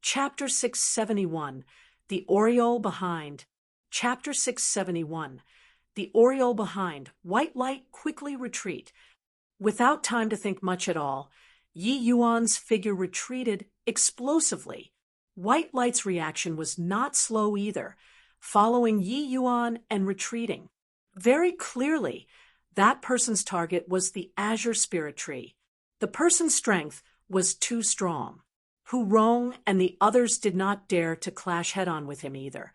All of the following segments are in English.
Chapter 671, The Oriole Behind. Chapter 671, The Oriole Behind. White light quickly retreat. Without time to think much at all, Yi Yuan's figure retreated explosively. White light's reaction was not slow either, following Yi Yuan and retreating. Very clearly, that person's target was the azure spirit tree. The person's strength was too strong. Hu Rong and the others did not dare to clash head-on with him either,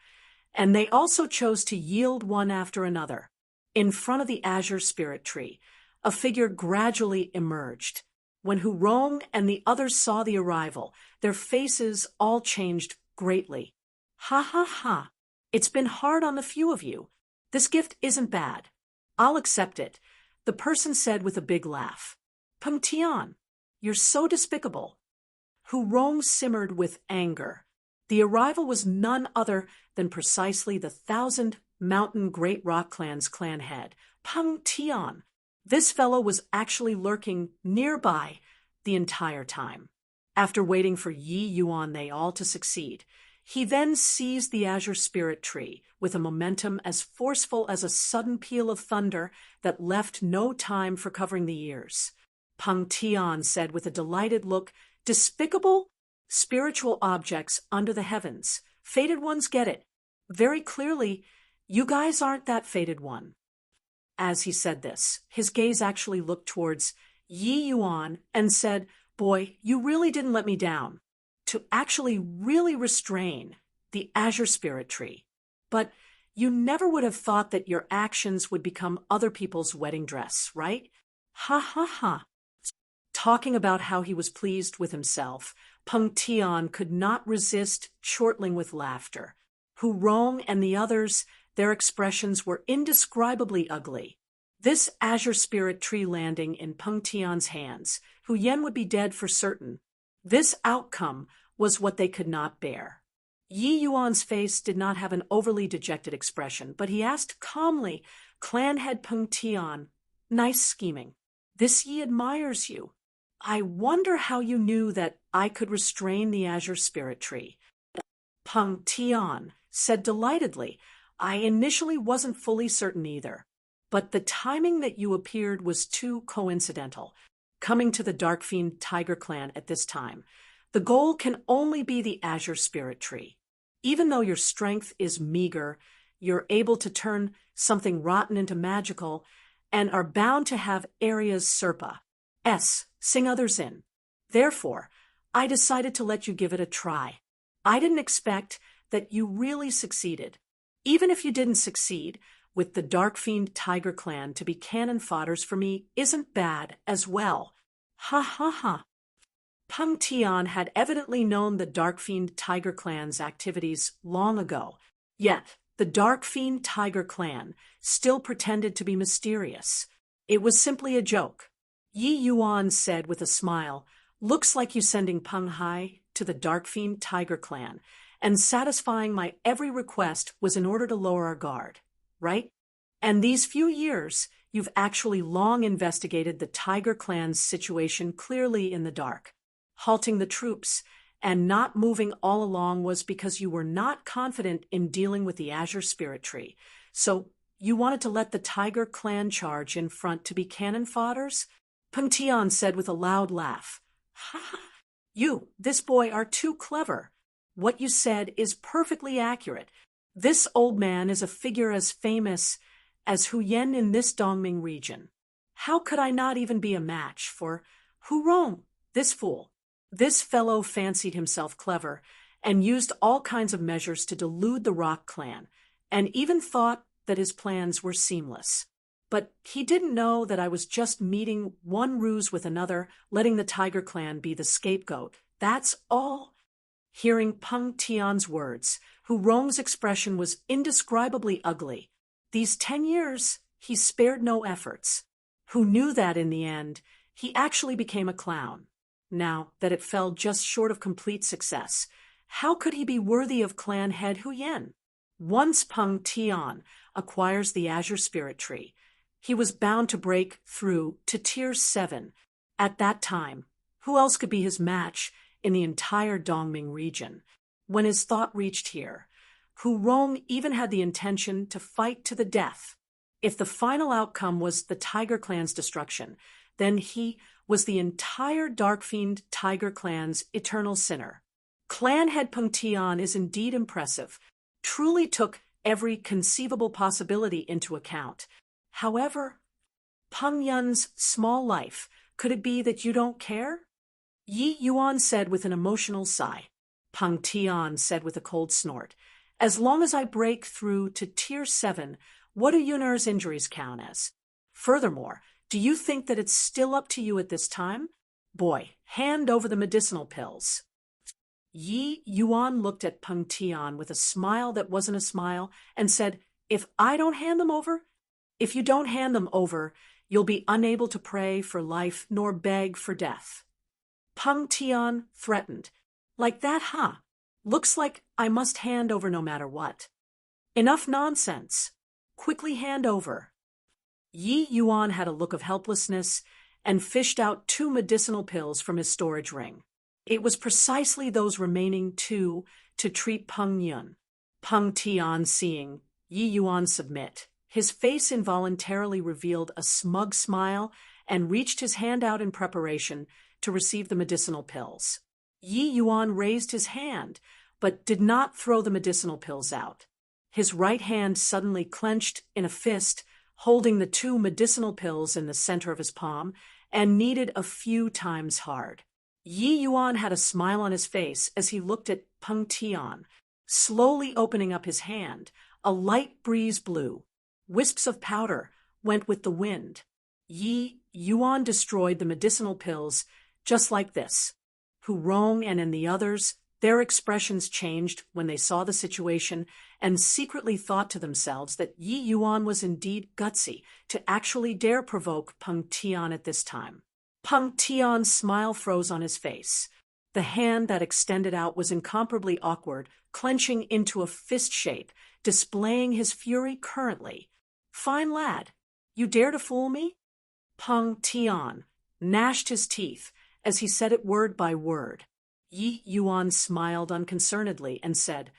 and they also chose to yield one after another. In front of the azure spirit tree, a figure gradually emerged. When Hu Rong and the others saw the arrival, their faces all changed greatly. Ha ha ha! It's been hard on a few of you. This gift isn't bad. I'll accept it, the person said with a big laugh. Peng Tian, you're so despicable. Hu Rong simmered with anger. The arrival was none other than precisely the 1,000 Mountain Great Rock Clan's clan head, Peng Tian. This fellow was actually lurking nearby the entire time. After waiting for Yi Yuan they all to succeed, he then seized the azure spirit tree with a momentum as forceful as a sudden peal of thunder that left no time for covering the ears. Peng Tian said with a delighted look, "Despicable? Spiritual objects under the heavens. Fated ones get it. Very clearly, you guys aren't that fated one." As he said this, his gaze actually looked towards Yi Yuan and said, "Boy, you really didn't let me down. To actually really restrain the azure spirit tree. But you never would have thought that your actions would become other people's wedding dress, right? Ha ha ha." Talking about how he was pleased with himself, Peng Tian could not resist chortling with laughter. Hu Rong and the others, their expressions were indescribably ugly. This azure spirit tree landing in Peng Tian's hands, Hu Yen would be dead for certain. This outcome was what they could not bear. Yi Yuan's face did not have an overly dejected expression, but he asked calmly, "Clan head Peng Tian, nice scheming. This Yi admires you. I wonder how you knew that I could restrain the azure spirit tree." Peng Tian said delightedly, "I initially wasn't fully certain either, but the timing that you appeared was too coincidental. Coming to the Dark Fiend Tiger Clan at this time, the goal can only be the azure spirit tree. Even though your strength is meager, you're able to turn something rotten into magical and are bound to have Aria's Serpa. Sing others in. Therefore, I decided to let you give it a try. I didn't expect that you really succeeded. Even if you didn't succeed, with the Dark Fiend Tiger Clan to be cannon fodders for me isn't bad as well. Ha ha ha." Peng Tian had evidently known the Dark Fiend Tiger Clan's activities long ago, yet the Dark Fiend Tiger Clan still pretended to be mysterious. It was simply a joke. Yi Yuan said with a smile, "Looks like you sending Peng Hai to the Dark Fiend Tiger Clan, and satisfying my every request was in order to lower our guard, right? And these few years, you've actually long investigated the Tiger Clan's situation clearly in the dark. Halting the troops and not moving all along was because you were not confident in dealing with the azure spirit tree. So you wanted to let the Tiger Clan charge in front to be cannon fodders?" Peng Tian said with a loud laugh. "Ha ha! You, this boy, are too clever. What you said is perfectly accurate. This old man is a figure as famous as Hu Yen in this Dongming region. How could I not even be a match for Hu Rong, this fool?" This fellow fancied himself clever and used all kinds of measures to delude the Rock Clan, and even thought that his plans were seamless. But he didn't know that I was just meeting one ruse with another, letting the Tiger Clan be the scapegoat. That's all. Hearing Peng Tian's words, Hu Rong's expression was indescribably ugly. These 10 years, he spared no efforts. Who knew that in the end, he actually became a clown. Now that it fell just short of complete success, how could he be worthy of clan head Hu Yen? Once Peng Tian acquires the azure spirit tree, he was bound to break through to Tier 7. At that time, who else could be his match in the entire Dongming region. When his thought reached here, Hu Rong even had the intention to fight to the death. If the final outcome was the Tiger Clan's destruction, then he was the entire Dark Fiend Tiger Clan's eternal sinner. Clan head Peng Tian is indeed impressive, truly took every conceivable possibility into account. However, Peng Yun's small life, could it be that you don't care? Yi Yuan said with an emotional sigh. Peng Tian said with a cold snort, as long as I break through to Tier 7, what do Yun'er's injuries count as? Furthermore, do you think that it's still up to you at this time? Boy, hand over the medicinal pills. Yi Yuan looked at Peng Tian with a smile that wasn't a smile and said, if I don't hand them over, if you don't hand them over, you'll be unable to pray for life nor beg for death. Peng Tian threatened, like that, huh? Looks like I must hand over no matter what. Enough nonsense. Quickly hand over. Yi Yuan had a look of helplessness and fished out 2 medicinal pills from his storage ring. It was precisely those remaining 2 to treat Peng Yun. Peng Tian, seeing Yi Yuan submit, his face involuntarily revealed a smug smile and reached his hand out in preparation to receive the medicinal pills. Yi Yuan raised his hand, but did not throw the medicinal pills out. His right hand suddenly clenched in a fist, holding the 2 medicinal pills in the center of his palm, and kneaded a few times hard. Yi Yuan had a smile on his face as he looked at Peng Tian, slowly opening up his hand. A light breeze blew. Wisps of powder went with the wind. Yi Yuan destroyed the medicinal pills just like this. Hu Rong and the others, their expressions changed when they saw the situation and secretly thought to themselves that Yi Yuan was indeed gutsy to actually dare provoke Peng Tian at this time. Peng Tian's smile froze on his face. The hand that extended out was incomparably awkward, clenching into a fist shape, displaying his fury currently. Fine lad, you dare to fool me? Peng Tian gnashed his teeth as he said it word by word. Yi Yuan smiled unconcernedly and said,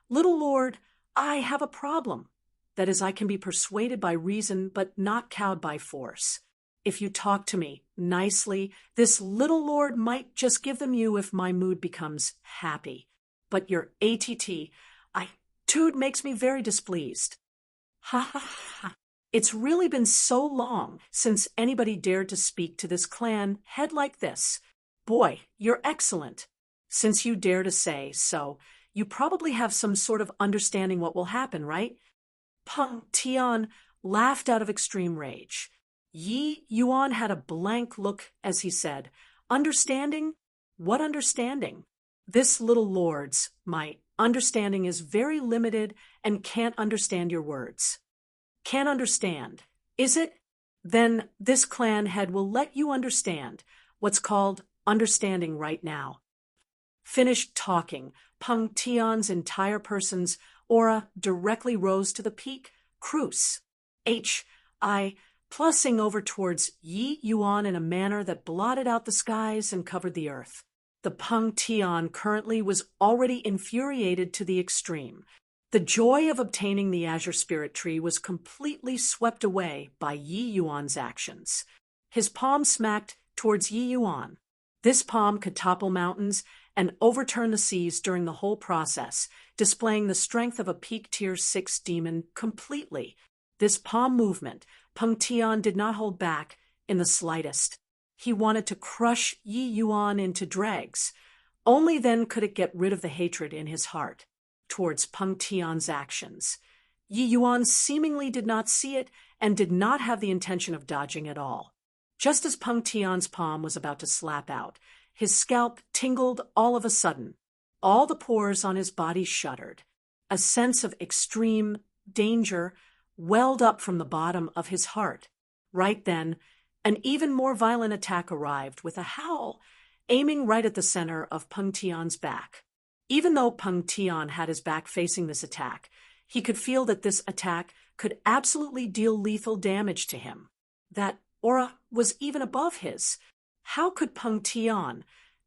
Little lord, I have a problem. That is, I can be persuaded by reason but not cowed by force. If you talk to me nicely, this little lord might just give them you if my mood becomes happy. But your ATT, dude, makes me very displeased. Ha ha ha. It's really been so long since anybody dared to speak to this clan head like this. Boy, you're excellent. Since you dare to say so, you probably have some sort of understanding what will happen, right? Peng Tian laughed out of extreme rage. Yi Yuan had a blank look as he said, Understanding? What understanding? This little lord's, my understanding is very limited and can't understand your words. Can't understand, is it? Then this clan head will let you understand what's called understanding right now. Finished talking, Peng Tian's entire person's aura directly rose to the peak, Cruce. Plussing over towards Yi Yuan in a manner that blotted out the skies and covered the earth. The Peng Tian currently was already infuriated to the extreme. The joy of obtaining the Azure Spirit Tree was completely swept away by Yi Yuan's actions. His palm smacked towards Yi Yuan. This palm could topple mountains and overturn the seas during the whole process, displaying the strength of a peak Tier 6 demon completely. This palm movement, Peng Tian did not hold back in the slightest. He wanted to crush Yi Yuan into dregs. Only then could it get rid of the hatred in his heart towards Peng Tian's actions. Yi Yuan seemingly did not see it and did not have the intention of dodging at all. Just as Peng Tian's palm was about to slap out, his scalp tingled all of a sudden. All the pores on his body shuddered. A sense of extreme danger welled up from the bottom of his heart. Right then, an even more violent attack arrived with a howl, aiming right at the center of Peng Tian's back. Even though Peng Tian had his back facing this attack, he could feel that this attack could absolutely deal lethal damage to him. That aura was even above his. How could Peng Tian,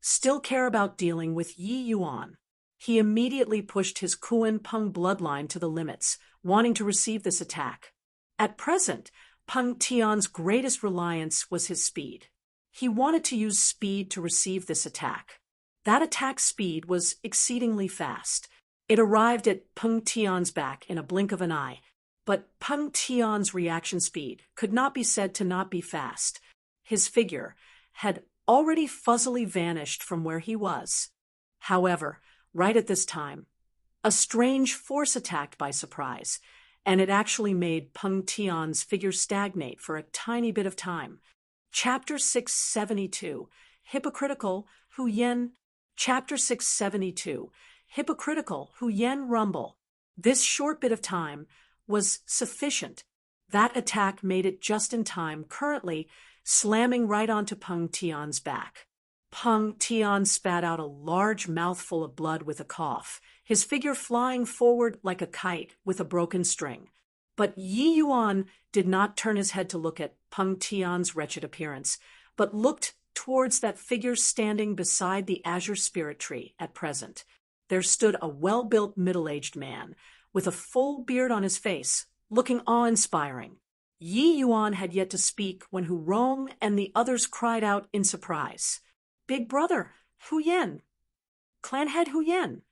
still care about dealing with Yi Yuan. He immediately pushed his Kuan Peng bloodline to the limits, wanting to receive this attack. At present, Peng Tian's greatest reliance was his speed. He wanted to use speed to receive this attack. That attack speed was exceedingly fast. It arrived at Peng Tian's back in a blink of an eye, but Peng Tian's reaction speed could not be said to not be fast. His figure had already fuzzily vanished from where he was. However, right at this time, a strange force attacked by surprise, and it actually made Peng Tian's figure stagnate for a tiny bit of time. Chapter 672, Hypocritical Hu Yan. Chapter 672, Hypocritical Hu Yan Rumble. This short bit of time was sufficient. That attack made it just in time, currently slamming right onto Peng Tian's back. Peng Tian spat out a large mouthful of blood with a cough, his figure flying forward like a kite with a broken string. But Yi Yuan did not turn his head to look at Peng Tian's wretched appearance, but looked towards that figure standing beside the azure spirit tree at present. There stood a well-built middle-aged man, with a full beard on his face, looking awe-inspiring. Yi Yuan had yet to speak when Hu Rong and the others cried out in surprise. "Big brother, Hu Yan! Clan head Hu Yan!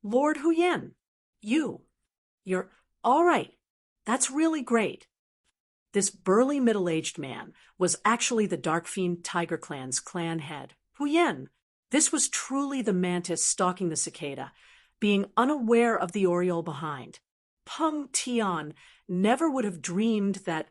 Lord Hu Yan! You're all right. That's really great." This burly middle-aged man was actually the Dark Fiend Tiger Clan's clan head, Hu Yan. This was truly the mantis stalking the cicada, being unaware of the aureole behind. Peng Tian never would have dreamed that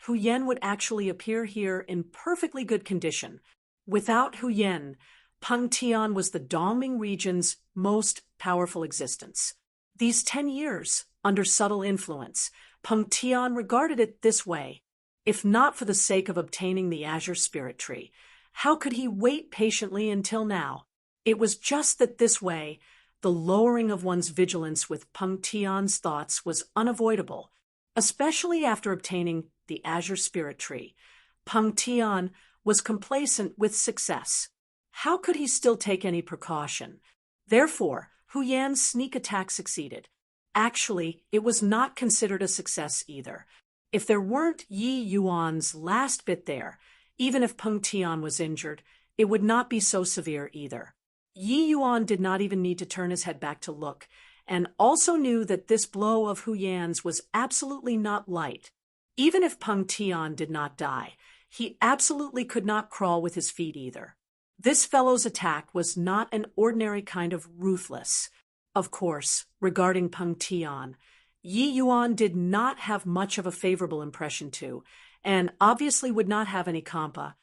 Hu Yan would actually appear here in perfectly good condition. Without Hu Yan, Peng Tian was the Dongming region's most powerful existence. These 10 years, under subtle influence, Peng Tian regarded it this way. If not for the sake of obtaining the azure spirit tree, how could he wait patiently until now? It was just that this way, the lowering of one's vigilance with Peng Tian's thoughts was unavoidable, especially after obtaining the azure spirit tree. Peng Tian was complacent with success. How could he still take any precaution? Therefore, Hu Yan's sneak attack succeeded. Actually, it was not considered a success either. If there weren't Yi Yuan's last bit there, even if Peng Tian was injured, it would not be so severe either. Yi Yuan did not even need to turn his head back to look, and also knew that this blow of Hu Yan's was absolutely not light. Even if Peng Tian did not die, he absolutely could not crawl with his feet either. This fellow's attack was not an ordinary kind of ruthless. Of course, regarding Peng Tian, Yi Yuan did not have much of a favorable impression to, and obviously would not have any compa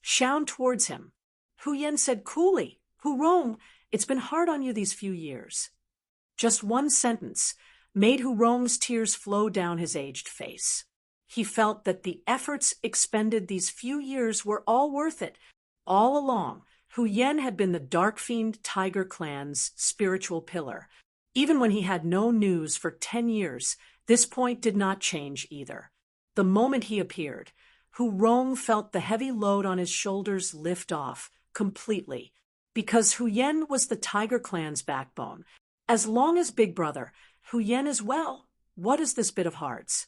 shown towards him. Hu Yan said coolly, "Hu Rong, it's been hard on you these few years." Just one sentence made Hu Rong's tears flow down his aged face. He felt that the efforts expended these few years were all worth it. All along, Hu Yan had been the Dark Fiend Tiger Clan's spiritual pillar. Even when he had no news for 10 years, this point did not change either. The moment he appeared, Hu Rong felt the heavy load on his shoulders lift off completely, because Hu Yan was the Tiger Clan's backbone. As long as Big Brother, Hu Yan is well, what is this bit of hearts?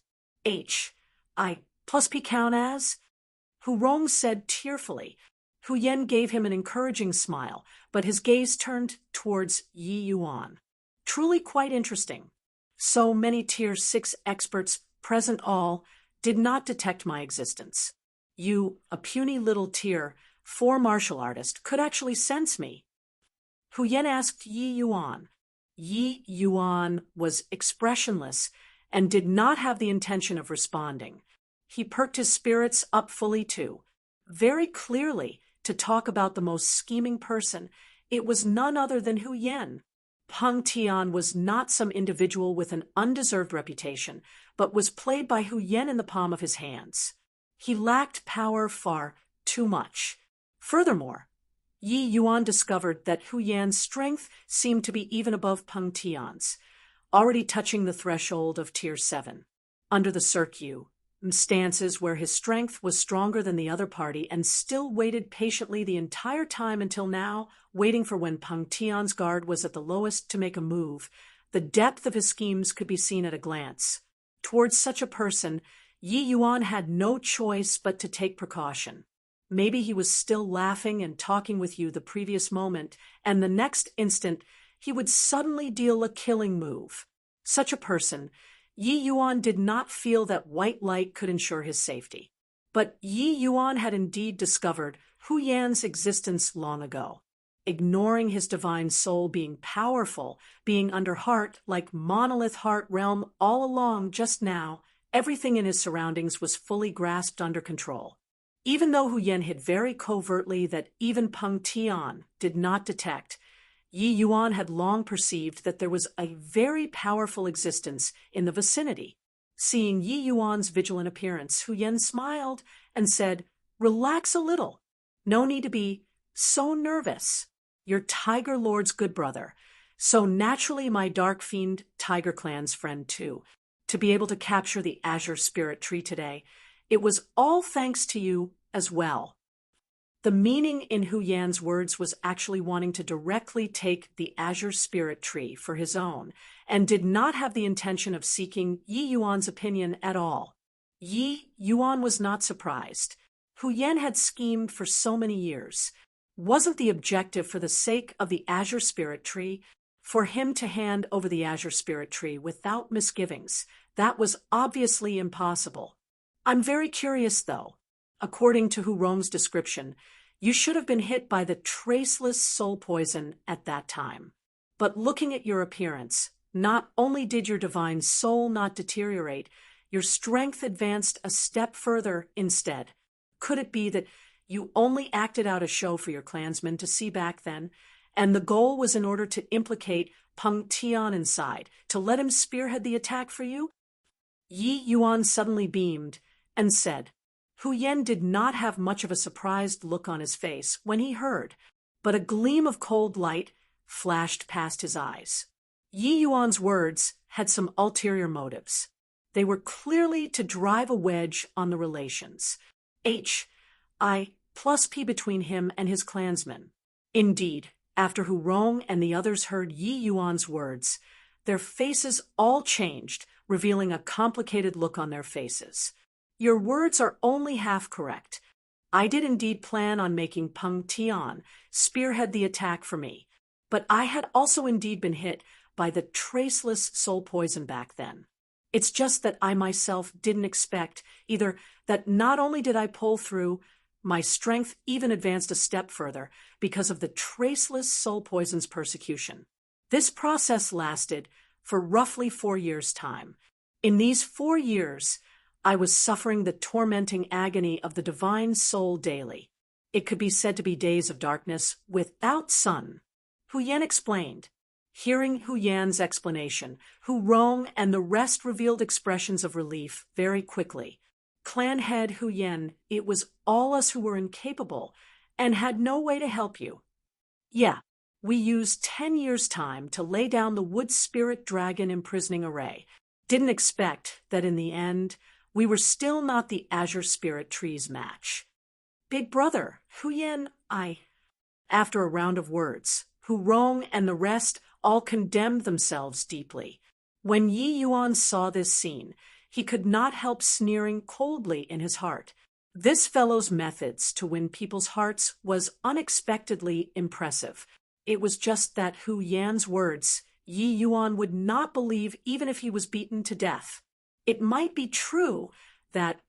I plus P count as? Hu Rong said tearfully. Hu Yan gave him an encouraging smile, but his gaze turned towards Yi Yuan. Truly quite interesting. So many Tier 6 experts present all did not detect my existence. You, a puny little Tier 4 martial artist, could actually sense me. Hu Yan asked Yi Yuan. Yi Yuan was expressionless and did not have the intention of responding. He perked his spirits up fully too. Very clearly, to talk about the most scheming person, it was none other than Hu Yan. Peng Tian was not some individual with an undeserved reputation, but was played by Hu Yan in the palm of his hands. He lacked power far too much. Furthermore, Yi Yuan discovered that Hu Yan's strength seemed to be even above Peng Tian's, already touching the threshold of Tier 7. Under the Cirque, stances where his strength was stronger than the other party and still waited patiently the entire time until now, waiting for when Peng Tian's guard was at the lowest to make a move. The depth of his schemes could be seen at a glance. Towards such a person, Yi Yuan had no choice but to take precaution. Maybe he was still laughing and talking with you the previous moment, and the next instant he would suddenly deal a killing move. Such a person, Yi Yuan did not feel that white light could ensure his safety. But Yi Yuan had indeed discovered Hu Yan's existence long ago. Ignoring his divine soul being powerful, being under heart like monolith heart realm all along just now, everything in his surroundings was fully grasped under control. Even though Hu Yan hid very covertly that even Peng Tian did not detect, Yi Yuan had long perceived that there was a very powerful existence in the vicinity. Seeing Yi Yuan's vigilant appearance, Hu Yan smiled and said, "Relax a little. No need to be so nervous. You're Tiger Lord's good brother, so naturally my Dark Fiend Tiger Clan's friend too. To be able to capture the Azure Spirit Tree today, it was all thanks to you as well." The meaning in Hu Yan's words was actually wanting to directly take the Azure Spirit Tree for his own, and did not have the intention of seeking Yi Yuan's opinion at all. Yi Yuan was not surprised. Hu Yan had schemed for so many years. Wasn't the objective for the sake of the Azure Spirit Tree for him to hand over the Azure Spirit Tree without misgivings? That was obviously impossible. I'm very curious, though. According to Hu Rong's description, you should have been hit by the traceless soul poison at that time. But looking at your appearance, not only did your divine soul not deteriorate, your strength advanced a step further instead. Could it be that you only acted out a show for your clansmen to see back then, and the goal was in order to implicate Peng Tian inside, to let him spearhead the attack for you? Yi Yuan suddenly beamed and said. Hu Yan did not have much of a surprised look on his face when he heard, but a gleam of cold light flashed past his eyes. Yi Yuan's words had some ulterior motives. They were clearly to drive a wedge on the relations. I plus P between him and his clansmen. Indeed, after Hu Rong and the others heard Yi Yuan's words, their faces all changed, revealing a complicated look on their faces. Your words are only half correct. I did indeed plan on making Peng Tian spearhead the attack for me, but I had also indeed been hit by the traceless soul poison back then. It's just that I myself didn't expect either that not only did I pull through, my strength even advanced a step further because of the traceless soul poison's persecution. This process lasted for roughly 4 years' time. In these 4 years, I was suffering the tormenting agony of the divine soul daily. It could be said to be days of darkness without sun. Hu Yan explained. Hearing Hu Yan's explanation, Hu Rong and the rest revealed expressions of relief very quickly. Clan head Hu Yan, it was all us who were incapable and had no way to help you. Yeah, we used 10 years' time to lay down the wood spirit dragon imprisoning array. Didn't expect that in the end, we were still not the Azure Spirit Tree's match. Big brother, Hu Yan, After a round of words, Hu Rong and the rest all condemned themselves deeply. When Yi Yuan saw this scene, he could not help sneering coldly in his heart. This fellow's methods to win people's hearts was unexpectedly impressive. It was just that Hu Yan's words Yi Yuan would not believe even if he was beaten to death. It might be true that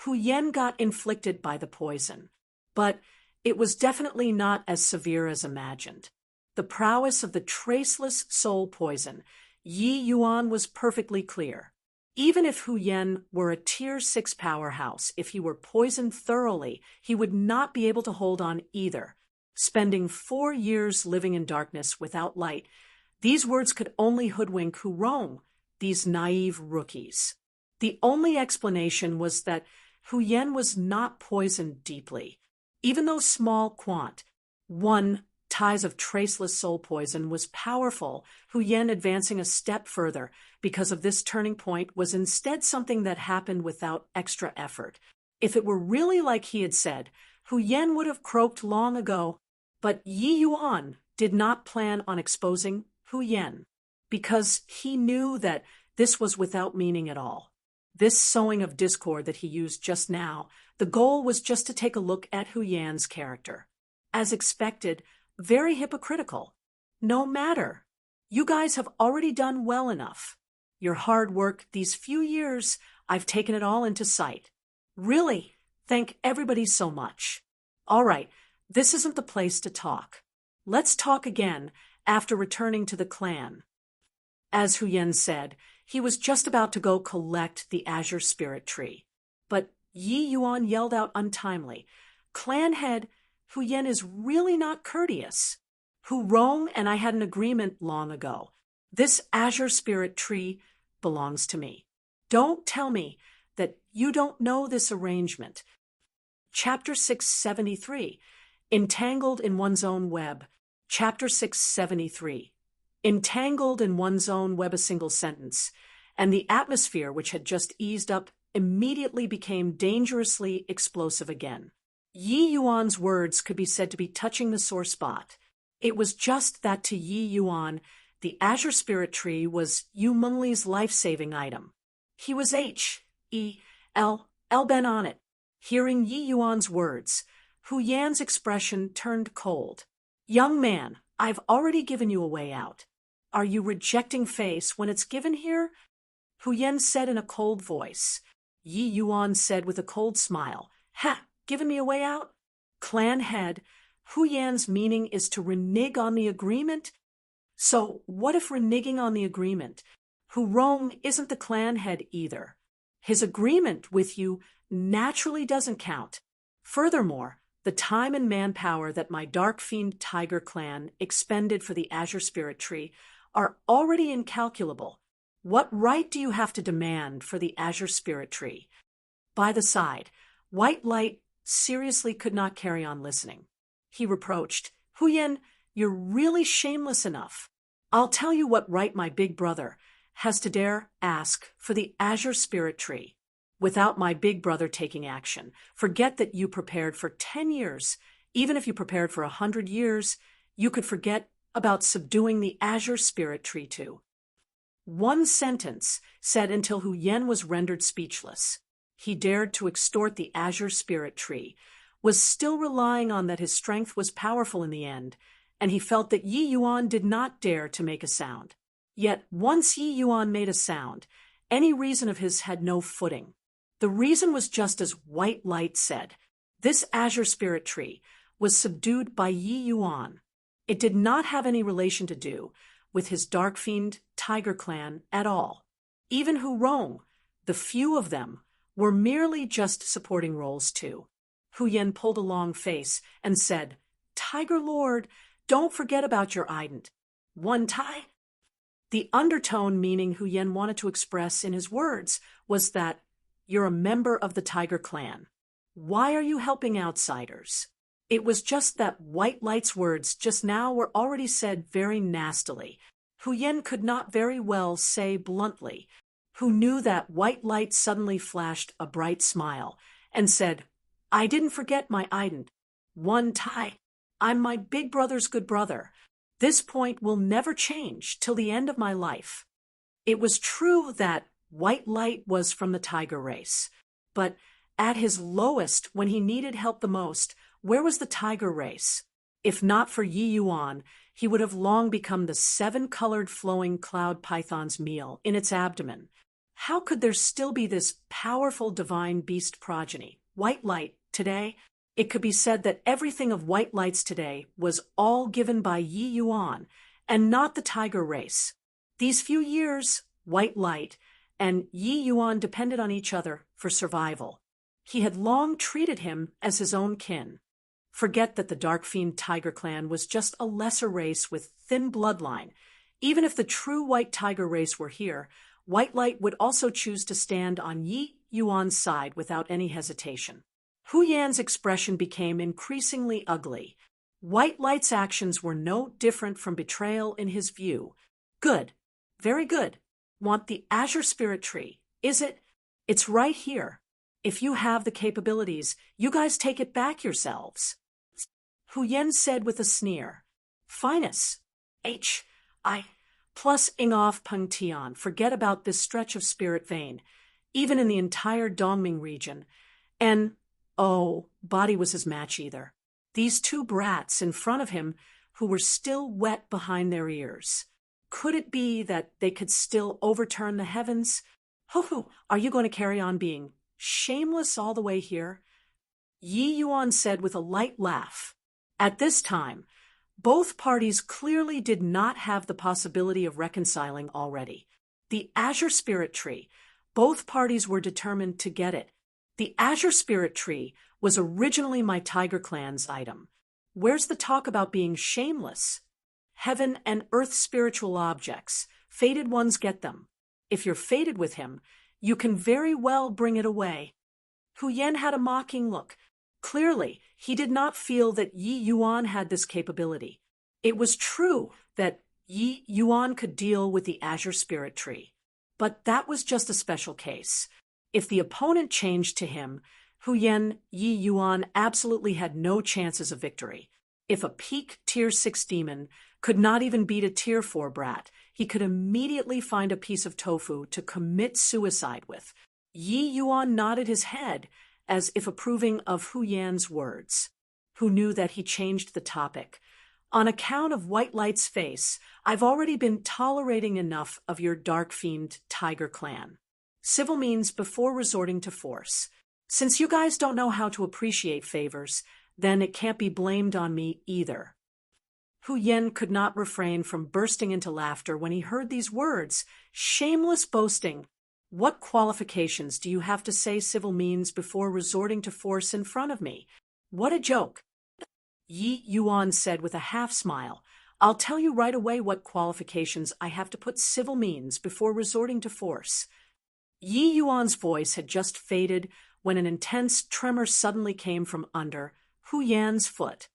Hu Yan got inflicted by the poison, but it was definitely not as severe as imagined. The prowess of the traceless soul poison, Yi Yuan was perfectly clear. Even if Hu Yan were a Tier 6 powerhouse, if he were poisoned thoroughly, he would not be able to hold on either. Spending 4 years living in darkness without light, these words could only hoodwink Hu Rong, these naive rookies. The only explanation was that Hu Yan was not poisoned deeply. Even though small quant, one ties of traceless soul poison, was powerful. Hu Yen, advancing a step further because of this turning point, was instead something that happened without extra effort. If it were really like he had said, Hu Yen would have croaked long ago. But Yi Yuan did not plan on exposing Hu Yen, because he knew that this was without meaning at all. This sowing of discord that he used just now, the goal was just to take a look at Hu Yan's character. As expected, very hypocritical. No matter. You guys have already done well enough. Your hard work these few years, I've taken it all into sight. Really, thank everybody so much. All right, this isn't the place to talk. Let's talk again after returning to the clan. As Hu Yen said, he was just about to go collect the Azure Spirit Tree. But Yi Yuan yelled out untimely, "Clan head, Hu Yen is really not courteous. Hu Rong and I had an agreement long ago. This Azure Spirit Tree belongs to me. Don't tell me that you don't know this arrangement." Chapter 673, Entangled in One's Own Web. Chapter 673, Entangled in One's Own Web. A single sentence, and the atmosphere, which had just eased up, immediately became dangerously explosive again. Yi Yuan's words could be said to be touching the sore spot. It was just that to Yi Yuan, the Azure Spirit Tree was Yu Menli's life-saving item. He was hell-bent on it. Hearing Yi Yuan's words, Hu Yan's expression turned cold. "Young man, I've already given you a way out. Are you rejecting face when it's given here?" Hu Yan said in a cold voice. Yi Yuan said with a cold smile, "Ha! Given me a way out?" Clan head, Hu Yan's meaning is to renege on the agreement? So what if reneging on the agreement? Hu Rong isn't the clan head either. His agreement with you naturally doesn't count. Furthermore, the time and manpower that my Dark Fiend Tiger clan expended for the Azure Spirit Tree are already incalculable. What right do you have to demand for the Azure Spirit Tree? By the side, White Light seriously could not carry on listening. He reproached, "Hu Yen, you're really shameless enough. I'll tell you what right my big brother has to dare ask for the Azure Spirit Tree. Without my big brother taking action, forget that you prepared for 10 years. Even if you prepared for 100 years, you could forget about subduing the Azure Spirit Tree too." One sentence said until Hu Yen was rendered speechless. He dared to extort the Azure Spirit Tree, was still relying on that his strength was powerful in the end, and he felt that Yi Yuan did not dare to make a sound. Yet once Yi Yuan made a sound, any reason of his had no footing. The reason was just as White Light said. This Azure Spirit Tree was subdued by Yi Yuan. It did not have any relation to do with his Dark Fiend Tiger clan at all. Even Hu Rong, the few of them, were merely just supporting roles too. Hu Yen pulled a long face and said, "Tiger Lord, don't forget about your ident. One tie." The undertone meaning Hu Yen wanted to express in his words was that you're a member of the Tiger clan. Why are you helping outsiders? It was just that White Light's words just now were already said very nastily. Hu Yen could not very well say bluntly. Who knew that White Light suddenly flashed a bright smile and said, "I didn't forget my ident. One tie. I'm my big brother's good brother. This point will never change till the end of my life." It was true that White Light was from the tiger race, but at his lowest, when he needed help the most, where was the tiger race? If not for Yi Yuan, he would have long become the 7-colored flowing cloud python's meal in its abdomen. How could there still be this powerful divine beast progeny, White Light, today? It could be said that everything of White Light's today was all given by Yi Yuan, and not the tiger race. These few years, White Light and Yi Yuan depended on each other for survival. He had long treated him as his own kin. Forget that the Dark Fiend Tiger clan was just a lesser race with thin bloodline. Even if the true White Tiger race were here, White Light would also choose to stand on Yi Yuan's side without any hesitation. Hu Yan's expression became increasingly ugly. White Light's actions were no different from betrayal in his view. Good. Very good. Want the Azure Spirit Tree, is it? It's right here. If you have the capabilities, you guys take it back yourselves. Hu Yen said with a sneer. Finus. Plus Ingoff Peng Tian, forget about this stretch of spirit vein, even in the entire Dongming region. And, oh, body was his match either. These two brats in front of him who were still wet behind their ears. Could it be that they could still overturn the heavens? Hoo, are you going to carry on being shameless all the way here? Yi Yuan said with a light laugh. At this time, both parties clearly did not have the possibility of reconciling already. The Azure Spirit Tree, both parties were determined to get it. The Azure Spirit Tree was originally my Tiger Clan's item. Where's the talk about being shameless? Heaven and earth spiritual objects, fated ones get them. If you're fated with him, you can very well bring it away. Hu Yen had a mocking look. Clearly, he did not feel that Yi Yuan had this capability. It was true that Yi Yuan could deal with the Azure Spirit Tree, but that was just a special case. If the opponent changed to him, Yi Yuan absolutely had no chances of victory. If a peak Tier 6 demon could not even beat a Tier 4 brat, he could immediately find a piece of tofu to commit suicide with. Yi Yuan nodded his head, as if approving of Hu Yan's words. Who knew that he changed the topic? On account of White Light's face, I've already been tolerating enough of your dark fiend Tiger Clan. Civil means before resorting to force. Since you guys don't know how to appreciate favors, then it can't be blamed on me either. Hu Yen could not refrain from bursting into laughter when he heard these words. Shameless boasting. What qualifications do you have to say civil means before resorting to force in front of me? What a joke. Yi Yuan said with a half-smile. I'll tell you right away what qualifications I have to put civil means before resorting to force. Yi Yuan's voice had just faded when an intense tremor suddenly came from under Hu Yan's foot.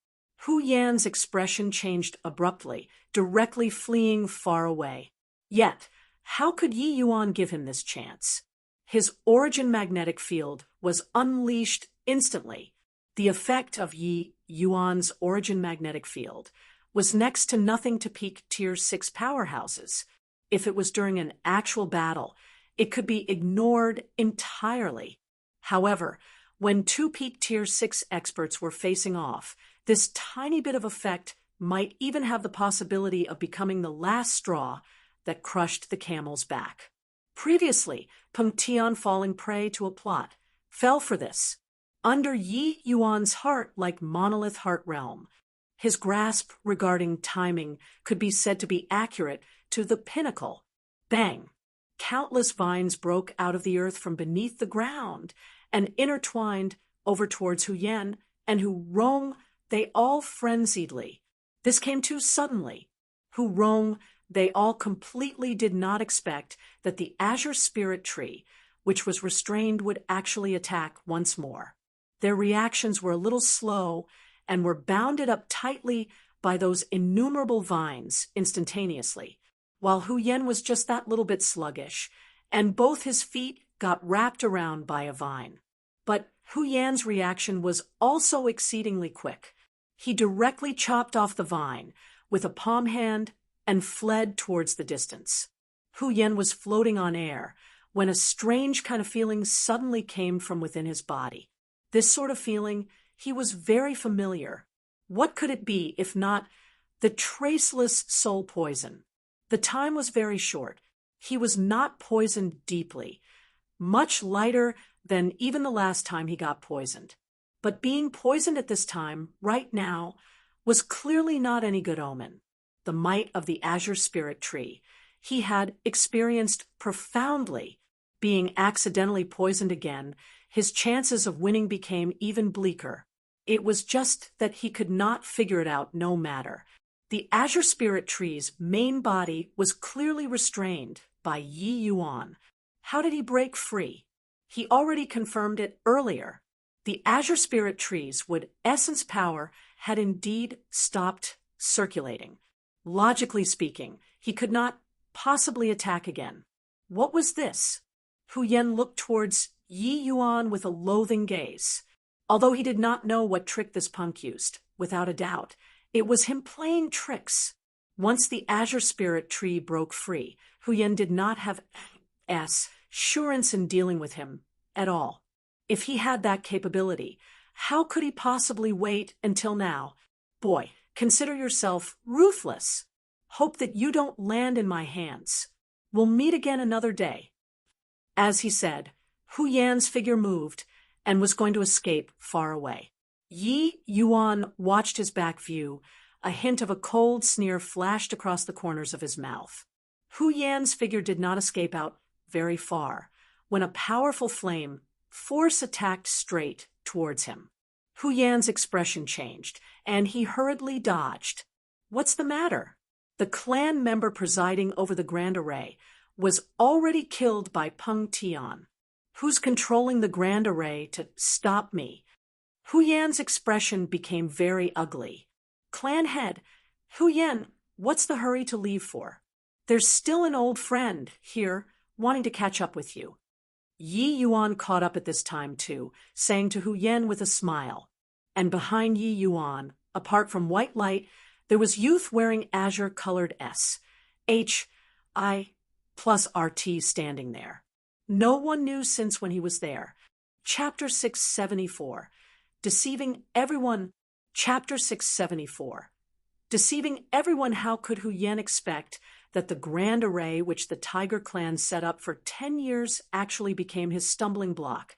Hu Yan's expression changed abruptly, directly fleeing far away. Yet, how could Yi Yuan give him this chance? His origin magnetic field was unleashed instantly. The effect of Yi Yuan's origin magnetic field was next to nothing to peak Tier 6 powerhouses. If it was during an actual battle, it could be ignored entirely. However, when two peak Tier 6 experts were facing off, this tiny bit of effect might even have the possibility of becoming the last straw that crushed the camel's back. Previously, Peng Tian, falling prey to a plot, fell for this. Under Yi Yuan's heart-like monolith heart realm, his grasp regarding timing could be said to be accurate to the pinnacle. Bang! Countless vines broke out of the earth from beneath the ground and intertwined over towards Hu Yen and Hu Rong. They all frenziedly. This came too suddenly. Hu Rong, they all completely did not expect that the Azure Spirit Tree, which was restrained, would actually attack once more. Their reactions were a little slow and were bounded up tightly by those innumerable vines instantaneously, while Hu Yen was just that little bit sluggish, and both his feet got wrapped around by a vine. But Hu Yan's reaction was also exceedingly quick. He directly chopped off the vine with a palm hand and fled towards the distance. Hu Yen was floating on air when a strange kind of feeling suddenly came from within his body. This sort of feeling, he was very familiar. What could it be if not the traceless soul poison? The time was very short. He was not poisoned deeply, much lighter than even the last time he got poisoned. But being poisoned at this time, right now, was clearly not any good omen. The might of the Azure Spirit Tree he had experienced profoundly. Being accidentally poisoned again, his chances of winning became even bleaker. It was just that he could not figure it out no matter. The Azure Spirit Tree's main body was clearly restrained by Yi Yuan. How did he break free? He already confirmed it earlier. The azure spirit trees would essence power had indeed stopped circulating. Logically speaking, he could not possibly attack again. What was this? Hu Yan looked towards Yi Yuan with a loathing gaze. Although he did not know what trick this punk used, without a doubt, it was him playing tricks. Once the azure spirit tree broke free, Hu Yan did not have assurance in dealing with him at all. If he had that capability, how could he possibly wait until now? Boy, consider yourself ruthless. Hope that you don't land in my hands. We'll meet again another day. As he said, Hu Yan's figure moved and was going to escape far away. Yi Yuan watched his back view. A hint of a cold sneer flashed across the corners of his mouth. Hu Yan's figure did not escape out very far when a powerful flame force attacked straight towards him. Hu Yan's expression changed, and he hurriedly dodged. What's the matter? The clan member presiding over the grand array was already killed by Peng Tian. Who's controlling the grand array to stop me? Hu Yan's expression became very ugly. Clan head, Hu Yan, what's the hurry to leave for? There's still an old friend here wanting to catch up with you. Yi Yuan caught up at this time too, saying to Hu Yan with a smile. And behind Yi Yuan, apart from white light, there was youth wearing azure-colored S.H.I. plus RT standing there. No one knew since when he was there. Chapter 674. Deceiving everyone. Chapter 674. Deceiving everyone, how could Hu Yan expect that the grand array which the Tiger clan set up for 10 years actually became his stumbling block?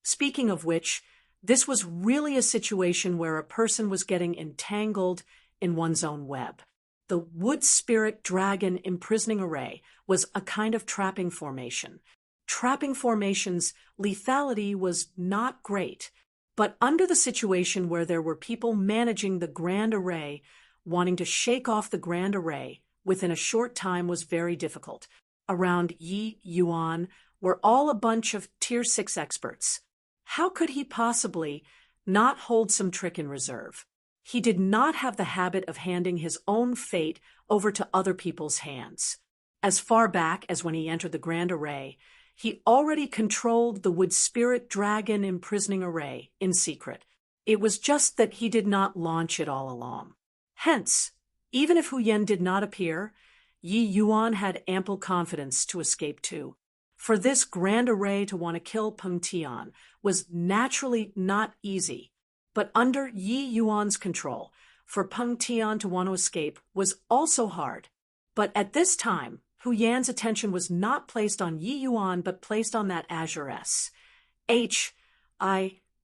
Speaking of which, this was really a situation where a person was getting entangled in one's own web. The wood spirit dragon imprisoning array was a kind of trapping formation. Trapping formations' lethality was not great, but under the situation where there were people managing the grand array, wanting to shake off the grand array within a short time was very difficult. Around Yi Yuan were all a bunch of Tier 6 experts. How could he possibly not hold some trick in reserve? He did not have the habit of handing his own fate over to other people's hands. As far back as when he entered the grand array, he already controlled the wood spirit dragon imprisoning array in secret. It was just that he did not launch it all along. Hence, even if Hu Yan did not appear, Yi Yuan had ample confidence to escape too. For this grand array to want to kill Peng Tian was naturally not easy, but under Yi Yuan's control, for Peng Tian to want to escape was also hard. But at this time, Hu Yan's attention was not placed on Yi Yuan, but placed on that azure S.H.I.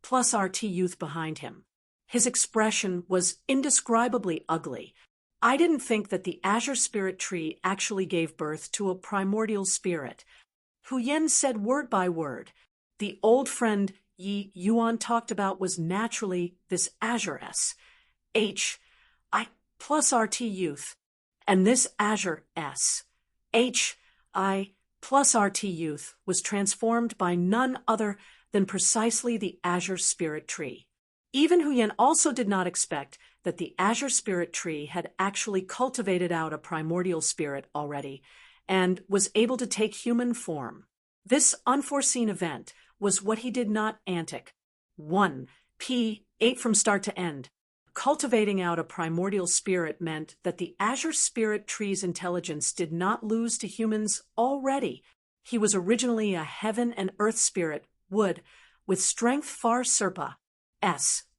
plus RT youth behind him. His expression was indescribably ugly. I didn't think that the azure spirit tree actually gave birth to a primordial spirit. Hu Yan said word by word. The old friend Yi Yuan talked about was naturally this azure S.H.I. plus RT youth. And this azure S.H.I. plus RT youth was transformed by none other than precisely the azure spirit tree. Even Hu Yan also did not expect that the azure spirit tree had actually cultivated out a primordial spirit already and was able to take human form. This unforeseen event was what he did not antic. 1p8 from start to end. Cultivating out a primordial spirit meant that the azure spirit tree's intelligence did not lose to humans already. He was originally a heaven and earth spirit, wood, with strength far surpa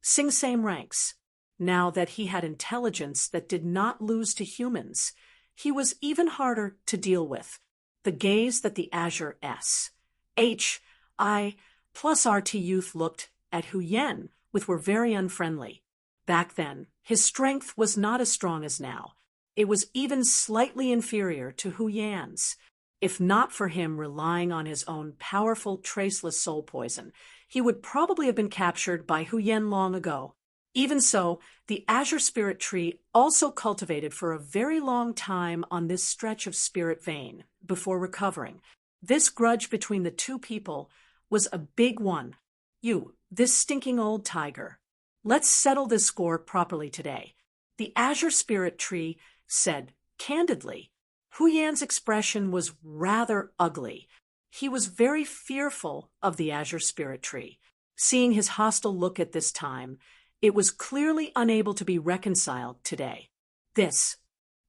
sing same ranks. Now that he had intelligence that did not lose to humans, he was even harder to deal with. The gaze that the azure S.H.I. plus RT youth looked at Hu Yan with were very unfriendly. Back then, his strength was not as strong as now. It was even slightly inferior to Hu Yan's. If not for him relying on his own powerful traceless soul poison, he would probably have been captured by Hu Yan long ago. Even so, the azure spirit tree also cultivated for a very long time on this stretch of spirit vein before recovering. This grudge between the two people was a big one. You This stinking old tiger. Let's settle this score properly today. The Azure Spirit Tree said candidly. Hu Yan's expression was rather ugly. He was very fearful of the Azure Spirit Tree. Seeing his hostile look at this time, it was clearly unable to be reconciled today. This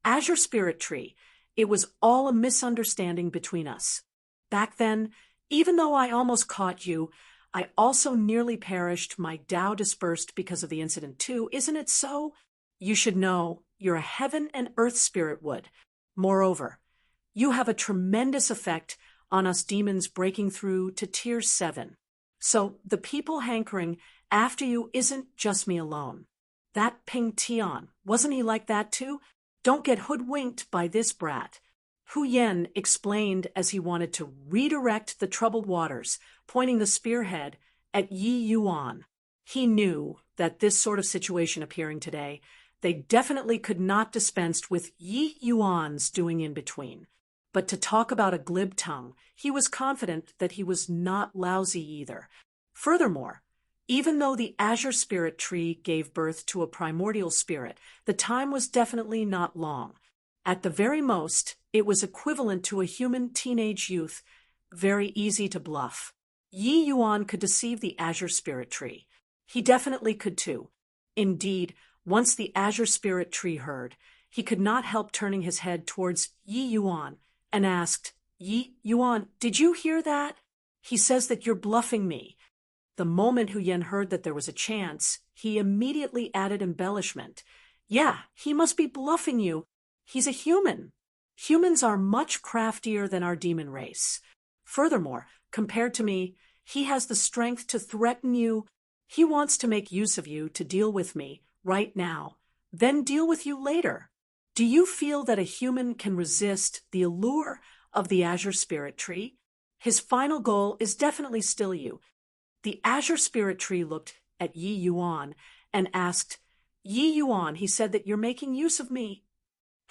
Azure Spirit Tree, it was all a misunderstanding between us. Back then, even though I almost caught you, I also nearly perished. My Tao dispersed because of the incident too. Isn't it so? You should know you're a heaven and earth spirit would. Moreover, you have a tremendous effect on us demons breaking through to tier 7. So the people hankering after you isn't just me alone. That Ping Tian, wasn't he like that too? Don't get hoodwinked by this brat. Hu Yan explained as he wanted to redirect the troubled waters, pointing the spearhead at Yi Yuan. He knew that this sort of situation appearing today, they definitely could not dispense with Yi Yuan's doing in between. But to talk about a glib tongue, he was confident that he was not lousy either. Furthermore, even though the Azure Spirit Tree gave birth to a primordial spirit, the time was definitely not long. At the very most, it was equivalent to a human teenage youth, very easy to bluff. Yi Yuan could deceive the Azure Spirit Tree. He definitely could too. Indeed, once the Azure Spirit Tree heard, he could not help turning his head towards Yi Yuan and asked, Yi Yuan, did you hear that? He says that you're bluffing me. The moment Hu Yan heard that there was a chance, he immediately added embellishment. Yeah, he must be bluffing you. He's a human. Humans are much craftier than our demon race. Furthermore, compared to me, he has the strength to threaten you. He wants to make use of you to deal with me right now, then deal with you later. Do you feel that a human can resist the allure of the Azure Spirit Tree? His final goal is definitely still you. The Azure Spirit Tree looked at Yi Yuan and asked, Yi Yuan, he said that you're making use of me.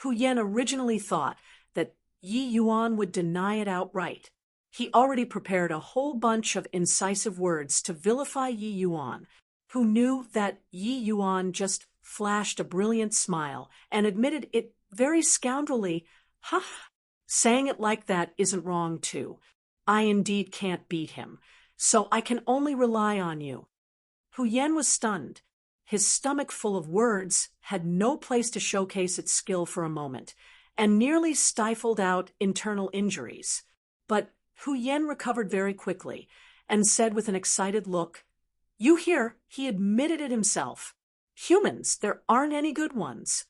Hu Yan originally thought that Yi Yuan would deny it outright. He already prepared a whole bunch of incisive words to vilify Yi Yuan, who knew that Yi Yuan just flashed a brilliant smile and admitted it very scoundrelly. Ha! Saying it like that isn't wrong too. I indeed can't beat him, so I can only rely on you. Hu Yan was stunned. His stomach full of words had no place to showcase its skill for a moment, and nearly stifled out internal injuries. But Hu Yan recovered very quickly, and said with an excited look, You hear, he admitted it himself. Humans, there aren't any good ones.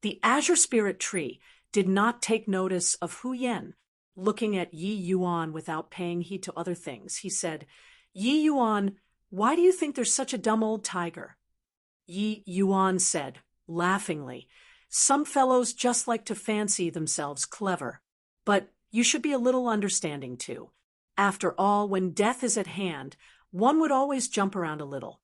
The Azure Spirit Tree did not take notice of Hu Yan, looking at Yi Yuan without paying heed to other things. He said, Yi Yuan, why do you think there's such a dumb old tiger? Yi Yuan said, laughingly, Some fellows just like to fancy themselves clever. But you should be a little understanding too. After all, when death is at hand, one would always jump around a little.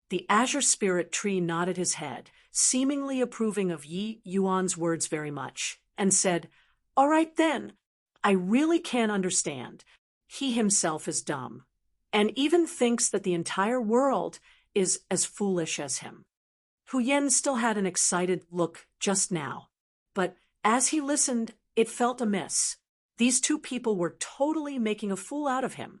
The Azure Spirit Tree nodded his head, seemingly approving of Yi Yuan's words very much, and said, All right then, I really can't understand. He himself is dumb, and even thinks that the entire world is as foolish as him. Hu Yan still had an excited look just now, but as he listened, it felt amiss. These two people were totally making a fool out of him.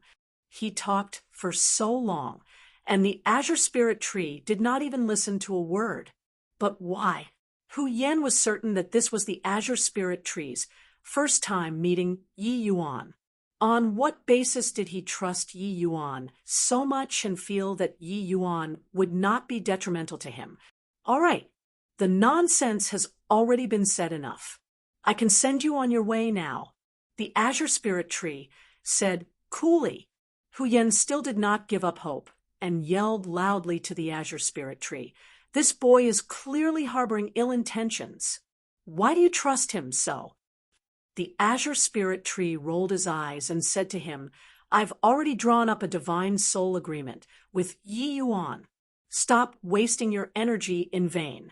He talked for so long, and the Azure Spirit Tree did not even listen to a word. But why? Hu Yan was certain that this was the Azure Spirit Tree's first time meeting Yi Yuan. On what basis did he trust Yi Yuan so much and feel that Yi Yuan would not be detrimental to him? All right, the nonsense has already been said enough. I can send you on your way now. The Azure Spirit Tree said coolly. Hu Yan still did not give up hope and yelled loudly to the Azure Spirit Tree, This boy is clearly harboring ill intentions. Why do you trust him so? The Azure Spirit Tree rolled his eyes and said to him, I've already drawn up a divine soul agreement with Yi Yuan. Stop wasting your energy in vain.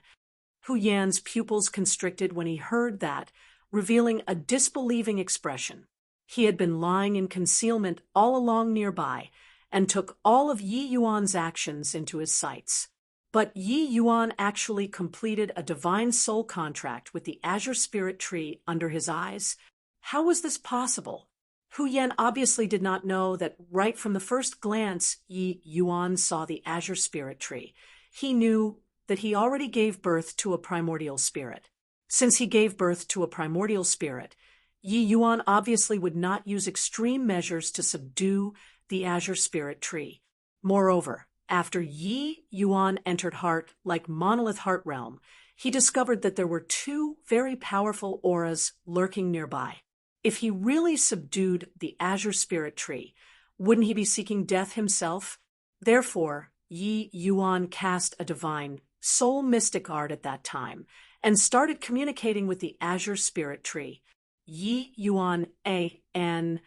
Hu Yan's pupils constricted when he heard that, revealing a disbelieving expression. He had been lying in concealment all along nearby, and took all of Yi Yuan's actions into his sights. But Yi Yuan actually completed a divine soul contract with the Azure Spirit Tree under his eyes. How was this possible? Hu Yan obviously did not know that right from the first glance Yi Yuan saw the Azure Spirit Tree. He knew that he already gave birth to a primordial spirit. Since he gave birth to a primordial spirit, Yi Yuan obviously would not use extreme measures to subdue the Azure Spirit Tree. Moreover, after Yi Yuan entered Monolith Heart Realm, he discovered that there were two very powerful auras lurking nearby. If he really subdued the Azure Spirit Tree, wouldn't he be seeking death himself? Therefore, Yi Yuan cast a divine soul mystic art at that time and started communicating with the Azure Spirit Tree. Yi Yuan analyzed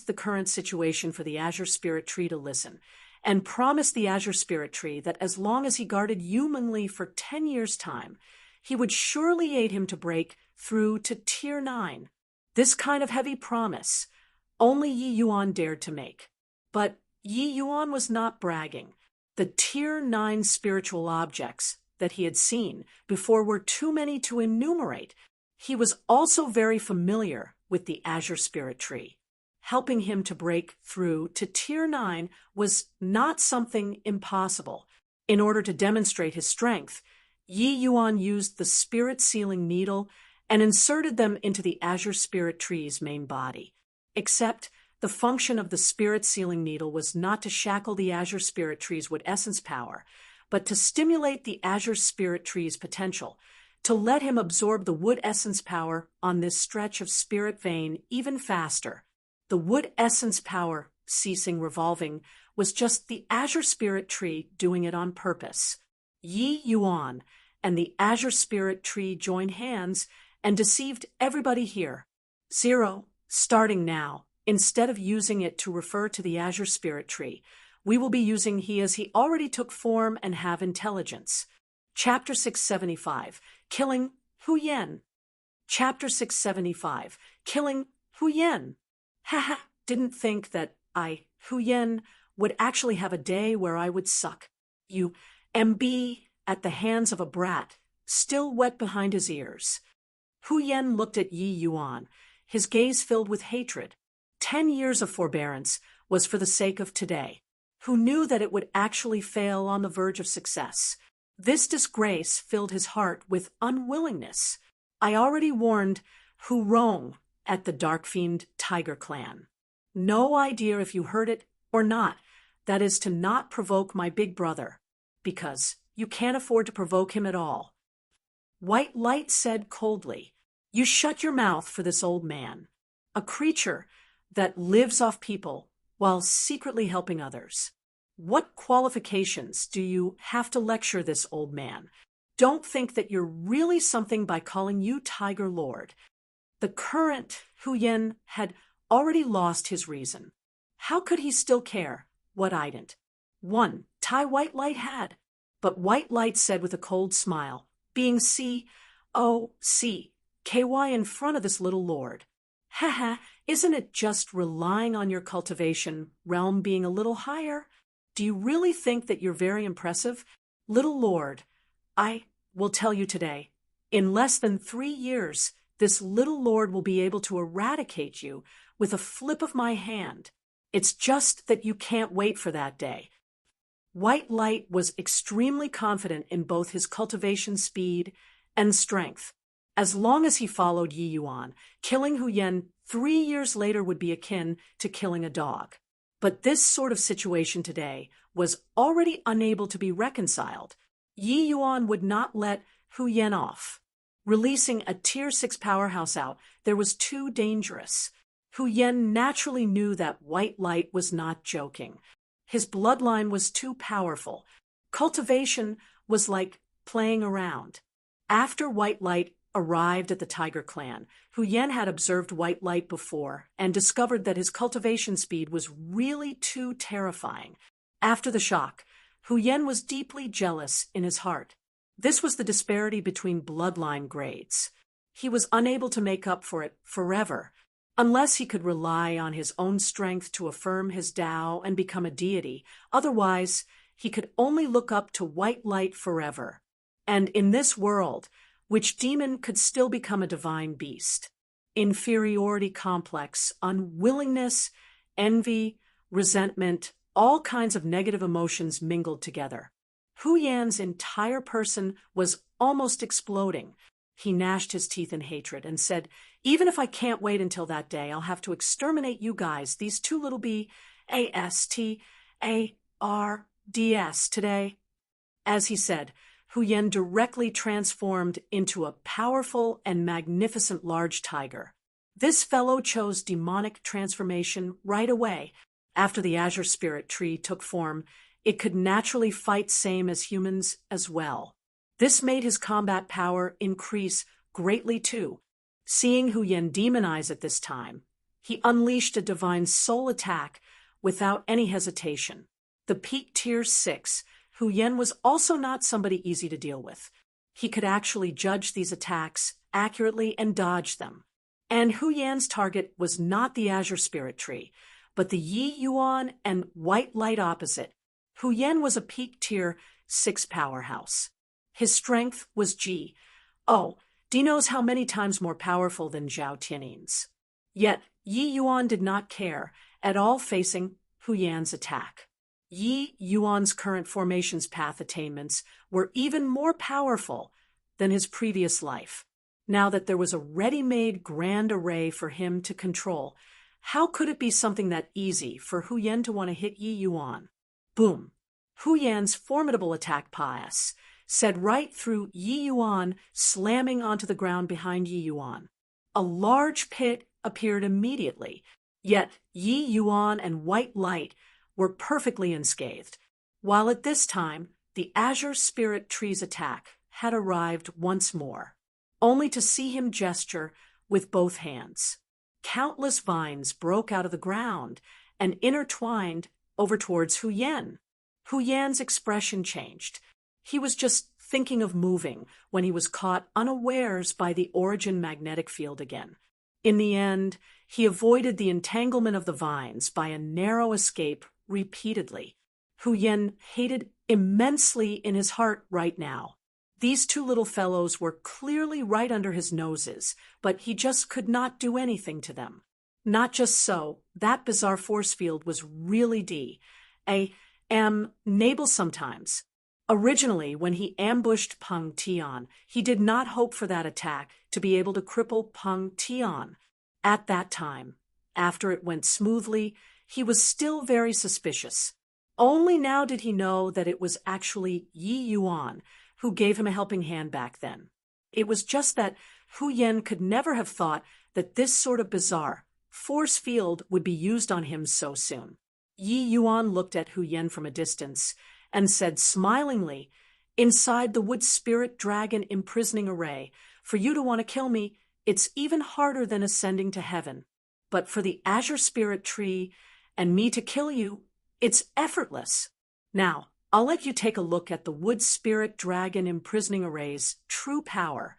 the current situation for the Azure Spirit Tree to listen, and promised the Azure Spirit Tree that as long as he guarded humanly for 10 years' time, he would surely aid him to break through to Tier 9. This kind of heavy promise only Yi Yuan dared to make. But Yi Yuan was not bragging. The Tier 9 spiritual objects that he had seen before were too many to enumerate. He was also very familiar with the Azure Spirit Tree. Helping him to break through to Tier 9 was not something impossible. In order to demonstrate his strength, Yi Yuan used the Spirit Sealing Needle and inserted them into the Azure Spirit Tree's main body. Except the function of the Spirit Sealing Needle was not to shackle the Azure Spirit Tree's wood essence power, but to stimulate the Azure Spirit Tree's potential, to let him absorb the wood essence power on this stretch of spirit vein even faster. The wood essence power ceasing revolving was just the Azure Spirit Tree doing it on purpose. Yi Yuan and the Azure Spirit Tree joined hands and deceived everybody here. 0. Starting now, instead of using it to refer to the Azure Spirit Tree, we will be using he as he already took form and have intelligence. Chapter 675, Killing Hu Yan. Chapter 675, Killing Hu Yan. Haha, didn't think that Hu Yan, would actually have a day where I would suck you, MB, at the hands of a brat, still wet behind his ears. Hu Yan looked at Yi Yuan, his gaze filled with hatred. 10 years of forbearance was for the sake of today. Who knew that it would actually fail on the verge of success? This disgrace filled his heart with unwillingness. I already warned Hu Rong at the Dark Fiend Tiger Clan. No idea if you heard it or not. That is to not provoke my big brother, because you can't afford to provoke him at all. White Light said coldly, "You shut your mouth for this old man, a creature that lives off people while secretly helping others. What qualifications do you have to lecture this old man? Don't think that you're really something by calling you Tiger Lord." The current Hu Yan had already lost his reason. How could he still care what I didn't? One, Tai White Light had. But White Light said with a cold smile, being C-O-C-K-Y in front of this little lord. Haha, isn't it just relying on your cultivation realm being a little higher? Do you really think that you're very impressive? Little lord, I will tell you today, in less than 3 years, this little lord will be able to eradicate you with a flip of my hand. It's just that you can't wait for that day. White Light was extremely confident in both his cultivation speed and strength. As long as he followed Yi Yuan, killing Hu Yan 3 years later would be akin to killing a dog. But this sort of situation today was already unable to be reconciled. Yi Yuan would not let Hu Yan off. Releasing a Tier 6 powerhouse out, there was too dangerous. Hu Yan naturally knew that White Light was not joking. His bloodline was too powerful. Cultivation was like playing around. After White Light arrived at the Tiger Clan, Hu Yan had observed White Light before and discovered that his cultivation speed was really too terrifying. After the shock, Hu Yan was deeply jealous in his heart. This was the disparity between bloodline grades. He was unable to make up for it forever. Unless he could rely on his own strength to affirm his Tao and become a deity, otherwise he could only look up to white light forever. And in this world, which demon could still become a divine beast? Inferiority complex, unwillingness, envy, resentment, all kinds of negative emotions mingled together. Hu Yan's entire person was almost exploding. He gnashed his teeth in hatred and said, "Even if I can't wait until that day, I'll have to exterminate you guys, these two little bastards, today." As he said, Hu Yan directly transformed into a powerful and magnificent large tiger. This fellow chose demonic transformation right away. After the Azure Spirit tree took form, it could naturally fight same as humans as well. This made his combat power increase greatly too. Seeing Hu Yan demonize at this time, he unleashed a divine soul attack without any hesitation. The peak tier 6, Hu Yan was also not somebody easy to deal with. He could actually judge these attacks accurately and dodge them. And Hu Yan's target was not the Azure Spirit tree, but the Yi Yuan and white light opposite. Hu Yan was a peak tier 6 powerhouse. His strength was G. Oh, D knows how many times more powerful than Zhao Tiannin's. Yet Yi Yuan did not care at all facing Hu Yan's attack. Yi Yuan's current formation's path attainments were even more powerful than his previous life. Now that there was a ready-made grand array for him to control, how could it be something that easy for Hu Yan to want to hit Yi Yuan? Boom! Hu Yan's formidable attack pass said right through Yi Yuan, slamming onto the ground behind Yi Yuan. A large pit appeared immediately, yet Yi Yuan and white light were perfectly unscathed, while at this time the Azure Spirit tree's attack had arrived once more, only to see him gesture with both hands. Countless vines broke out of the ground and intertwined over towards Hu Yan. Hu Yan's expression changed. He was just thinking of moving when he was caught unawares by the origin magnetic field again. In the end, he avoided the entanglement of the vines by a narrow escape repeatedly. Hu Yan hated immensely in his heart right now. These two little fellows were clearly right under his noses, but he just could not do anything to them. Not just so, that bizarre force field was really enable sometimes. Originally, when he ambushed Peng Tian, he did not hope for that attack to be able to cripple Peng Tian. At that time, after it went smoothly, he was still very suspicious. Only now did he know that it was actually Yi Yuan who gave him a helping hand back then. It was just that Hu Yan could never have thought that this sort of bizarre force field would be used on him so soon. Yi Yuan looked at Hu Yan from a distance and said smilingly, "Inside the wood spirit dragon imprisoning array, for you to want to kill me, it's even harder than ascending to heaven. But for the Azure Spirit tree and me to kill you, it's effortless." Now, I'll let you take a look at the wood spirit dragon imprisoning array's true power.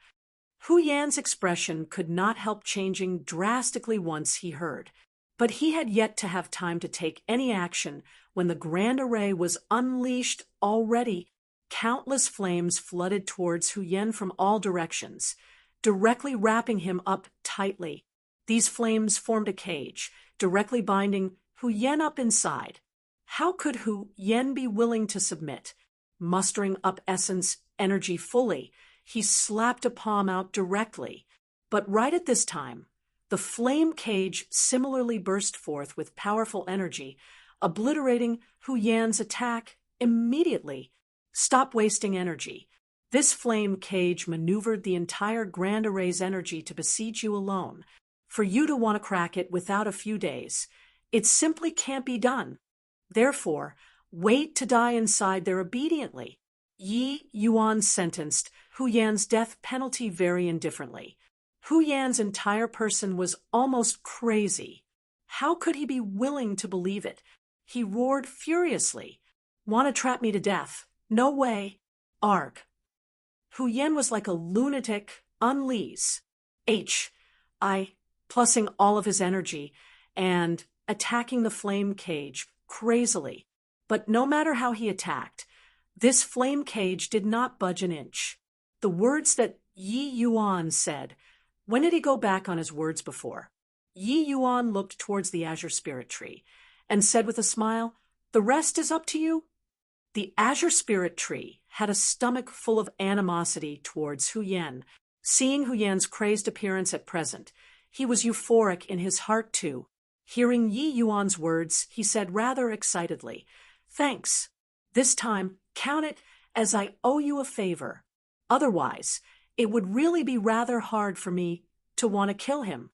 Hu Yan's expression could not help changing drastically once he heard, but he had yet to have time to take any action when the grand array was unleashed already. Countless flames flooded towards Hu Yan from all directions, directly wrapping him up tightly. These flames formed a cage, directly binding Hu Yan up inside. How could Hu Yan be willing to submit? Mustering up essence energy fully, he slapped a palm out directly. But right at this time, the flame cage similarly burst forth with powerful energy, obliterating Hu Yan's attack immediately. Stop wasting energy. This flame cage maneuvered the entire grand array's energy to besiege you alone. For you to want to crack it without a few days, it simply can't be done. Therefore, wait to die inside there obediently. Yi Yuan sentenced Hu Yan's death penalty very indifferently. Hu Yan's entire person was almost crazy. How could he be willing to believe it? He roared furiously. "Want to trap me to death? No way. Arg." Hu Yan was like a lunatic, unleash. plussing all of his energy and attacking the flame cage crazily. But no matter how he attacked, this flame cage did not budge an inch. The words that Yi Yuan said, when did he go back on his words before? Yi Yuan looked towards the azure spirit tree and said with a smile, "The rest is up to you." The azure spirit tree had a stomach full of animosity towards Hu Yan. Seeing Hu Yan's crazed appearance at present, he was euphoric in his heart too. Hearing Yi Yuan's words, he said rather excitedly, "Thanks. This time, count it as I owe you a favor. Otherwise, it would really be rather hard for me to want to kill him."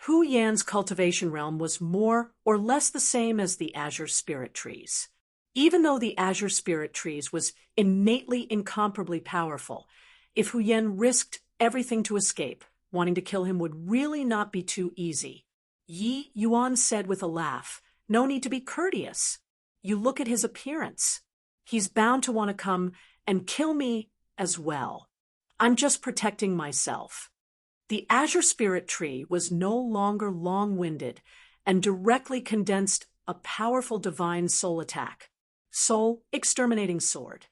Hu Yan's cultivation realm was more or less the same as the azure spirit trees. Even though the azure spirit trees was innately incomparably powerful, if Hu Yan risked everything to escape, wanting to kill him would really not be too easy. Yi Yuan said with a laugh, "No need to be courteous. You look at his appearance. He's bound to want to come and kill me as well. I'm just protecting myself." The azure spirit tree was no longer long-winded and directly condensed a powerful divine soul attack. Soul exterminating sword.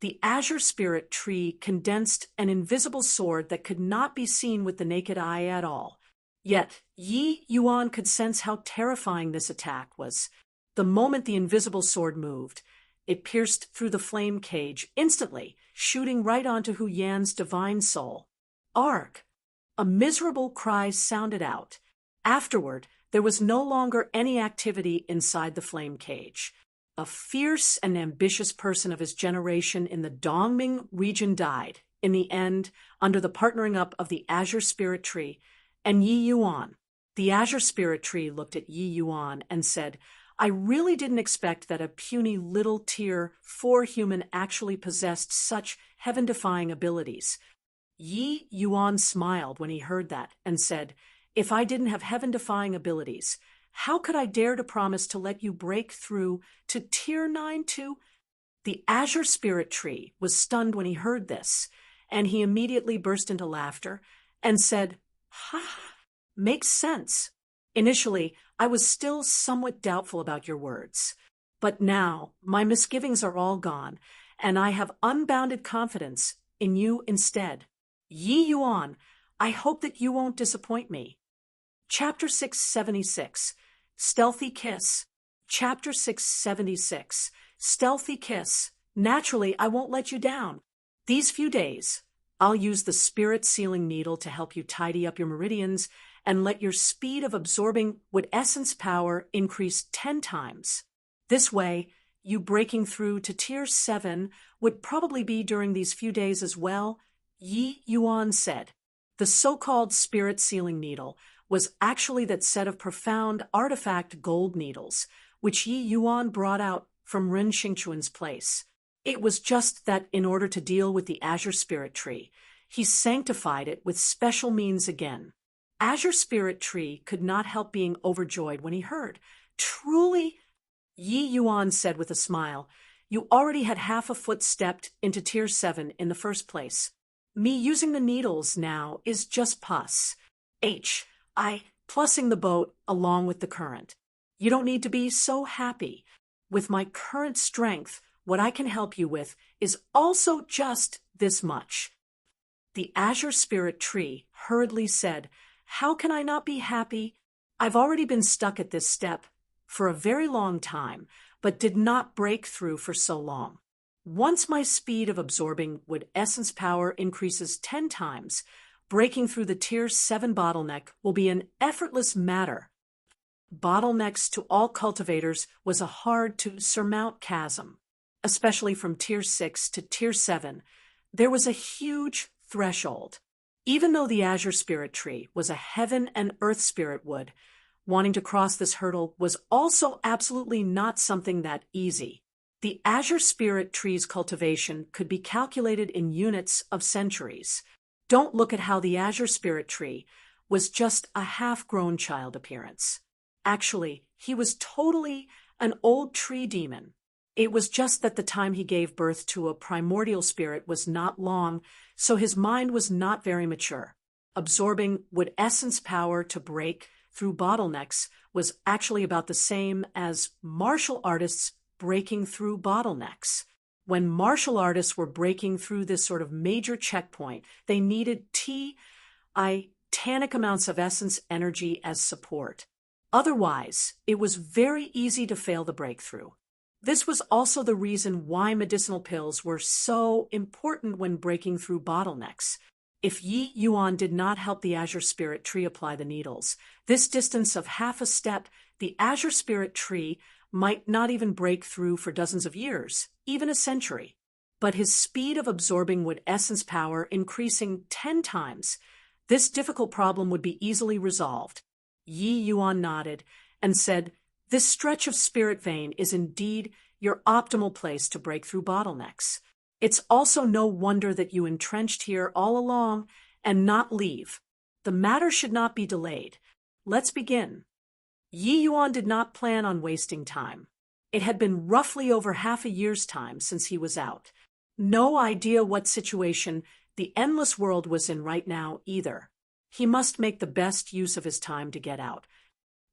The azure spirit tree condensed an invisible sword that could not be seen with the naked eye at all. Yet Yi Yuan could sense how terrifying this attack was. The moment the invisible sword moved, it pierced through the flame cage instantly, shooting right onto Hu Yan's divine soul. Arg! A miserable cry sounded out. Afterward, there was no longer any activity inside the flame cage. A fierce and ambitious person of his generation in the Dongming region died, in the end, under the partnering up of the azure spirit tree and Yi Yuan. The azure spirit tree looked at Yi Yuan and said, "I really didn't expect that a puny little tier 4 human actually possessed such heaven-defying abilities." Yi Yuan smiled when he heard that and said, "If I didn't have heaven-defying abilities, how could I dare to promise to let you break through to tier 9 too?" The azure spirit tree was stunned when he heard this, and he immediately burst into laughter and said, "Ha, makes sense. Initially, I was still somewhat doubtful about your words, but now my misgivings are all gone, and I have unbounded confidence in you instead. Yi Yuan, I hope that you won't disappoint me." Chapter 676, Stealthy Kiss. Chapter 676, Stealthy Kiss. Naturally, I won't let you down. These few days, I'll use the spirit sealing needle to help you tidy up your meridians and let your speed of absorbing wood essence power increase 10 times. This way, you breaking through to tier 7 would probably be during these few days as well, Yi Yuan said. The so-called spirit sealing needle was actually that set of profound artifact gold needles, which Yi Yuan brought out from Ren Xingchuan's place. It was just that in order to deal with the azure spirit tree, he sanctified it with special means again. Azure spirit tree could not help being overjoyed when he heard. "Truly," Yi Yuan said with a smile, "you already had half a foot stepped into tier 7 in the first place. Me using the needles now is just pus. I plussing the boat along with the current. You don't need to be so happy. With my current strength, what I can help you with is also just this much." The azure spirit tree hurriedly said, "How can I not be happy? I've already been stuck at this step for a very long time, but did not break through for so long. Once my speed of absorbing wood essence power increases 10 times, breaking through the tier 7 bottleneck will be an effortless matter." Bottlenecks to all cultivators was a hard-to-surmount chasm. Especially from tier 6 to tier 7, there was a huge threshold. Even though the azure spirit tree was a heaven and earth spirit wood, wanting to cross this hurdle was also absolutely not something that easy. The azure spirit tree's cultivation could be calculated in units of centuries. Don't look at how the azure spirit tree was just a half-grown child appearance. Actually, he was totally an old tree demon. It was just that the time he gave birth to a primordial spirit was not long, so his mind was not very mature. Absorbing wood essence power to break through bottlenecks was actually about the same as martial artists breaking through bottlenecks. When martial artists were breaking through this sort of major checkpoint, they needed titanic amounts of essence energy as support. Otherwise, it was very easy to fail the breakthrough. This was also the reason why medicinal pills were so important when breaking through bottlenecks. If Yi Yuan did not help the Azure Spirit Tree apply the needles, this distance of half a step, the Azure Spirit Tree might not even break through for dozens of years, even a century. But his speed of absorbing wood essence power increasing 10 times, this difficult problem would be easily resolved. Yi Yuan nodded and said, "This stretch of spirit vein is indeed your optimal place to break through bottlenecks. It's also no wonder that you entrenched here all along and not leave. The matter should not be delayed. Let's begin." Yi Yuan did not plan on wasting time. It had been roughly over half a year's time since he was out. No idea what situation the endless world was in right now either. He must make the best use of his time to get out.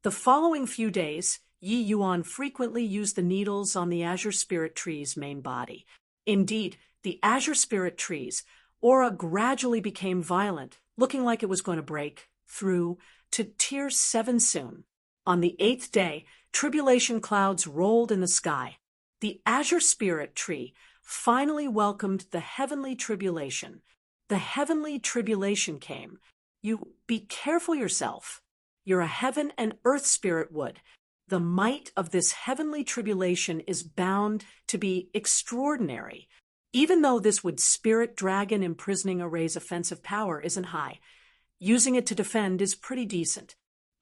The following few days, Yi Yuan frequently used the needles on the Azure Spirit Tree's main body. Indeed, the Azure Spirit Tree's aura gradually became violent, looking like it was going to break through to Tier 7 soon. On the 8th day, tribulation clouds rolled in the sky. The Azure Spirit Tree finally welcomed the heavenly tribulation. The heavenly tribulation came. You be careful yourself. You're a heaven and earth spirit wood. The might of this heavenly tribulation is bound to be extraordinary. Even though this wood spirit dragon imprisoning array's offensive power isn't high, using it to defend is pretty decent.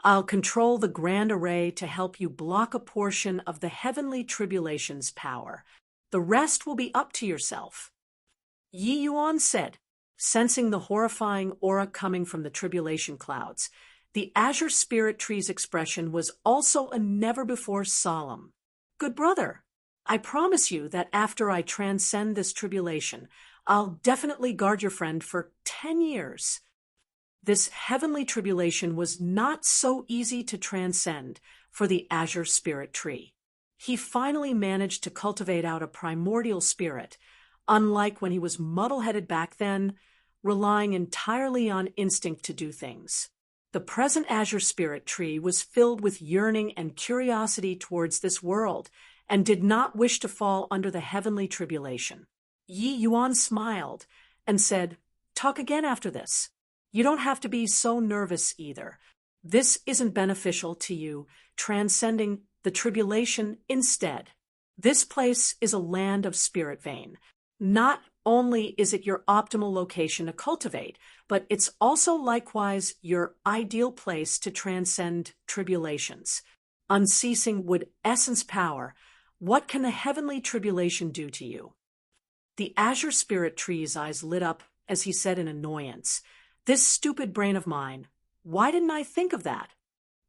I'll control the grand array to help you block a portion of the heavenly tribulation's power. The rest will be up to yourself. Yi Yuan said, sensing the horrifying aura coming from the tribulation clouds. The Azure Spirit Tree's expression was also a never-before solemn. "Good brother, I promise you that after I transcend this tribulation, I'll definitely guard your friend for 10 years. This heavenly tribulation was not so easy to transcend for the Azure Spirit Tree. He finally managed to cultivate out a primordial spirit, unlike when he was muddle-headed back then, relying entirely on instinct to do things. The present Azure Spirit Tree was filled with yearning and curiosity towards this world, and did not wish to fall under the heavenly tribulation. Yi Yuan smiled and said, "Talk again after this. You don't have to be so nervous either. This isn't beneficial to you, transcending the tribulation instead. This place is a land of spirit vein. Not only is it your optimal location to cultivate, but it's also likewise your ideal place to transcend tribulations. Unceasing wood essence power. What can the heavenly tribulation do to you?" The Azure Spirit Tree's eyes lit up as he said in annoyance, "This stupid brain of mine, why didn't I think of that?"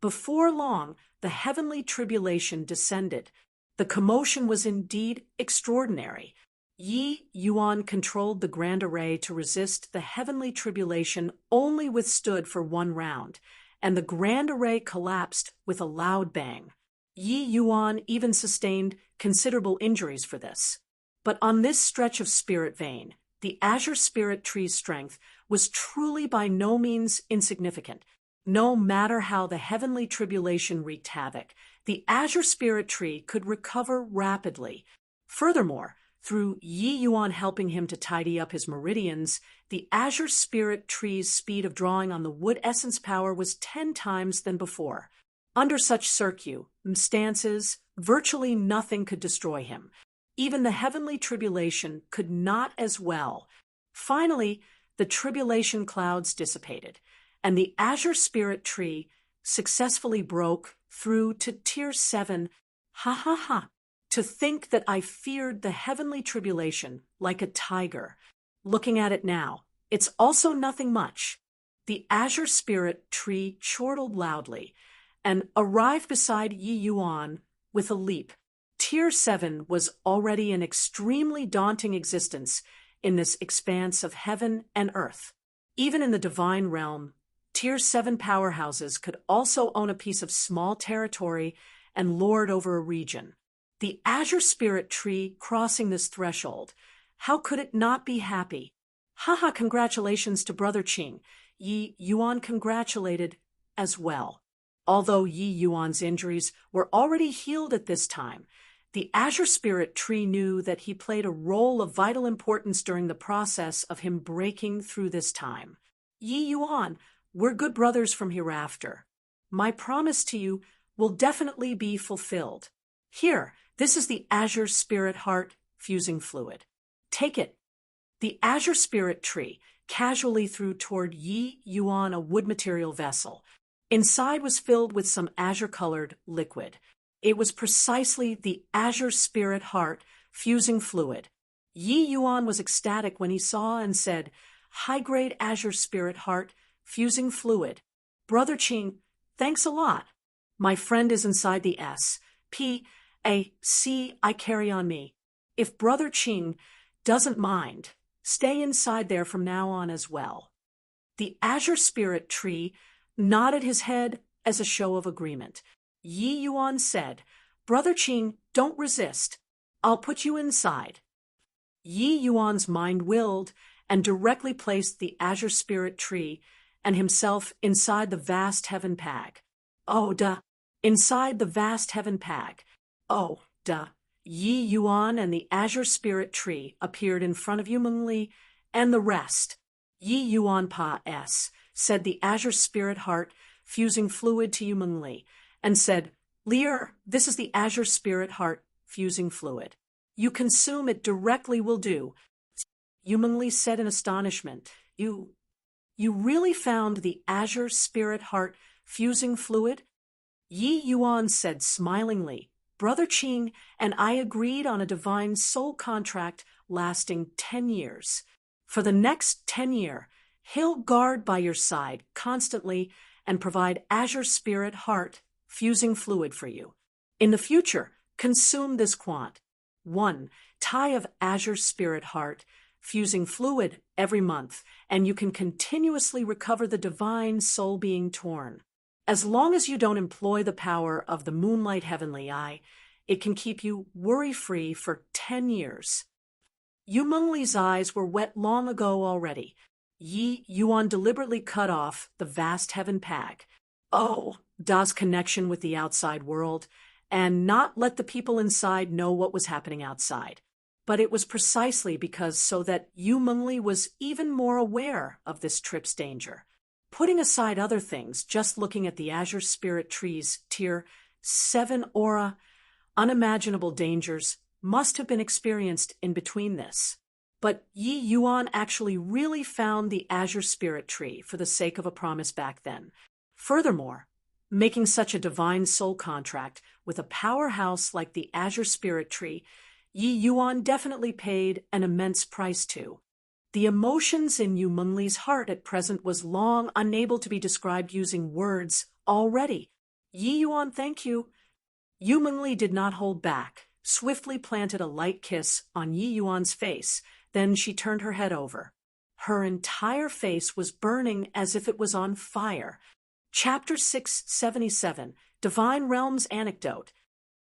Before long, the heavenly tribulation descended. The commotion was indeed extraordinary. Yi Yuan controlled the grand array to resist the heavenly tribulation, only withstood for one round, and the grand array collapsed with a loud bang. Yi Yuan even sustained considerable injuries for this. But on this stretch of spirit vein, the Azure Spirit Tree's strength was truly by no means insignificant. No matter how the heavenly tribulation wreaked havoc, the Azure Spirit Tree could recover rapidly. Furthermore, through Yi Yuan helping him to tidy up his meridians, the Azure Spirit Tree's speed of drawing on the wood essence power was 10 times than before. Under such circumstances, virtually nothing could destroy him. Even the heavenly tribulation could not as well. Finally, the tribulation clouds dissipated, and the Azure Spirit Tree successfully broke through to Tier 7. Ha ha ha! To think that I feared the heavenly tribulation like a tiger. Looking at it now, it's also nothing much. The Azure Spirit Tree chortled loudly and arrived beside Yi Yuan with a leap. Tier 7 was already an extremely daunting existence in this expanse of heaven and earth. Even in the divine realm, Tier 7 powerhouses could also own a piece of small territory and lord over a region. The Azure Spirit Tree crossing this threshold, how could it not be happy? Haha, congratulations to Brother Qing. Yi Yuan congratulated as well. Although Yi Yuan's injuries were already healed at this time, the Azure Spirit Tree knew that he played a role of vital importance during the process of him breaking through this time. Yi Yuan, we're good brothers from hereafter. My promise to you will definitely be fulfilled. Here, this is the Azure Spirit Heart fusing fluid. Take it. The Azure Spirit Tree casually threw toward Yi Yuan a wood material vessel. Inside was filled with some azure-colored liquid. It was precisely the Azure Spirit Heart fusing fluid. Yi Yuan was ecstatic when he saw and said, "High-grade Azure Spirit Heart fusing fluid. Brother Qing, thanks a lot. My friend is inside the S.P.A.C. I carry on me. If Brother Qing doesn't mind, stay inside there from now on as well." The Azure Spirit Tree nodded his head as a show of agreement. Yi Yuan said, "Brother Qing, don't resist. I'll put you inside." Yi Yuan's mind willed and directly placed the Azure Spirit Tree and himself inside the vast heaven pag. Oh, duh. Inside the vast heaven pag. Oh, duh. Yi Yuan and the Azure Spirit Tree appeared in front of Yu Mengli and the rest. Yi Yuan Pa S, said the Azure Spirit Heart fusing fluid to Yu Mengli, and said, "Lear, this is the Azure Spirit Heart fusing fluid. You consume it directly will do." Yu Mengli said in astonishment, You really found the Azure Spirit Heart fusing fluid?" Yi Yuan said smilingly, "Brother Qing and I agreed on a divine soul contract lasting 10 years. For the next 10 years, he'll guard by your side constantly and provide Azure Spirit Heart fusing fluid for you. In the future, consume this quant. 1 tie of Azure Spirit Heart fusing fluid every month, and you can continuously recover the divine soul being torn. As long as you don't employ the power of the Moonlight Heavenly Eye, it can keep you worry-free for 10 years. Yu Mengli's eyes were wet long ago already. Yi Yuan deliberately cut off the vast heaven pag. Oh, Da's connection with the outside world, and not let the people inside know what was happening outside. But it was precisely because so that Yu Mengli was even more aware of this trip's danger. Putting aside other things, just looking at the Azure Spirit Tree's Tier 7 aura, unimaginable dangers must have been experienced in between this. But Yi Yuan actually really found the Azure Spirit Tree for the sake of a promise back then. Furthermore, making such a divine soul contract with a powerhouse like the Azure Spirit Tree, Yi Yuan definitely paid an immense price to. The emotions in Yu Mengli's heart at present was long unable to be described using words already. "Yi Yuan, thank you." Yu Mengli did not hold back, swiftly planted a light kiss on Yi Yuan's face, then she turned her head over. Her entire face was burning as if it was on fire. Chapter 677, Divine Realms Anecdote.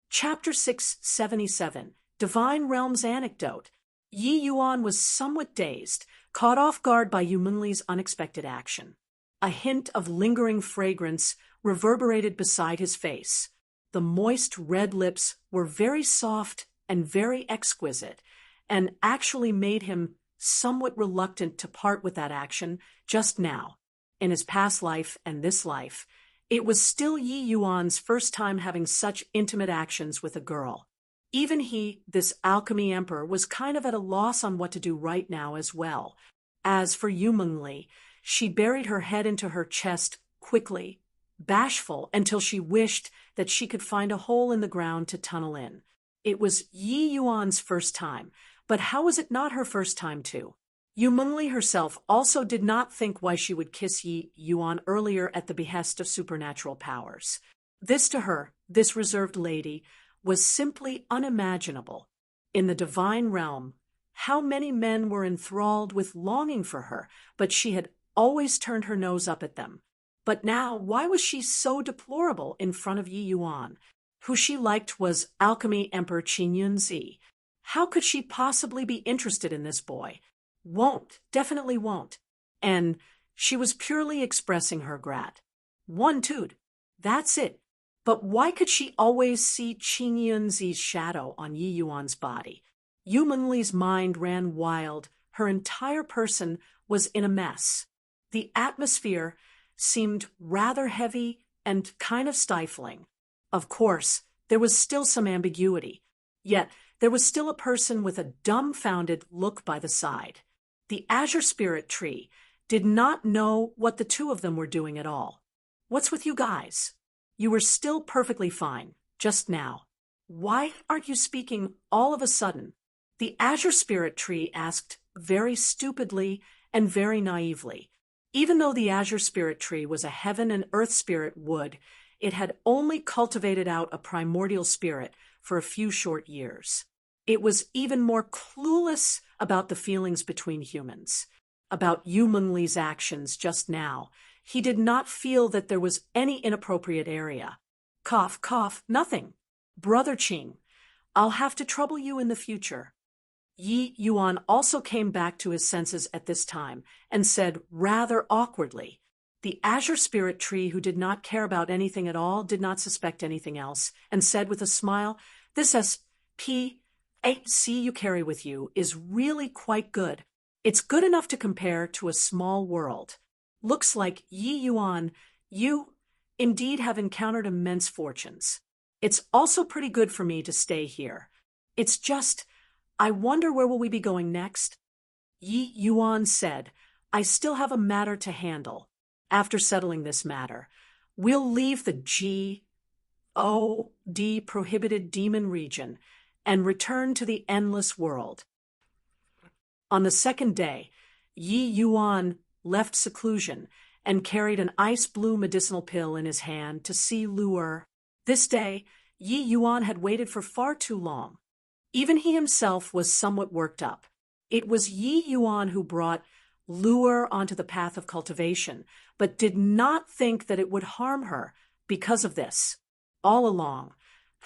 Chapter 677, Divine Realms Anecdote. Yi Yuan was somewhat dazed, caught off guard by Yu Mengli's unexpected action. A hint of lingering fragrance reverberated beside his face. The moist red lips were very soft and very exquisite, and actually made him somewhat reluctant to part with that action just now. In his past life and this life, it was still Yi Yuan's first time having such intimate actions with a girl. Even he, this alchemy emperor, was kind of at a loss on what to do right now as well. As for Yu Mengli, she buried her head into her chest quickly, bashful until she wished that she could find a hole in the ground to tunnel in. It was Yi Yuan's first time, but how was it not her first time too? Yu Mengli herself also did not think why she would kiss Yi Yuan earlier at the behest of supernatural powers. This to her, this reserved lady, was simply unimaginable. In the divine realm, how many men were enthralled with longing for her, but she had always turned her nose up at them. But now, why was she so deplorable in front of Yi Yuan? Who she liked was Alchemy Emperor Qin Yunzi. How could she possibly be interested in this boy? Won't, definitely won't. And she was purely expressing her grat. One dude. That's it. But why could she always see Qin Yunzi's shadow on Yi Yuan's body? Yu Menli's mind ran wild. Her entire person was in a mess. The atmosphere seemed rather heavy and kind of stifling. Of course, there was still some ambiguity. Yet, there was still a person with a dumbfounded look by the side. The Azure Spirit Tree did not know what the two of them were doing at all. What's with you guys? You were still perfectly fine, just now. Why aren't you speaking all of a sudden? The Azure Spirit Tree asked very stupidly and very naively. Even though the Azure Spirit Tree was a heaven and earth spirit wood, it had only cultivated out a primordial spirit for a few short years. It was even more clueless about the feelings between humans, about Yu Menli's actions just now. He did not feel that there was any inappropriate area. Cough, cough, nothing. Brother Qing, I'll have to trouble you in the future. Yi Yuan also came back to his senses at this time and said rather awkwardly, the Azure Spirit Tree, who did not care about anything at all, did not suspect anything else, and said with a smile, this SP-AC you carry with you is really quite good. It's good enough to compare to a small world. Looks like, Yi Yuan, you indeed have encountered immense fortunes. It's also pretty good for me to stay here. It's just, I wonder where will we be going next? Yi Yuan said, I still have a matter to handle. After settling this matter, we'll leave the G-O-D prohibited demon region and return to the endless world. On the second day, Yi Yuan left seclusion and carried an ice-blue medicinal pill in his hand to see Luer. This day, Yi Yuan had waited for far too long. Even he himself was somewhat worked up. It was Yi Yuan who brought Luer onto the path of cultivation, but did not think that it would harm her because of this. All along,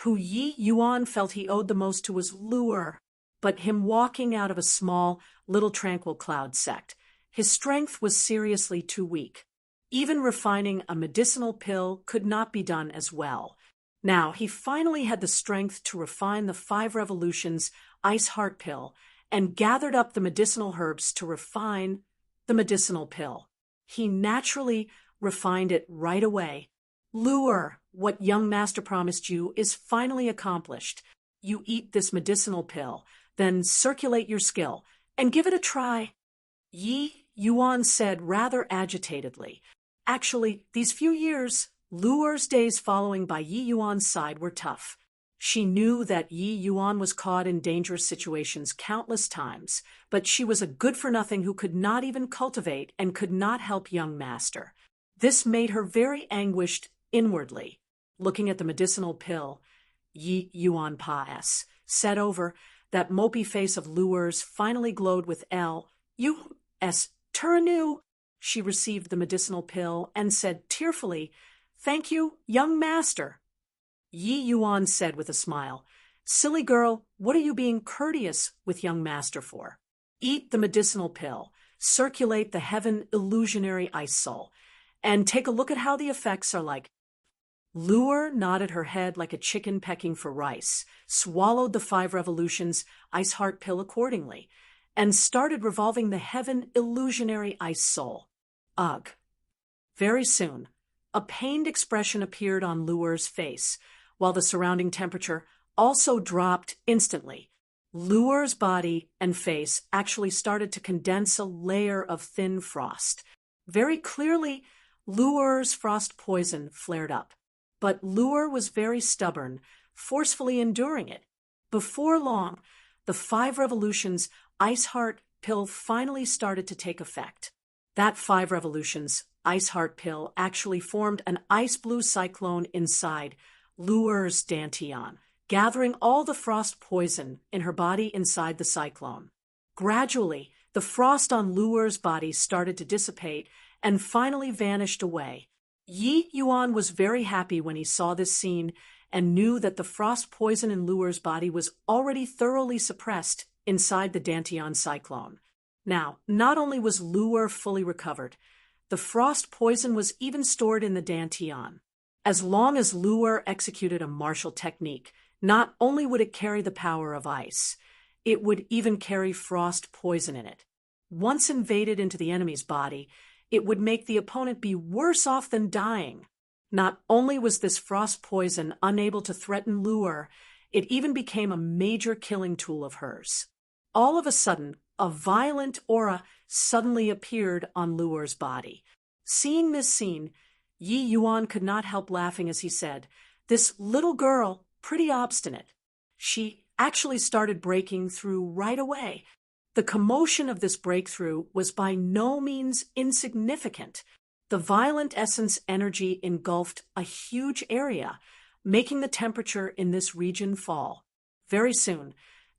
who Yi Yuan felt he owed the most to was Luer, but him walking out of a small, little tranquil cloud sect. His strength was seriously too weak. Even refining a medicinal pill could not be done as well. Now, he finally had the strength to refine the 5 Revolutions Ice Heart Pill and gathered up the medicinal herbs to refine the medicinal pill. He naturally refined it right away. Luer, what young master promised you is finally accomplished. You eat this medicinal pill, then circulate your skill, and give it a try. Yi Yuan said rather agitatedly. Actually, these few years, Luer's days following by Yi Yuan's side were tough. She knew that Yi Yuan was caught in dangerous situations countless times, but she was a good-for-nothing who could not even cultivate and could not help young master. This made her very anguished inwardly. Looking at the medicinal pill, Yi Yuan Pa-S, set over, that mopey face of Luer's finally glowed with L-U-S. Turanu. She received the medicinal pill and said tearfully, Thank you, young master. Yi Yuan said with a smile, Silly girl, what are you being courteous with young master for? Eat the medicinal pill, circulate the heaven illusionary ice soul, and take a look at how the effects are like. Luer nodded her head like a chicken pecking for rice, swallowed the 5 Revolutions Ice Heart Pill accordingly, and started revolving the heaven illusionary ice soul. Ugh. Very soon, a pained expression appeared on Luer's face, while the surrounding temperature also dropped instantly. Luer's body and face actually started to condense a layer of thin frost. Very clearly, Luer's frost poison flared up. But Luer was very stubborn, forcefully enduring it. Before long, the 5 Revolutions Ice Heart Pill finally started to take effect. That 5 Revolutions Ice Heart Pill actually formed an ice-blue cyclone inside Luer's dantian, gathering all the frost poison in her body inside the cyclone. Gradually, The frost on Luer's body started to dissipate and finally vanished away. Yi Yuan was very happy when he saw this scene and knew that the frost poison in Luer's body was already thoroughly suppressed inside the Dantian cyclone. Now, not only was Luer fully recovered, the frost poison was even stored in the Dantian. As long as Luer executed a martial technique, not only would it carry the power of ice, it would even carry frost poison in it. Once invaded into the enemy's body, it would make the opponent be worse off than dying. Not only was this frost poison unable to threaten Luer, it even became a major killing tool of hers. All of a sudden, a violent aura suddenly appeared on Luer's body. Seeing this scene, Yi Yuan could not help laughing as he said, "This little girl, pretty obstinate. She actually started breaking through right away." The commotion of this breakthrough was by no means insignificant. The violent essence energy engulfed a huge area, making the temperature in this region fall. Very soon,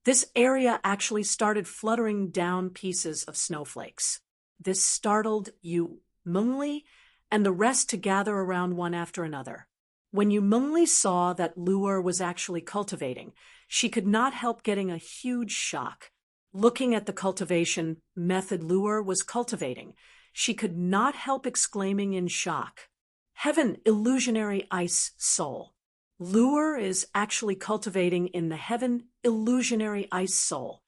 this area actually started fluttering down pieces of snowflakes. This startled Yu Mengli and the rest to gather around one after another. When Yu Mengli saw that Luer was actually cultivating, she could not help getting a huge shock. Looking at the cultivation method Luer was cultivating, she could not help exclaiming in shock, "Heaven illusionary ice soul. Luer is actually cultivating in the heaven illusionary ice soul."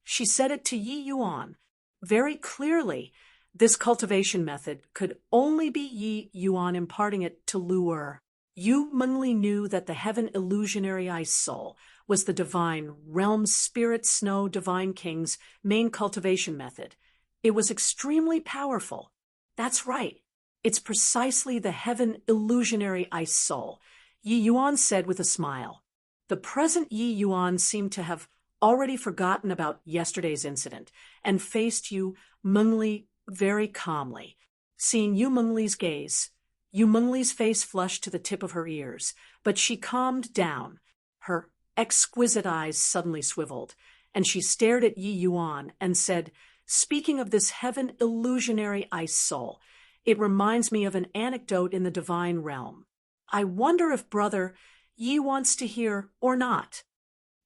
She said it to Yi Yuan. Very clearly, this cultivation method could only be Yi Yuan imparting it to Luer. Yu Mengli knew that the heaven illusionary ice soul was the divine realm spirit snow divine king's main cultivation method. It was extremely powerful. That's right. It's precisely the heaven illusionary ice soul, Yi Yuan said with a smile. The present Yi Yuan seemed to have already forgotten about yesterday's incident and faced Yu Mengli very calmly. Seeing Yu Mengli's gaze, Yu Mengli's face flushed to the tip of her ears, but she calmed down. Her exquisite eyes suddenly swiveled, and she stared at Yi Yuan and said, "Speaking of this heaven illusionary ice soul, it reminds me of an anecdote in the divine realm. I wonder if brother Yi wants to hear or not."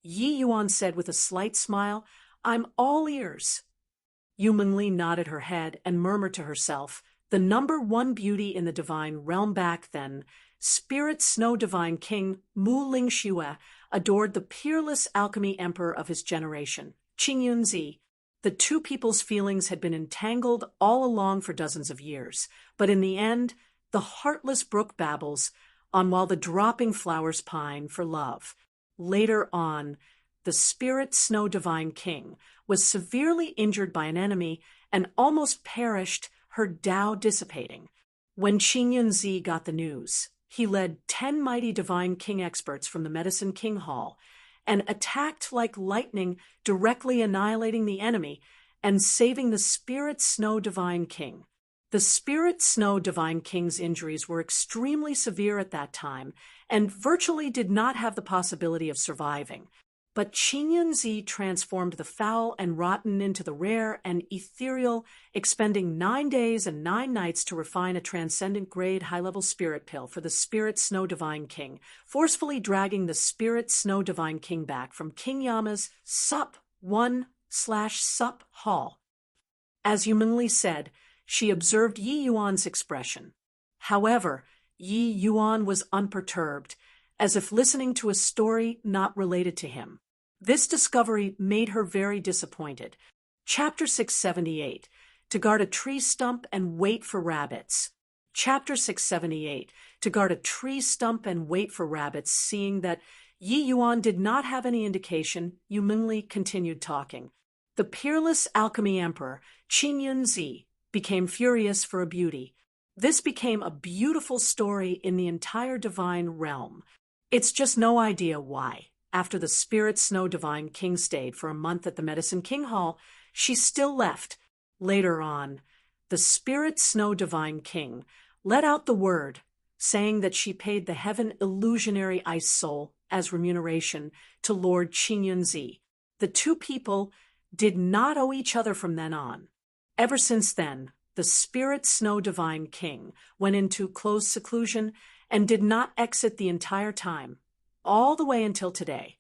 Yi Yuan said with a slight smile, "I'm all ears." Yu Mengli nodded her head and murmured to herself, the number one beauty in the divine realm back then, Spirit Snow Divine King Mu Lingxue, adored the peerless alchemy emperor of his generation, Qing Yunzi. The two people's feelings had been entangled all along for dozens of years, but in the end, the heartless brook babbles on while the dropping flowers pine for love. Later on, the Spirit Snow Divine King was severely injured by an enemy and almost perished, her Tao dissipating. When Qing Yunzi got the news, he led 10 mighty Divine King experts from the Medicine King Hall and attacked like lightning, directly annihilating the enemy and saving the Spirit Snow Divine King. The Spirit Snow Divine King's injuries were extremely severe at that time and virtually did not have the possibility of surviving. But Qing Yunzi transformed the foul and rotten into the rare and ethereal, expending 9 days and 9 nights to refine a transcendent grade high-level spirit pill for the Spirit Snow Divine King, forcefully dragging the Spirit Snow Divine King back from King Yama's Sup 1/Sup Hall. As Yu Mengli said, she observed Yi Yuan's expression. However, Yi Yuan was unperturbed, as if listening to a story not related to him. This discovery made her very disappointed. Chapter 678, To Guard a Tree Stump and Wait for Rabbits. Chapter 678, To Guard a Tree Stump and Wait for Rabbits. Seeing that Yi Yuan did not have any indication, Yu Mengli continued talking. The peerless alchemy emperor, Qing Yunzi, became furious for a beauty. This became a beautiful story in the entire divine realm. It's just no idea why. After the Spirit Snow Divine King stayed for a month at the Medicine King Hall, she still left. Later on, the Spirit Snow Divine King let out the word, saying that she paid the heaven illusionary ice soul as remuneration to Lord Qing Yunzi. The two people did not owe each other from then on. Ever since then, the Spirit Snow Divine King went into close seclusion and did not exit the entire time, all the way until today.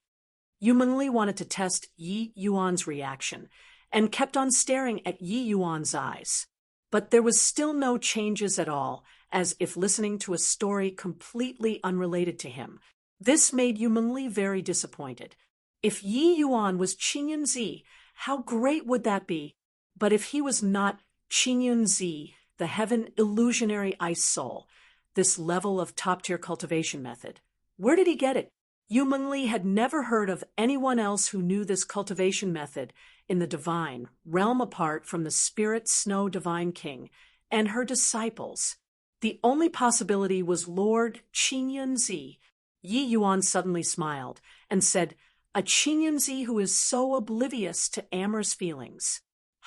Yu Mengli wanted to test Yi Yuan's reaction and kept on staring at Yi Yuan's eyes. But there was still no changes at all, as if listening to a story completely unrelated to him. This made Yu Mengli very disappointed. If Yi Yuan was Qingyun Zi, how great would that be? But if he was not Qingyun Zi, the heaven illusionary ice soul, this level of top-tier cultivation method, where did he get it? Yu Mengli had never heard of anyone else who knew this cultivation method in the divine realm apart from the Spirit Snow Divine King and her disciples. The only possibility was Lord Qingyun Zi. Yi Yuan suddenly smiled and said, "A Qingyun Zi who is so oblivious to amorous feelings."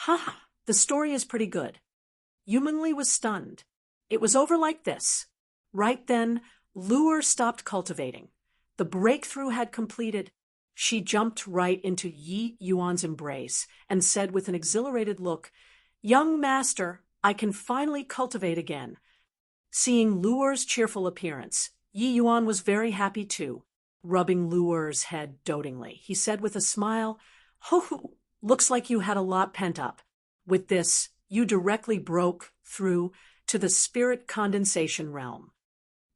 Ha! The story is pretty good. Yu Mengli was stunned. It was over like this. Right then, Luer stopped cultivating. The breakthrough had completed. She jumped right into Yi Yuan's embrace and said with an exhilarated look, "Young master, I can finally cultivate again." Seeing Luer's cheerful appearance, Yi Yuan was very happy too. Rubbing Luer's head dotingly, he said with a smile, "Ho, looks like you had a lot pent up." With this, you directly broke through to the spirit condensation realm.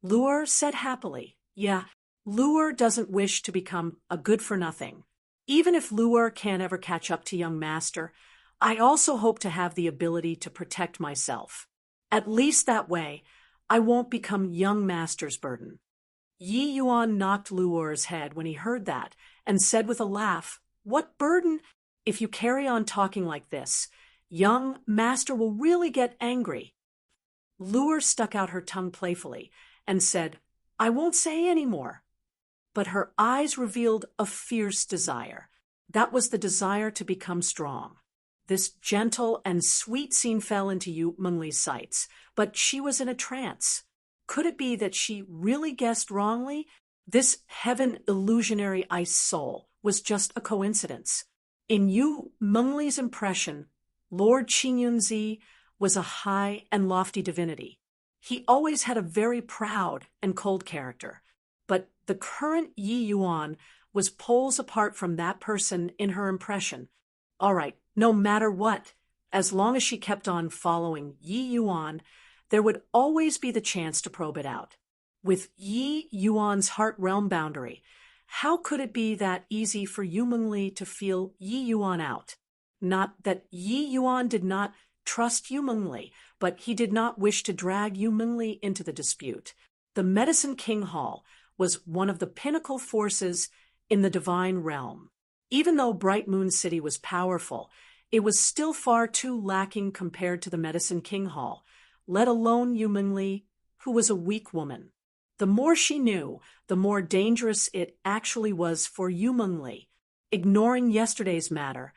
Luer said happily, "Yeah, Luer doesn't wish to become a good-for-nothing. Even if Luer can't ever catch up to young master, I also hope to have the ability to protect myself. At least that way, I won't become young master's burden." Yi Yuan knocked Luer's head when he heard that and said with a laugh, "What burden? If you carry on talking like this, young master will really get angry." Luer stuck out her tongue playfully and said, "I won't say any more." But her eyes revealed a fierce desire. That was the desire to become strong. This gentle and sweet scene fell into Yu Mengli's sights, but she was in a trance. Could it be that she really guessed wrongly? This heaven illusionary ice soul was just a coincidence. In Yu Mengli's impression, Lord Qingyun Zi was a high and lofty divinity. He always had a very proud and cold character. But the current Yi Yuan was poles apart from that person in her impression. All right, no matter what, as long as she kept on following Yi Yuan, there would always be the chance to probe it out. With Yi Yuan's heart realm boundary, how could it be that easy for Yu Mengli to feel Yi Yuan out? Not that Yi Yuan did not trust Yu Mengli, but he did not wish to drag Yu Mengli into the dispute. The Medicine King Hall was one of the pinnacle forces in the divine realm. Even though Bright Moon City was powerful, it was still far too lacking compared to the Medicine King Hall, let alone Yu Mengli, who was a weak woman. The more she knew, the more dangerous it actually was for Yu Mengli. Ignoring yesterday's matter,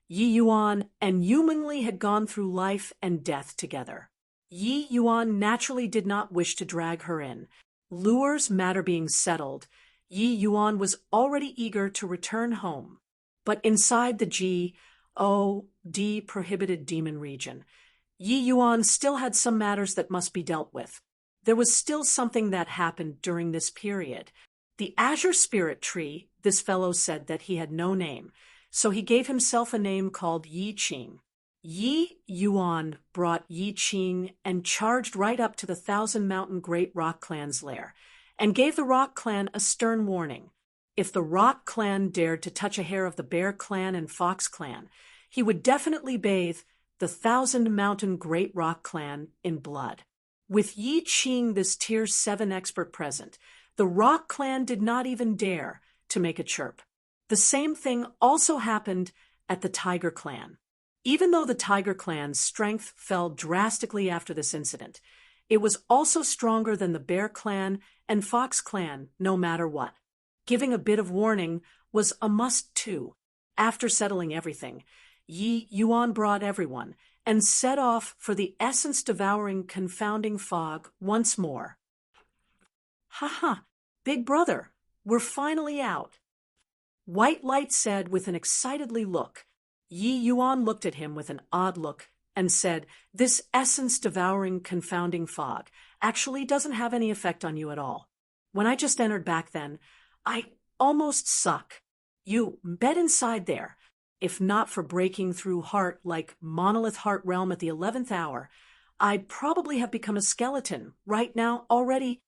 Yi Yuan and Yu Mengli had gone through life and death together. Yi Yuan naturally did not wish to drag her in. Luer's matter being settled, Yi Yuan was already eager to return home. But inside the G.O.D. prohibited demon region, Yi Yuan still had some matters that must be dealt with. There was still something that happened during this period. The Azure Spirit Tree, this fellow said that he had no name, so he gave himself a name called Yi Qing. Yi Yuan brought Yi Qing and charged right up to the Thousand Mountain Great Rock Clan's lair, and gave the Rock Clan a stern warning. If the Rock Clan dared to touch a hair of the Bear Clan and Fox Clan, he would definitely bathe the Thousand Mountain Great Rock Clan in blood. With Yi Qing, this Tier 7 expert present, the Rock Clan did not even dare to make a chirp. The same thing also happened at the Tiger Clan. Even though the Tiger Clan's strength fell drastically after this incident, it was also stronger than the Bear Clan and Fox Clan, no matter what. Giving a bit of warning was a must too. After settling everything, Yi Yuan brought everyone and set off for the essence-devouring confounding fog once more. "Ha, big brother, we're finally out," White Light said with an excitedly look. Yi Yuan looked at him with an odd look and said, "This essence-devouring, confounding fog actually doesn't have any effect on you at all. When I just entered back then, I almost suck. You bet inside there. If not for breaking through heart like Monolith Heart Realm at the 11th hour, I'd probably have become a skeleton right now already.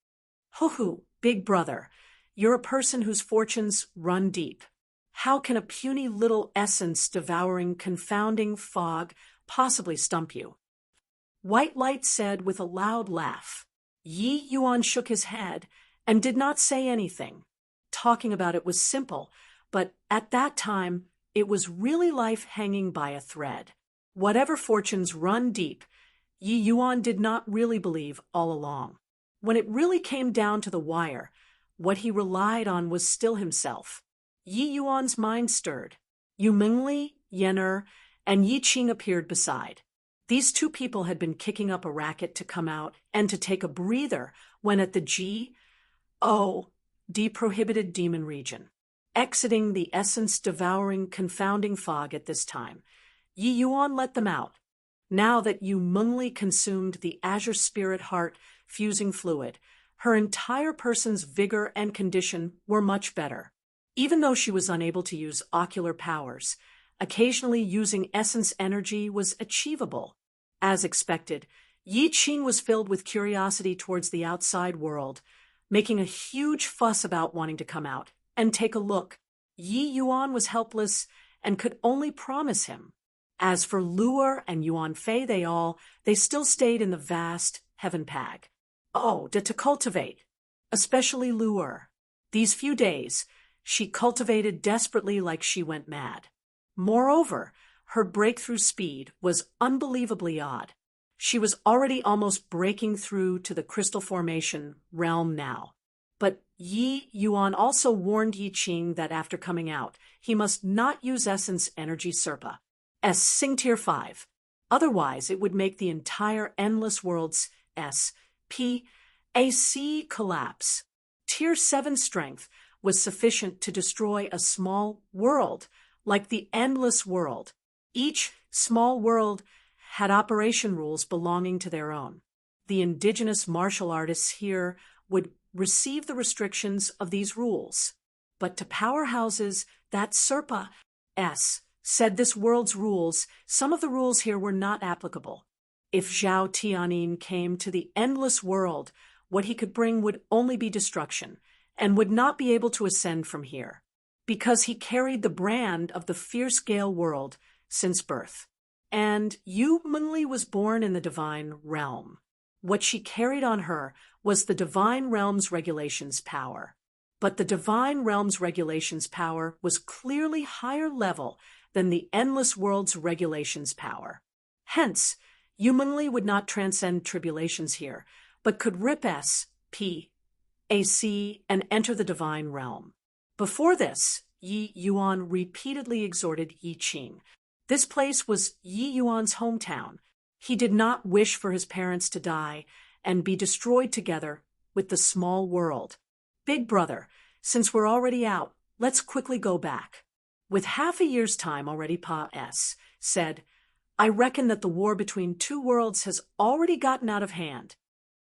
Hoo-hoo, big brother, you're a person whose fortunes run deep. How can a puny little essence-devouring, confounding fog possibly stump you?" White Light said with a loud laugh. Yi Yuan shook his head and did not say anything. Talking about it was simple, but at that time, it was really life hanging by a thread. Whatever fortunes run deep, Yi Yuan did not really believe all along. When it really came down to the wire, what he relied on was still himself. Yi Yuan's mind stirred. Yu Mingli, Yen and Yi Qing appeared beside. These two people had been kicking up a racket to come out and to take a breather when at the deprohibited demon region. Exiting the essence-devouring, confounding fog at this time, Yi Yuan let them out. Now that Yu Mingli consumed the azure spirit heart fusing fluid, her entire person's vigor and condition were much better. Even though she was unable to use ocular powers, occasionally using essence energy was achievable. As expected, Yi Qing was filled with curiosity towards the outside world, making a huge fuss about wanting to come out and take a look. Yi Yuan was helpless and could only promise him. As for Luer and Yuan Fei, they still stayed in the vast heaven pag. To cultivate, especially Luer. These few days, she cultivated desperately like she went mad. Moreover, her breakthrough speed was unbelievably odd. She was already almost breaking through to the crystal formation realm now. But Yi Yuan also warned Yi Qing that after coming out, he must not use essence energy Serpa, Sing Tier 5. Otherwise, it would make the entire Endless World's SPAC collapse. Tier 7 strength was sufficient to destroy a small world, like the Endless World. Each small world had operation rules belonging to their own. The indigenous martial artists here would receive the restrictions of these rules. But to powerhouses that Serpa said this world's rules, some of the rules here were not applicable. If Zhao Tianin came to the Endless World, what he could bring would only be destruction, and would not be able to ascend from here, because he carried the brand of the fierce Gale world since birth. And Yu Mingli was born in the divine realm. What she carried on her was the divine realm's regulations power. But the divine realm's regulations power was clearly higher level than the Endless World's regulations power. Hence, Yu Mingli would not transcend tribulations here, but could rip SPAC and enter the divine realm. Before this, Yi Yuan repeatedly exhorted Yi Qing. This place was Yi Yuan's hometown. He did not wish for his parents to die and be destroyed together with the small world. "Big brother, since we're already out, let's quickly go back." With half a year's time already, Pa said, "I reckon that the war between two worlds has already gotten out of hand."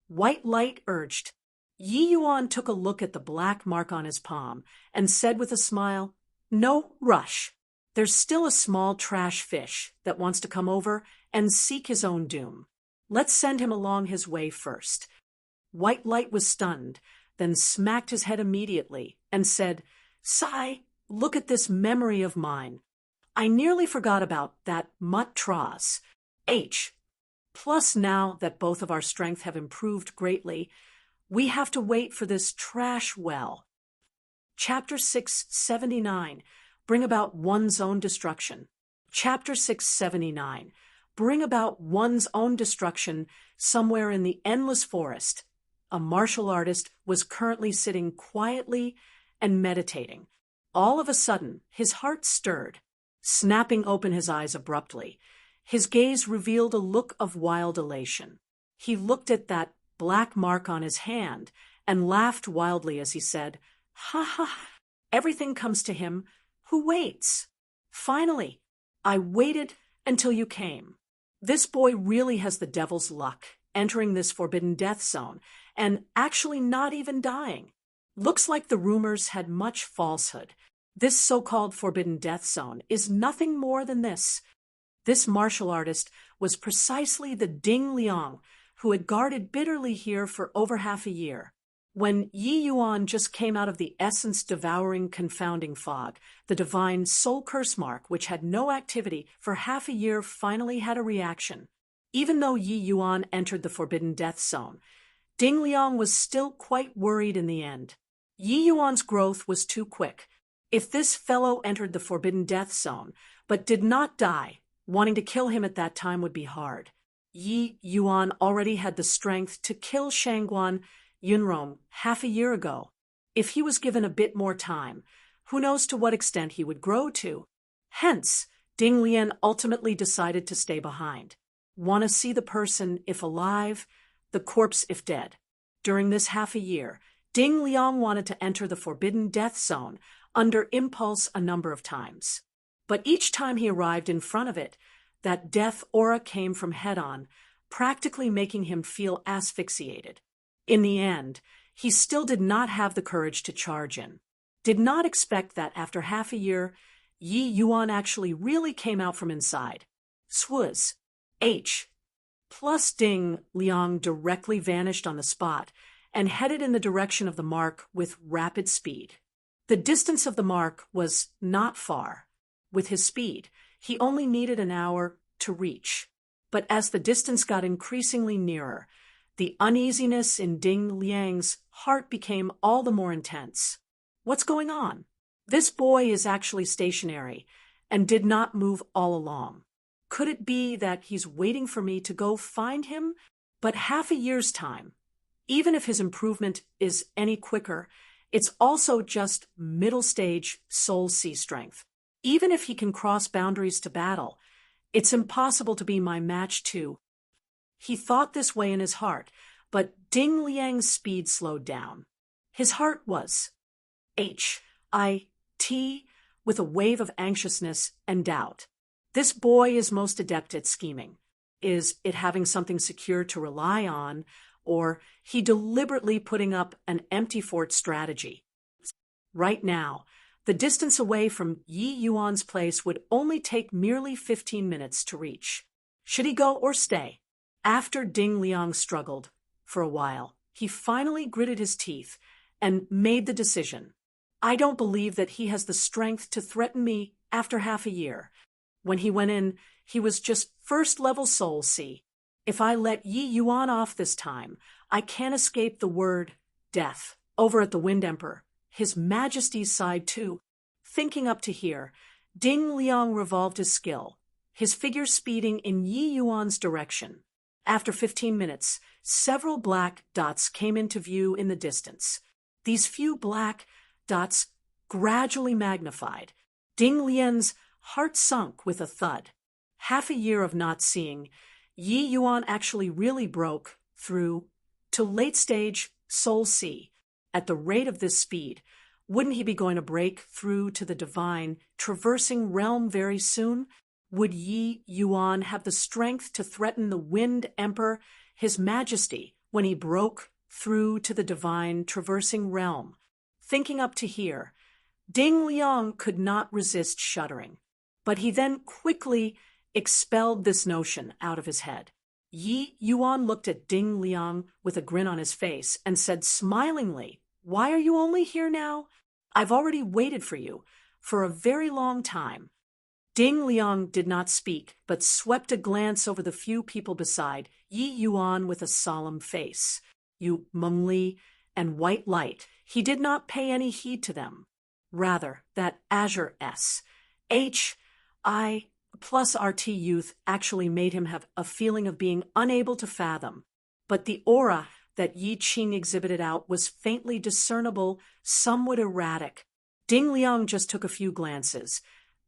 White Light urged. Yi Yuan took a look at the black mark on his palm and said with a smile, "No rush. There's still a small trash fish that wants to come over and seek his own doom. Let's send him along his way first." White Light was stunned, then smacked his head immediately and said, "Sai, look at this memory of mine. I nearly forgot about that Mutt Traz. Plus now that both of our strength have improved greatly, we have to wait for this trash well." Chapter 679, Bring About One's Own Destruction. Chapter 679, Bring About One's Own Destruction. Somewhere in the endless forest, a martial artist was currently sitting quietly and meditating. All of a sudden, his heart stirred. Snapping open his eyes abruptly, his gaze revealed a look of wild elation. He looked at that black mark on his hand and laughed wildly as he said, "Ha ha, everything comes to him who waits." Finally, I waited until you came. This boy really has the devil's luck, entering this forbidden death zone, and actually not even dying. Looks like the rumors had much falsehood. This so-called forbidden death zone is nothing more than this. This martial artist was precisely the Ding Liang who had guarded bitterly here for over half a year. When Yi Yuan just came out of the essence-devouring confounding fog, the divine soul curse mark, which had no activity for half a year, finally had a reaction. Even though Yi Yuan entered the forbidden death zone, Ding Liang was still quite worried in the end. Yi Yuan's growth was too quick. If this fellow entered the forbidden death zone, but did not die, wanting to kill him at that time would be hard. Yi Yuan already had the strength to kill Shangguan Yunrong half a year ago. If he was given a bit more time, who knows to what extent he would grow to. Hence, Ding Lian ultimately decided to stay behind. Want to see the person if alive, the corpse if dead. During this half a year, Ding Liang wanted to enter the forbidden death zone under impulse a number of times. But each time he arrived in front of it, that death aura came from head-on, practically making him feel asphyxiated. In the end, he still did not have the courage to charge in. Did not expect that after half a year, Yi Yuan actually really came out from inside. Swuz. H. Plus Ding Liang directly vanished on the spot and headed in the direction of the mark with rapid speed. The distance of the mark was not far. With his speed, he only needed an hour to reach. But as the distance got increasingly nearer, the uneasiness in Ding Liang's heart became all the more intense. What's going on? This boy is actually stationary and did not move all along. Could it be that he's waiting for me to go find him? But half a year's time. Even if his improvement is any quicker, it's also just middle stage soul sea strength. Even if he can cross boundaries to battle, it's impossible to be my match too. He thought this way in his heart, but Ding Liang's speed slowed down. His heart was H-I-T with a wave of anxiousness and doubt. This boy is most adept at scheming. Is it having something secure to rely on, or he deliberately putting up an empty fort strategy? Right now, the distance away from Yi Yuan's place would only take merely 15 minutes to reach. Should he go or stay? After Ding Liang struggled for a while, he finally gritted his teeth and made the decision. I don't believe that he has the strength to threaten me after half a year. When he went in, he was just first-level soul sea. If I let Yi Yuan off this time, I can't escape the word death. Over at the Wind Emperor, His Majesty's side too. Thinking up to here, Ding Liang revolved his skill, his figure speeding in Yi Yuan's direction. After 15 minutes, several black dots came into view in the distance. These few black dots gradually magnified. Ding Lian's heart sunk with a thud. Half a year of not seeing, Yi Yuan actually really broke through to late-stage soul sea. At the rate of this speed, wouldn't he be going to break through to the divine, traversing realm very soon? Would Yi Yuan have the strength to threaten the Wind Emperor, His Majesty, when he broke through to the divine, traversing realm? Thinking up to here, Ding Liang could not resist shuddering, but he then quickly expelled this notion out of his head. Yi Yuan looked at Ding Liang with a grin on his face and said smilingly, "Why are you only here now? I've already waited for you for a very long time." Ding Liang did not speak, but swept a glance over the few people beside Yi Yuan with a solemn face. You Meng Li and White Light, he did not pay any heed to them. Rather, that Azure S, H-I plus RT youth actually made him have a feeling of being unable to fathom. But the aura that Yi Qing exhibited out was faintly discernible, somewhat erratic. Ding Liang just took a few glances,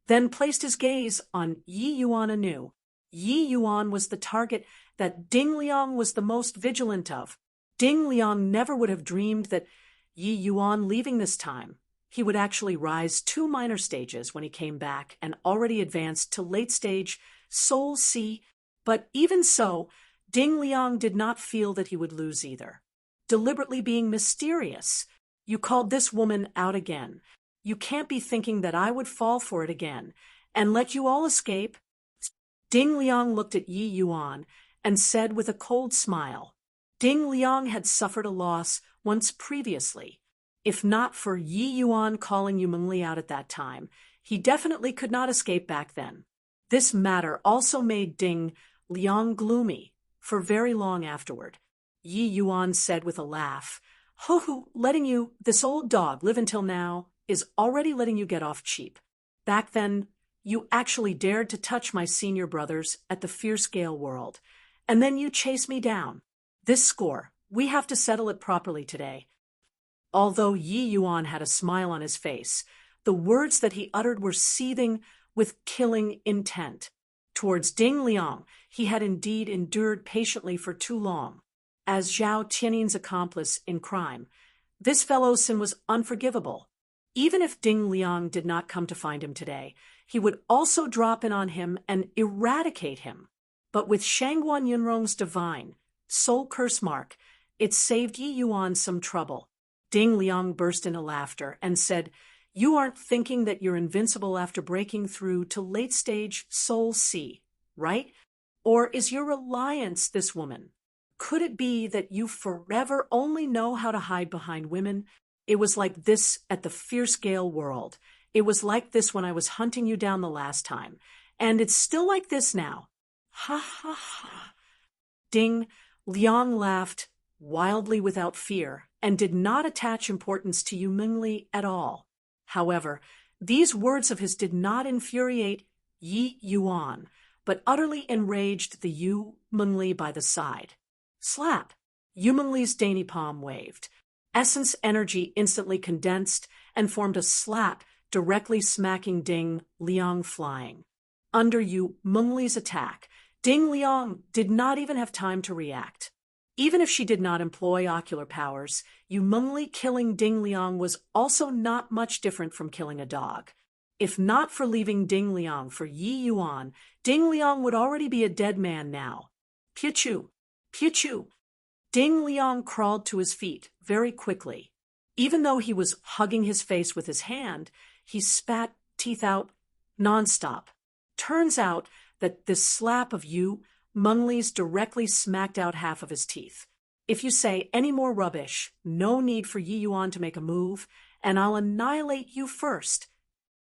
then placed his gaze on Yi Yuan anew. Yi Yuan was the target that Ding Liang was the most vigilant of. Ding Liang never would have dreamed that Yi Yuan leaving this time. he would actually rise 2 minor stages when he came back and already advanced to late stage Soul C. But even so, Ding Liang did not feel that he would lose either. Deliberately being mysterious. You called this woman out again. You can't be thinking that I would fall for it again and let you all escape. Ding Liang looked at Yi Yuan and said with a cold smile. Ding Liang had suffered a loss once previously. If not for Yi Yuan calling Yu Mengli out at that time, he definitely could not escape back then. This matter also made Ding Liang gloomy for very long afterward. Yi Yuan said with a laugh, "Ho, letting you, this old dog, live until now is already letting you get off cheap. Back then, you actually dared to touch my senior brothers at the Fierce Gale World, and then you chased me down. This score, we have to settle it properly today." Although Yi Yuan had a smile on his face, the words that he uttered were seething with killing intent. Towards Ding Liang, he had indeed endured patiently for too long. As Zhao Tiannin's accomplice in crime, this fellow's sin was unforgivable. Even if Ding Liang did not come to find him today, he would also drop in on him and eradicate him. But with Shangguan Yunrong's divine soul curse mark, it saved Yi Yuan some trouble. Ding Liang burst into laughter and said, "You aren't thinking that you're invincible after breaking through to late-stage Soul C, right? Or is your reliance this woman? Could it be that you forever only know how to hide behind women? It was like this at the Fierce Gale World. It was like this when I was hunting you down the last time. And it's still like this now. Ha ha ha." Ding Liang laughed wildly without fear and did not attach importance to Yu Mengli at all. However, these words of his did not infuriate Yi Yuan, but utterly enraged the Yu Mengli by the side. Slap! Yu Mengli's dainty palm waved. Essence energy instantly condensed and formed a slap directly smacking Ding Liang flying. Under Yu Mengli's attack, Ding Liang did not even have time to react. Even if she did not employ ocular powers, Yu Mengli killing Ding Liang was also not much different from killing a dog. If not for leaving Ding Liang for Yi Yuan, Ding Liang would already be a dead man now. Pichu! Pichu! Ding Liang crawled to his feet very quickly. Even though he was hugging his face with his hand, he spat teeth out nonstop. Turns out that this slap of Yu Mengli's directly smacked out half of his teeth. If you say any more rubbish, no need for Yi Yuan to make a move, and I'll annihilate you first.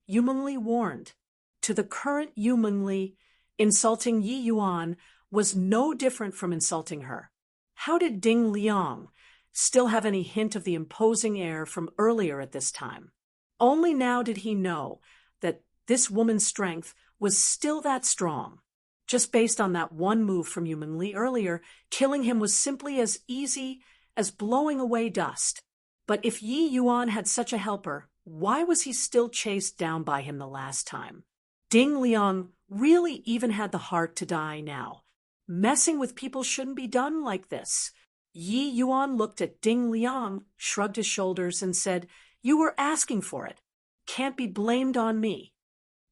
Yu Mengli warned. To the current Yu Mengli, insulting Yi Yuan was no different from insulting her. How did Ding Liang still have any hint of the imposing air from earlier at this time? Only now did he know that this woman's strength was still that strong. Just based on that one move from Yu Mengli earlier, killing him was simply as easy as blowing away dust. But if Yi Yuan had such a helper, why was he still chased down by him the last time? Ding Liang really even had the heart to die now. Messing with people shouldn't be done like this. Yi Yuan looked at Ding Liang, shrugged his shoulders, and said, "You were asking for it. Can't be blamed on me."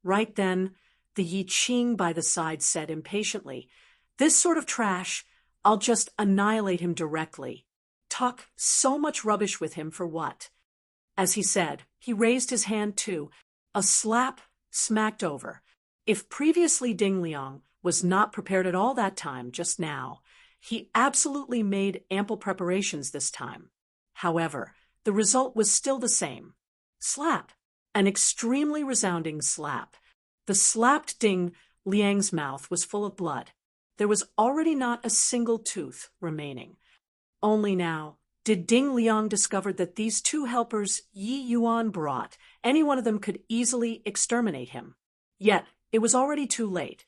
Right then, the Yi Qing by the side said impatiently, "This sort of trash, I'll just annihilate him directly. Talk so much rubbish with him for what?" As he said, he raised his hand too. A slap smacked over. If previously Ding Liang was not prepared at all that time, just now, he absolutely made ample preparations this time. However, the result was still the same. Slap. An extremely resounding slap. The slapped Ding Liang's mouth was full of blood. There was already not a single tooth remaining. Only now did Ding Liang discover that these two helpers Yi Yuan brought, any one of them could easily exterminate him. Yet, it was already too late.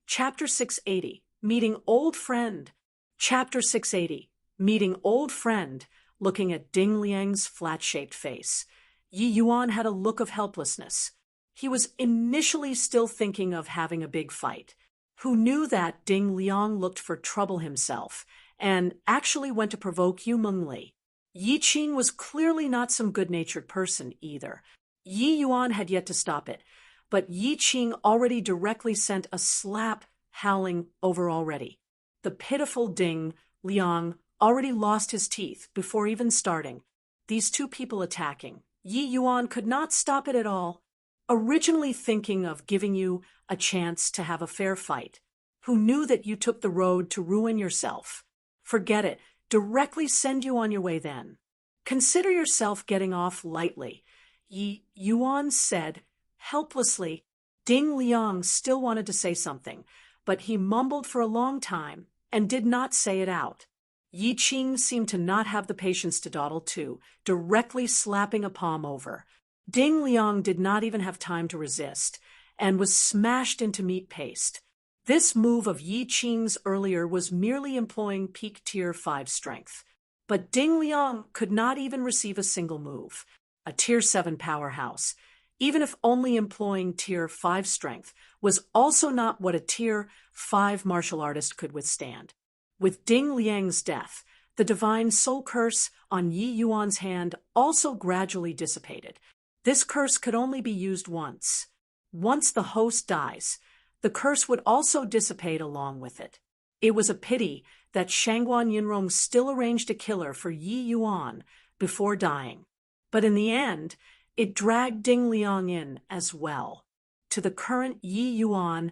Chapter 680, Meeting Old Friend. Chapter 680, Meeting Old Friend, looking at Ding Liang's flat-shaped face. Yi Yuan had a look of helplessness. He was initially still thinking of having a big fight. Who knew that Ding Liang looked for trouble himself, and actually went to provoke Yu Mengli. Yi Qing was clearly not some good-natured person either. Yi Yuan had yet to stop it, but Yi Qing already directly sent a slap howling over already. The pitiful Ding Liang already lost his teeth before even starting. These two people attacking. Yi Yuan could not stop it at all. Originally thinking of giving you a chance to have a fair fight, who knew that you took the road to ruin yourself. Forget it. Directly send you on your way then. Consider yourself getting off lightly. Yi Yuan said, helplessly. Ding Liang still wanted to say something, but he mumbled for a long time and did not say it out. Yi Qing seemed to not have the patience to dawdle too, directly slapping a palm over. Ding Liang did not even have time to resist, and was smashed into meat paste. This move of Yi Qing's earlier was merely employing peak Tier 5 strength. But Ding Liang could not even receive a single move. A Tier 7 powerhouse, even if only employing Tier 5 strength, was also not what a Tier 5 martial artist could withstand. With Ding Liang's death, the divine soul curse on Yi Yuan's hand also gradually dissipated. This curse could only be used once. Once the host dies, the curse would also dissipate along with it. It was a pity that Shangguan Yinrong still arranged a killer for Yi Yuan before dying. But in the end, it dragged Ding Liang in as well. To the current Yi Yuan,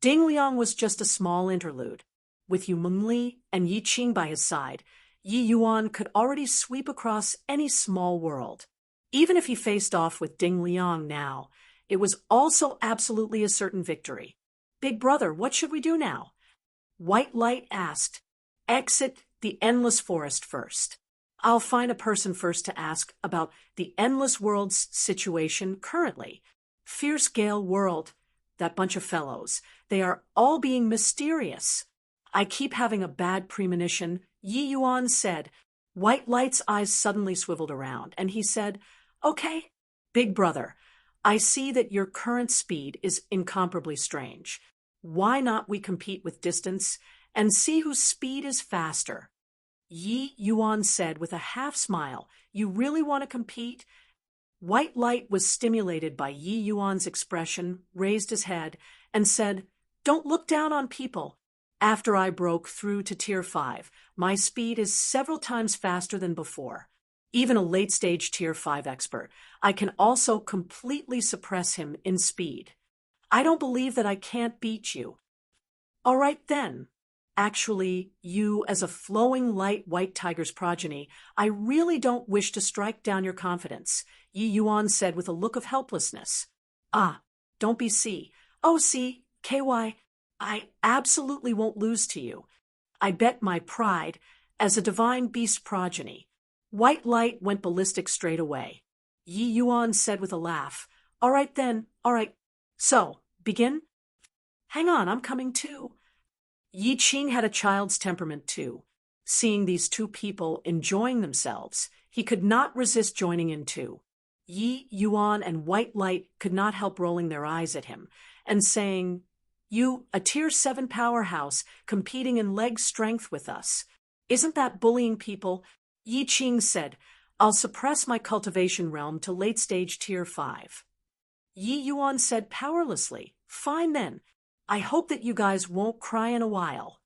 Ding Liang was just a small interlude. With Yu Mengli and Yi Qing by his side, Yi Yuan could already sweep across any small world. Even if he faced off with Ding Liang now, it was also absolutely a certain victory. Big brother, what should we do now? White Light asked. Exit the endless forest first. I'll find a person first to ask about the endless world's situation currently. Fierce Gale World, that bunch of fellows, they are all being mysterious. I keep having a bad premonition, Yi Yuan said. White Light's eyes suddenly swiveled around, and he said, Okay, big brother, I see that your current speed is incomparably strange. Why not we compete with distance and see whose speed is faster? Yi Yuan said with a half smile, You really want to compete? White Light was stimulated by Yi Yuan's expression, raised his head, and said, Don't look down on people. After I broke through to Tier 5, my speed is several times faster than before. Even a late-stage Tier 5 expert, I can also completely suppress him in speed. I don't believe that I can't beat you. All right then. Actually, you, as a flowing light white tiger's progeny, I really don't wish to strike down your confidence, Yi Yuan said with a look of helplessness. Ah, don't be C. Oh, C, KY, I absolutely won't lose to you. I bet my pride as a divine beast progeny. White Light went ballistic straight away. Yi Yuan said with a laugh, All right then, all right. So, begin? Hang on, I'm coming too. Yi Qing had a child's temperament too. Seeing these two people enjoying themselves, he could not resist joining in too. Yi Yuan and White Light could not help rolling their eyes at him and saying, You, a Tier 7 powerhouse, competing in leg strength with us. Isn't that bullying people? Yi Qing said, I'll suppress my cultivation realm to late-stage Tier 5. Yi Yuan said powerlessly, Fine then. I hope that you guys won't cry in a while.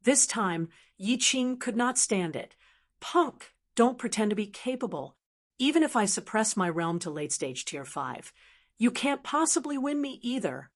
This time, Yi Qing could not stand it. Punk, don't pretend to be capable. Even if I suppress my realm to late-stage Tier 5, you can't possibly win me either.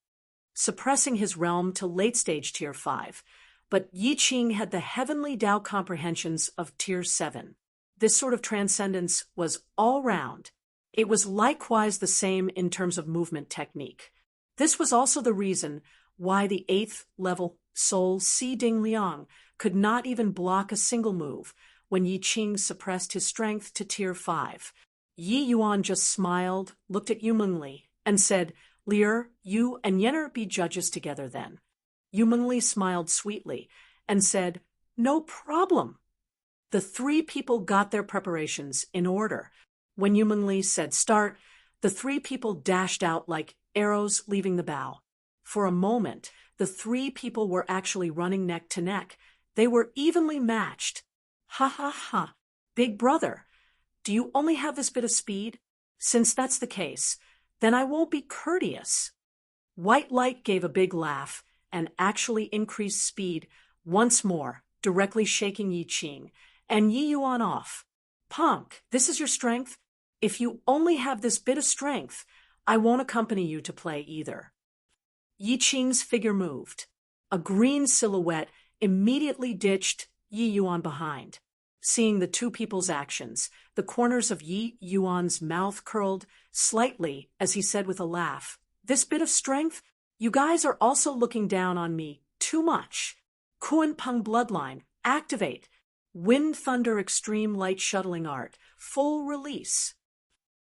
Suppressing his realm to late-stage Tier 5, but Yi Qing had the heavenly Tao comprehensions of Tier 7. This sort of transcendence was all round. It was likewise the same in terms of movement technique. This was also the reason why the 8th level soul Si Ding Liang could not even block a single move when Yi Qing suppressed his strength to Tier 5. Yi Yuan just smiled, looked at Yu Mengli, and said, Lier, you and Yenner be judges together then. Yu Mengli smiled sweetly and said, No problem. The three people got their preparations in order. When Yu Mengli said start, the three people dashed out like arrows leaving the bow. For a moment, the three people were actually running neck to neck. They were evenly matched. Ha ha ha. Big brother, do you only have this bit of speed? Since that's the case, then I won't be courteous. White Light gave a big laugh and actually increased speed once more, directly shaking Yi Qing and Yi Yuan off. Punk, this is your strength? If you only have this bit of strength, I won't accompany you to play either. Yi Qing's figure moved. A green silhouette immediately ditched Yi Yuan behind. Seeing the two people's actions, the corners of Yi Yuan's mouth curled slightly as he said with a laugh, "This bit of strength? You guys are also looking down on me too much. Kuan Peng bloodline, activate. Wind Thunder Extreme Light Shuttling Art, full release."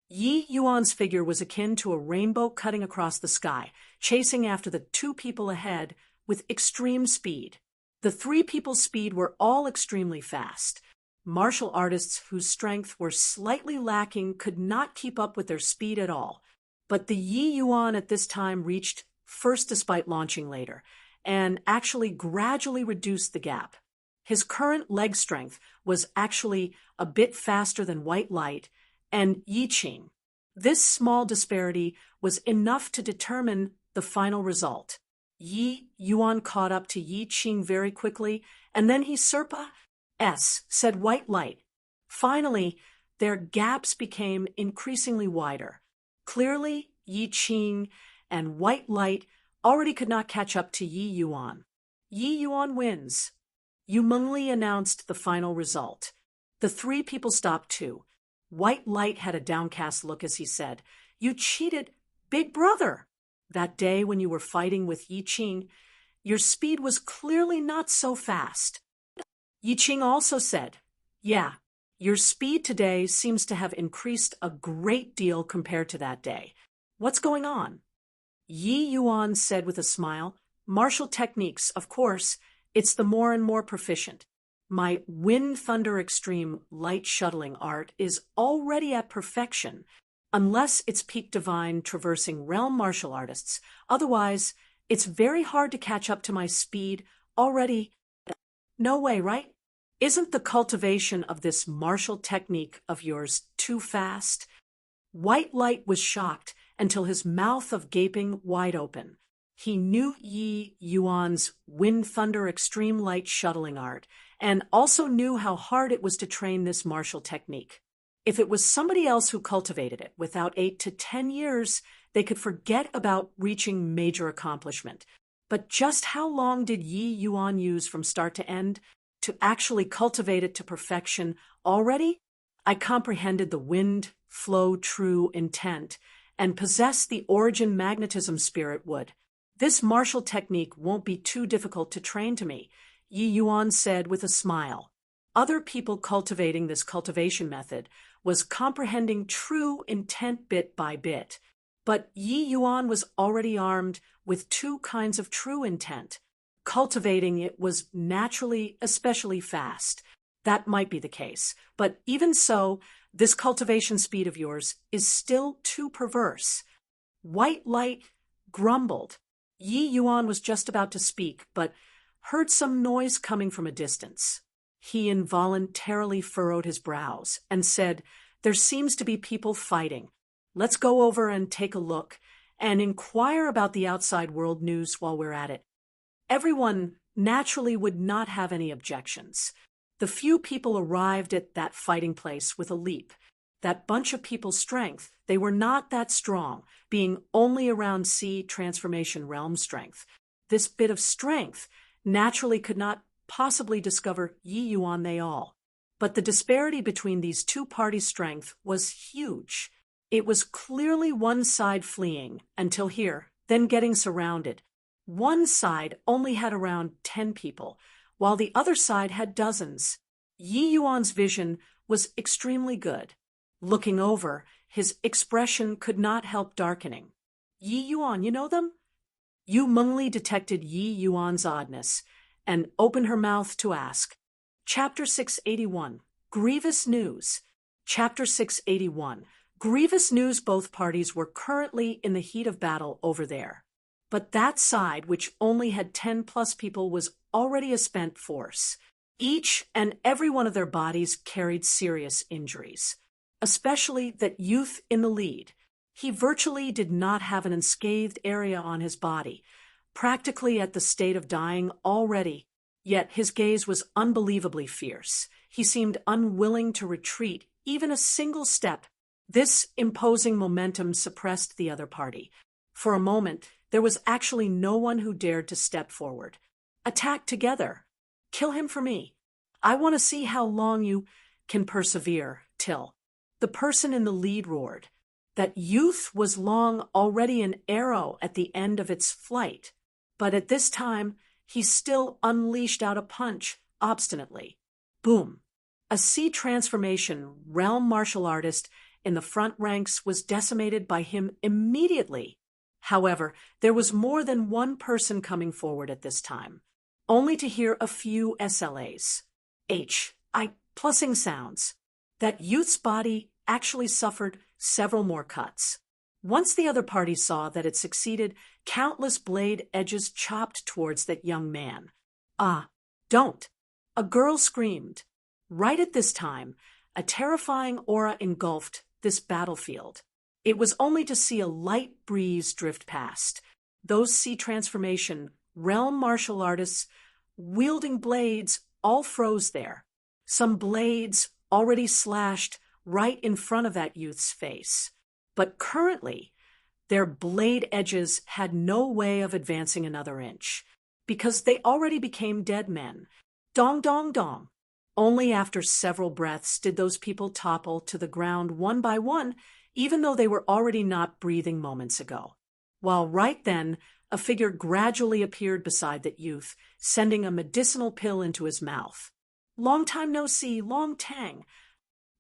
Yi Yuan's figure was akin to a rainbow cutting across the sky, chasing after the two people ahead with extreme speed. The three people's speed were all extremely fast. Martial artists whose strength were slightly lacking could not keep up with their speed at all. But the Yi Yuan at this time reached first despite launching later, and actually gradually reduced the gap. His current leg strength was actually a bit faster than White Light and Yi Qing. This small disparity was enough to determine the final result. Yi Yuan caught up to Yi Qing very quickly, and then he said White Light. Finally, their gaps became increasingly wider. Clearly, Yi Qing and White Light already could not catch up to Yi Yuan. Yi Yuan wins. Yu Mengli announced the final result. The three people stopped too. White Light had a downcast look as he said, "You cheated, big brother. That day when you were fighting with Yi Qing, your speed was clearly not so fast." Yi Qing also said, "Yeah, your speed today seems to have increased a great deal compared to that day. What's going on?" Yi Yuan said with a smile, "Martial techniques, of course, it's the more and more proficient. My Wind Thunder Extreme Light Shuttling art is already at perfection, unless it's Peak Divine traversing realm martial artists. Otherwise, it's very hard to catch up to my speed already. No way, right? Isn't the cultivation of this martial technique of yours too fast?" White Light was shocked until his mouth of gaping wide open. He knew Yi Yuan's Wind Thunder Extreme Light Shuttling art, and also knew how hard it was to train this martial technique. If it was somebody else who cultivated it, without 8 to 10 years, they could forget about reaching major accomplishment. But just how long did Yi Yuan use from start to end to actually cultivate it to perfection already? I comprehended the wind, flow, true intent, and possessed the origin magnetism spirit would. This martial technique won't be too difficult to train to me, Yi Yuan said with a smile. Other people cultivating this cultivation method was comprehending true intent bit by bit. But Yi Yuan was already armed with two kinds of true intent. Cultivating it was naturally especially fast. That might be the case, but even so, this cultivation speed of yours is still too perverse. White Light grumbled. Yi Yuan was just about to speak, but heard some noise coming from a distance. He involuntarily furrowed his brows and said, "There seems to be people fighting. Let's go over and take a look and inquire about the outside world news while we're at it." Everyone naturally would not have any objections. The few people arrived at that fighting place with a leap. That bunch of people's strength, they were not that strong, being only around C transformation realm strength. This bit of strength naturally could not possibly discover Yi Yuan they all. But the disparity between these two parties' strength was huge. It was clearly one side fleeing until here, then getting surrounded. One side only had around 10 people, while the other side had dozens. Yi Yuan's vision was extremely good. Looking over, his expression could not help darkening. "Yi Yuan, you know them?" Yu Mengli detected Yi Yuan's oddness and opened her mouth to ask. Chapter 681, Grievous News. Chapter 681, Grievous News. Both parties were currently in the heat of battle over there. But that side, which only had 10+ people, was already a spent force. Each and every one of their bodies carried serious injuries, especially that youth in the lead. He virtually did not have an unscathed area on his body, practically at the state of dying already, yet his gaze was unbelievably fierce. He seemed unwilling to retreat even a single step. This imposing momentum suppressed the other party. For a moment, there was actually no one who dared to step forward. Attack together. Kill him for me. I want to see how long you can persevere, Till. The person in the lead roared. That youth was long already an arrow at the end of its flight, but at this time he still unleashed out a punch obstinately. Boom! A sea transformation realm martial artist in the front ranks was decimated by him immediately. However, there was more than one person coming forward at this time, only to hear a few SLAs. Plussing sounds. That youth's body actually suffered several more cuts. Once the other party saw that it succeeded, countless blade edges chopped towards that young man. Don't! A girl screamed. Right at this time, a terrifying aura engulfed this battlefield. It was only to see a light breeze drift past. Those sea transformation realm martial artists wielding blades all froze there. Some blades already slashed right in front of that youth's face. But currently, their blade edges had no way of advancing another inch, because they already became dead men. Dong, dong, dong. Only after several breaths did those people topple to the ground one by one, even though they were already not breathing moments ago. While right then, a figure gradually appeared beside that youth, sending a medicinal pill into his mouth. Long time no see, Long Tang.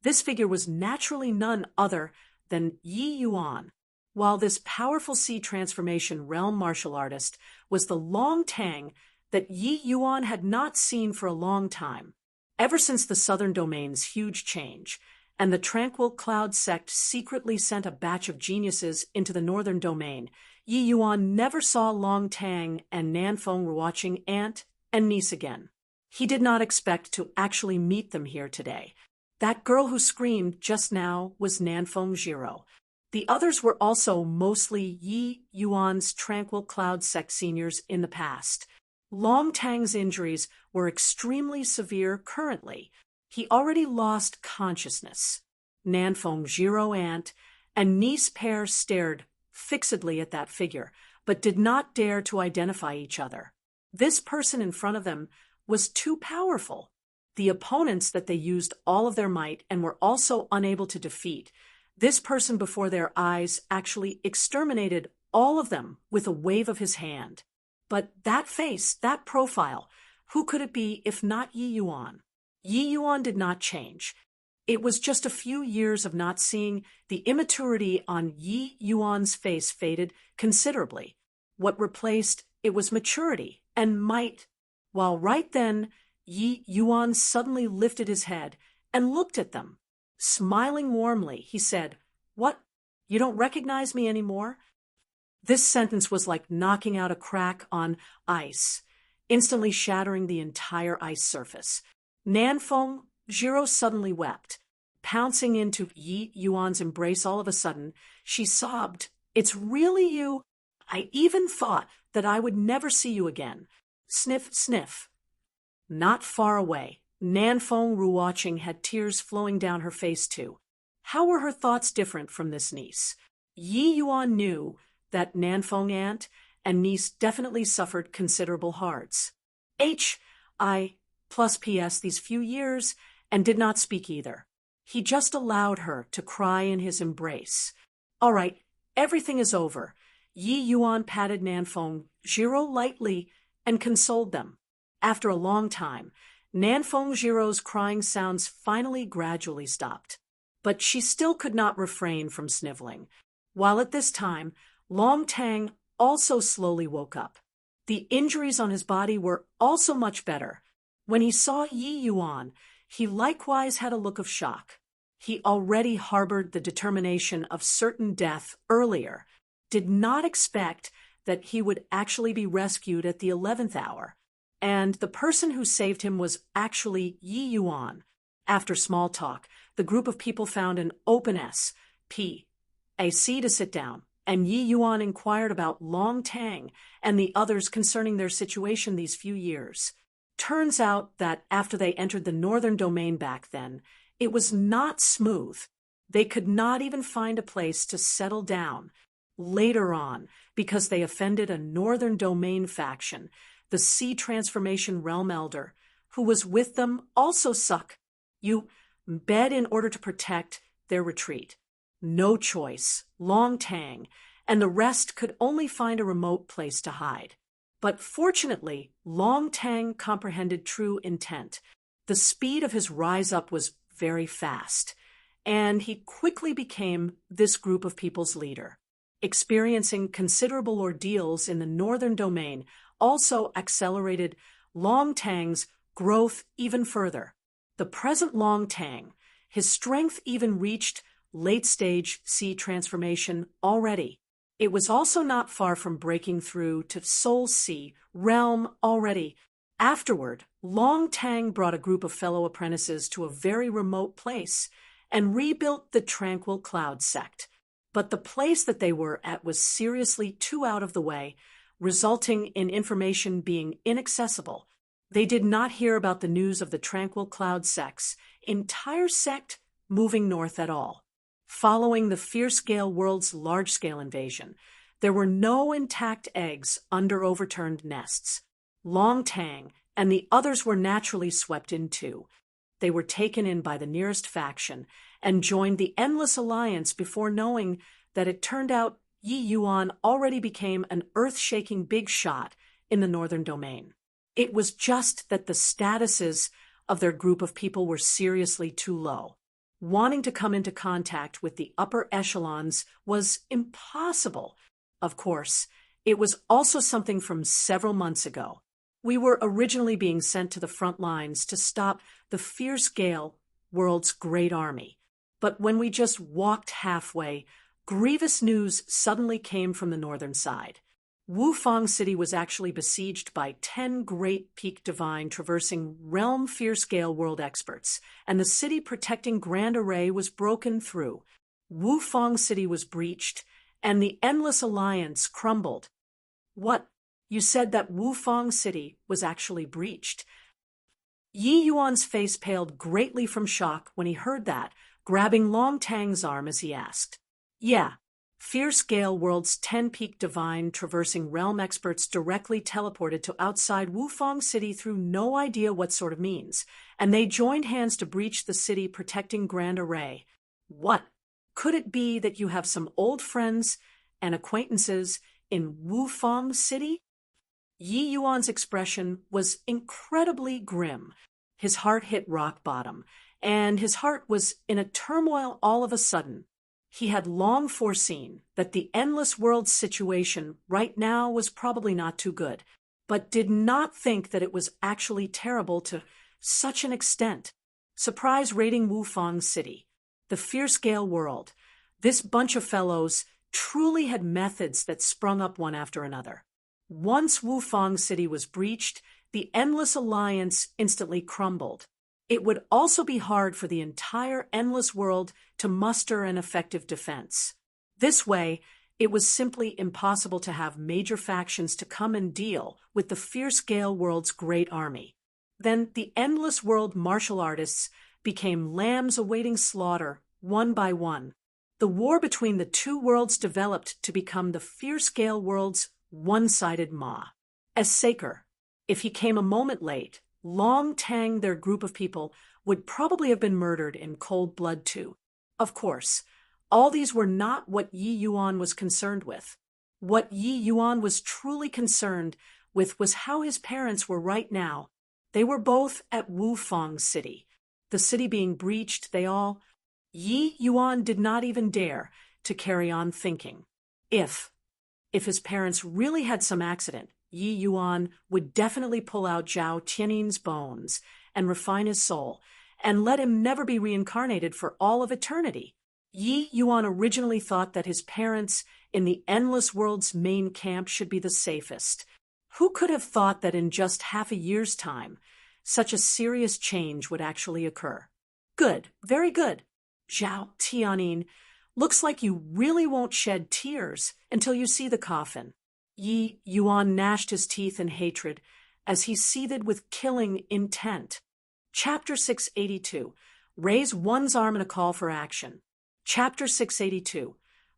This figure was naturally none other than Yi Yuan, while this powerful sea transformation realm martial artist was the Long Tang that Yi Yuan had not seen for a long time, ever since the Southern Domain's huge change, and the Tranquil Cloud sect secretly sent a batch of geniuses into the Northern Domain. Yi Yuan never saw Long Tang and Nanfeng watching aunt and niece again. He did not expect to actually meet them here today. That girl who screamed just now was Nanfeng Jiro. The others were also mostly Yi Yuan's Tranquil Cloud sect seniors in the past. Long Tang's injuries were extremely severe currently. He already lost consciousness. Nanfeng Jiro aunt and niece pair stared fixedly at that figure, but did not dare to identify each other. This person in front of them was too powerful. The opponents that they used all of their might and were also unable to defeat, this person before their eyes actually exterminated all of them with a wave of his hand. But that face, that profile, who could it be if not Yi Yuan? Yi Yuan did not change. It was just a few years of not seeing. The immaturity on Yi Yuan's face faded considerably. What replaced it was maturity and might. While right then, Yi Yuan suddenly lifted his head and looked at them. Smiling warmly, he said, "What? You don't recognize me anymore?" This sentence was like knocking out a crack on ice, instantly shattering the entire ice surface. Nanfeng Jiro suddenly wept. Pouncing into Yi Yuan's embrace all of a sudden, she sobbed, "It's really you? I even thought that I would never see you again." Sniff, sniff. Not far away, Nanfeng Ruoqing had tears flowing down her face too. How were her thoughts different from this niece? Yi Yuan knew that Nanfeng aunt and niece definitely suffered considerable hards. P.S. these few years, and did not speak either. He just allowed her to cry in his embrace. "All right, everything is over." Yi Yuan patted Nanfeng Jiro lightly and consoled them. After a long time, Nanfeng Jiro's crying sounds finally gradually stopped. But she still could not refrain from sniveling, while at this time, Long Tang also slowly woke up. The injuries on his body were also much better. When he saw Yi Yuan, he likewise had a look of shock. He already harbored the determination of certain death earlier, did not expect that he would actually be rescued at the 11th hour. and the person who saved him was actually Yi Yuan. After small talk, the group of people found an open SPAC to sit down, and Yi Yuan inquired about Long Tang and the others concerning their situation these few years. Turns out that after they entered the northern domain back then, it was not smooth. They could not even find a place to settle down. Later on, because they offended a northern domain faction, the Sea Transformation Realm Elder, who was with them, also bed in order to protect their retreat. No choice, Long Tang, and the rest could only find a remote place to hide. But fortunately, Long Tang comprehended true intent. The speed of his rise up was very fast, and he quickly became this group of people's leader. Experiencing considerable ordeals in the northern domain also accelerated Long Tang's growth even further. The present Long Tang, his strength even reached late-stage Sea Transformation already. It was also not far from breaking through to Soul Sea realm already. Afterward, Long Tang brought a group of fellow apprentices to a very remote place and rebuilt the Tranquil Cloud sect. But the place that they were at was seriously too out of the way, resulting in information being inaccessible. They did not hear about the news of the Tranquil Cloud sect's entire sect moving north at all. Following the Fierce Gale world's large-scale invasion, there were no intact eggs under overturned nests. Long Tang and the others were naturally swept in too. They were taken in by the nearest faction and joined the Endless Alliance before knowing that it turned out Yi Yuan already became an earth-shaking big shot in the northern domain. It was just that the statuses of their group of people were seriously too low. Wanting to come into contact with the upper echelons was impossible. Of course, it was also something from several months ago. We were originally being sent to the front lines to stop the Fierce Gale world's great army. But when we just walked halfway, grievous news suddenly came from the northern side. Wufang City was actually besieged by 10 great peak divine traversing realm Fierce Gale world experts, and the city protecting Grand Array was broken through. Wufang City was breached, and the Endless Alliance crumbled. What? You said that Wufang City was actually breached? Yi Yuan's face paled greatly from shock when he heard that, grabbing Long Tang's arm as he asked. Yeah. Fierce Gale World's 10-peak divine traversing realm experts directly teleported to outside Wufang City through no idea what sort of means, and they joined hands to breach the city protecting Grand Array. What? Could it be that you have some old friends and acquaintances in Wufang City? Yi Yuan's expression was incredibly grim. His heart hit rock bottom, and his heart was in a turmoil all of a sudden. He had long foreseen that the Endless World's situation right now was probably not too good, but did not think that it was actually terrible to such an extent. Surprise raiding Wufang City. The Fierce Gale world. This bunch of fellows truly had methods that sprung up one after another. Once Wufang City was breached, the Endless Alliance instantly crumbled. It would also be hard for the entire Endless World to muster an effective defense. This way, it was simply impossible to have major factions to come and deal with the Fierce Gale world's great army. Then the Endless World martial artists became lambs awaiting slaughter, one by one. The war between the two worlds developed to become the Fierce Gale world's one-sided maw. As Saker, if he came a moment late, Long Tang, their group of people, would probably have been murdered in cold blood too. Of course, all these were not what Yi Yuan was concerned with. What Yi Yuan was truly concerned with was how his parents were right now. They were both at Wufang City. The city being breached, Yi Yuan did not even dare to carry on thinking. If his parents really had some accident, Yi Yuan would definitely pull out Zhao Tiannin's bones and refine his soul, and let him never be reincarnated for all of eternity. Yi Yuan originally thought that his parents in the Endless World's main camp should be the safest. Who could have thought that in just half a year's time, such a serious change would actually occur? Good, very good. Zhao Tianyin, looks like you really won't shed tears until you see the coffin. Yi Yuan gnashed his teeth in hatred as he seethed with killing intent. Chapter 682. Raise one's arm in a call for action. Chapter 682.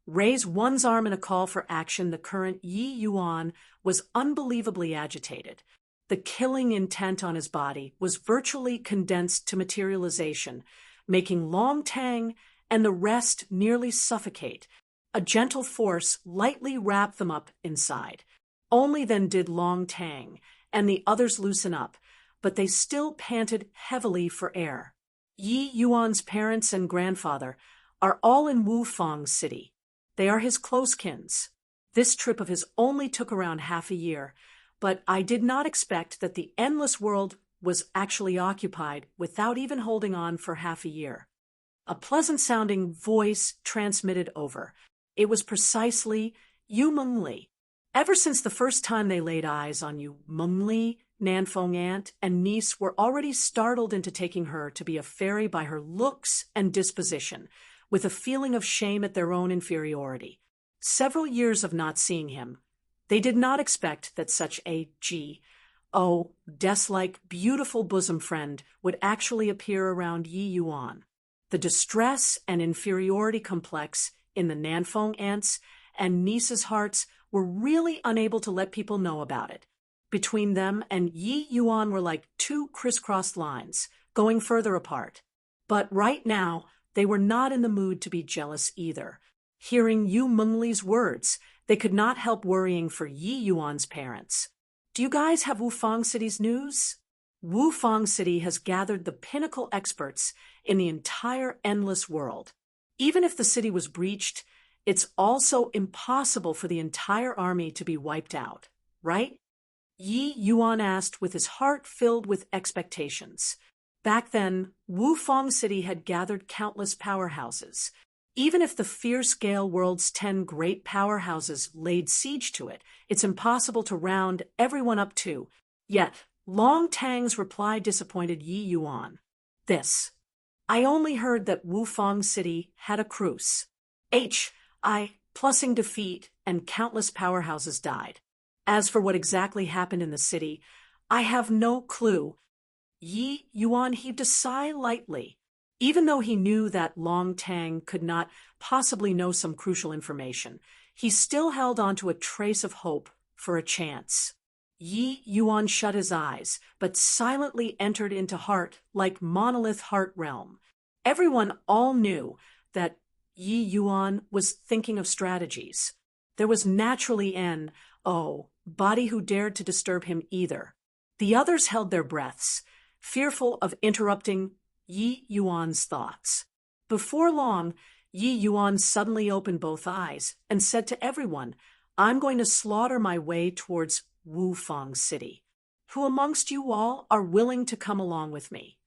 Raise one's arm in a call for action. The current Yi Yuan was unbelievably agitated. The killing intent on his body was virtually condensed to materialization, making Long Tang and the rest nearly suffocate. A gentle force lightly wrapped them up inside. Only then did Long Tang and the others loosen up, but they still panted heavily for air. Yi Yuan's parents and grandfather are all in Wufang City. They are his close-kins. This trip of his only took around half a year, but I did not expect that the endless world was actually occupied without even holding on for half a year. A pleasant-sounding voice transmitted over. It was precisely Yu Mengli. Ever since the first time they laid eyes on Yu Mengli, Nanfeng aunt and niece were already startled into taking her to be a fairy by her looks and disposition, with a feeling of shame at their own inferiority. Several years of not seeing him, they did not expect that such a death-like, beautiful bosom friend would actually appear around Yi Yuan. The distress and inferiority complex in the Nanfeng aunts and niece's hearts were really unable to let people know about it. Between them and Yi Yuan were like two crisscrossed lines, going further apart. But right now, they were not in the mood to be jealous either. Hearing Yu Mengli's words, they could not help worrying for Yi Yuan's parents. Do you guys have Wufang City's news? Wufang City has gathered the pinnacle experts in the entire endless world. Even if the city was breached, it's also impossible for the entire army to be wiped out, right? Yi Yuan asked with his heart filled with expectations. Back then, Wufang City had gathered countless powerhouses. Even if the fierce-scale world's 10 great powerhouses laid siege to it, it's impossible to round everyone up to. Yet, Long Tang's reply disappointed Yi Yuan. This. I only heard that Wufang City had a truce. Plussing defeat and countless powerhouses died. As for what exactly happened in the city, I have no clue. Yi Yuan heaved a sigh lightly. Even though he knew that Long Tang could not possibly know some crucial information, he still held on to a trace of hope for a chance. Yi Yuan shut his eyes, but silently entered into heart like monolith heart realm. Everyone all knew that Yi Yuan was thinking of strategies. There was naturally an body who dared to disturb him either. The others held their breaths, fearful of interrupting Yi Yuan's thoughts. Before long, Yi Yuan suddenly opened both eyes and said to everyone, I'm going to slaughter my way towards Wufang City. Who amongst you all are willing to come along with me?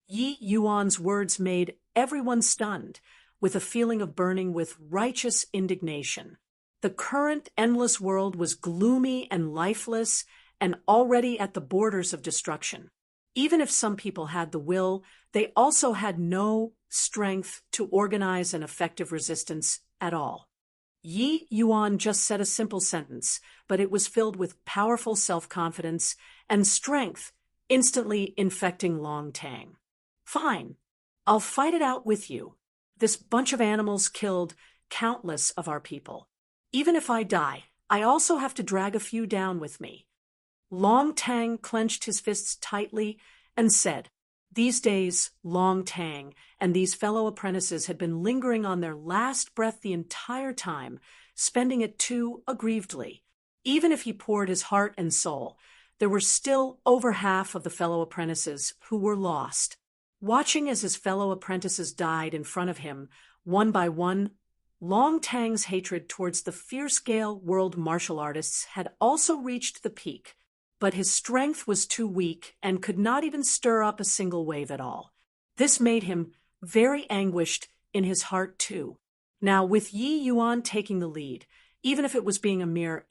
Yi Yuan's words made everyone stunned, with a feeling of burning with righteous indignation. The current endless world was gloomy and lifeless and already at the borders of destruction. Even if some people had the will, they also had no strength to organize an effective resistance at all. Yi Yuan just said a simple sentence, but it was filled with powerful self-confidence and strength, instantly infecting Long Tang. Fine, I'll fight it out with you. This bunch of animals killed countless of our people. Even if I die, I also have to drag a few down with me. Long Tang clenched his fists tightly and said, These days, Long Tang and these fellow apprentices had been lingering on their last breath the entire time, spending it too aggrievedly. Even if he poured his heart and soul, there were still over half of the fellow apprentices who were lost. Watching as his fellow apprentices died in front of him, one by one, Long Tang's hatred towards the fierce-scale world martial artists had also reached the peak, but his strength was too weak and could not even stir up a single wave at all. This made him very anguished in his heart too. Now, with Yi Yuan taking the lead, even if it was being a mere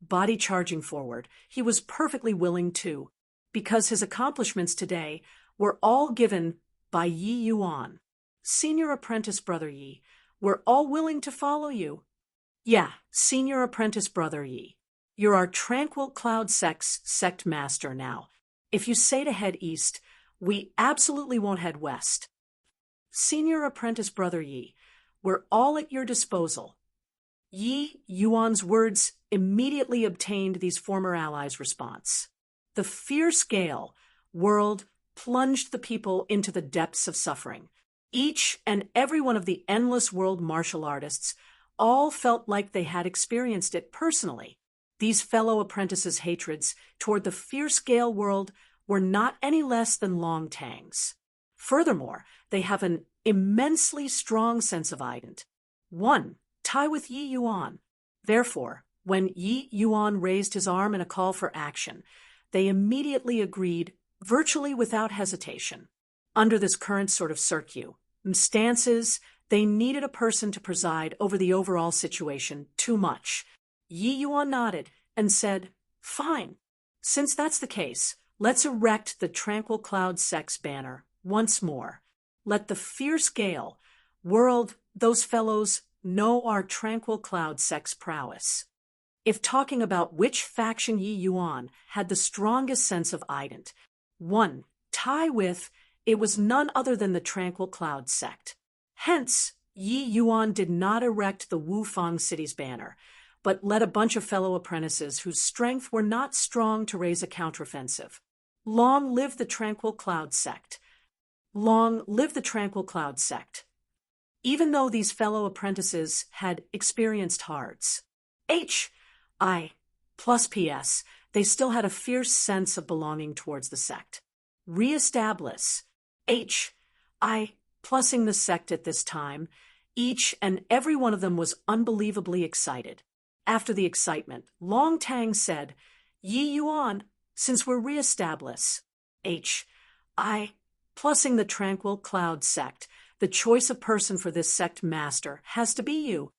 body charging forward. He was perfectly willing to, because his accomplishments today were all given by Yi Yuan. Senior apprentice brother Yi, we're all willing to follow you. Yeah, senior apprentice brother Yi. You're our tranquil cloud sect master now. If you say to head east, we absolutely won't head west. Senior apprentice brother Yi, we're all at your disposal. Yi Yuan's words immediately obtained these former allies' response. The fierce gale world plunged the people into the depths of suffering. Each and every one of the endless world martial artists all felt like they had experienced it personally. These fellow apprentices' hatreds toward the fierce gale world were not any less than Long Tang's. Furthermore, they have an immensely strong sense of ident. One, tie with Yi Yuan. Therefore, when Yi Yuan raised his arm in a call for action, they immediately agreed, virtually without hesitation. Under this current sort of circumstances, they needed a person to preside over the overall situation too much. Yi Yuan nodded and said, "Fine. Since that's the case, let's erect the Tranquil Cloud Sect's banner once more. Let the fierce gale world, those fellows, know our Tranquil Cloud Sect's prowess." If talking about which faction Yi Yuan had the strongest sense of ident, one, tie with, it was none other than the Tranquil Cloud Sect. Hence, Yi Yuan did not erect the Wufang City's banner, but led a bunch of fellow apprentices whose strength were not strong to raise a counteroffensive. Long live the Tranquil Cloud Sect. Long live the Tranquil Cloud Sect. Even though these fellow apprentices had experienced hards, HI plus PS, they still had a fierce sense of belonging towards the sect. Re-establish HI plusing the sect at this time, each and every one of them was unbelievably excited. After the excitement, Long Tang said, "Yi Yuan, since we're re-established, HI plusing the Tranquil Cloud Sect, the choice of person for this sect master has to be you."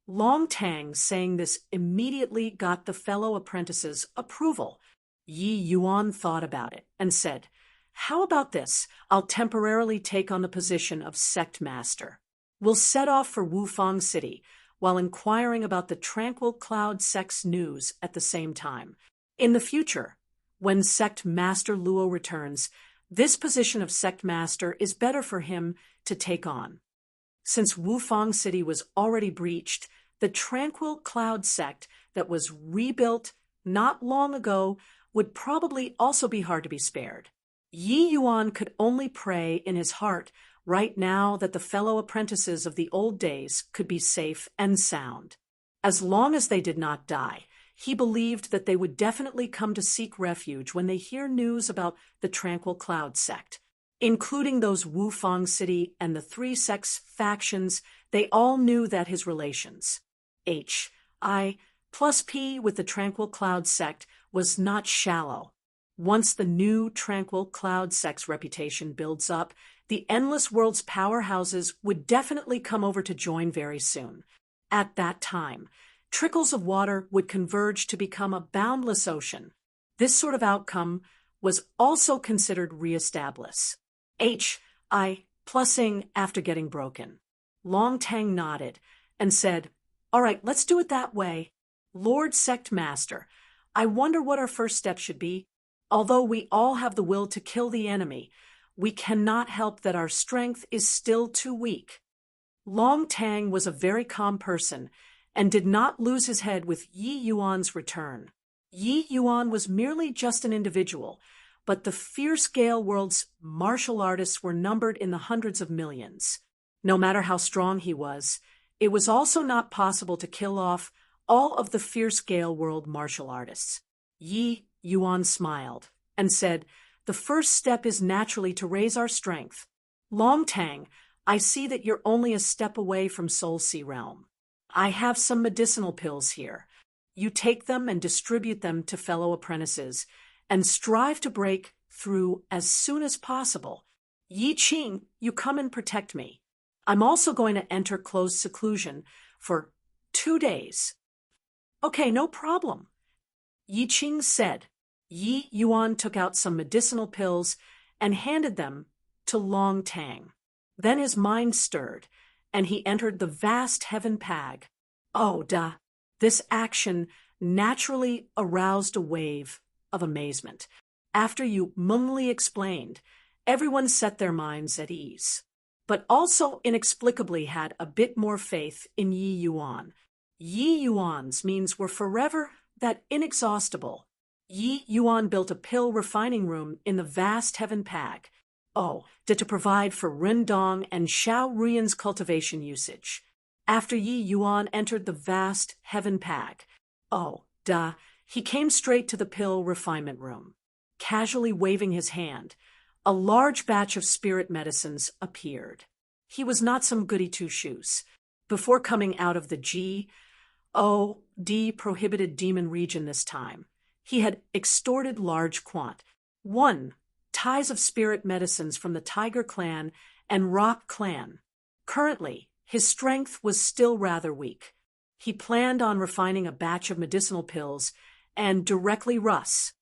Long Tang saying this immediately got the fellow apprentices' approval. Yi Yuan thought about it and said, "How about this? I'll temporarily take on the position of sect master. We'll set off for Wufang City while inquiring about the Tranquil Cloud Sect's news at the same time. In the future, when sect master Luo returns, this position of sect master is better for him to take on." Since Wufang City was already breached, the Tranquil Cloud Sect that was rebuilt not long ago would probably also be hard to be spared. Yi Yuan could only pray in his heart right now that the fellow apprentices of the old days could be safe and sound. As long as they did not die, he believed that they would definitely come to seek refuge when they hear news about the Tranquil Cloud Sect. Including those Wufang City and the three sects factions, they all knew that his relations, HI plus P with the Tranquil Cloud Sect, was not shallow. Once the new Tranquil Cloud Sect's reputation builds up, the Endless World's powerhouses would definitely come over to join very soon. At that time, trickles of water would converge to become a boundless ocean. This sort of outcome was also considered re-established. HI plusing after getting broken. Long Tang nodded and said, "All right, let's do it that way. Lord Sect Master, I wonder what our first step should be. Although we all have the will to kill the enemy, we cannot help that our strength is still too weak." Long Tang was a very calm person and did not lose his head with Yi Yuan's return. Yi Yuan was merely just an individual, but the fierce Gale world's martial artists were numbered in the hundreds of millions. No matter how strong he was, it was also not possible to kill off all of the fierce Gale world martial artists. Yi Yuan smiled and said, "The first step is naturally to raise our strength. Long Tang, I see that you're only a step away from Soul Sea Realm. I have some medicinal pills here. You take them and distribute them to fellow apprentices, and strive to break through as soon as possible. Yi Qing, you come and protect me. I'm also going to enter closed seclusion for 2 days." Okay, no problem. Yi Qing said. Yi Yuan took out some medicinal pills and handed them to Long Tang. Then his mind stirred, and he entered the vast heaven pag. Oh, duh. This action naturally aroused a wave of amazement. After Yu Mengli explained, everyone set their minds at ease, but also inexplicably had a bit more faith in Yi Yuan. Yi Yuan's means were forever that inexhaustible. Yi Yuan built a pill refining room in the vast heaven pag. Oh, to provide for Rendong and Xiao Ruyan's cultivation usage. After Yi Yuan entered the vast heaven pag, oh, duh, he came straight to the pill refinement room. Casually waving his hand, a large batch of spirit medicines appeared. He was not some goody two-shoes. Before coming out of the G.O.D. prohibited demon region this time, he had extorted large ties of spirit medicines from the Tiger Clan and Rock Clan. Currently, his strength was still rather weak. He planned on refining a batch of medicinal pills and directly plussing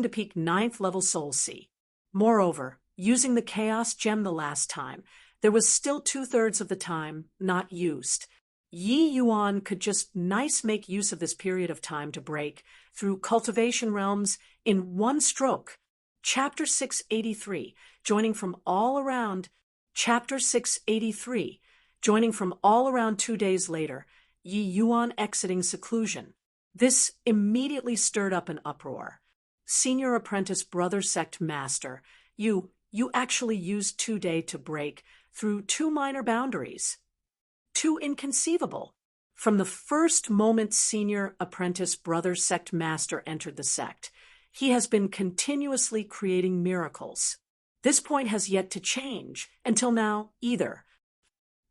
to peak 9th level Soul C. Moreover, using the Chaos Gem the last time, there was still 2/3 of the time not used. Yi Yuan could just make use of this period of time to break through cultivation realms in one stroke. Chapter 683, joining from all around 2 days later, Yi Yuan exiting seclusion. This immediately stirred up an uproar. Senior apprentice brother sect master, you actually used 2 days to break through 2 minor boundaries. Too inconceivable. From the first moment senior apprentice brother sect master entered the sect, he has been continuously creating miracles. This point has yet to change until now either.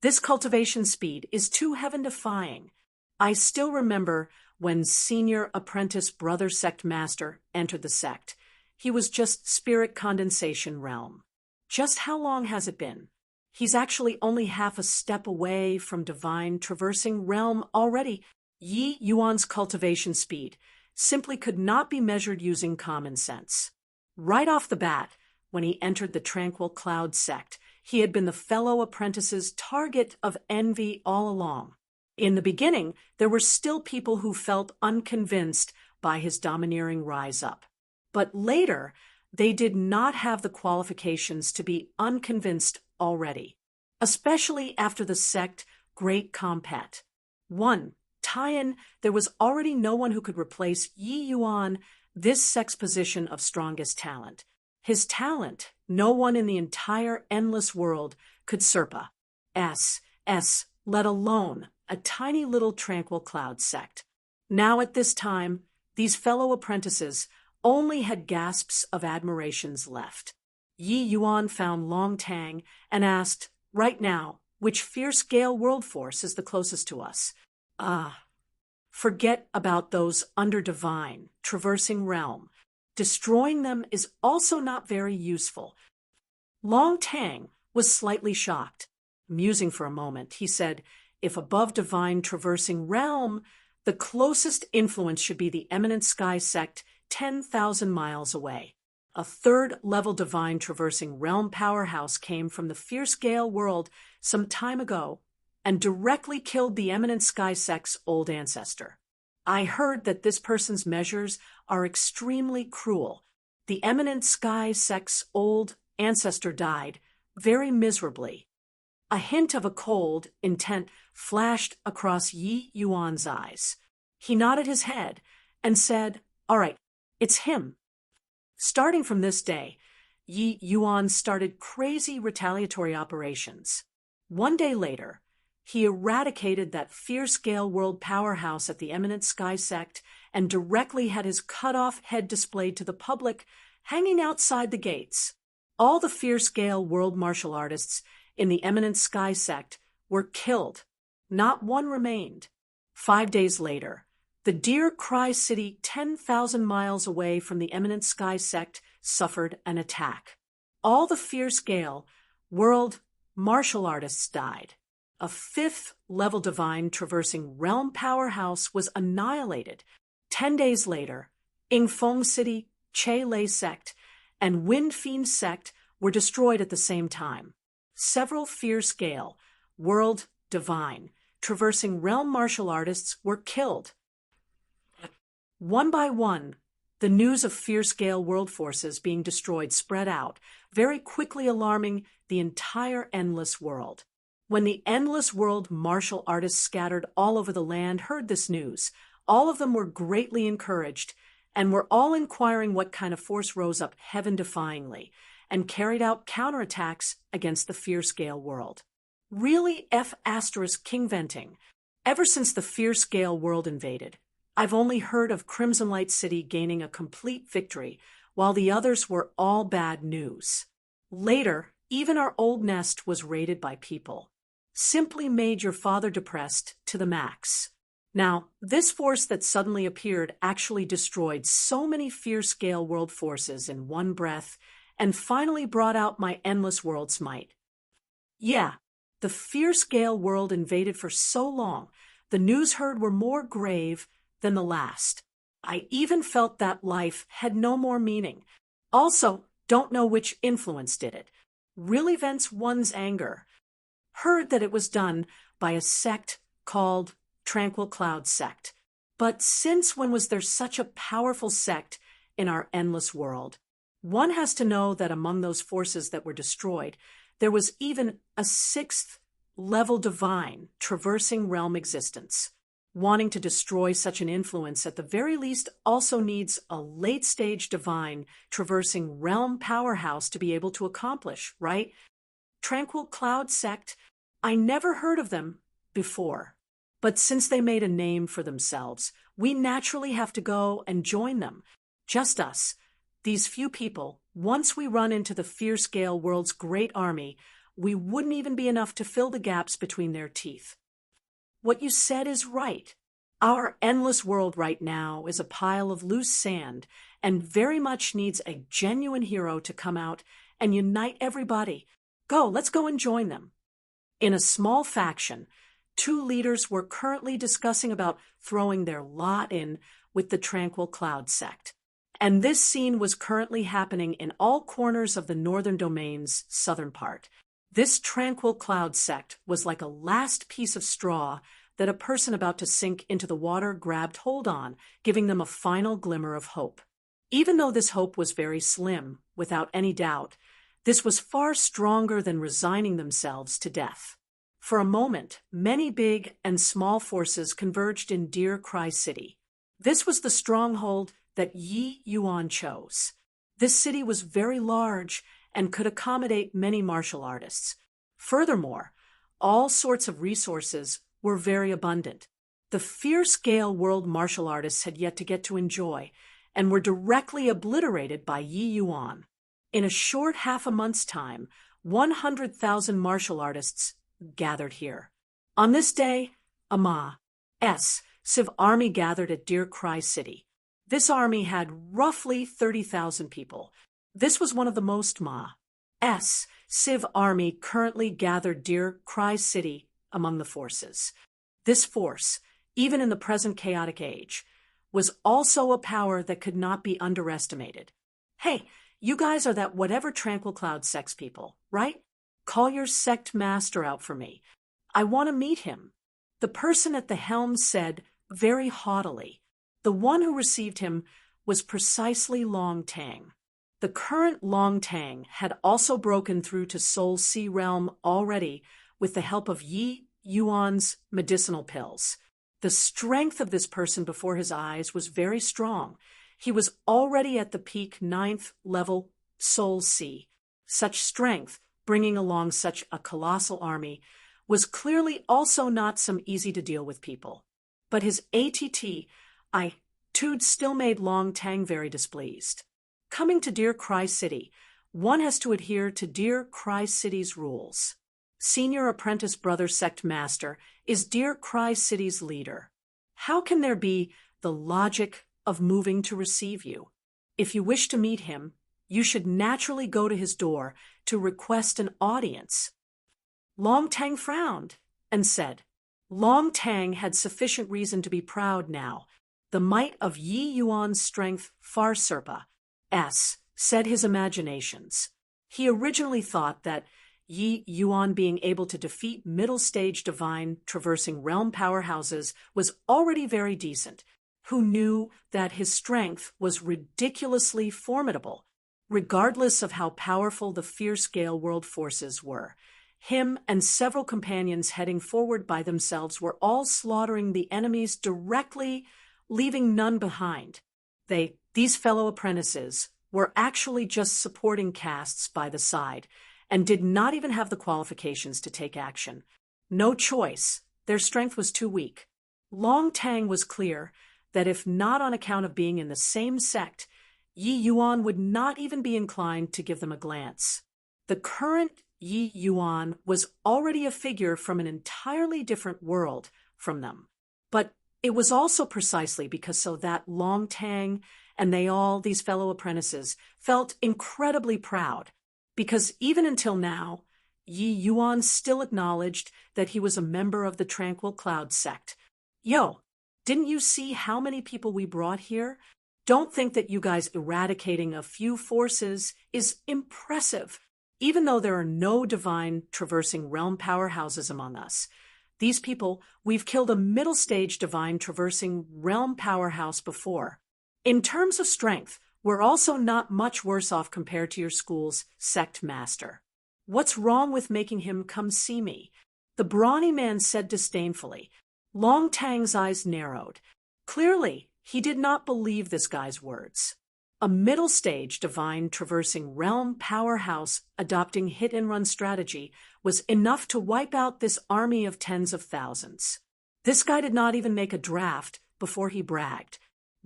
This cultivation speed is too heaven-defying. I still remember when senior apprentice brother sect master entered the sect. He was just spirit condensation realm. Just how long has it been? He's actually only half a step away from divine traversing realm already. Yi Yuan's cultivation speed simply could not be measured using common sense. Right off the bat, when he entered the Tranquil Cloud sect, he had been the fellow apprentice's target of envy all along. In the beginning, there were still people who felt unconvinced by his domineering rise up. But later, they did not have the qualifications to be unconvinced already, especially after the sect Great Compet. 1. Tie-in, there was already no one who could replace Yi Yuan, this sect's position of strongest talent. His talent, no one in the entire endless world could surpass, let alone a tiny little Tranquil Cloud sect. Now at this time, these fellow apprentices only had gasps of admirations left. Yi Yuan found Long Tang and asked, right now, which fierce gale world force is the closest to us? Forget about those under divine, traversing realm. Destroying them is also not very useful. Long Tang was slightly shocked. Musing for a moment, he said, if above divine traversing realm, the closest influence should be the eminent sky sect 10,000 miles away. A 3rd level divine traversing realm powerhouse came from the fierce gale world some time ago and directly killed the eminent sky sect's old ancestor. I heard that this person's measures are extremely cruel. The eminent sky sect's old ancestor died very miserably. A hint of a cold intent flashed across Yi Yuan's eyes. He nodded his head and said, all right, it's him. Starting from this day, Yi Yuan started crazy retaliatory operations. 1 day later, he eradicated that fierce gale world powerhouse at the eminent sky sect and directly had his cut-off head displayed to the public, hanging outside the gates. All the fierce gale world martial artists in the eminent sky sect were killed. Not one remained. 5 days later, the Deer Cry City 10,000 miles away from the eminent sky sect suffered an attack. All the fierce gale world martial artists died. A fifth-level divine traversing realm powerhouse was annihilated. 10 days later, Ingfeng City, Che Lei sect, and Wind Fiend sect were destroyed at the same time. Several fierce Gale, world divine, traversing realm martial artists were killed. One by one, the news of fierce Gale world forces being destroyed spread out, very quickly alarming the entire Endless World. When the Endless World martial artists scattered all over the land heard this news, all of them were greatly encouraged, and were all inquiring what kind of force rose up heaven-defyingly, and carried out counterattacks against the fierce Gale world. Really King venting. Ever since the fierce Gale world invaded, I've only heard of Crimson Light City gaining a complete victory, while the others were all bad news. Later, even our old nest was raided by people. Simply made your father depressed to the max. Now, this force that suddenly appeared actually destroyed so many fierce Gale world forces in one breath, and finally brought out my endless world's might. Yeah, the fierce Gale world invaded for so long, the news heard were more grave than the last. I even felt that life had no more meaning. Also, don't know which influence did it. Really vents one's anger. Heard that it was done by a sect called Tranquil Cloud Sect. But since when was there such a powerful sect in our endless world? One has to know that among those forces that were destroyed, there was even a sixth-level divine traversing realm existence. Wanting to destroy such an influence at the very least also needs a late-stage divine traversing realm powerhouse to be able to accomplish, right? Tranquil Cloud Sect, I never heard of them before. But since they made a name for themselves, we naturally have to go and join them. Just us, these few people. Once we run into the fierce Gale world's great army, we wouldn't even be enough to fill the gaps between their teeth. What you said is right. Our endless world right now is a pile of loose sand and very much needs a genuine hero to come out and unite everybody. Let's go and join them. In a small faction, two leaders were currently discussing about throwing their lot in with the Tranquil Cloud Sect. And this scene was currently happening in all corners of the Northern Domain's southern part. This Tranquil Cloud Sect was like a last piece of straw that a person about to sink into the water grabbed hold on, giving them a final glimmer of hope. Even though this hope was very slim, without any doubt, this was far stronger than resigning themselves to death. For a moment, many big and small forces converged in Deer Cry City. This was the stronghold that Yi Yuan chose. This city was very large and could accommodate many martial artists. Furthermore, all sorts of resources were very abundant. The fierce Gale world martial artists had yet to get to enjoy, and were directly obliterated by Yi Yuan. In a short half a month's time, 100,000 martial artists gathered here. On this day, Ma's Civ army gathered at Deer Cry City. This army had roughly 30,000 people. This was one of the most Ma's Civ army currently gathered Deer Cry City among the forces. This force, even in the present chaotic age, was also a power that could not be underestimated. Hey, you guys are that whatever Tranquil Cloud Sect people, right? Call your sect master out for me. I want to meet him. The person at the helm said, very haughtily. The one who received him was precisely Long Tang. The current Long Tang had also broken through to Soul Sea Realm already with the help of Yi Yuan's medicinal pills. The strength of this person before his eyes was very strong. He was already at the peak 9th level Soul Sea. Such strength, bringing along such a colossal army, was clearly also not some easy-to-deal with people. But his attitude still made Long Tang very displeased. Coming to Deer Cry City, one has to adhere to Deer Cry City's rules. Senior Apprentice Brother Sect Master is Deer Cry City's leader. How can there be the logic of moving to receive you? If you wish to meet him, you should naturally go to his door to request an audience. Long Tang frowned. and said, Long Tang had sufficient reason to be proud now. The might of Yi Yuan's strength far said his imaginations. He originally thought that Yi Yuan being able to defeat middle-stage divine traversing realm powerhouses was already very decent, who knew that his strength was ridiculously formidable, regardless of how powerful the fierce-scale world forces were. Him and several companions heading forward by themselves were all slaughtering the enemies directly, leaving none behind. These fellow apprentices, were actually just supporting castes by the side, and did not even have the qualifications to take action. No choice, their strength was too weak. Long Tang was clear that if not on account of being in the same sect, Yi Yuan would not even be inclined to give them a glance. The current Yi Yuan was already a figure from an entirely different world from them. But it was also precisely because so that Long Tang and these fellow apprentices, felt incredibly proud, because even until now, Yi Yuan still acknowledged that he was a member of the Tranquil Cloud sect. Yo, didn't you see how many people we brought here? Don't think that you guys eradicating a few forces is impressive, even though there are no divine traversing realm powerhouses among us. These people, we've killed a middle-stage divine traversing realm powerhouse before. In terms of strength, we're also not much worse off compared to your school's sect master. What's wrong with making him come see me? The brawny man said disdainfully. Long Tang's eyes narrowed. Clearly, he did not believe this guy's words. A middle-stage divine traversing realm powerhouse adopting hit-and-run strategy was enough to wipe out this army of tens of thousands. This guy did not even make a draft before he bragged.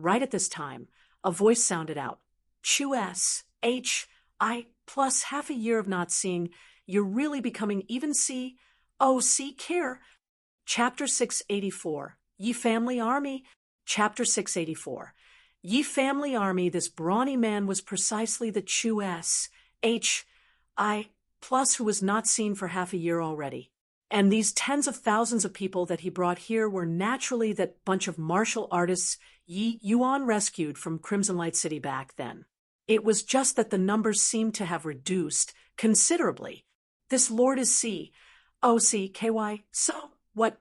Right at this time, a voice sounded out. Chu S. H. I. Plus half a year of not seeing, you're really becoming even see. Oh, see, care. Chapter 684. Ye Family Army. Chapter 684. Ye Family Army, this brawny man was precisely the Chu S. H. I. Plus who was not seen for half a year already. And these tens of thousands of people that he brought here were naturally that bunch of martial artists Yi Yuan rescued from Crimson Light City back then. It was just that the numbers seemed to have reduced considerably. This Lord is C. O. C. K. Y. So, what?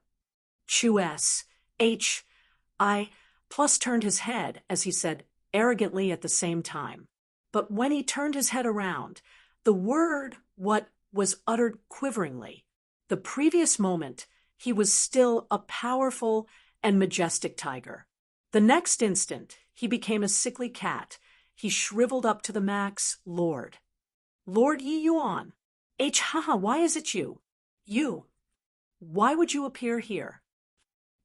Chu S. H. I. Plus turned his head, as he said, arrogantly at the same time. But when he turned his head around, the word what was uttered quiveringly. The previous moment, he was still a powerful and majestic tiger. The next instant, he became a sickly cat. He shriveled up to the max. Lord Yi Yuan. H. Haha, why is it you? You. Why would you appear here?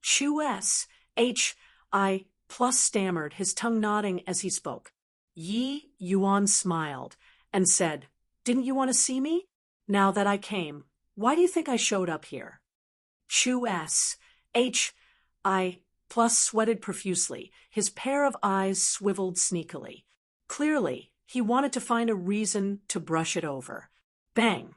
Chu S. H. I. Plus stammered, his tongue nodding as he spoke. Yi Yuan smiled and said, Didn't you want to see me? Now that I came, why do you think I showed up here? Chu S. H. I. Plus sweated profusely, his pair of eyes swiveled sneakily. Clearly, he wanted to find a reason to brush it over. Bang!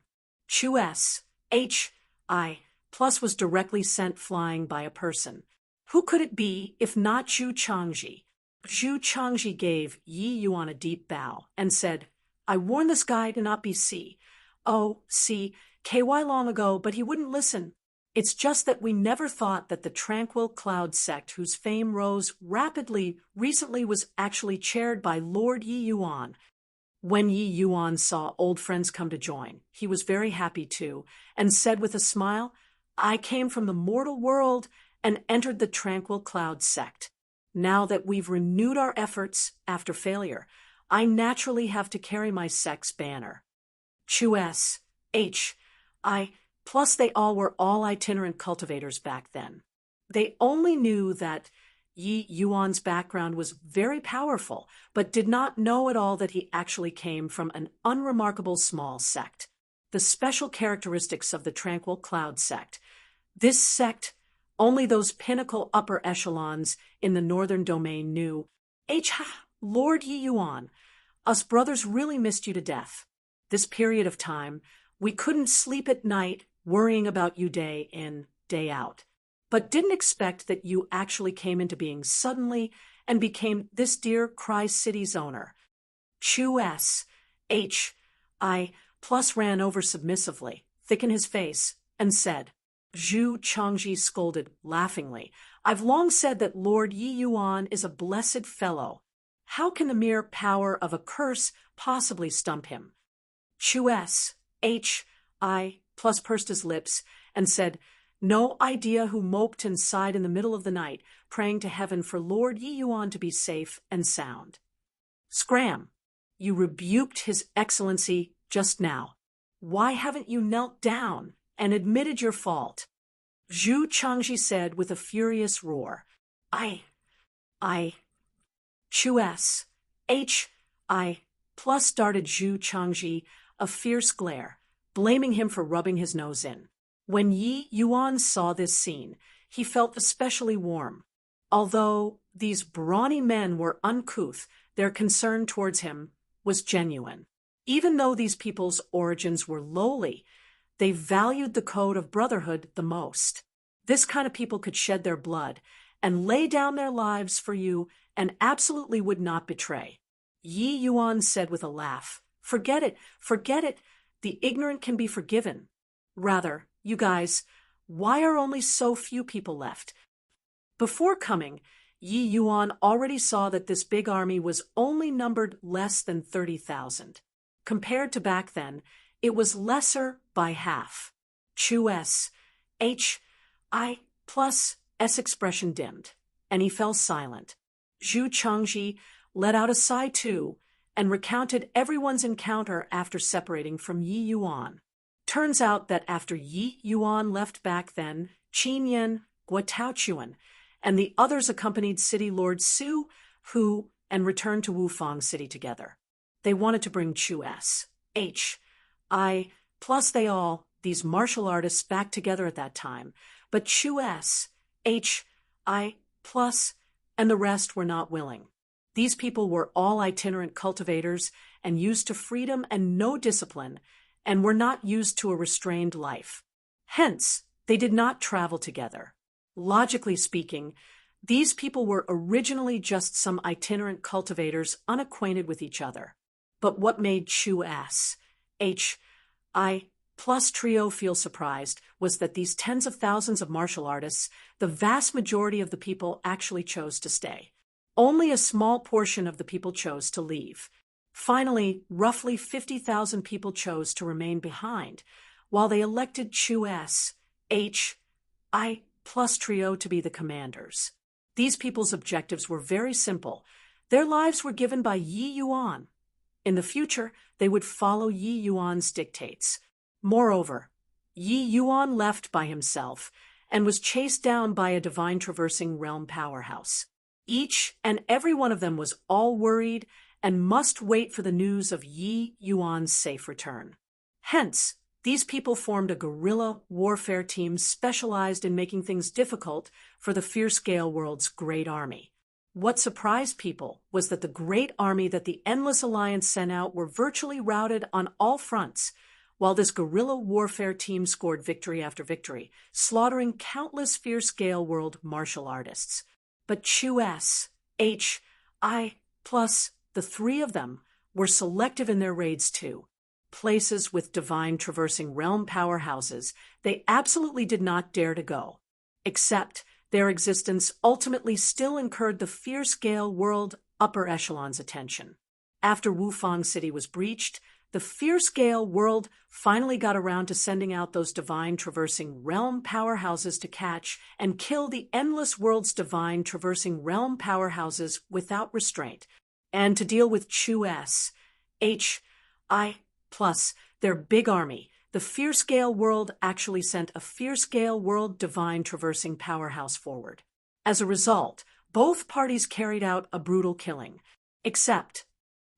Chu S. H. I. Plus was directly sent flying by a person. Who could it be if not Zhu Changji? Zhu Changji gave Yi Yuan a deep bow and said, I warned this guy to not be C. Oh, C. KY long ago, but he wouldn't listen. It's just that we never thought that the Tranquil Cloud sect, whose fame rose rapidly recently, was actually chaired by Lord Yi Yuan. When Yi Yuan saw old friends come to join, he was very happy too, and said with a smile, I came from the mortal world and entered the Tranquil Cloud sect. Now that we've renewed our efforts after failure, I naturally have to carry my sect's banner. Chu S. H. I. Plus they all were itinerant cultivators back then. They only knew that Yi Yuan's background was very powerful, but did not know at all that he actually came from an unremarkable small sect. The special characteristics of the Tranquil Cloud sect. This sect, only those pinnacle upper echelons in the northern domain knew. Lord Yi Yuan, us brothers really missed you to death. This period of time, we couldn't sleep at night worrying about you day in, day out, but didn't expect that you actually came into being suddenly and became this dear Cry City's owner. Chu S. H. I. Plus ran over submissively, thick in his face, and said, Zhu Changji scolded laughingly, I've long said that Lord Yi Yuan is a blessed fellow. How can the mere power of a curse possibly stump him? Chu S. H. I. Plus pursed his lips and said, no idea who moped and sighed in the middle of the night, praying to heaven for Lord Yi Yuan to be safe and sound. Scram, you rebuked His Excellency just now. Why haven't you knelt down and admitted your fault? Zhu Changji said with a furious roar. Chu S. H. I. Plus darted Zhu Changji a fierce glare, blaming him for rubbing his nose in. When Yi Yuan saw this scene, he felt especially warm. Although these brawny men were uncouth, their concern towards him was genuine. Even though these people's origins were lowly, they valued the code of brotherhood the most. This kind of people could shed their blood and lay down their lives for you and absolutely would not betray. Yi Yuan said with a laugh, forget it, the ignorant can be forgiven. Rather, you guys, why are only so few people left? Before coming, Yi Yuan already saw that this big army was only numbered less than 30,000. Compared to back then, it was lesser by half. Chu S. H. I. Plus S expression dimmed, and he fell silent. Zhu Changji let out a sigh too, and recounted everyone's encounter after separating from Yi Yuan. Turns out that after Yi Yuan left back then, Qin Yan, Guotaochuan, and the others accompanied City Lord Su, Hu, and returned to Wufang City together. They wanted to bring Chu S. H. I. Plus they all, these martial artists, back together at that time, but Chu S. H. I. Plus and the rest were not willing. These people were all itinerant cultivators and used to freedom and no discipline, and were not used to a restrained life. Hence, they did not travel together. Logically speaking, these people were originally just some itinerant cultivators unacquainted with each other. But what made Chu S. H. I. Plus trio feel surprised was that these tens of thousands of martial artists, the vast majority of the people actually chose to stay. Only a small portion of the people chose to leave. Finally, roughly 50,000 people chose to remain behind, while they elected Chu S. H. I. Plus trio to be the commanders. These people's objectives were very simple. Their lives were given by Yi Yuan. In the future, they would follow Yi Yuan's dictates. Moreover, Yi Yuan left by himself and was chased down by a divine traversing realm powerhouse. Each and every one of them was all worried and must wait for the news of Yi Yuan's safe return. Hence, these people formed a guerrilla warfare team specialized in making things difficult for the Fierce Gale World's great army. What surprised people was that the great army that the Endless Alliance sent out were virtually routed on all fronts, while this guerrilla warfare team scored victory after victory, slaughtering countless Fierce Gale World martial artists. But Chu S. H. I. Plus, the three of them, were selective in their raids too. Places with divine traversing realm powerhouses they absolutely did not dare to go. Except their existence ultimately still incurred the Fierce Gale World upper echelon's attention. After Wufang City was breached, the Fierce Gale World finally got around to sending out those divine traversing realm powerhouses to catch and kill the Endless World's divine traversing realm powerhouses without restraint, and to deal with Chu S. H. I. Plus, their big army. The Fierce Gale World actually sent a Fierce Gale World divine traversing powerhouse forward. As a result, both parties carried out a brutal killing, except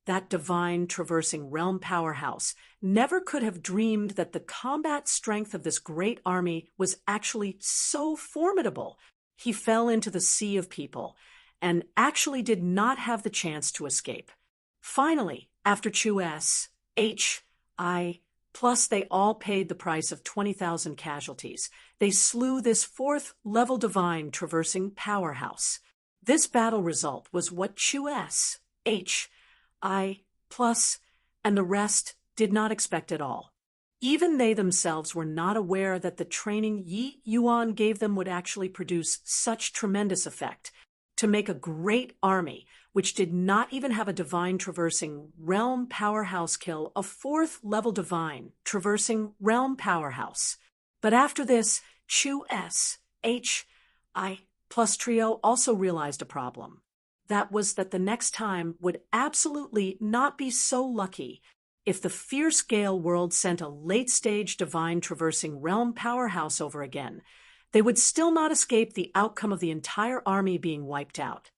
that divine traversing realm powerhouse never could have dreamed that the combat strength of this great army was actually so formidable. He fell into the sea of people and actually did not have the chance to escape. Finally, after Chu S. H. I. Plus, they all paid the price of 20,000 casualties. They slew this fourth-level divine traversing powerhouse. This battle result was what Chu S, H, I, plus, and the rest did not expect at all. Even they themselves were not aware that the training Yi Yuan gave them would actually produce such tremendous effect to make a great army, which did not even have a divine traversing realm powerhouse kill a fourth-level divine traversing realm powerhouse. But after this, Chu S, H, I, plus trio also realized a problem. That was that the next time would absolutely not be so lucky. If the fierce Gale world sent a late-stage divine traversing realm powerhouse over again, they would still not escape the outcome of the entire army being wiped out.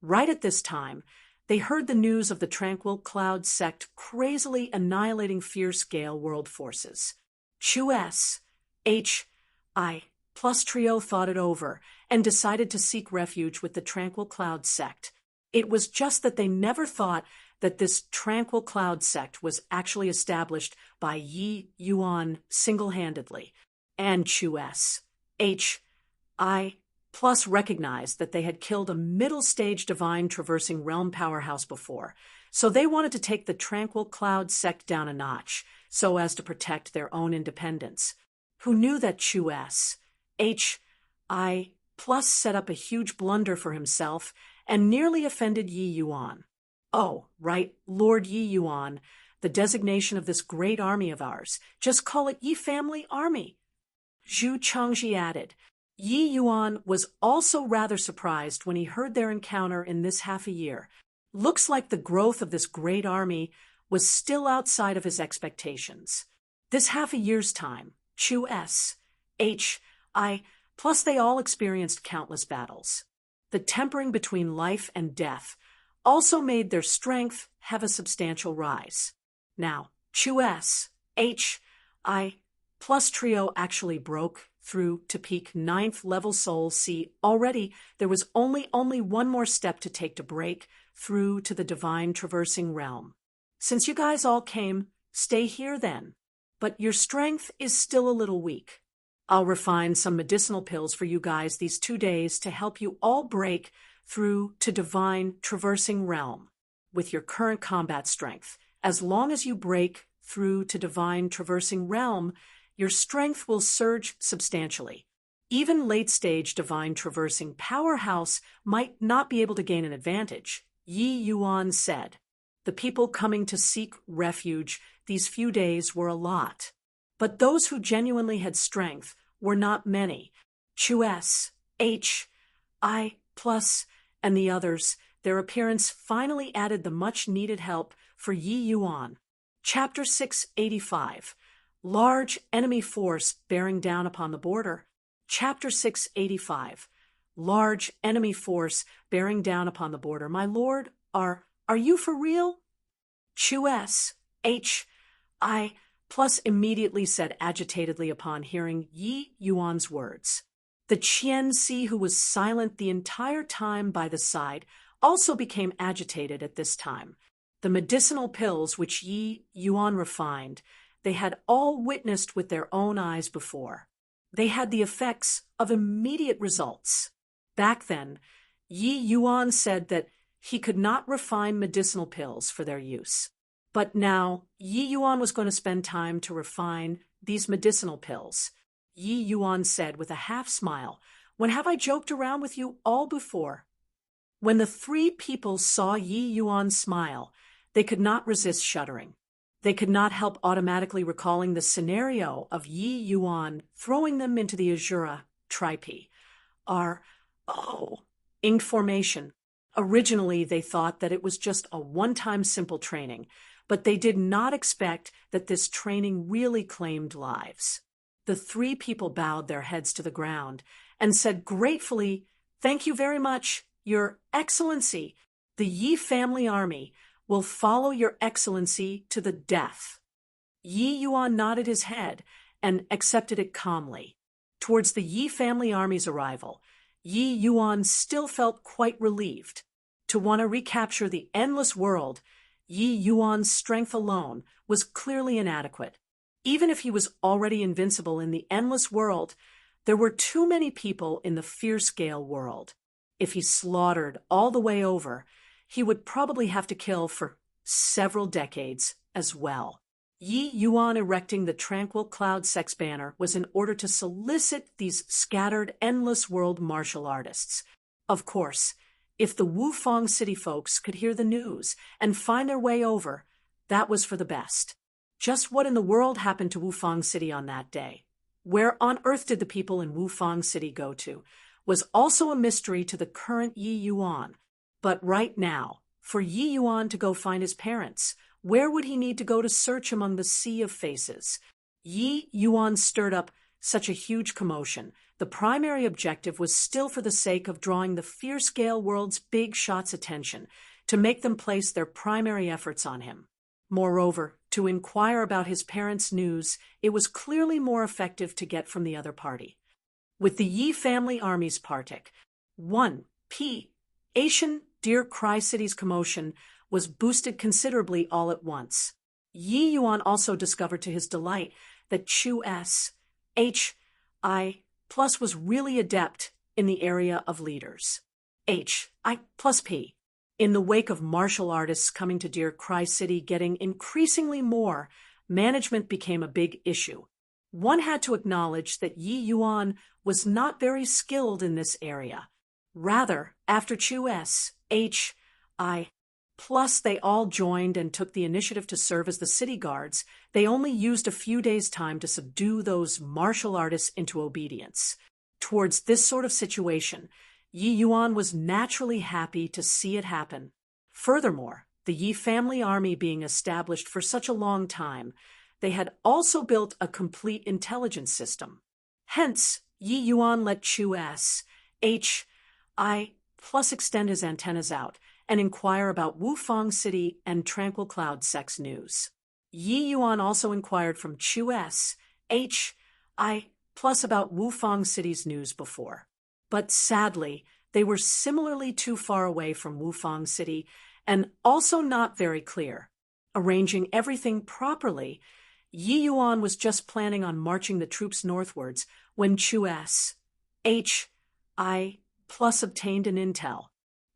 Right at this time, they heard the news of the Tranquil Cloud sect crazily annihilating fierce Gale world forces. Chu S, H, I, plus trio thought it over and decided to seek refuge with the Tranquil Cloud sect. It was just that they never thought that this Tranquil Cloud sect was actually established by Yi Yuan single-handedly, and Chu S, H, I, plus recognized that they had killed a middle-stage divine traversing realm powerhouse before, so they wanted to take the Tranquil Cloud sect down a notch so as to protect their own independence. Who knew that Chu S, H, I, plus set up a huge blunder for himself and nearly offended Yi Yuan. Oh, right, Lord Yi Yuan, the designation of this great army of ours. Just call it Yi Family Army. Zhu Changji added. Yi Yuan was also rather surprised when he heard their encounter in this half a year. Looks like the growth of this great army was still outside of his expectations. This half a year's time, Chu S, H, I, plus they all experienced countless battles. The tempering between life and death also made their strength have a substantial rise. Now, Chu S, H, I, plus trio actually broke through to peak 9th level soul. See, already there was only one more step to take to break through to the divine traversing realm. Since you guys all came, stay here then. But your strength is still a little weak. I'll refine some medicinal pills for you guys these 2 days to help you all break through to divine traversing realm with your current combat strength. As long as you break through to divine traversing realm, your strength will surge substantially. Even late-stage divine traversing powerhouse might not be able to gain an advantage, Yi Yuan said. The people coming to seek refuge these few days were a lot. But those who genuinely had strength were not many. Chu S, H, I, plus, and the others, their appearance finally added the much-needed help for Yi Yuan. Chapter 685. Large enemy force bearing down upon the border. Chapter 685. Large enemy force bearing down upon the border. My lord, are you for real? Chu S, H, I, plus immediately said agitatedly upon hearing Yi Yuan's words. The Qian Si, who was silent the entire time by the side, also became agitated at this time. The medicinal pills which Yi Yuan refined, they had all witnessed with their own eyes before. They had the effects of immediate results. Back then, Yi Yuan said that he could not refine medicinal pills for their use. But now, Yi Yuan was going to spend time to refine these medicinal pills. Yi Yuan said with a half-smile, "When have I joked around with you all before?" When the 3 people saw Yi Yuan smile, they could not resist shuddering. They could not help automatically recalling the scenario of Yi Yuan throwing them into the Azura Tripe. Inked formation. Originally, they thought that it was just a one-time simple training, but they did not expect that this training really claimed lives. The 3 people bowed their heads to the ground and said gratefully, "Thank you very much, Your Excellency. The Yi family army will follow Your Excellency to the death." Yi Yuan nodded his head and accepted it calmly. Towards the Yi family army's arrival, Yi Yuan still felt quite relieved. To want to recapture the endless world, Yi Yuan's strength alone was clearly inadequate. Even if he was already invincible in the endless world, there were too many people in the fierce gale world. If he slaughtered all the way over, he would probably have to kill for several decades as well. Yi Yuan erecting the tranquil cloud sex banner was in order to solicit these scattered endless world martial artists. Of course, if the Wufang city folks could hear the news and find their way over, that was for the best. Just what in the world happened to Wufang City on that day? Where on earth did the people in Wufang City go to? Was also a mystery to the current Yi Yuan. But right now, for Yi Yuan to go find his parents, where would he need to go to search among the sea of faces? Yi Yuan stirred up such a huge commotion. The primary objective was still for the sake of drawing the fierce gale world's big shots' attention, to make them place their primary efforts on him. Moreover, to inquire about his parents' news, it was clearly more effective to get from the other party. With the Yi family armies partic, 1 P. Asian Dear Cry City's commotion was boosted considerably all at once. Yi Yuan also discovered to his delight that Chu S. H. I. Plus was really adept in the area of leaders. H. I. Plus P. In the wake of martial artists coming to Dear Cry City getting increasingly more, management became a big issue. One had to acknowledge that Yi Yuan was not very skilled in this area. Rather, after Chu S. H. I. Plus they all joined and took the initiative to serve as the city guards, they only used a few days' time to subdue those martial artists into obedience. Towards this sort of situation, Yi Yuan was naturally happy to see it happen. Furthermore, the Yi family army being established for such a long time, they had also built a complete intelligence system. Hence, Yi Yuan let Chu S. H. I. Plus extend his antennas out and inquire about Wufang City and Tranquil Cloud sex news. Yi Yuan also inquired from Chu S. H. I. Plus about Wufang City's news before. But sadly, they were similarly too far away from Wufang City and also not very clear. Arranging everything properly, Yi Yuan was just planning on marching the troops northwards when Chu S. H. I. Plus obtained an intel.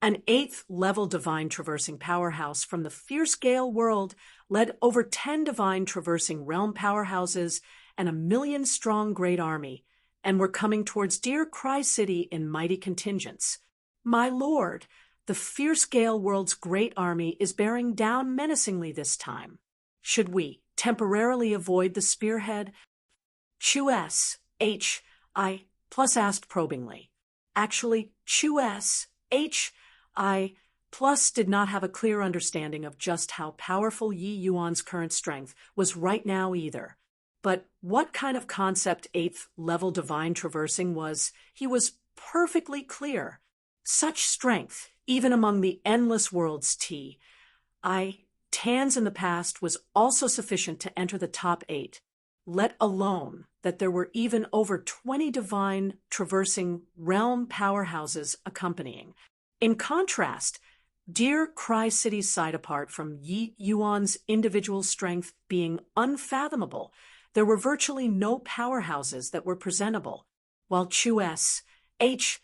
An 8th-level divine traversing powerhouse from the fierce gale world led over 10 divine traversing realm powerhouses and a 1,000,000-strong great army, and were coming towards Dear Cry City in mighty contingents. My lord, the fierce gale world's great army is bearing down menacingly this time. Should we temporarily avoid the spearhead? Chu S. H. I. Plus asked probingly. Actually, Chu S. H. I. Plus did not have a clear understanding of just how powerful Yi Yuan's current strength was right now either. But what kind of concept 8th-level divine traversing was, he was perfectly clear. Such strength, even among the endless world's Tans in the past was also sufficient to enter the top 8, let alone that there were even over 20 divine traversing realm powerhouses accompanying. In contrast, Dear Cry City's side apart from Yi Yuan's individual strength being unfathomable, there were virtually no powerhouses that were presentable, while Chu S. H.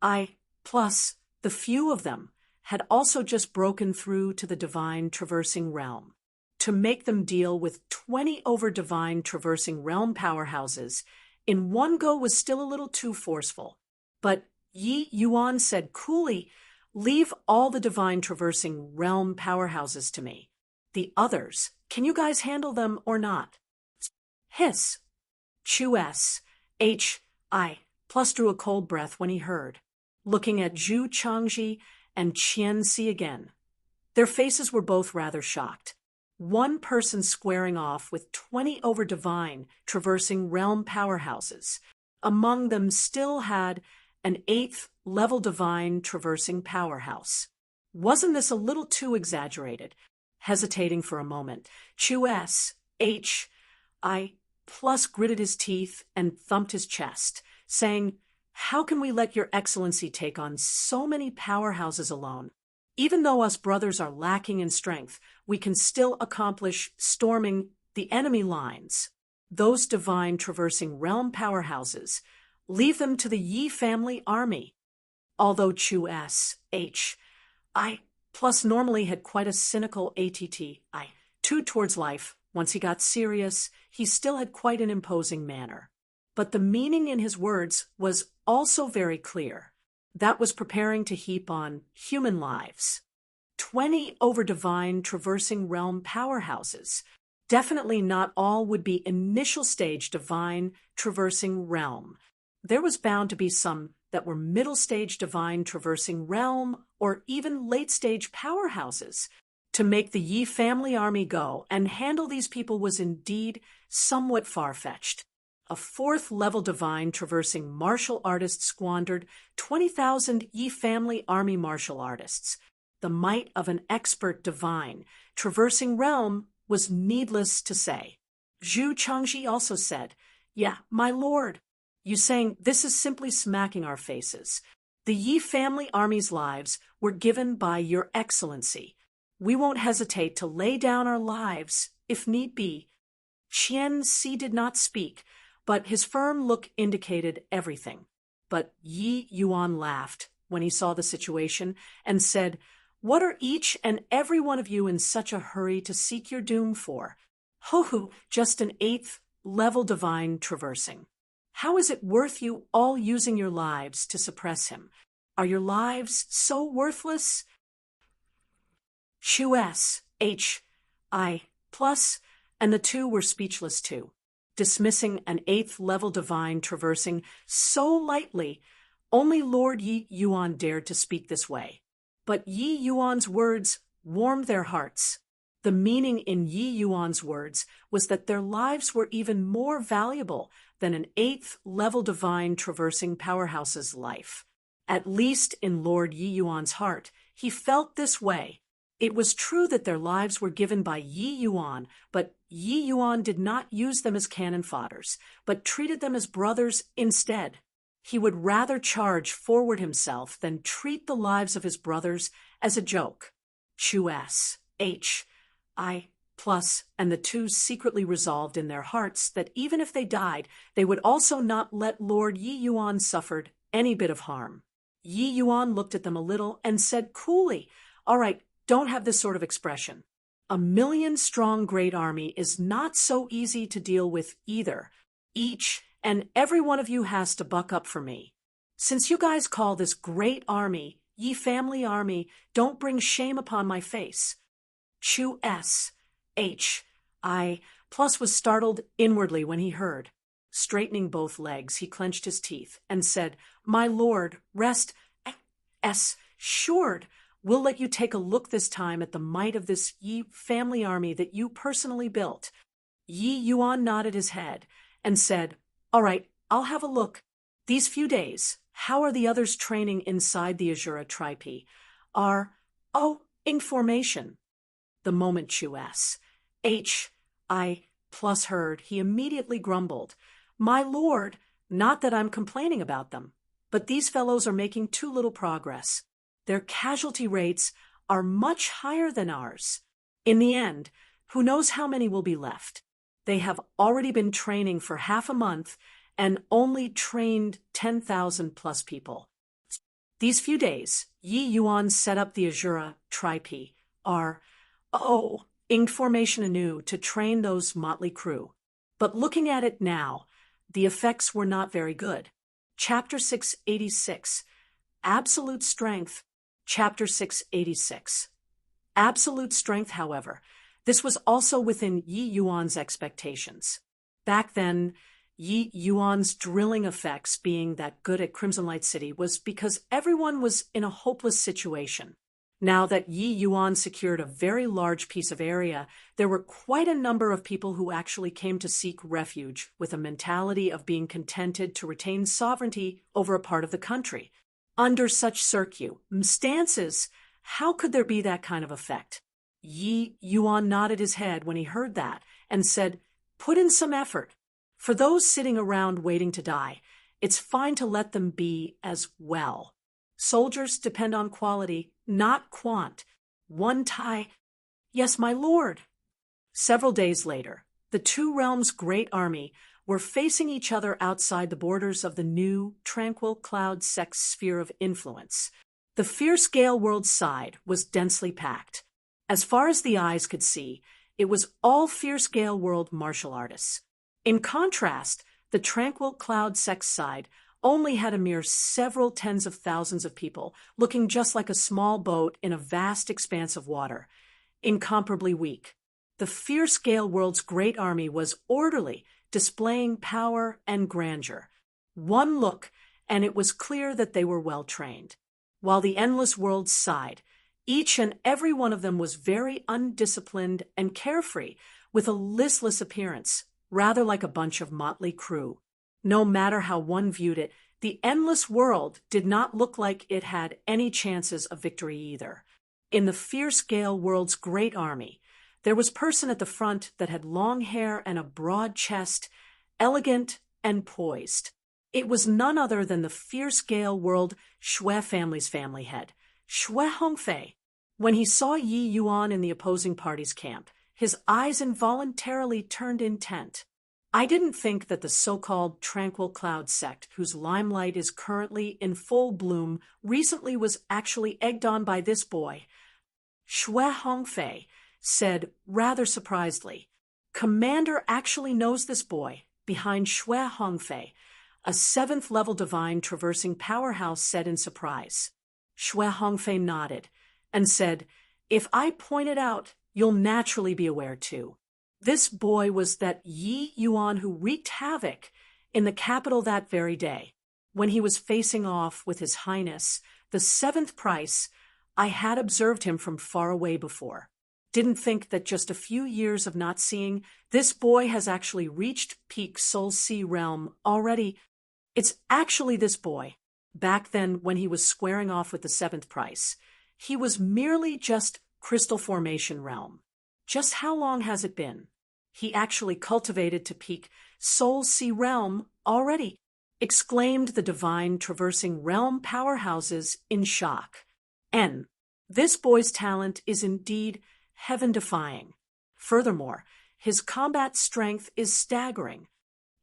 I. Plus, the few of them, had also just broken through to the divine traversing realm. To make them deal with 20 over divine traversing realm powerhouses in one go was still a little too forceful. But Yi Yuan said coolly, "Leave all the divine traversing realm powerhouses to me. The others, can you guys handle them or not?" Hiss. Chu S. H. I. Plus drew a cold breath when he heard, looking at Zhu Changji and Qian Si again. Their faces were both rather shocked. One person squaring off with 20 over divine traversing realm powerhouses. Among them still had an 8th-level divine traversing powerhouse. Wasn't this a little too exaggerated? Hesitating for a moment, Chu S. H. I. Plus gritted his teeth and thumped his chest, saying, "How can we let your excellency take on so many powerhouses alone? Even though us brothers are lacking in strength, we can still accomplish storming the enemy lines." those divine traversing realm powerhouses. Leave them to the Yi family army. Although Chu S. H. I. Plus normally had quite a cynical attitude towards life, once he got serious, he still had quite an imposing manner. But the meaning in his words was also very clear. That was preparing to heap on human lives. 20 over divine traversing realm powerhouses. Definitely not all would be initial stage divine traversing realm. There was bound to be some that were middle stage divine traversing realm or even late stage powerhouses. To make the Yi family army go and handle these people was indeed somewhat far-fetched. A fourth-level divine traversing martial artist squandered 20,000 Yi family army martial artists. The might of an expert divine traversing realm was needless to say. Zhu Changji also said, "Yeah, my lord, you saying this is simply smacking our faces. The Yi family army's lives were given by your excellency. We won't hesitate to lay down our lives, if need be." Qian Si did not speak, but his firm look indicated everything. But Yi Yuan laughed when he saw the situation and said, "What are each and every one of you in such a hurry to seek your doom for? Ho, just an 8th level divine traversing. How is it worth you all using your lives to suppress him? Are your lives so worthless?" Chu S. H. I. Plus, and the two were speechless too. Dismissing an 8th level divine traversing so lightly, only Lord Yi Yuan dared to speak this way. But Yi Yuan's words warmed their hearts. The meaning in Yi Yuan's words was that their lives were even more valuable than an 8th level divine traversing powerhouse's life. At least in Lord Yi Yuan's heart, he felt this way. It was true that their lives were given by Yi Yuan, but Yi Yuan did not use them as cannon fodders, but treated them as brothers instead. He would rather charge forward himself than treat the lives of his brothers as a joke. Chu S. H. I. Plus, and the two secretly resolved in their hearts that even if they died, they would also not let Lord Yi Yuan suffered any bit of harm. Yi Yuan looked at them a little and said coolly, "All right, don't have this sort of expression. A 1,000,000-strong great army is not so easy to deal with either. Each and every one of you has to buck up for me. Since you guys call this great army Yi family army, don't bring shame upon my face." Chu S. H. I. Plus was startled inwardly when he heard. Straightening both legs, he clenched his teeth and said, "My lord, rest assured. We'll let you take a look this time at the might of this Yi family army that you personally built." Yi Yuan nodded his head and said, "All right, I'll have a look. These few days, how are the others training inside the Azura Tripe? In formation." The moment Chu S. H. I. Plus heard, he immediately grumbled, "My lord, not that I'm complaining about them, but these fellows are making too little progress. Their casualty rates are much higher than ours. In the end, who knows how many will be left? They have already been training for half a month and only trained 10,000 plus people. These few days, Yi Yuan set up the Azura Tripe, in formation anew to train those motley crew. But looking at it now, the effects were not very good. Chapter 686, Absolute Strength. Chapter 686. Absolute strength, however, this was also within Yi Yuan's expectations. Back then, Yi Yuan's drilling effects being that good at Crimson Light City was because everyone was in a hopeless situation. Now that Yi Yuan secured a very large piece of area, there were quite a number of people who actually came to seek refuge with a mentality of being contented to retain sovereignty over a part of the country. Under such circumstances, how could there be that kind of effect? Yi Yuan nodded his head when he heard that and said, "Put in some effort. For those sitting around waiting to die, it's fine to let them be as well. Soldiers depend on quality, not quant. One tie." "Yes, my lord." Several days later, The two realms' great army were facing each other outside the borders of the new, tranquil cloud sect sphere of influence. The fierce Gale world's side was densely packed. As far as the eyes could see, it was all fierce Gale world martial artists. In contrast, the tranquil cloud sect side only had a mere several tens of thousands of people, looking just like a small boat in a vast expanse of water. Incomparably weak. The fierce Gale world's great army was orderly, displaying power and grandeur. One look, and it was clear that they were well trained. While the endless world sighed, each and every one of them was very undisciplined and carefree, with a listless appearance, rather like a bunch of motley crew. No matter how one viewed it, the endless world did not look like it had any chances of victory either. In the fierce Gale world's great army, there was a person at the front that had long hair and a broad chest, elegant and poised. It was none other than the fierce Gale world Shui family's family head, Shui Hongfei. When he saw Yi Yuan in the opposing party's camp, his eyes involuntarily turned intent. I didn't think that the so-called Tranquil Cloud sect, whose limelight is currently in full bloom, recently was actually egged on by this boy. Shui Hongfei said rather surprisedly. Commander actually knows this boy. Behind Shui Hongfei, a 7th-level divine traversing powerhouse said in surprise. Shui Hongfei nodded and said, "If I point it out, you'll naturally be aware too." This boy was that Yi Yuan who wreaked havoc in the capital that very day, when he was facing off with His Highness, the 7th Prince. I had observed him from far away before. Didn't think that just a few years of not seeing, this boy has actually reached peak Soul Sea realm already. It's actually this boy. Back then, when he was squaring off with the 7th Prince, he was merely just crystal formation realm. Just how long has it been? He actually cultivated to peak Soul Sea realm already, exclaimed the divine traversing realm powerhouses in shock. This boy's talent is indeed heaven-defying. Furthermore, his combat strength is staggering.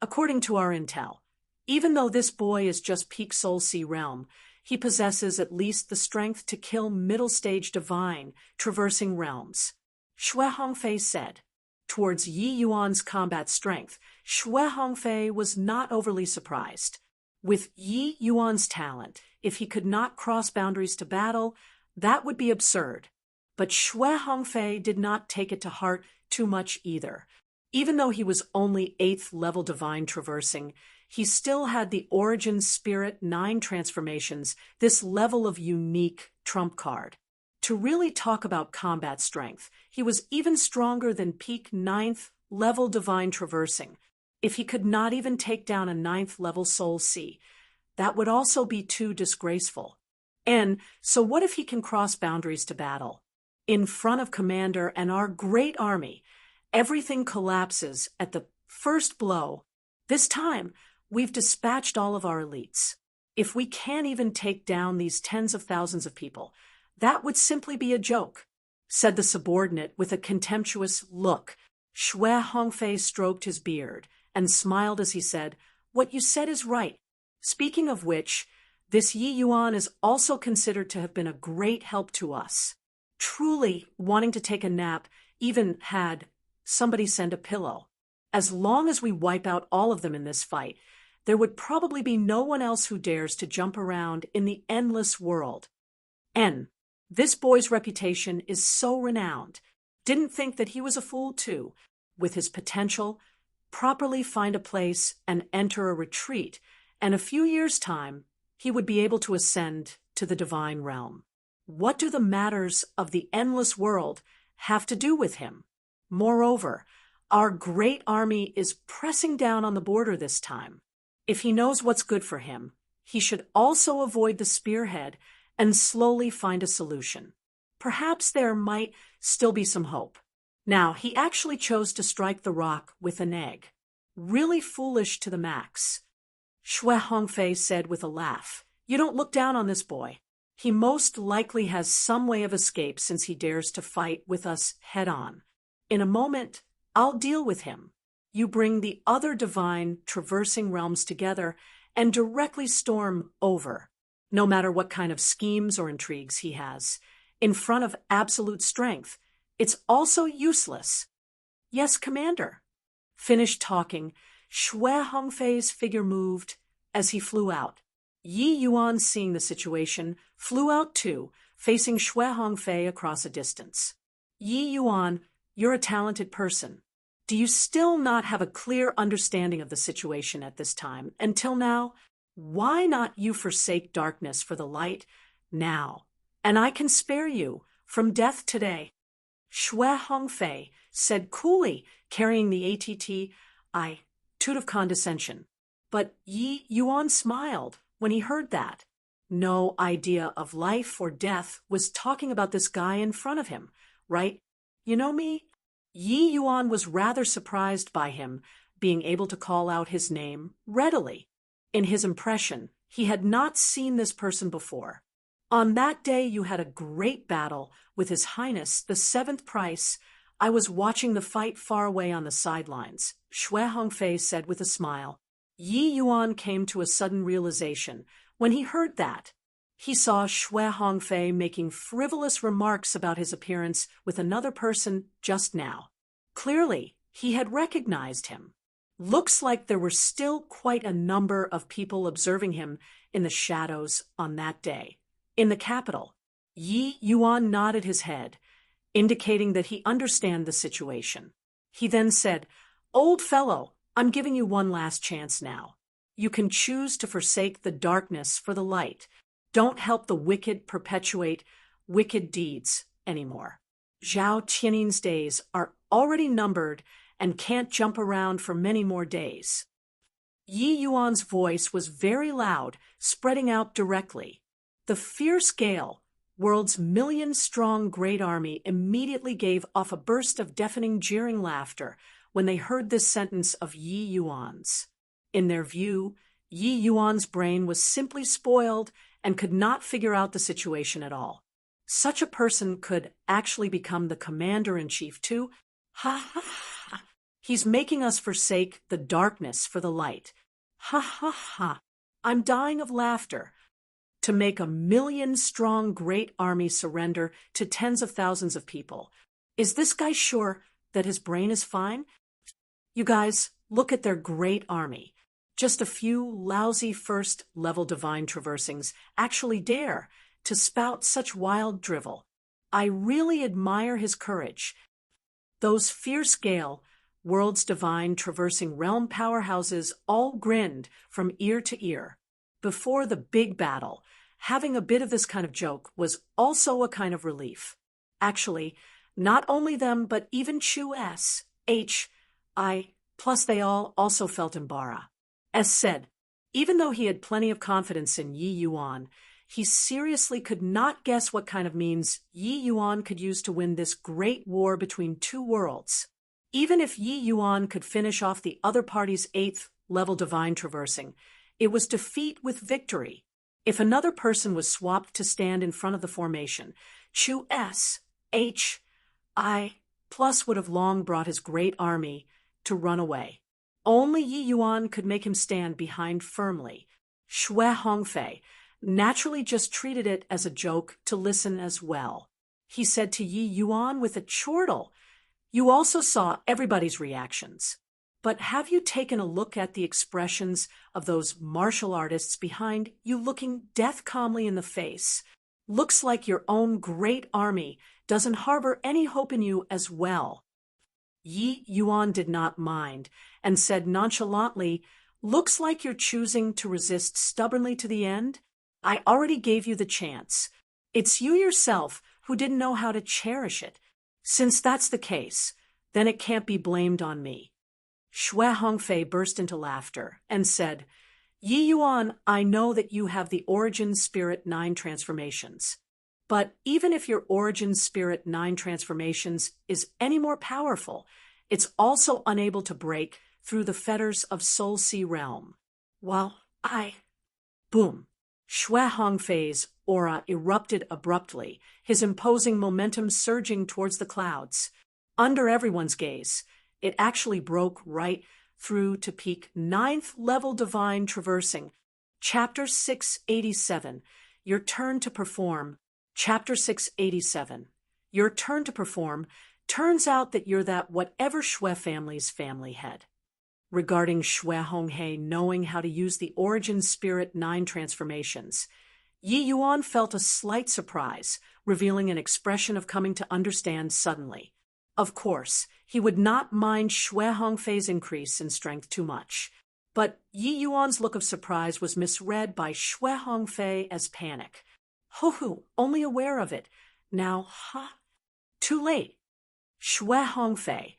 According to our intel, even though this boy is just peak Soul Sea realm, he possesses at least the strength to kill middle-stage divine traversing realms. Shui Hongfei said. Towards Yi Yuan's combat strength, Shui Hongfei was not overly surprised. With Yi Yuan's talent, if he could not cross boundaries to battle, that would be absurd. But Shui Hongfei did not take it to heart too much either. Even though he was only 8th-level divine traversing, he still had the Origin Spirit 9 transformations, this level of unique trump card. To really talk about combat strength, he was even stronger than peak 9th-level divine traversing. If he could not even take down a 9th-level Soul Sea, that would also be too disgraceful. And so what if he can cross boundaries to battle? In front of Commander and our great army, everything collapses at the first blow. This time, we've dispatched all of our elites. If we can't even take down these tens of thousands of people, that would simply be a joke, said the subordinate with a contemptuous look. Shui Hongfei stroked his beard and smiled as he said, "What you said is right. Speaking of which, this Yi Yuan is also considered to have been a great help to us. Truly wanting to take a nap, even had somebody send a pillow. As long as we wipe out all of them in this fight, there would probably be no one else who dares to jump around in the endless world. This boy's reputation is so renowned. Didn't think that he was a fool too. With his potential, properly find a place and enter a retreat, and a few years' time, he would be able to ascend to the divine realm. What do the matters of the endless world have to do with him? Moreover, our great army is pressing down on the border this time. If he knows what's good for him, he should also avoid the spearhead and slowly find a solution. Perhaps there might still be some hope. Now, he actually chose to strike the rock with an egg. Really foolish to the max. Shui Hongfei said with a laugh, "You don't look down on this boy. He most likely has some way of escape since he dares to fight with us head-on. In a moment, I'll deal with him." you bring the other divine traversing realms together and directly storm over, no matter what kind of schemes or intrigues he has. In front of absolute strength, it's also useless. Yes, Commander. Finished talking, Shui Hongfei's figure moved as he flew out. Yi Yuan, seeing the situation, flew out too, facing Shui Hongfei across a distance. Yi Yuan, you're a talented person. Do you still not have a clear understanding of the situation at this time? Until now, why not you forsake darkness for the light now? And I can spare you from death today. Shui Hongfei said coolly, carrying the attitude of condescension. But Yi Yuan smiled when he heard that. No idea of life or death was talking about this guy in front of him, right? You know me? Yi Yuan was rather surprised by him being able to call out his name readily. In his impression, he had not seen this person before. On that day you had a great battle with His Highness, the 7th Price. I was watching the fight far away on the sidelines, Shui Hongfei said with a smile. Yi Yuan came to a sudden realization when he heard that. He saw Shui Hongfei making frivolous remarks about his appearance with another person just now. Clearly, he had recognized him. Looks like there were still quite a number of people observing him in the shadows on that day. In the capital, Yi Yuan nodded his head, indicating that he understood the situation. He then said, "Old fellow, I'm giving you one last chance now. You can choose to forsake the darkness for the light. Don't help the wicked perpetuate wicked deeds anymore. Zhao Qianing's days are already numbered and can't jump around for many more days." Yi Yuan's voice was very loud, spreading out directly. The fierce gale, world's million-strong great army, immediately gave off a burst of deafening jeering laughter when they heard this sentence of Yi Yuan's. In their view, Yi Yuan's brain was simply spoiled and could not figure out the situation at all. Such a person could actually become the commander-in-chief too? Ha ha ha! He's making us forsake the darkness for the light. Ha ha ha! I'm dying of laughter. To make a million-strong great army surrender to tens of thousands of people. Is this guy sure that his brain is fine? You guys, look at their great army. Just a few lousy first-level divine traversing's actually dare to spout such wild drivel. I really admire his courage. Those fierce gale, world's divine traversing realm powerhouses all grinned from ear to ear. Before the big battle, having a bit of this kind of joke was also a kind of relief. Actually, not only them, but even Chu S, H, I, plus they all also felt embarrassed. As said, even though he had plenty of confidence in Yi Yuan, he seriously could not guess what kind of means Yi Yuan could use to win this great war between two worlds. Even if Yi Yuan could finish off the other party's 8th-level divine traversing, it was defeat with victory. If another person was swapped to stand in front of the formation, Chu S, H, I, plus would have long brought his great army to run away. Only Yi Yuan could make him stand behind firmly. Shui Hongfei naturally just treated it as a joke to listen as well. He said to Yi Yuan with a chortle, "You also saw everybody's reactions. But have you taken a look at the expressions of those martial artists behind you looking death calmly in the face? Looks like your own great army doesn't harbor any hope in you as well." Yi Yuan did not mind and said nonchalantly, "Looks like you're choosing to resist stubbornly to the end. I already gave you the chance. It's you yourself who didn't know how to cherish it. Since that's the case, then it can't be blamed on me." Shui Hongfei burst into laughter and said, "Yi Yuan, I know that you have the Origin Spirit 9 transformations. But even if your Origin Spirit 9 transformations is any more powerful, it's also unable to break through the fetters of Soul Sea Realm. While Boom. Shui Hongfei's aura erupted abruptly, his imposing momentum surging towards the clouds. Under everyone's gaze, It actually broke right through to peak 9th level divine traversing. Chapter 687, Your Turn to Perform. Chapter 687, Your Turn to Perform. Turns out that you're that whatever Shui family's family head. Regarding Shui Honghe knowing how to use the Origin Spirit 9 transformations, Yi Yuan felt a slight surprise, revealing an expression of coming to understand suddenly. Of course, he would not mind Shui Hongfei's increase in strength too much, but Yi Yuan's look of surprise was misread by Shui Hongfei as panic. Ho-hoo, only aware of it. Now, too late. Shui Hongfei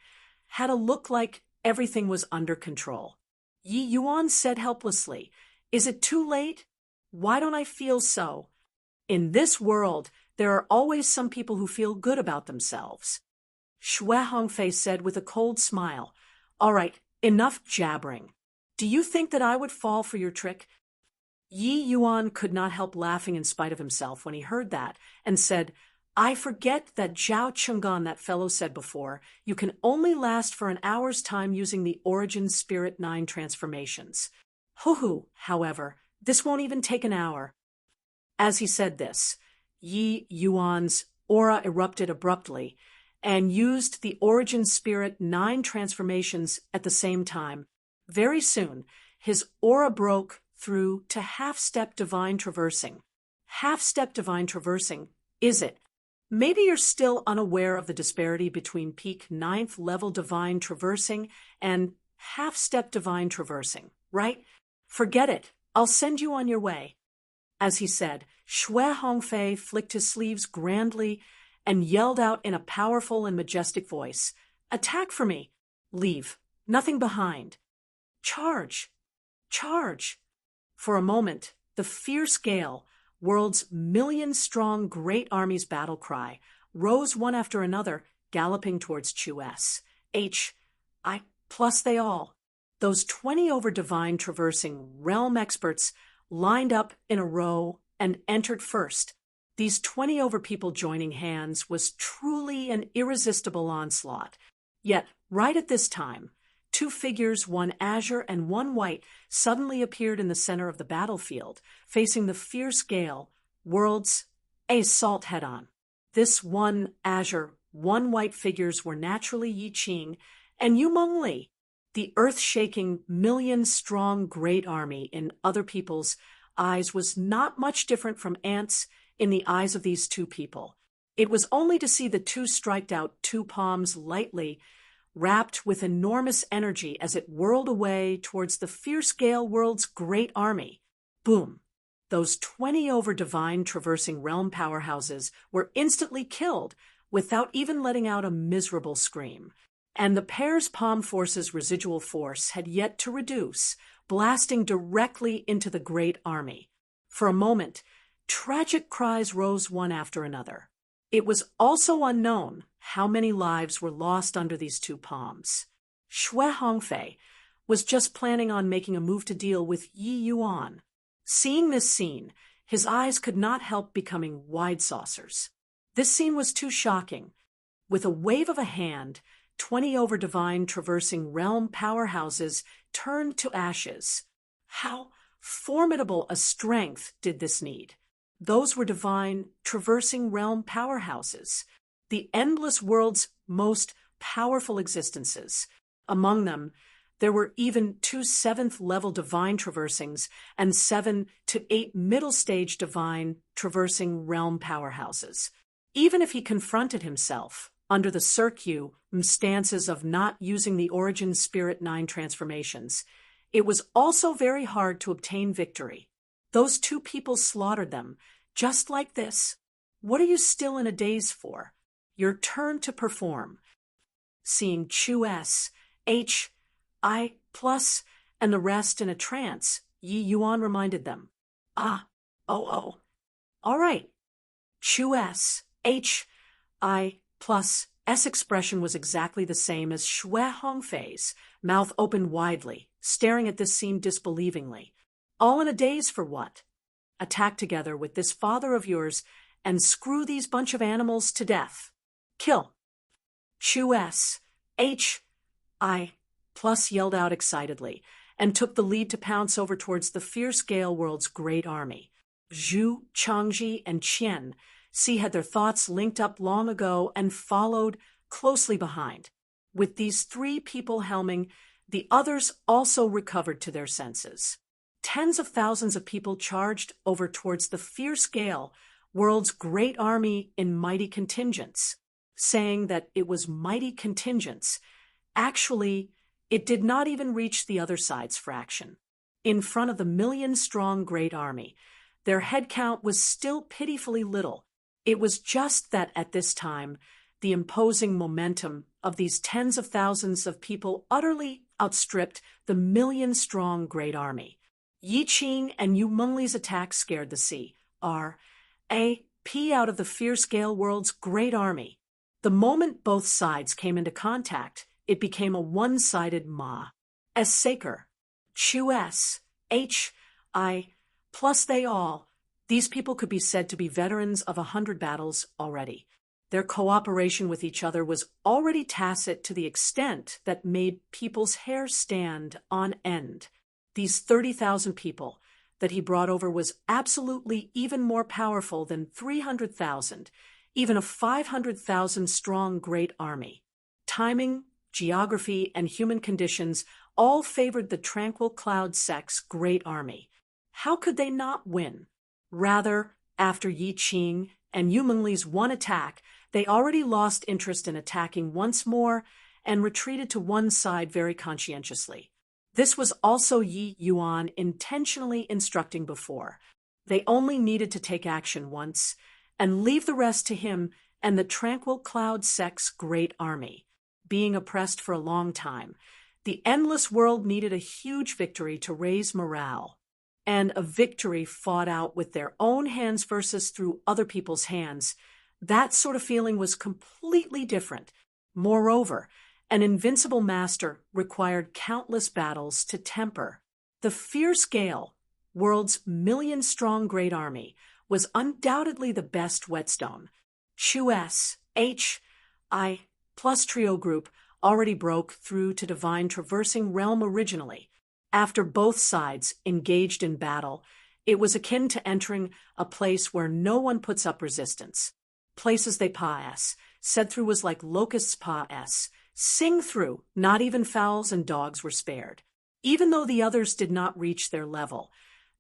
had a look like everything was under control. Yi Yuan said helplessly, "Is it too late? Why don't I feel so?" In this world, there are always some people who feel good about themselves. Shui Hongfei said with a cold smile, "All right, enough jabbering. Do you think that I would fall for your trick?" Yi Yuan could not help laughing in spite of himself when he heard that, and said, "I forget that Zhao Chenggan, that fellow, said before, you can only last for an hour's time using the Origin Spirit 9 transformations. Hoo-hoo, however, this won't even take an hour." As he said this, Yi Yuan's aura erupted abruptly and used the Origin Spirit 9 transformations at the same time. Very soon, his aura broke through to half-step divine traversing. Half-step divine traversing, is it? Maybe you're still unaware of the disparity between peak 9th level divine traversing and half-step divine traversing, right? Forget it. I'll send you on your way. As he said, Shui Hongfei flicked his sleeves grandly and yelled out in a powerful and majestic voice, "Attack for me! Leave. Nothing behind. Charge! Charge!" For a moment, the fierce gale, world's million-strong great army's battle cry, rose one after another, galloping towards Chu-S. H-I plus they all. Those 20 over divine traversing realm experts lined up in a row and entered first. These 20 over people joining hands was truly an irresistible onslaught. Yet, right at this time, two figures, one azure and one white, suddenly appeared in the center of the battlefield, facing the fierce gale, world's assault head-on. This one azure, one white figures were naturally Yi Qing and Yu Mengli, the earth-shaking, million-strong great army in other people's eyes was not much different from ants in the eyes of these two people. It was only to see the two strike out two palms lightly, wrapped with enormous energy as it whirled away towards the fierce gale world's great army. Boom! Those 20 over divine traversing realm powerhouses were instantly killed without even letting out a miserable scream. And the pair's palm force's residual force had yet to reduce, blasting directly into the great army. For a moment, tragic cries rose one after another. It was also unknown how many lives were lost under these two palms. Shui Hongfei was just planning on making a move to deal with Yi Yuan. Seeing this scene, his eyes could not help becoming wide saucers. This scene was too shocking. With a wave of a hand, 20 over divine traversing realm powerhouses turned to ashes. How formidable a strength did this need? Those were divine traversing realm powerhouses, the endless world's most powerful existences. Among them, there were even 2 7th level divine traversing's and 7 to 8 middle stage divine traversing realm powerhouses. Even if he confronted himself under the circumstances of not using the Origin Spirit 9 transformations, it was also very hard to obtain victory. Those two people slaughtered them, just like this. What are you still in a daze for? Your turn to perform. Seeing Chu-S, H-I plus, and the rest in a trance, Yi Yuan reminded them. All right. Chu-S, H-I plus, S expression was exactly the same as Shui Hongfei's, mouth opened widely, staring at this scene disbelievingly. All in a daze for what? Attack together with this father of yours and screw these bunch of animals to death. Kill. Chu-S, I plus yelled out excitedly, and took the lead to pounce over towards the fierce Gale World's great army. Zhu, Changji, and Qian had their thoughts linked up long ago and followed closely behind. With these three people helming, the others also recovered to their senses. Tens of thousands of people charged over towards the fierce Gale World's great army in mighty contingents. Saying that it was mighty contingents, actually, it did not even reach the other side's fraction. In front of the million-strong great army, their head count was still pitifully little. It was just that at this time, the imposing momentum of these tens of thousands of people utterly outstripped the million-strong great army. Yi Qing and Yu Mengli's attack scared the C.R.A.P. out of the fierce Gale World's great army. The moment both sides came into contact, it became a one-sided ma. S. Saker. Chu S. H. I. Plus these people could be said to be veterans of 100 battles already. Their cooperation with each other was already tacit to the extent that made people's hair stand on end. These 30,000 people that he brought over was absolutely even more powerful than 300,000, even a 500,000 strong great army. Timing, geography, and human conditions all favored the tranquil cloud sect's great army. How could they not win? Rather, after Yi Qing and Yu Mengli's one attack, they already lost interest in attacking once more and retreated to one side very conscientiously. This was also Yi Yuan intentionally instructing before. They only needed to take action once and leave the rest to him and the tranquil cloud sect's great army. Being oppressed for a long time, the endless world needed a huge victory to raise morale. And a victory fought out with their own hands versus through other people's hands, that sort of feeling was completely different. Moreover, an invincible master required countless battles to temper. The fierce Gale World's million-strong great army was undoubtedly the best whetstone. Chu S. H. I. plus trio group already broke through to divine traversing realm originally. After both sides engaged in battle, it was akin to entering a place where no one puts up resistance. Places they pass, said through was like locusts pass, sing through, not even fowls and dogs were spared. Even though the others did not reach their level,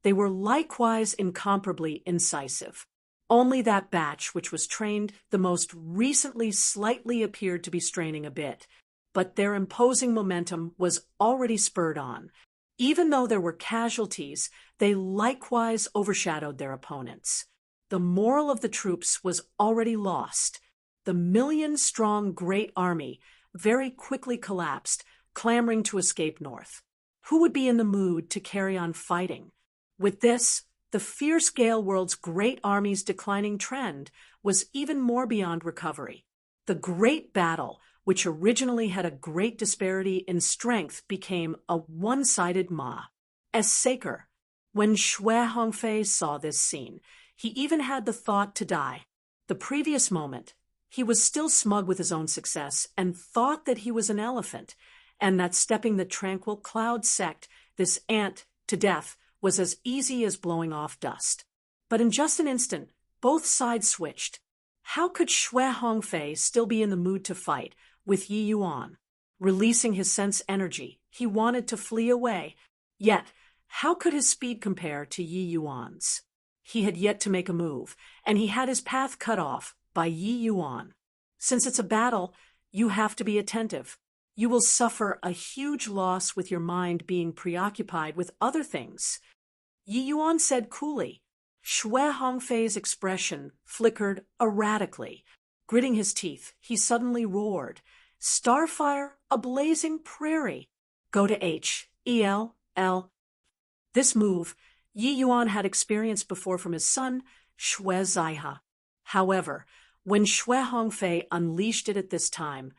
they were likewise incomparably incisive. Only that batch which was trained the most recently slightly appeared to be straining a bit, but their imposing momentum was already spurred on. Even though there were casualties, they likewise overshadowed their opponents. The morale of the troops was already lost. The million-strong great army very quickly collapsed, clamoring to escape north. Who would be in the mood to carry on fighting? With this, the fierce Gale World's great army's declining trend was even more beyond recovery. The great battle, which originally had a great disparity in strength, became a one-sided ma. As Saker. When Xue Hongfei saw this scene, he even had the thought to die. The previous moment, he was still smug with his own success and thought that he was an elephant, and that stepping the tranquil cloud sect, this ant, to death, was as easy as blowing off dust. But in just an instant, both sides switched. How could Xue Hongfei still be in the mood to fight with Yi Yuan? Releasing his sense energy, he wanted to flee away. Yet, how could his speed compare to Yi Yuan's? He had yet to make a move, and he had his path cut off by Yi Yuan. Since it's a battle, you have to be attentive. You will suffer a huge loss with your mind being preoccupied with other things. Yi Yuan said coolly. Xue Hongfei's expression flickered erratically. Gritting his teeth, he suddenly roared, "Starfire, a blazing prairie! Go to H.E.L.L." This move, Yi Yuan had experienced before from his son, Xue Zaiha. However, when Xue Hongfei unleashed it at this time,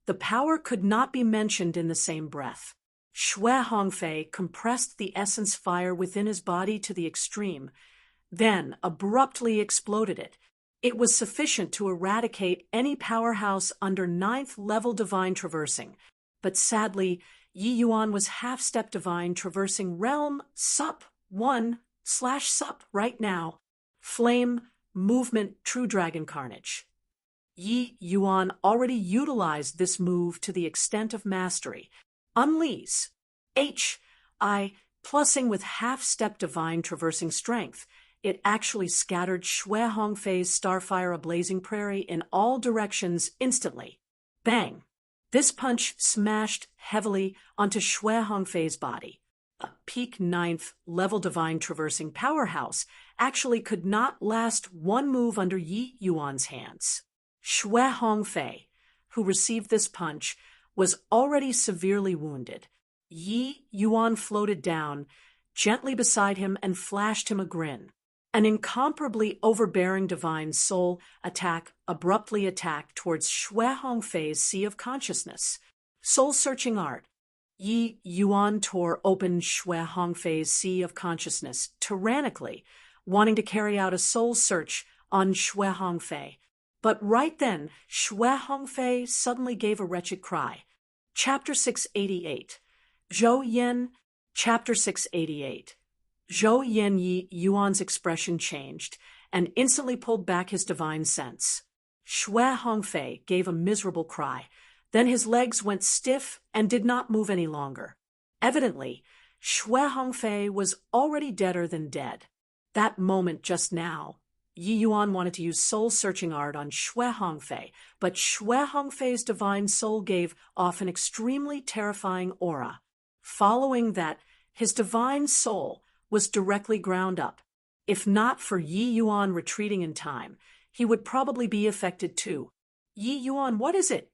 the power could not be mentioned in the same breath. Xue Hongfei compressed the essence fire within his body to the extreme, then abruptly exploded it. It was sufficient to eradicate any powerhouse under 9th level divine traversing. but sadly, Yi Yuan was half-step divine traversing realm sup 1/sup right now. Flame, movement, true dragon carnage. Yi Yuan already utilized this move to the extent of mastery. Unleash. H.I. Plussing with half-step divine traversing strength, it actually scattered Shui Hongfei's Starfire a blazing prairie in all directions instantly. Bang! This punch smashed heavily onto Shui Hongfei's body. A peak 9th level divine traversing powerhouse actually could not last one move under Yi Yuan's hands. Shui Hongfei, who received this punch, was already severely wounded. Yi Yuan floated down, gently beside him, and flashed him a grin. An incomparably overbearing divine soul abruptly attacked towards Shui Hongfei's sea of consciousness. Soul-searching art. Yi Yuan tore open Shui Hongfei's sea of consciousness tyrannically, wanting to carry out a soul search on Shui Hongfei. But right then, Shui Hongfei suddenly gave a wretched cry. Chapter 688. Zhou Yan. Chapter 688. Zhou Yan. Yi Yuan's expression changed and instantly pulled back his divine sense. Shui Hongfei gave a miserable cry. Then his legs went stiff and did not move any longer. Evidently, Shui Hongfei was already deader than dead. That moment just now, Yi Yuan wanted to use soul-searching art on Shui Hongfei, but Shui Hongfei's divine soul gave off an extremely terrifying aura. Following that, his divine soul was directly ground up. If not for Yi Yuan retreating in time, he would probably be affected too. Yi Yuan, what is it?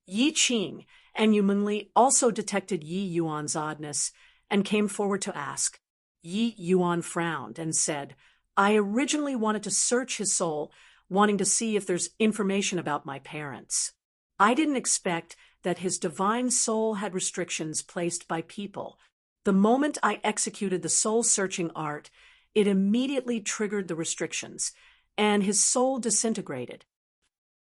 Yi Qing and Yu Mengli also detected Yi Yuan's oddness and came forward to ask. Yi Yuan frowned and said, I originally wanted to search his soul, wanting to see if there's information about my parents. I didn't expect that his divine soul had restrictions placed by people. The moment I executed the soul-searching art, it immediately triggered the restrictions, and his soul disintegrated.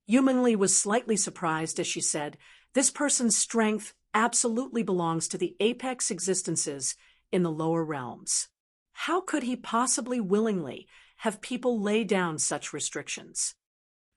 Yu Mengli was slightly surprised as she said, this person's strength absolutely belongs to the apex existences in the lower realms. How could he possibly willingly have people lay down such restrictions?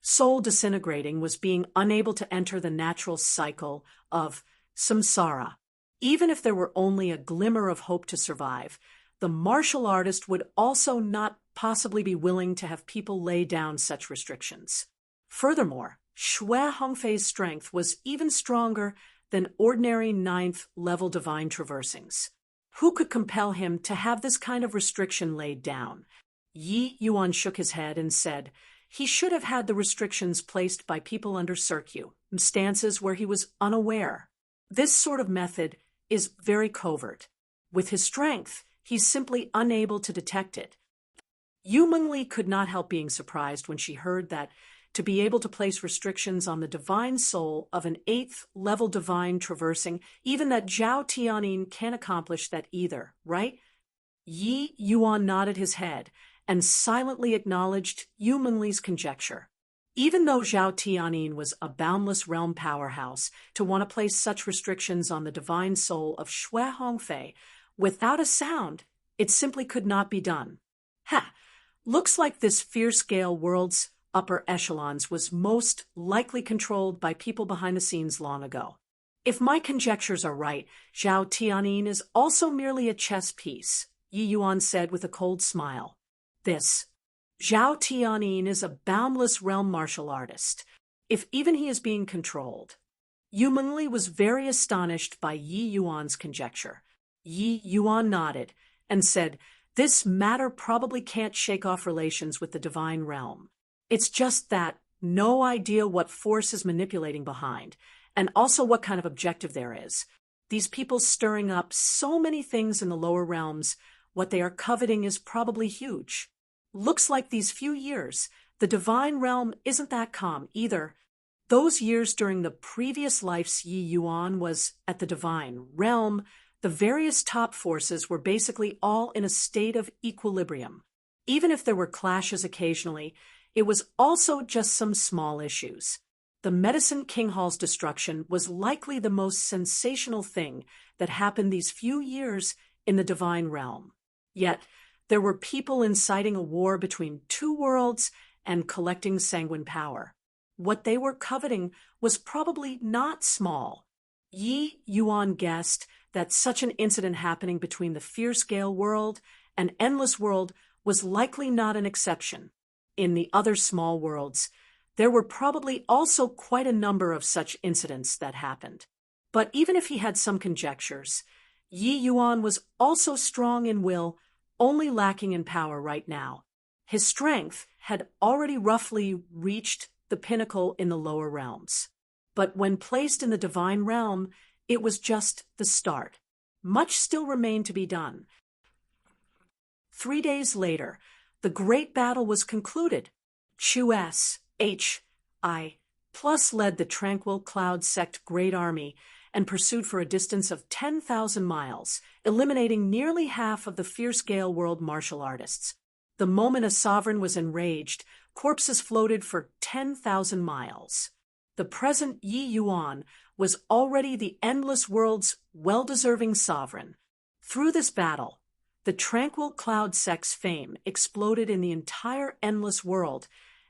Soul disintegrating was being unable to enter the natural cycle of samsara. Even if there were only a glimmer of hope to survive, the martial artist would also not possibly be willing to have people lay down such restrictions. Furthermore, Shui Hongfei's strength was even stronger than ordinary 9th level divine traversing's. Who could compel him to have this kind of restriction laid down? Yi Yuan shook his head and said he should have had the restrictions placed by people under circumstances where he was unaware. This sort of method is very covert. With his strength, he's simply unable to detect it. Yu Mengli could not help being surprised when she heard that to be able to place restrictions on the divine soul of an 8th level divine traversing, even that Zhao Tianyin can't accomplish that either, right? Yi Yuan nodded his head and silently acknowledged Yu Mengli's conjecture. Even though Zhao Tianyin was a boundless realm powerhouse, to want to place such restrictions on the divine soul of Shui Hongfei without a sound, it simply could not be done. Looks like this fierce-scale world's upper echelons was most likely controlled by people behind the scenes long ago. If my conjectures are right, Zhao Tianyin is also merely a chess piece, Yi Yuan said with a cold smile. This Zhao Tianyin is a boundless realm martial artist, if even he is being controlled. Yu Mengli was very astonished by Yi Yuan's conjecture. Yi Yuan nodded and said, this matter probably can't shake off relations with the divine realm. It's just that no idea what force is manipulating behind, and also what kind of objective there is. These people stirring up so many things in the lower realms, what they are coveting is probably huge. Looks like these few years, the divine realm isn't that calm either. Those years during the previous lives Yi Yuan was at the divine realm, the various top forces were basically all in a state of equilibrium. Even if there were clashes occasionally, it was also just some small issues. The Medicine King Hall's destruction was likely the most sensational thing that happened these few years in the divine realm. Yet, there were people inciting a war between two worlds and collecting sanguine power. What they were coveting was probably not small. Yi Yuan guessed that such an incident happening between the Fierce Gale world and Endless world was likely not an exception. In the other small worlds, there were probably also quite a number of such incidents that happened. But even if he had some conjectures, Yi Yuan was also strong in will, only lacking in power right now. His strength had already roughly reached the pinnacle in the lower realms. But when placed in the divine realm, it was just the start. Much still remained to be done. 3 days later, the great battle was concluded. Chu S. H.I. Plus led the Tranquil Cloud Sect Great Army and pursued for a distance of 10,000 miles, eliminating nearly half of the Fierce Gale world martial artists. The moment a sovereign was enraged, corpses floated for 10,000 miles. The present Yi Yuan was already the Endless world's well-deserving sovereign. Through this battle, the Tranquil Cloud Sect's fame exploded in the entire Endless world,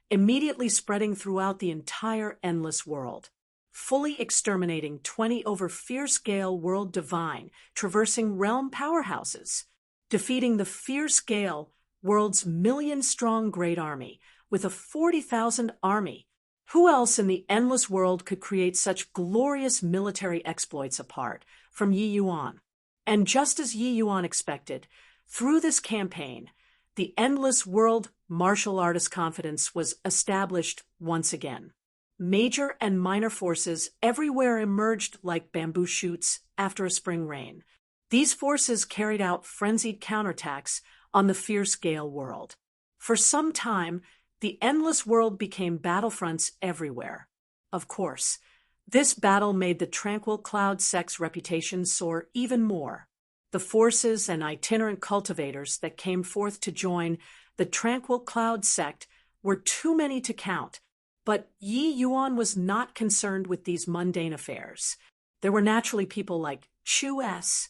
immediately spreading throughout the entire Endless world, fully exterminating 20 over Fierce Gale world divine, traversing realm powerhouses, defeating the Fierce Gale world's million-strong great army with a 40,000 army. Who else in the Endless world could create such glorious military exploits apart from Yi Yuan? And just as Yi Yuan expected, through this campaign, the Endless world martial artist confidence was established once again. Major and minor forces everywhere emerged like bamboo shoots after a spring rain. These forces carried out frenzied counterattacks on the Fierce Gale world. For some time, the Endless world became battlefronts everywhere. Of course, this battle made the Tranquil Cloud Sect's reputation soar even more. The forces and itinerant cultivators that came forth to join the Tranquil Cloud Sect were too many to count, but Yi Yuan was not concerned with these mundane affairs. There were naturally people like Chu S.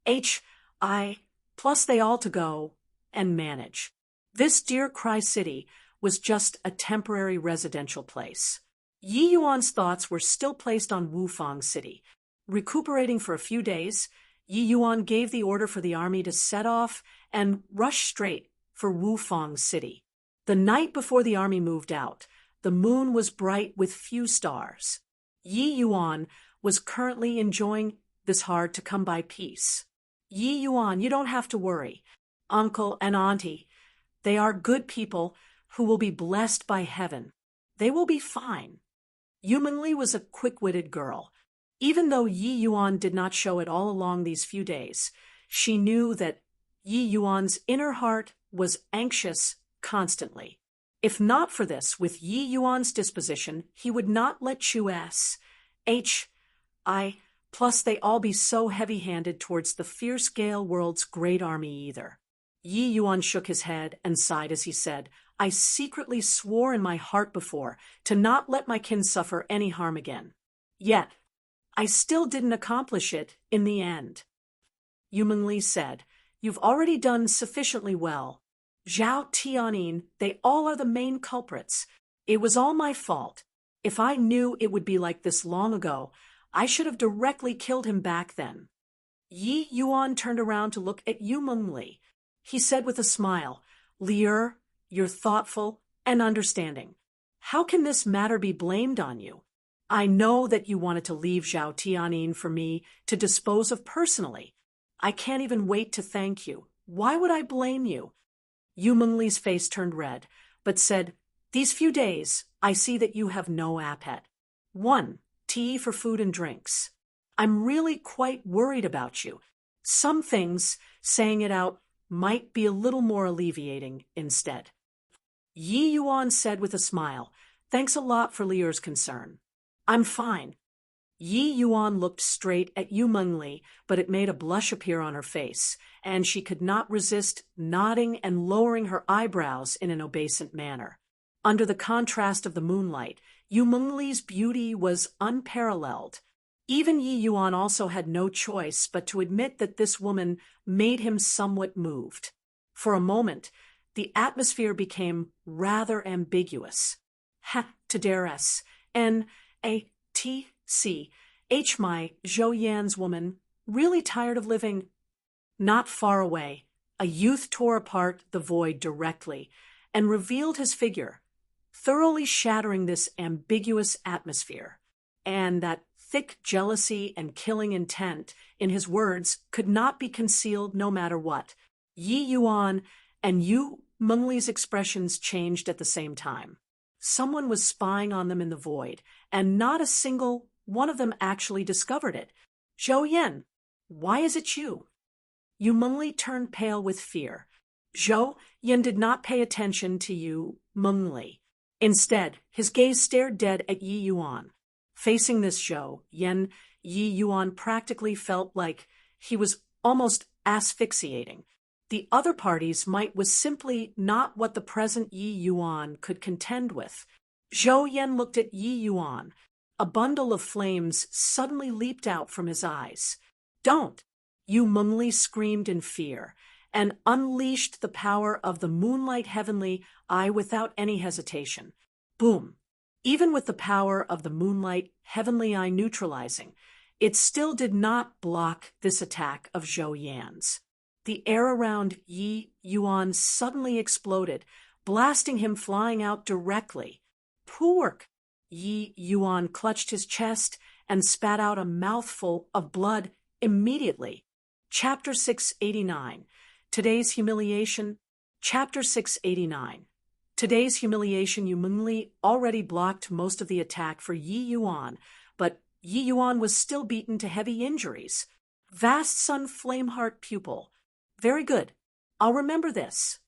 H.I. plus they all to go and manage. This Deer Cry City was just a temporary residential place. Yi Yuan's thoughts were still placed on Wufang City. Recuperating for a few days, Yi Yuan gave the order for the army to set off and rush straight for Wufang City. The night before the army moved out, the moon was bright with few stars. Yi Yuan was currently enjoying this hard-to-come-by peace. Yi Yuan, you don't have to worry. Uncle and Auntie, they are good people who will be blessed by heaven. They will be fine. Yu Mengli was a quick-witted girl. Even though Yi Yuan did not show it all along these few days, she knew that Yi Yuan's inner heart was anxious constantly. If not for this, with Yi Yuan's disposition, he would not let Chu S. H.I. plus they all be so heavy-handed towards the Fierce Gale world's great army either. Yi Yuan shook his head and sighed as he said, I secretly swore in my heart before to not let my kin suffer any harm again. Yet, I still didn't accomplish it in the end. Yu Mengli said, You've already done sufficiently well. Zhao Tianyin, they all are the main culprits. It was all my fault. If I knew it would be like this long ago, I should have directly killed him back then. Yi Yuan turned around to look at Yu Mengli. He said with a smile, Lier, you're thoughtful and understanding. How can this matter be blamed on you? I know that you wanted to leave Zhao Tianyin for me to dispose of personally. I can't even wait to thank you. Why would I blame you? Yu Mengli's face turned red, but said, These few days, I see that you have no appetite. 1. Tea for food and drinks. I'm really quite worried about you. Some things, saying it out, might be a little more alleviating instead. Yi Yuan said with a smile, Thanks a lot for Lier's concern. I'm fine. Yi Yuan looked straight at Yu Mengli, but it made a blush appear on her face, and she could not resist nodding and lowering her eyebrows in an obeisant manner. Under the contrast of the moonlight, Yu Mengli's beauty was unparalleled. Even Yi Yuan also had no choice but to admit that this woman made him somewhat moved. For a moment, the atmosphere became rather ambiguous. Ha, Tadares, N-A-T-C-H, my Zhou Yan's woman, really tired of living. Not far away, a youth tore apart the void directly and revealed his figure, thoroughly shattering this ambiguous atmosphere. And that thick jealousy and killing intent in his words could not be concealed no matter what. Yi Yuan and Yu Mengli's expressions changed at the same time. Someone was spying on them in the void, and not a single one of them actually discovered it. Zhou Yan, why is it you? Yu Mengli turned pale with fear. Zhou Yan did not pay attention to Yu Mengli. Instead, his gaze stared dead at Yi Yuan. Facing this Zhou Yan, Yi Yuan practically felt like he was almost asphyxiating. The other party's might was simply not what the present Yi Yuan could contend with. Zhou Yan looked at Yi Yuan. A bundle of flames suddenly leaped out from his eyes. Don't! Yu Mengli screamed in fear and unleashed the power of the moonlight heavenly eye without any hesitation. Boom! Even with the power of the moonlight heavenly eye neutralizing, it still did not block this attack of Zhou Yan's. The air around Yi Yuan suddenly exploded, blasting him flying out directly. Poor! Yi Yuan clutched his chest and spat out a mouthful of blood immediately. Chapter 689. Today's Humiliation. Chapter 689. Today's humiliation. Yu Mengli already blocked most of the attack for Yi Yuan, but Yi Yuan was still beaten to heavy injuries. Vast Sun Flameheart pupil. Very good. I'll remember this.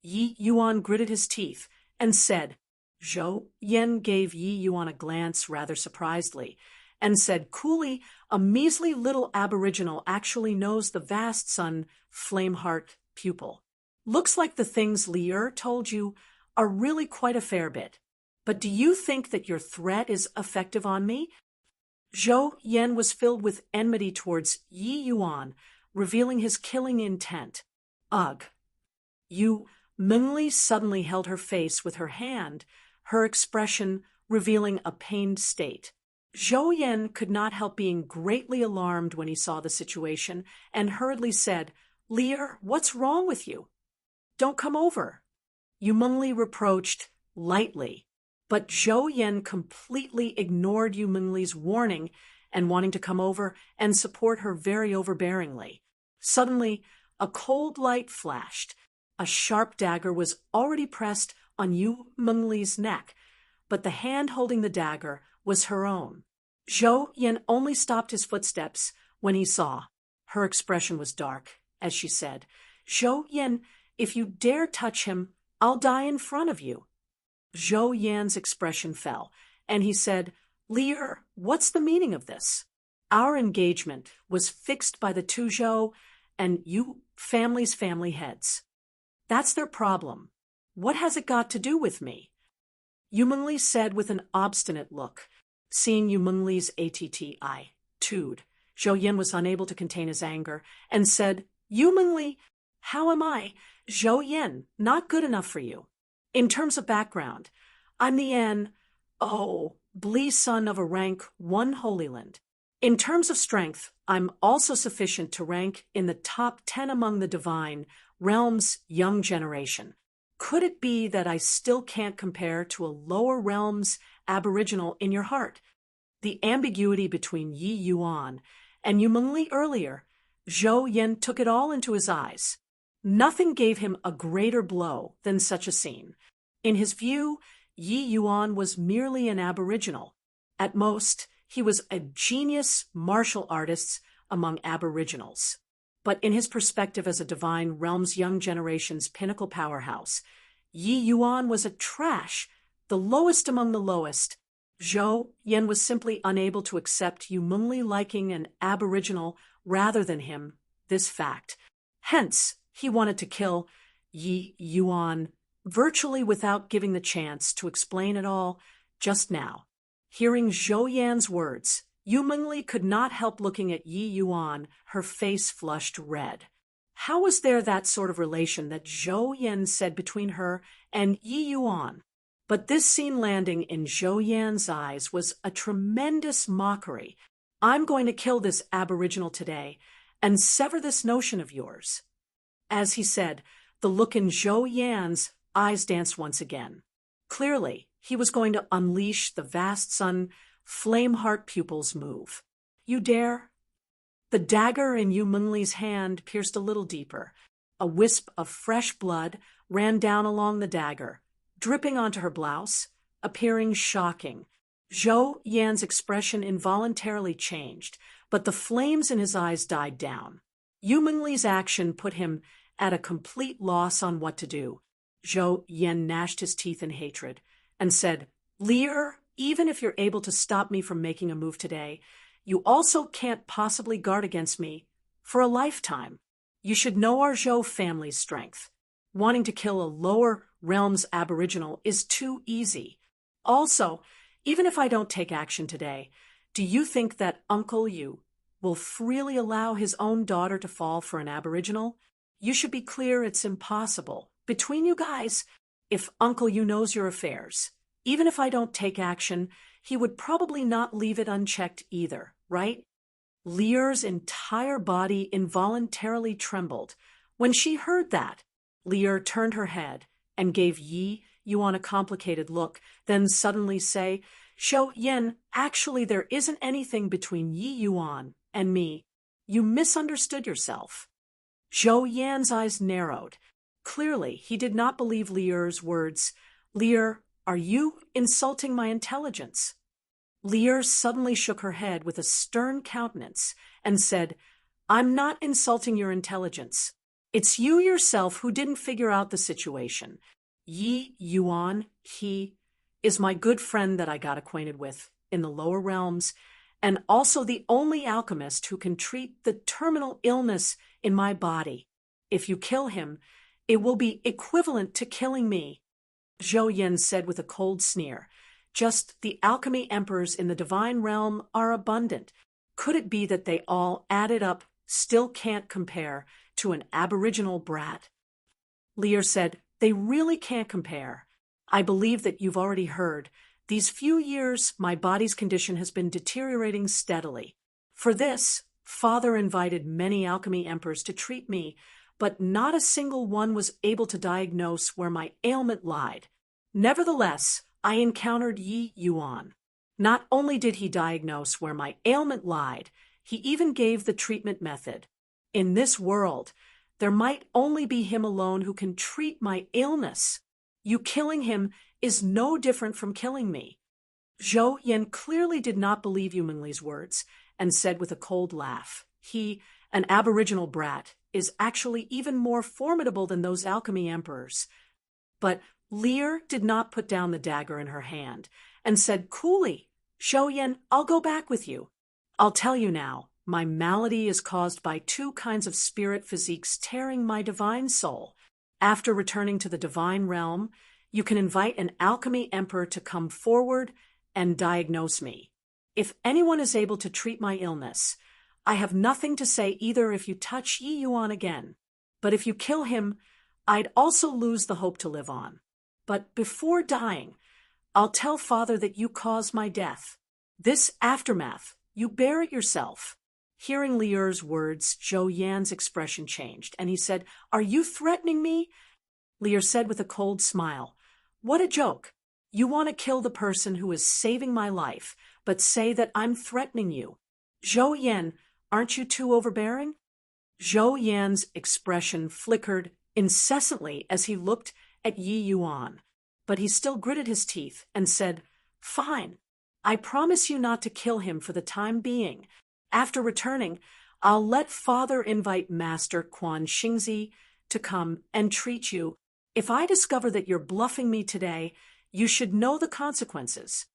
Yi Yuan gritted his teeth and said. Zhou Yan gave Yi Yuan a glance rather surprisedly and said coolly, a measly little aboriginal actually knows the Vast Sun Flameheart pupil. Looks like the things Lier told you are really quite a fair bit. But do you think that your threat is effective on me? Zhou Yan was filled with enmity towards Yi Yuan, revealing his killing intent. Ugh. Yu Mengli suddenly held her face with her hand, her expression revealing a pained state. Zhou Yan could not help being greatly alarmed when he saw the situation and hurriedly said, Lier, what's wrong with you? Don't come over. Yu Mengli reproached lightly, but Zhou Yan completely ignored Yu Mengli's warning and wanting to come over and support her very overbearingly. Suddenly, a cold light flashed. A sharp dagger was already pressed on Yu Mengli's neck, but the hand holding the dagger was her own. Zhou Yan only stopped his footsteps when he saw. Her expression was dark as she said, Zhou Yan, if you dare touch him, I'll die in front of you. Zhou Yan's expression fell, and he said, Lier, what's the meaning of this? Our engagement was fixed by the two Zhou and you family's family heads. That's their problem. What has it got to do with me? Yu Mengli said with an obstinate look. Seeing Yu Mengli's attitude, Zhou Yan was unable to contain his anger and said, Yu Mengli, how am I, Zhou Yan, not good enough for you? In terms of background, I'm the Blee son of a rank 1 Holy Land. In terms of strength, I'm also sufficient to rank in the top 10 among the divine realm's young generation. Could it be that I still can't compare to a lower realm's aboriginal in your heart? The ambiguity between Yi Yuan and Yu Mengli earlier, Zhou Yan took it all into his eyes. Nothing gave him a greater blow than such a scene. In his view, Yi Yuan was merely an aboriginal. At most, he was a genius martial artist among aboriginals. But in his perspective as a divine realm's young generation's pinnacle powerhouse, Yi Yuan was a trash, the lowest among the lowest. Zhou Yan was simply unable to accept Yu Mengli liking an aboriginal rather than him, this fact. Hence, he wanted to kill Yi Yuan virtually without giving the chance to explain it all just now. Hearing Zhou Yan's words, Yu Mengli could not help looking at Yi Yuan, her face flushed red. How was there that sort of relation that Zhou Yan said between her and Yi Yuan? But this scene landing in Zhou Yan's eyes was a tremendous mockery. I'm going to kill this aboriginal today and sever this notion of yours. As he said, the look in Zhou Yan's eyes danced once again. Clearly, he was going to unleash the vast sun, flame-heart pupils move. You dare? The dagger in Yu Mengli's hand pierced a little deeper. A wisp of fresh blood ran down along the dagger, dripping onto her blouse, appearing shocking. Zhou Yan's expression involuntarily changed, but the flames in his eyes died down. Yu Mengli's action put him at a complete loss on what to do. Zhou Yan gnashed his teeth in hatred and said, "Lear, even if you're able to stop me from making a move today, you also can't possibly guard against me for a lifetime. You should know our Zhou family's strength. Wanting to kill a lower realms aboriginal is too easy. Also, even if I don't take action today, do you think that Uncle Yu will freely allow his own daughter to fall for an aboriginal? You should be clear it's impossible. Between you guys, if Uncle Yu knows your affairs, even if I don't take action, he would probably not leave it unchecked either, right?" Lear's entire body involuntarily trembled. When she heard that, Lear turned her head and gave Yi Yuan a complicated look, then suddenly say, "Zhou Yan, actually there isn't anything between Yi Yuan and me. You misunderstood yourself." Zhou Yan's eyes narrowed. Clearly, he did not believe Lear's words. "Lear, are you insulting my intelligence?" Lear suddenly shook her head with a stern countenance and said, "I'm not insulting your intelligence. It's you yourself who didn't figure out the situation. Yi Yuan, he is my good friend that I got acquainted with in the lower realms, and also the only alchemist who can treat the terminal illness in my body. If you kill him, it will be equivalent to killing me." Zhou Yan said with a cold sneer, "Just the alchemy emperors in the divine realm are abundant. Could it be that they all added up still can't compare to an aboriginal brat?" Lear said, "They really can't compare. I believe that you've already heard. These few years, my body's condition has been deteriorating steadily. For this, Father invited many alchemy emperors to treat me, but not a single one was able to diagnose where my ailment lied. Nevertheless, I encountered Yi Yuan. Not only did he diagnose where my ailment lied, he even gave the treatment method. In this world, there might only be him alone who can treat my illness. You killing him is no different from killing me." Zhou Yan clearly did not believe Yu Mengli's words and said with a cold laugh, "He, an aboriginal brat, is actually even more formidable than those alchemy emperors." But Lear did not put down the dagger in her hand and said coolly, "Zhou Yan, I'll go back with you. I'll tell you now, my malady is caused by two kinds of spirit physiques tearing my divine soul. After returning to the divine realm, you can invite an alchemy emperor to come forward and diagnose me. If anyone is able to treat my illness, I have nothing to say either if you touch Yi Yuan again. But if you kill him, I'd also lose the hope to live on. But before dying, I'll tell Father that you caused my death. This aftermath, you bear it yourself." Hearing Lear's words, Zhou Yan's expression changed, and he said, "Are you threatening me?" Lear said with a cold smile, "What a joke. You want to kill the person who is saving my life, but say that I'm threatening you. Zhou Yan, aren't you too overbearing?" Zhou Yan's expression flickered incessantly as he looked at Yi Yuan, but he still gritted his teeth and said, "Fine. I promise you not to kill him for the time being. After returning, I'll let Father invite Master Quan Xingzi to come and treat you. If I discover that you're bluffing me today, you should know the consequences."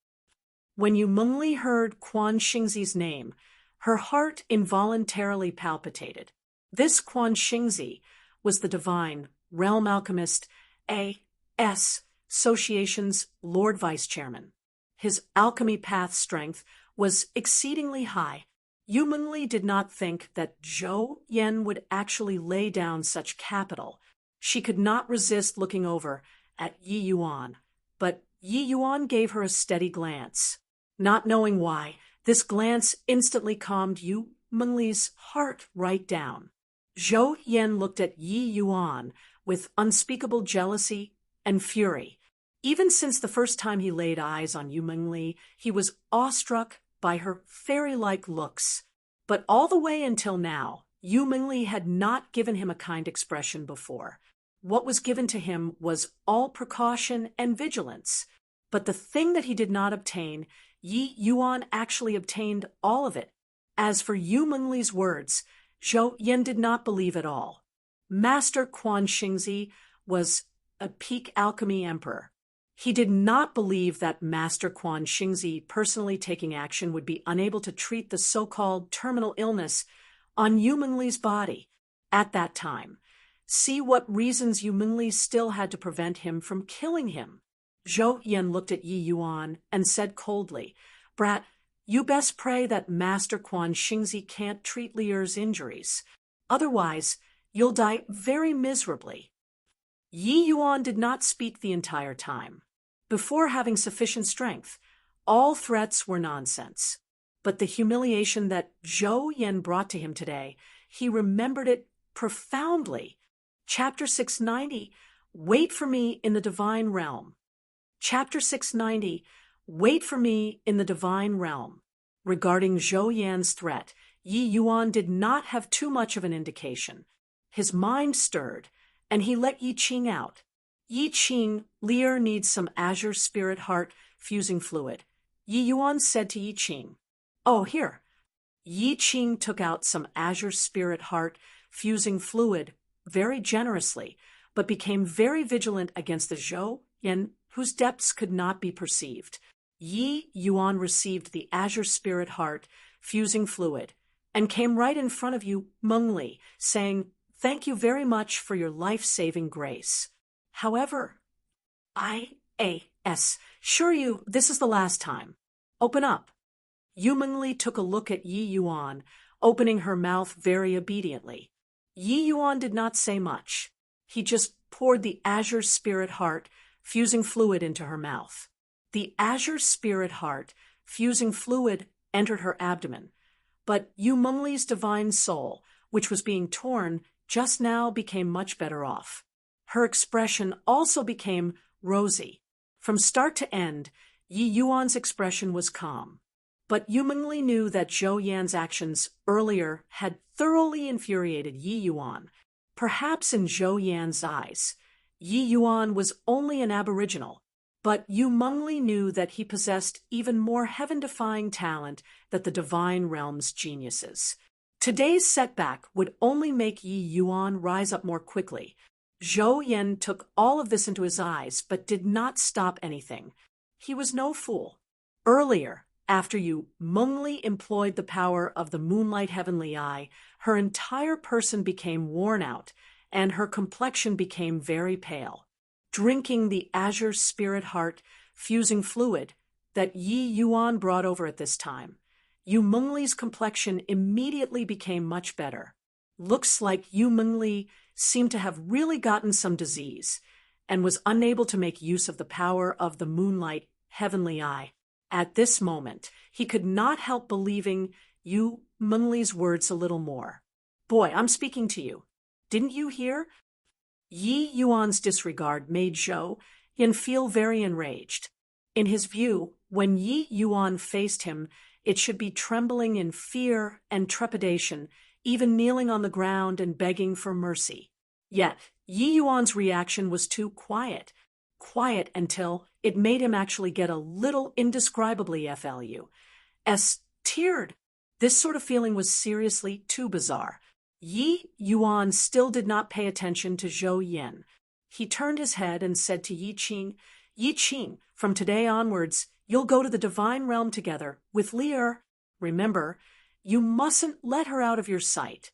When Yu Mengli heard Quan Xingzi's name, her heart involuntarily palpitated. This Quan Xingzi was the divine realm alchemist, a Association's Lord Vice Chairman. His alchemy path strength was exceedingly high. Yu Mengli did not think that Zhou Yan would actually lay down such capital. She could not resist looking over at Yi Yuan, but Yi Yuan gave her a steady glance. Not knowing why, this glance instantly calmed Yu Mengli's heart right down. Zhou Yan looked at Yi Yuan with unspeakable jealousy and fury. Even since the first time he laid eyes on Yu Mengli, he was awestruck by her fairy-like looks. But all the way until now, Yu Mengli had not given him a kind expression before. What was given to him was all precaution and vigilance. But the thing that he did not obtain, Yi Yuan actually obtained all of it. As for Yu Mengli's words, Zhou Yan did not believe at all. Master Quan Xingzi was a peak alchemy emperor. He did not believe that Master Quan Xingzi personally taking action would be unable to treat the so-called terminal illness on Yu Mengli's body at that time. See what reasons Yu Mengli still had to prevent him from killing him. Zhou Yan looked at Yi Yuan and said coldly, "Brat, you best pray that Master Quan Xingzi can't treat Lier's injuries. Otherwise, you'll die very miserably." Yi Yuan did not speak the entire time. Before having sufficient strength, all threats were nonsense. But the humiliation that Zhou Yan brought to him today, he remembered it profoundly. Chapter 690, Wait for me in the Divine Realm. Chapter 690, Wait for me in the Divine Realm. Regarding Zhou Yan's threat, Yi Yuan did not have too much of an indication. His mind stirred, and he let Yi Qing out. "Yi Qing, Lier needs some Azure Spirit Heart fusing fluid," Yi Yuan said to Yi Qing. "Oh, here." Yi Qing took out some Azure Spirit Heart fusing fluid very generously, but became very vigilant against the Zhou Yan, whose depths could not be perceived. Yi Yuan received the Azure Spirit Heart fusing fluid and came right in front of Yu Mengli, saying, "Thank you very much for your life-saving grace. However, assure you this is the last time. Open up." Yu Mengli took a look at Yi Yuan, opening her mouth very obediently. Yi Yuan did not say much. He just poured the Azure Spirit Heart fusing fluid into her mouth. The Azure Spirit Heart fusing fluid entered her abdomen, but Yu Mengli's divine soul, which was being torn, just now became much better off. Her expression also became rosy. From start to end, Yi Yuan's expression was calm. But Yu Mengli knew that Zhou Yan's actions earlier had thoroughly infuriated Yi Yuan. Perhaps in Zhou Yan's eyes, Yi Yuan was only an aboriginal, but Yu Mengli knew that he possessed even more heaven-defying talent than the divine realm's geniuses. Today's setback would only make Yi Yuan rise up more quickly. Zhou Yan took all of this into his eyes, but did not stop anything. He was no fool. Earlier, after Yu Mengli employed the power of the Moonlight Heavenly Eye, her entire person became worn out, and her complexion became very pale. Drinking the Azure Spirit Heart fusing fluid that Yi Yuan brought over at this time, Yu Mengli's complexion immediately became much better. Looks like Yu Mengli seemed to have really gotten some disease, and was unable to make use of the power of the Moonlight Heavenly Eye. At this moment, he could not help believing Yu Mengli's words a little more. "Boy, I'm speaking to you. Didn't you hear?" Yi Yuan's disregard made Zhou Yan feel very enraged. In his view, when Yi Yuan faced him, it should be trembling in fear and trepidation, even kneeling on the ground and begging for mercy. Yet, Yi Yuan's reaction was too quiet until it made him actually get a little indescribably teared. This sort of feeling was seriously too bizarre. Yi Yuan still did not pay attention to Zhou Yan. He turned his head and said to Yi Qing, "Yi Qing, from today onwards, you'll go to the divine realm together with Lier. Remember, you mustn't let her out of your sight."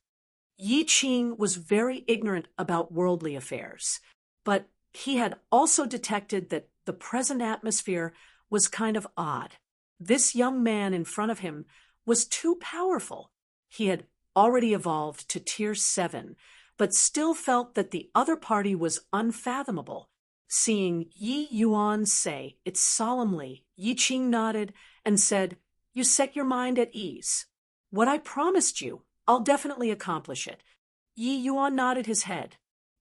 Yi Qing was very ignorant about worldly affairs, but He had also detected that the present atmosphere was kind of odd. This young man in front of him was too powerful. He had already evolved to Tier 7, but still felt that the other party was unfathomable. Seeing Yi Yuan say it solemnly, Yi Qing nodded and said, "You set your mind at ease. What I promised you, I'll definitely accomplish it." Yi Yuan nodded his head.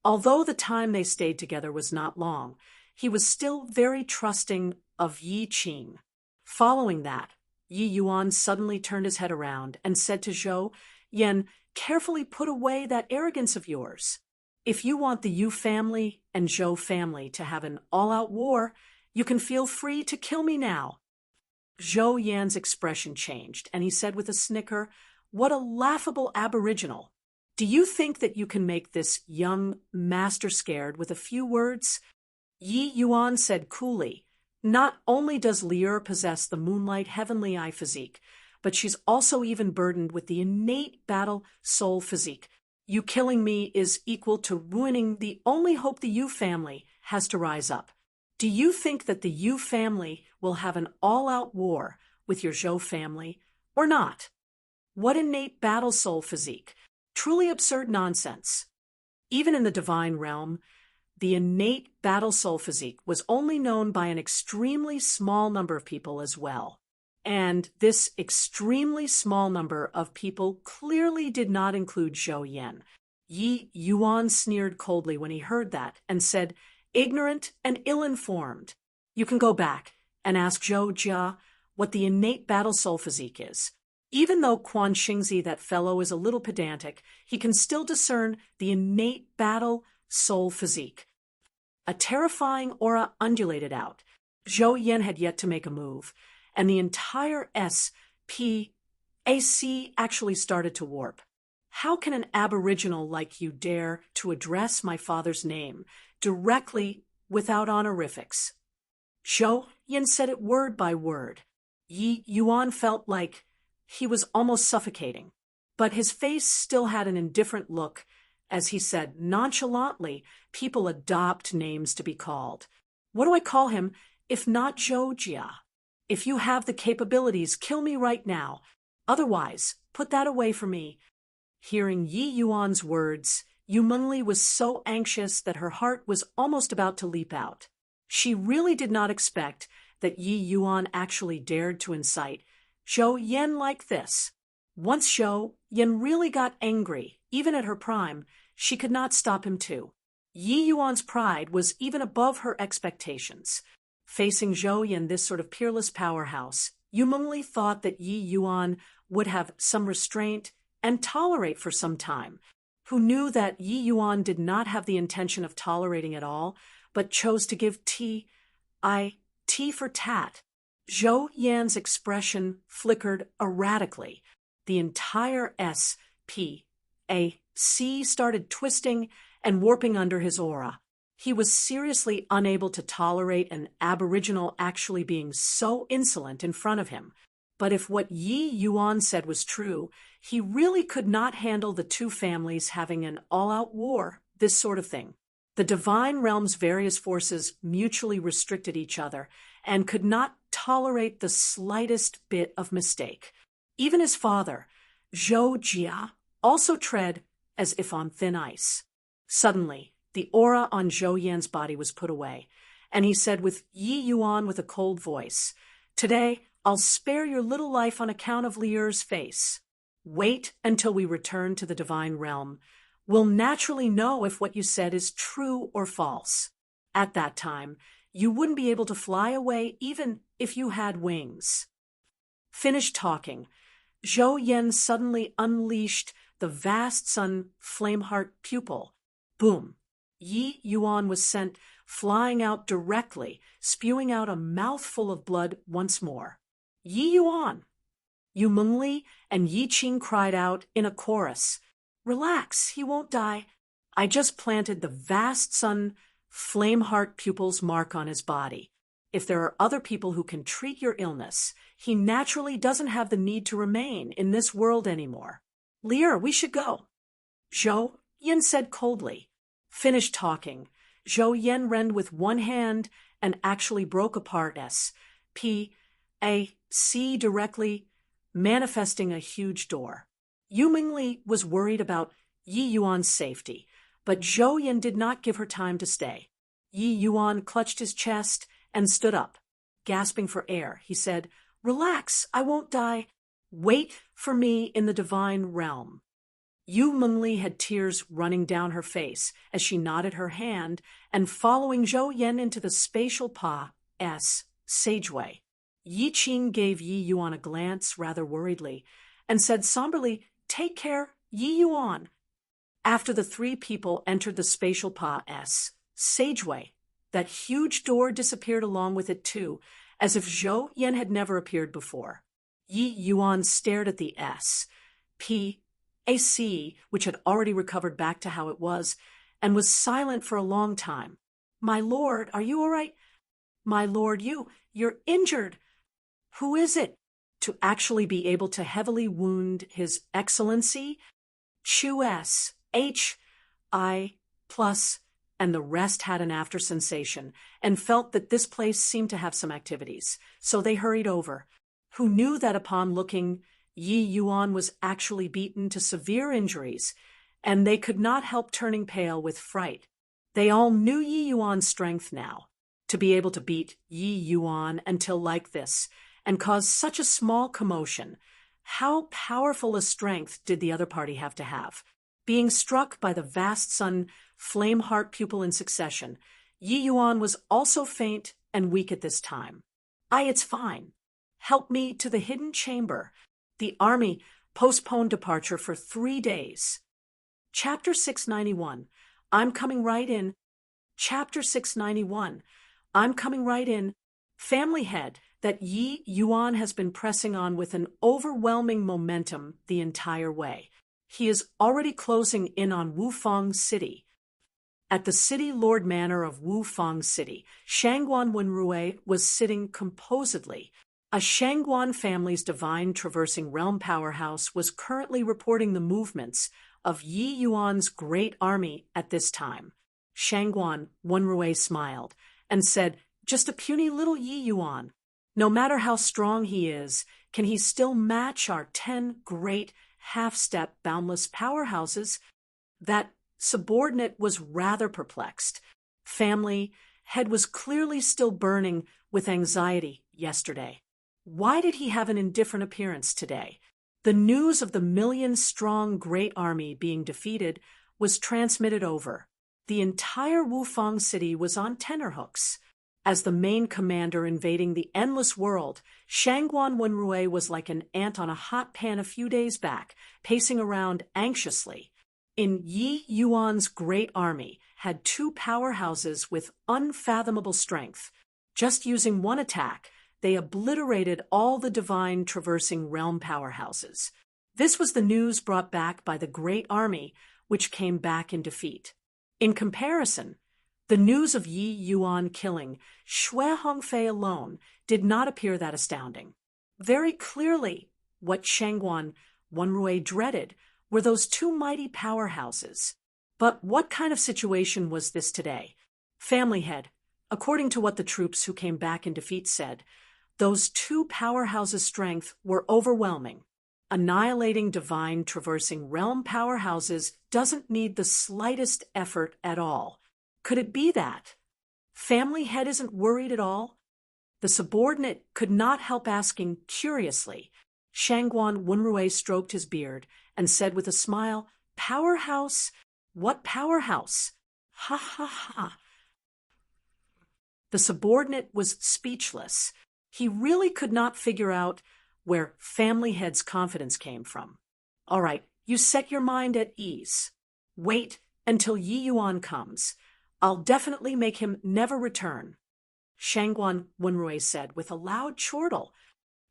Although the time they stayed together was not long, he was still very trusting of Yi Qing. Following that, Yi Yuan suddenly turned his head around and said to Zhou Yan, "Carefully put away that arrogance of yours. If you want the Yu family and Zhou family to have an all-out war, you can feel free to kill me now." Zhou Yan's expression changed, and he said with a snicker, "What a laughable aboriginal. Do you think that you can make this young master scared with a few words?" Yi Yuan said coolly, "Not only does Lier possess the moonlight heavenly eye physique, but she's also even burdened with the innate battle soul physique. You killing me is equal to ruining the only hope the Yu family has to rise up. Do you think that the Yu family will have an all-out war with your Zhou family, or not? What innate battle soul physique? Truly absurd nonsense." Even in the divine realm, the innate battle soul physique was only known by an extremely small number of people as well. And this extremely small number of people clearly did not include Zhou Yan. Yi Yuan sneered coldly when he heard that and said, "Ignorant and ill-informed. You can go back and ask Zhou Jia what the innate battle soul physique is." Even though Quan Xingzi, that fellow, is a little pedantic, he can still discern the innate battle soul physique. A terrifying aura undulated out. Zhou Yan had yet to make a move, and the entire SPAC actually started to warp. How can an aboriginal like you dare to address my father's name directly without honorifics? Zhou Yan said it word by word. Yi Yuan felt like he was almost suffocating, but his face still had an indifferent look as he said nonchalantly, "People adopt names to be called. What do I call him if not Zhou Jia? If you have the capabilities, kill me right now. Otherwise, put that away for me." Hearing Yi Yuan's words, Yu Mengli was so anxious that her heart was almost about to leap out. She really did not expect that Yi Yuan actually dared to incite Zhou Yan like this. Once Zhou Yan really got angry, even at her prime, she could not stop him too. Yi Yuan's pride was even above her expectations. Facing Zhou Yan, this sort of peerless powerhouse, Yu Mengli thought that Yi Yuan would have some restraint and tolerate for some time, who knew that Yi Yuan did not have the intention of tolerating at all, but chose to give tea for tat. Zhou Yan's expression flickered erratically. The entire SPAC started twisting and warping under his aura. He was seriously unable to tolerate an aboriginal actually being so insolent in front of him. But if what Yi Yuan said was true, he really could not handle the two families having an all-out war, this sort of thing. The divine realm's various forces mutually restricted each other and could not tolerate the slightest bit of mistake. Even his father, Zhou Jia, also tread as if on thin ice. Suddenly, the aura on Zhou Yan's body was put away, and he said with Yi Yuan with a cold voice, "Today, I'll spare your little life on account of Lier's face. Wait until we return to the divine realm. We'll naturally know if what you said is true or false. At that time, you wouldn't be able to fly away even if you had wings." Finished talking, Zhou Yan suddenly unleashed the vast sun flameheart pupil. Boom! Yi Yuan was sent flying out directly, spewing out a mouthful of blood once more. "Yi Yuan!" Yu Mengli and Yi Qing cried out in a chorus. "Relax, he won't die. I just planted the vast sun flameheart pupil's mark on his body. If there are other people who can treat your illness, he naturally doesn't have the need to remain in this world anymore. Lier, we should go." Zhou Yan said coldly. Finished talking, Zhou Yan ran with one hand and actually broke apart S.P.A.C. directly, manifesting a huge door. Yu Mingli was worried about Yi Yuan's safety, but Zhou Yan did not give her time to stay. Yi Yuan clutched his chest and stood up. Gasping for air, he said, "Relax, I won't die. Wait for me in the divine realm." Yu Mingli had tears running down her face as she nodded her hand and following Zhou Yan into the spatial Pa-S sageway. Yi Qing gave Yi Yuan a glance rather worriedly and said somberly, "Take care, Yi Yuan." After the three people entered the spatial Pa-S sageway, that huge door disappeared along with it too, as if Zhou Yan had never appeared before. Yi Yuan stared at the S.P.A.C., which had already recovered back to how it was, and was silent for a long time. "My lord, are you all right? My lord, you're injured. Who is it?" To actually be able to heavily wound His Excellency? Chu S.H.I. plus, and the rest had an after sensation and felt that this place seemed to have some activities, so they hurried over. Who knew that upon looking, Yi Yuan was actually beaten to severe injuries, and they could not help turning pale with fright. They all knew Yi Yuan's strength now, to be able to beat Yi Yuan until like this, and cause such a small commotion. How powerful a strength did the other party have to have? Being struck by the vast sun flame-heart pupil in succession, Yi Yuan was also faint and weak at this time. It's fine. Help me to the hidden chamber. The army postponed departure for 3 days. Chapter 691. I'm coming right in. Chapter 691. I'm coming right in. Family head that Yi Yuan has been pressing on with an overwhelming momentum the entire way. He is already closing in on Wufang City. At the city lord manor of Wufang City, Shangguan Wenrui was sitting composedly. A Shangguan family's divine traversing realm powerhouse was currently reporting the movements of Yi Yuan's great army at this time. Shangguan Wenrui smiled and said, "Just a puny little Yi Yuan. No matter how strong he is, can he still match our 10 great half-step boundless powerhouses?" That subordinate was rather perplexed. Family head was clearly still burning with anxiety yesterday. Why did he have an indifferent appearance today? The news of the million-strong great army being defeated was transmitted over. The entire Wufang City was on tenterhooks. As the main commander invading the endless world, Shangguan Wenrui was like an ant on a hot pan a few days back, pacing around anxiously. In Yi Yuan's great army had 2 powerhouses with unfathomable strength. Just using one attack, they obliterated all the divine traversing realm powerhouses. This was the news brought back by the great army, which came back in defeat. In comparison, the news of Yi Yuan killing Xue Hongfei alone did not appear that astounding. Very clearly, what Shangguan Wenrui dreaded were those 2 mighty powerhouses. But what kind of situation was this today? Family head, according to what the troops who came back in defeat said, those 2 powerhouses' strength were overwhelming. Annihilating divine traversing realm powerhouses doesn't need the slightest effort at all. Could it be that? Family head isn't worried at all? The subordinate could not help asking curiously. Shangguan Wenrui stroked his beard and said with a smile, "Powerhouse? What powerhouse? Ha ha ha." The subordinate was speechless. He really could not figure out where family head's confidence came from. "All right, you set your mind at ease. Wait until Yi Yuan comes. I'll definitely make him never return," Shangguan Wenrui said with a loud chortle.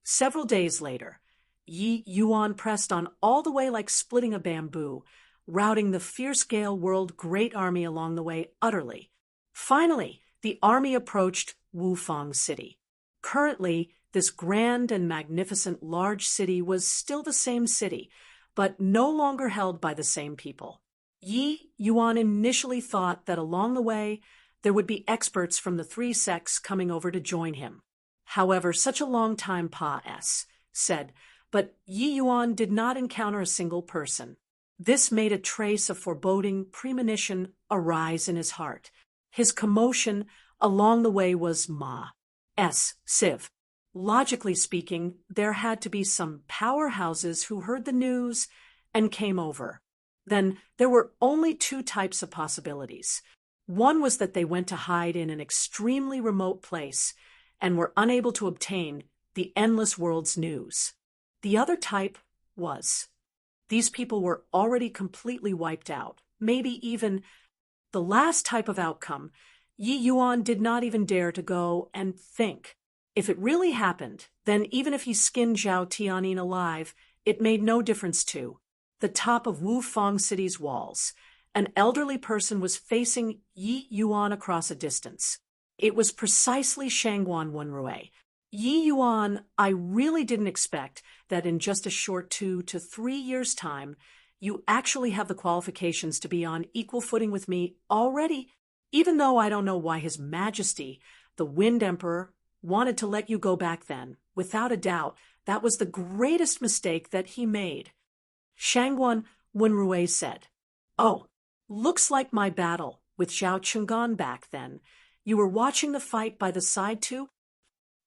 Several days later, Yi Yuan pressed on all the way like splitting a bamboo, routing the fierce Gale World great army along the way utterly. Finally, the army approached Wufang City. Currently, this grand and magnificent large city was still the same city, but no longer held by the same people. Yi Yuan initially thought that along the way there would be experts from the three sects coming over to join him. However, such a long time said, but Yi Yuan did not encounter a single person. This made a trace of foreboding premonition arise in his heart. His commotion along the way was Siv. Logically speaking, there had to be some powerhouses who heard the news and came over. Then there were only two types of possibilities. One was that they went to hide in an extremely remote place and were unable to obtain the endless world's news. The other type was these people were already completely wiped out, maybe even the last type of outcome. Yi Yuan did not even dare to go and think. If it really happened, then even if he skinned Zhao Tianyin alive, it made no difference too. The top of Wu Fang City's walls. An elderly person was facing Yi Yuan across a distance. It was precisely Shangguan Wenrui. Yi Yuan, I really didn't expect that in just a short 2 to 3 years' time, you actually have the qualifications to be on equal footing with me already, even though I don't know why His Majesty, the Wind Emperor, wanted to let you go back then. Without a doubt, that was the greatest mistake that he made. Shangguan Wenrui said, "Oh, looks like my battle with Zhao Chenggan back then. You were watching the fight by the side too?"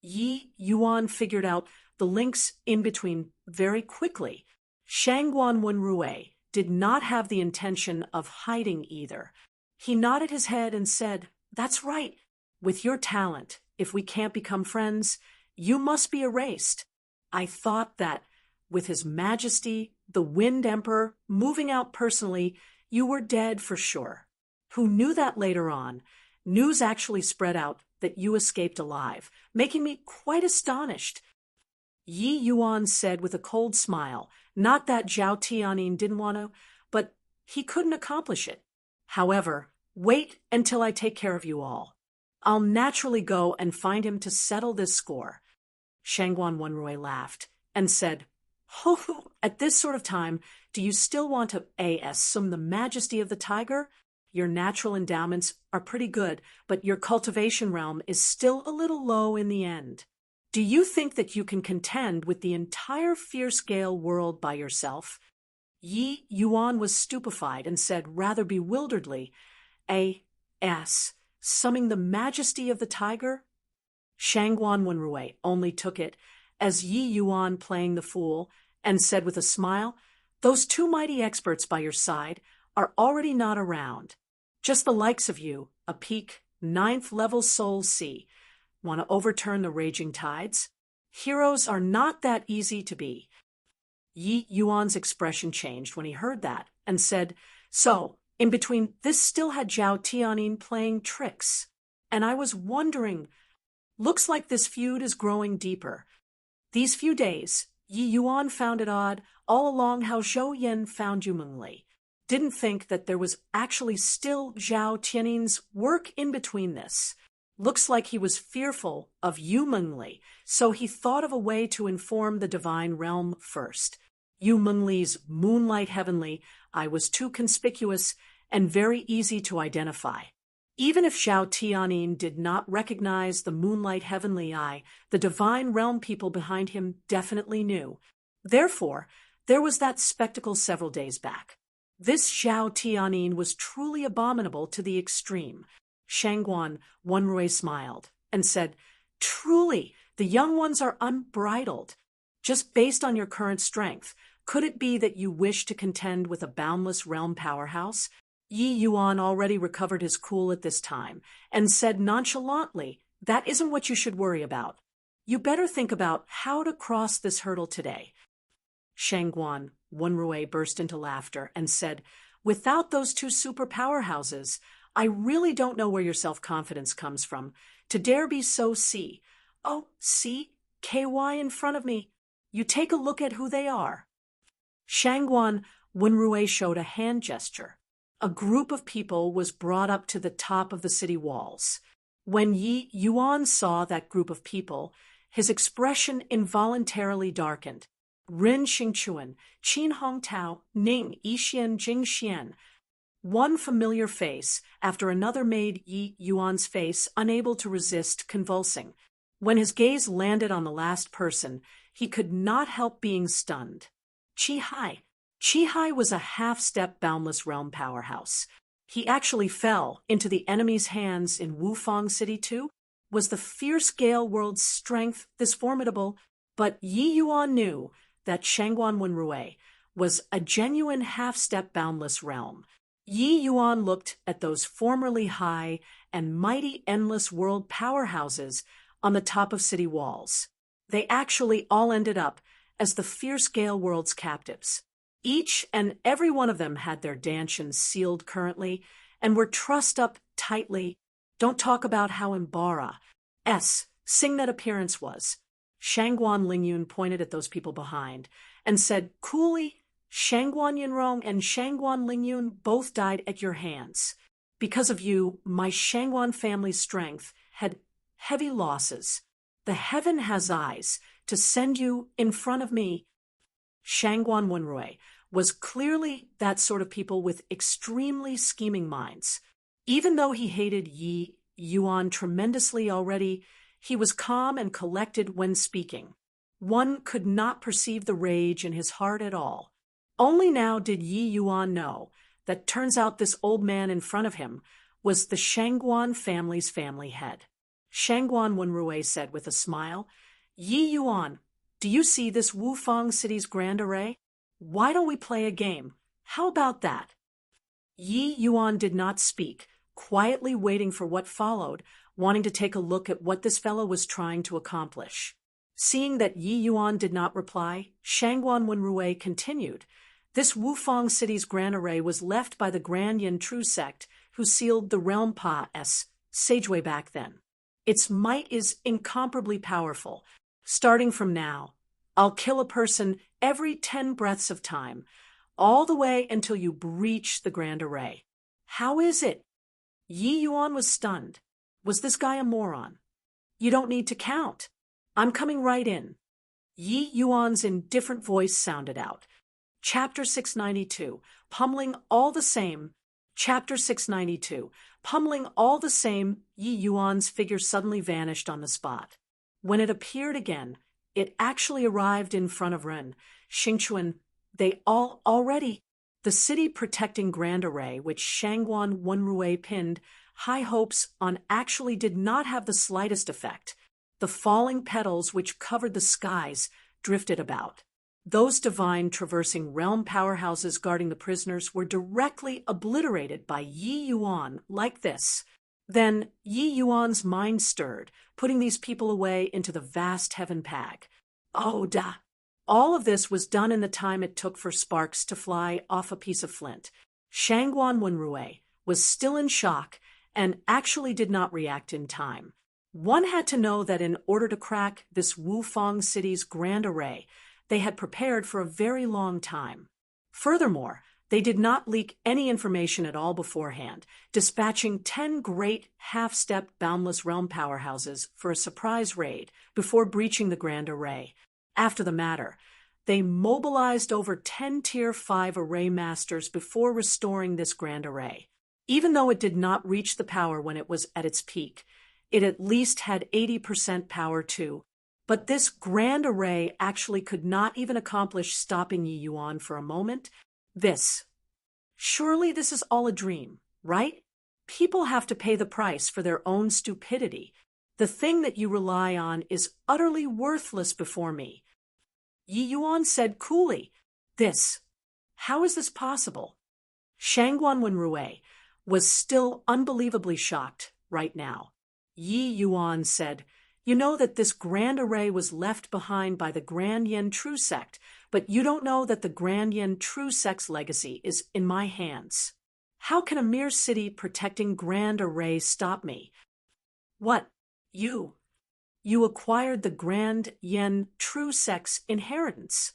Yi Yuan figured out the links in between very quickly. Shangguan Wenrui did not have the intention of hiding either. He nodded his head and said, "That's right. With your talent, if we can't become friends, you must be erased. I thought that with His Majesty, the Wind Emperor, moving out personally, you were dead for sure. Who knew that later on? News actually spread out that you escaped alive, making me quite astonished." Yi Yuan said with a cold smile, not that Zhao Tianyin didn't want to, but he couldn't accomplish it. However, wait until I take care of you all. I'll naturally go and find him to settle this score. Shangguan Wenrui laughed and said, "Oh, at this sort of time, do you still want to assume the majesty of the tiger? Your natural endowments are pretty good, but your cultivation realm is still a little low in the end. Do you think that you can contend with the entire fierce-scale world by yourself?" Yi Yuan was stupefied and said rather bewilderedly, summing the majesty of the tiger? Shangguan Wenrui only took it as Yi Yuan playing the fool and said with a smile, "Those two mighty experts by your side are already not around. Just the likes of you, a peak, 9th-level soul sea. Want to overturn the raging tides? Heroes are not that easy to be." Yi Yuan's expression changed when he heard that and said, "So, in between, this still had Zhao Tianyin playing tricks. And I was wondering, looks like this feud is growing deeper. These few days, Yi Yuan found it odd all along how Zhou Yin found Yu Mengli. Didn't think that there was actually still Zhao Tianyin's work in between this. Looks like he was fearful of Yu Mengli, so he thought of a way to inform the divine realm first. Yu Mengli's moonlight heavenly eye was too conspicuous and very easy to identify. Even if Zhao Tianyin did not recognize the moonlight heavenly eye, the divine realm people behind him definitely knew. Therefore, there was that spectacle several days back. This Zhao Tianyin was truly abominable to the extreme. Shangguan Wenrui smiled and said, "Truly, the young ones are unbridled. Just based on your current strength, could it be that you wish to contend with a boundless realm powerhouse?" Yi Yuan already recovered his cool at this time and said nonchalantly, "That isn't what you should worry about. You better think about how to cross this hurdle today." Shangguan Wenrui burst into laughter and said, "Without those two super powerhouses, I really don't know where your self-confidence comes from, to dare be so Oh, see? KY in front of me. You take a look at who they are." Shangguan Wenrui showed a hand gesture. A group of people was brought up to the top of the city walls. When Yi Yuan saw that group of people, his expression involuntarily darkened. Rin Xingchuan, Qin Hongtao, Ning Yixian Jingxian. One familiar face after another made Yi Yuan's face unable to resist convulsing. When his gaze landed on the last person, he could not help being stunned. Chi-Hai. Chi-Hai was a half-step boundless realm powerhouse. He actually fell into the enemy's hands in Wufang City too. Was the fierce Gale world's strength this formidable? But Yi Yuan knew that Shangguan Wenrui was a genuine half-step boundless realm. Yi Yuan looked at those formerly high and mighty endless world powerhouses on the top of city walls. They actually all ended up as the fierce Gale world's captives. Each and every one of them had their dantians sealed currently and were trussed up tightly. Don't talk about how Imbara's signet appearance was. Shangguan Lingyun pointed at those people behind and said coolly, Shangguan Yinrong and Shangguan Lingyun both died at your hands. Because of you, my Shangguan family's strength had heavy losses. The heaven has eyes to send you in front of me. Shangguan Wenrui was clearly that sort of people with extremely scheming minds. Even though he hated Yi Yuan tremendously already, he was calm and collected when speaking. One could not perceive the rage in his heart at all. Only now did Yi Yuan know that turns out this old man in front of him was the Shangguan family's family head. Shangguan Wenrui said with a smile, Yi Yuan, do you see this Wufang City's grand array? Why don't we play a game? How about that? Yi Yuan did not speak, quietly waiting for what followed, wanting to take a look at what this fellow was trying to accomplish. Seeing that Yi Yuan did not reply, Shangguan Wenrui continued. This Wufang City's grand array was left by the Grand Yin True sect, who sealed the Realm Pa's sage way back then. Its might is incomparably powerful. Starting from now, I'll kill a person every 10 breaths of time, all the way until you breach the grand array. How is it? Yi Yuan was stunned. Was this guy a moron? You don't need to count. I'm coming right in. Yi Yuan's indifferent voice sounded out. Chapter 692, Pummeling all the same. Chapter 692, Pummeling all the same, Yi Yuan's figure suddenly vanished on the spot. When it appeared again, it actually arrived in front of Ren, Xingchuan. They all already. The city protecting grand array, which Shangguan Wenrui pinned high hopes on, actually did not have the slightest effect. The falling petals which covered the skies drifted about. Those divine traversing realm powerhouses guarding the prisoners were directly obliterated by Yi Yuan like this. Then Yi Yuan's mind stirred, putting these people away into the vast heaven pag. Oh, da! All of this was done in the time it took for sparks to fly off a piece of flint. Shangguan Wenrui was still in shock and actually did not react in time. One had to know that in order to crack this Wufang City's grand array, they had prepared for a very long time. Furthermore, they did not leak any information at all beforehand, dispatching 10 great half-step boundless realm powerhouses for a surprise raid before breaching the grand array. After the matter, they mobilized over 10 Tier 5 array masters before restoring this grand array. Even though it did not reach the power when it was at its peak, it at least had 80% power too. But this grand array actually could not even accomplish stopping Yi Yuan for a moment. Surely this is all a dream, right? People have to pay the price for their own stupidity. The thing that you rely on is utterly worthless before me. Yi Yuan said coolly, how is this possible? Shangguan Wenrui was still unbelievably shocked right now. Yi Yuan said, you know that this grand array was left behind by the Grand Yin True sect, but you don't know that the Grand Yin True sect's legacy is in my hands. How can a mere city protecting grand array stop me? What? You acquired the Grand Yin True sect's inheritance.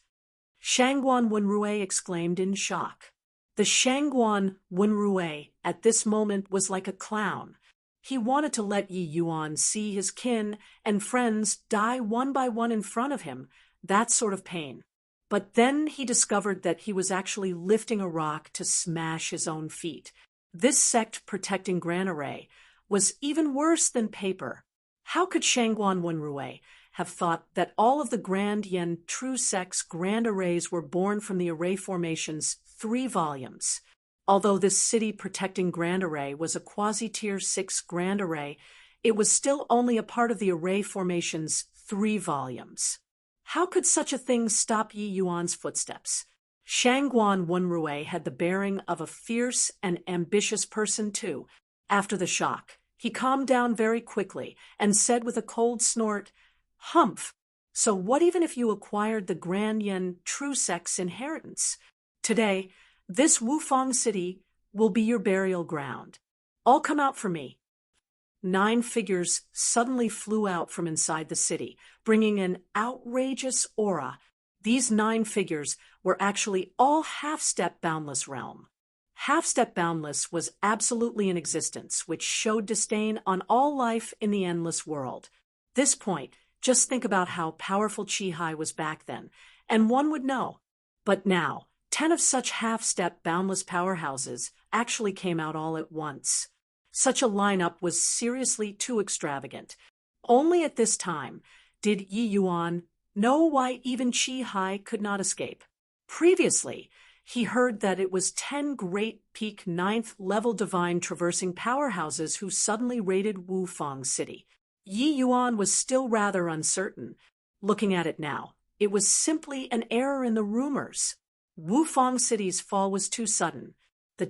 Shangguan Wenrui exclaimed in shock. The Shangguan Wenrui at this moment was like a clown. He wanted to let Yi Yuan see his kin and friends die one by one in front of him, that sort of pain. But then he discovered that he was actually lifting a rock to smash his own feet. This sect protecting Grand Array was even worse than paper. How could Shangguan Wenrui have thought that all of the Grand Yen True Sect's Grand Arrays were born from the Array Formation's 3 volumes? Although this city protecting Grand Array was a quasi-tier 6 Grand Array, it was still only a part of the Array Formation's 3 volumes. How could such a thing stop Yi Yuan's footsteps? Shangguan Wenrui had the bearing of a fierce and ambitious person too. After the shock, he calmed down very quickly and said with a cold snort, "Humph! So what even if you acquired the Grand Yen True Sect's inheritance? Today, this Wufang city will be your burial ground. All come out for me." 9 figures suddenly flew out from inside the city, bringing an outrageous aura. These 9 figures were actually all half-step boundless realm. Half-step boundless was absolutely in existence, which showed disdain on all life in the endless world. This point, just think about how powerful Chi-Hai was back then, and one would know. But now, 10 of such half-step boundless powerhouses actually came out all at once. Such a lineup was seriously too extravagant. Only at this time did Yi Yuan know why even Chi-Hai could not escape. Previously, he heard that it was 10 great peak 9th level divine traversing powerhouses who suddenly raided Wufang City. Yi Yuan was still rather uncertain. Looking at it now, it was simply an error in the rumors. Wufang City's fall was too sudden. The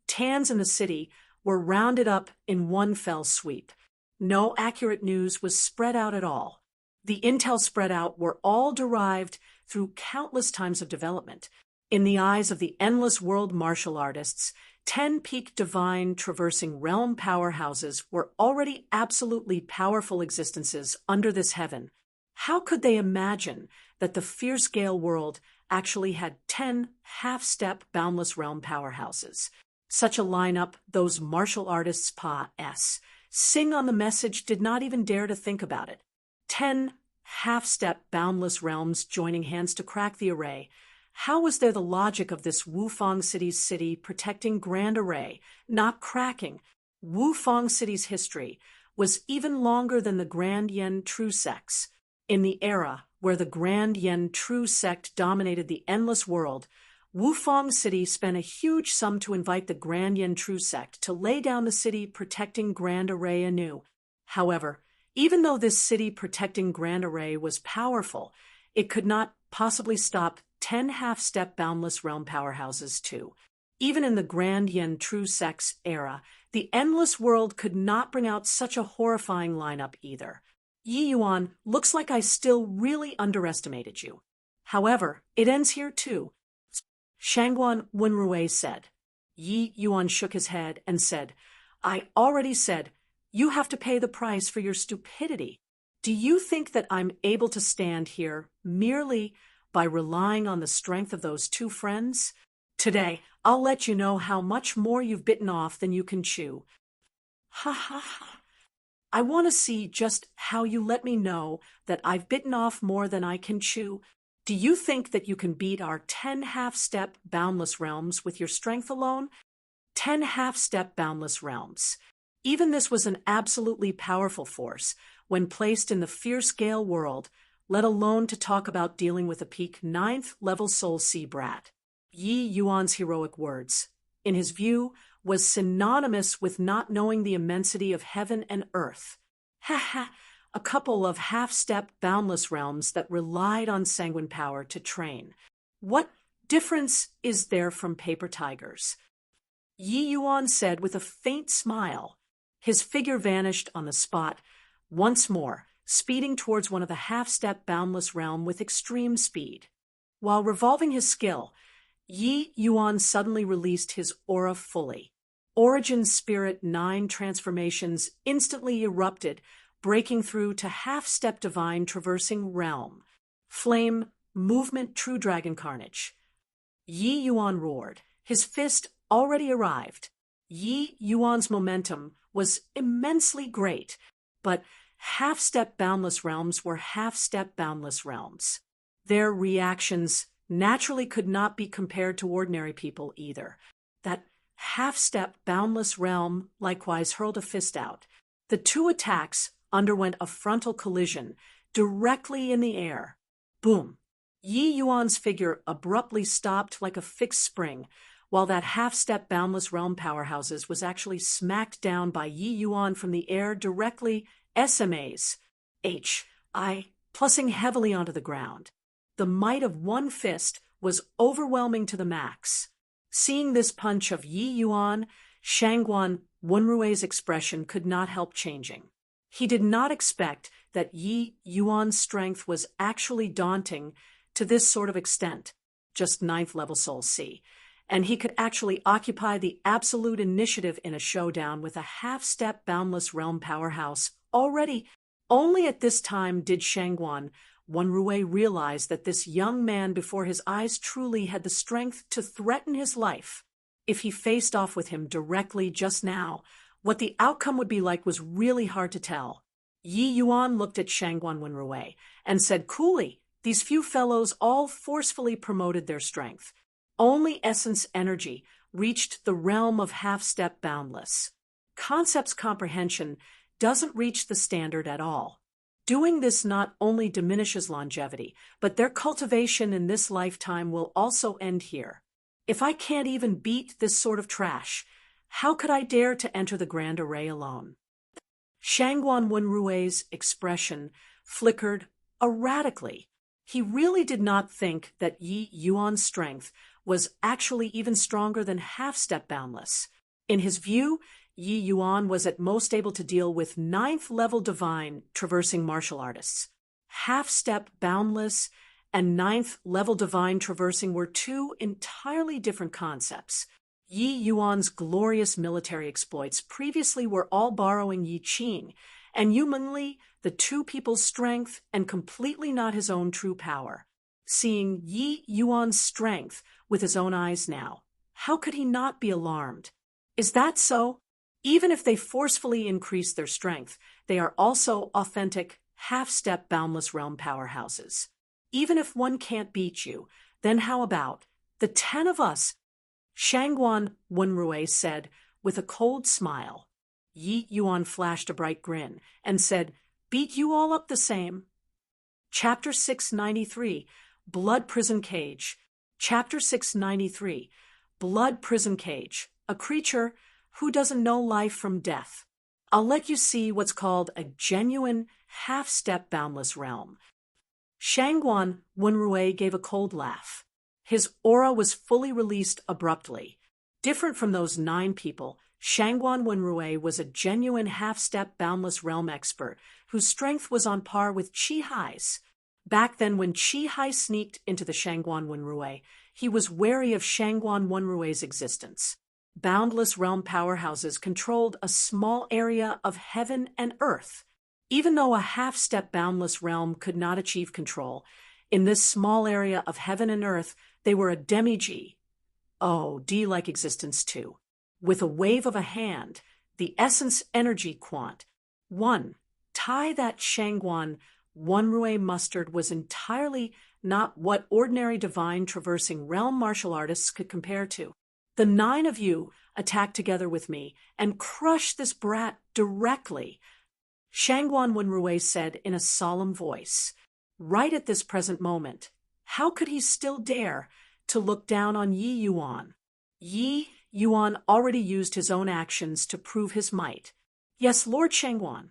Tans in the city were rounded up in one fell sweep. No accurate news was spread out at all. The intel spread out were all derived through countless times of development. In the eyes of the endless world martial artists, 10 peak divine traversing realm powerhouses were already absolutely powerful existences under this heaven. How could they imagine that the fierce Gale world actually had 10 half-step boundless realm powerhouses? Such a lineup, those martial artists sing on the message did not even dare to think about it. 10 half-step boundless realms joining hands to crack the array. How was there the logic of this Wufang City's city protecting Grand Array, not cracking? Wufang City's history was even longer than the Grand Yen True Sects. In the era where the Grand Yen True Sect dominated the endless world, Wufang City spent a huge sum to invite the Grand Yen True Sect to lay down the city protecting Grand Array anew. However, even though this city protecting Grand Array was powerful, it could not possibly stop 10 half-step boundless realm powerhouses too. Even in the Grand Yen True Sect's era, the endless world could not bring out such a horrifying lineup either. Yi Yuan, looks like I still really underestimated you. However, it ends here too. Shangguan Wenrui said. Yi Yuan shook his head and said, "I already said, you have to pay the price for your stupidity. Do you think that I'm able to stand here merely by relying on the strength of those 2 friends? Today, I'll let you know how much more you've bitten off than you can chew." Ha ha ha. I want to see just how you let me know that I've bitten off more than I can chew. Do you think that you can beat our 10 half-step boundless realms with your strength alone? 10 half-step boundless realms. Even this was an absolutely powerful force when placed in the fierce Gale world, let alone to talk about dealing with a peak 9th level soul sea brat. Yi Yuan's heroic words, in his view, was synonymous with not knowing the immensity of heaven and earth. Ha ha! A couple of half-step boundless realms that relied on sanguine power to train. What difference is there from paper tigers? Yi Yuan said with a faint smile. His figure vanished on the spot, once more, speeding towards one of the half-step boundless realm with extreme speed. While revolving his skill, Yi Yuan suddenly released his aura fully. Origin Spirit 9 transformations instantly erupted, breaking through to half-step divine traversing realm. Flame, movement, true dragon carnage. Yi Yuan roared. His fist already arrived. Yi Yuan's momentum was immensely great, but half-step boundless realms were half-step boundless realms. Their reactions naturally could not be compared to ordinary people either. That half-step boundless realm likewise hurled a fist out. The two attacks underwent a frontal collision directly in the air. Boom! Yi Yuan's figure abruptly stopped like a fixed spring, while that half-step boundless realm powerhouses was actually smacked down by Yi Yuan from the air directly SMAs. Plussing heavily onto the ground. The might of one fist was overwhelming to the max. Seeing this punch of Yi Yuan, Shangguan Wenrui's expression could not help changing. He did not expect that Yi Yuan's strength was actually daunting to this sort of extent, just 9th level Soul C, and he could actually occupy the absolute initiative in a showdown with a half-step boundless realm powerhouse already. Only at this time did Shangguan Wenrui realize that this young man before his eyes truly had the strength to threaten his life. If he faced off with him directly just now, what the outcome would be like was really hard to tell. Yi Yuan looked at Shangguan Wenrui and said coolly, "These few fellows all forcefully promoted their strength. Only essence energy reached the realm of half-step boundless. Concept's comprehension doesn't reach the standard at all. Doing this not only diminishes longevity, but their cultivation in this lifetime will also end here. If I can't even beat this sort of trash, how could I dare to enter the Grand Array alone?" Shangguan Wenrui's expression flickered erratically. He really did not think that Yi Yuan's strength was actually even stronger than half-step boundless. In his view, Yi Yuan was at most able to deal with 9th level divine traversing martial artists. Half-step boundless and 9th level divine traversing were two entirely different concepts. Yi Yuan's glorious military exploits previously were all borrowing Yi Qing, and humanly the two people's strength and completely not his own true power. Seeing Yi Yuan's strength with his own eyes now, how could he not be alarmed? Is that so? Even if they forcefully increase their strength, they are also authentic, half-step boundless realm powerhouses. Even if one can't beat you, then how about the 10 of us? Shangguan Wenrui said with a cold smile. Yi Yuan flashed a bright grin and said, "Beat you all up the same." Chapter 693, Blood Prison Cage. Chapter 693, Blood Prison Cage. A creature who doesn't know life from death. I'll let you see what's called a genuine half-step boundless realm. Shangguan Wenrui gave a cold laugh. His aura was fully released abruptly. Different from those 9 people, Shangguan Wenrui was a genuine half-step boundless realm expert whose strength was on par with Qi Hai's. Back then when Qi Hai sneaked into the Shangguan Wenrui, he was wary of Shangguan Wenrui's existence. Boundless realm powerhouses controlled a small area of heaven and earth. Even though a half-step boundless realm could not achieve control, in this small area of heaven and earth, they were a demi-G. Oh, D-like existence too. With a wave of a hand, the essence energy quant. 1. Tai that Shangguan Wenrui mustered was entirely not what ordinary divine traversing realm martial artists could compare to. The 9 of you attack together with me and crush this brat directly, Shangguan Wenrui said in a solemn voice. Right at this present moment, how could he still dare to look down on Yi Yuan? Yi Yuan already used his own actions to prove his might. Yes, Lord Shangguan.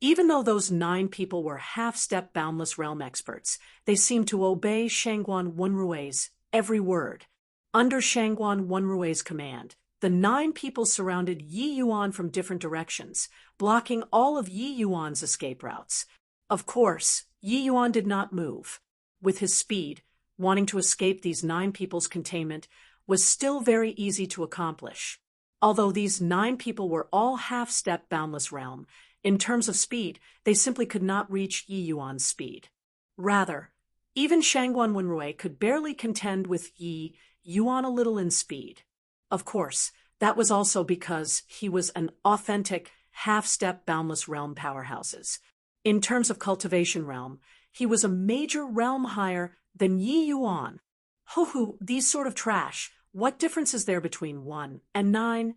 Even though those 9 people were half-step boundless realm experts, they seemed to obey Shangguan Wenrui's every word. Under Shangguan Wenrui's command, the 9 people surrounded Yi Yuan from different directions, blocking all of Yi Yuan's escape routes. Of course, Yi Yuan did not move. With his speed, wanting to escape these 9 people's containment was still very easy to accomplish. Although these 9 people were all half-step boundless realm, in terms of speed, they simply could not reach Yi Yuan's speed. Rather, even Shangguan Wenrui could barely contend with Yi Yuan a little in speed. Of course, that was also because he was an authentic half-step boundless realm powerhouses. In terms of cultivation realm, he was a major realm higher than Yi Yuan. Ho, these sort of trash. What difference is there between 1 and 9?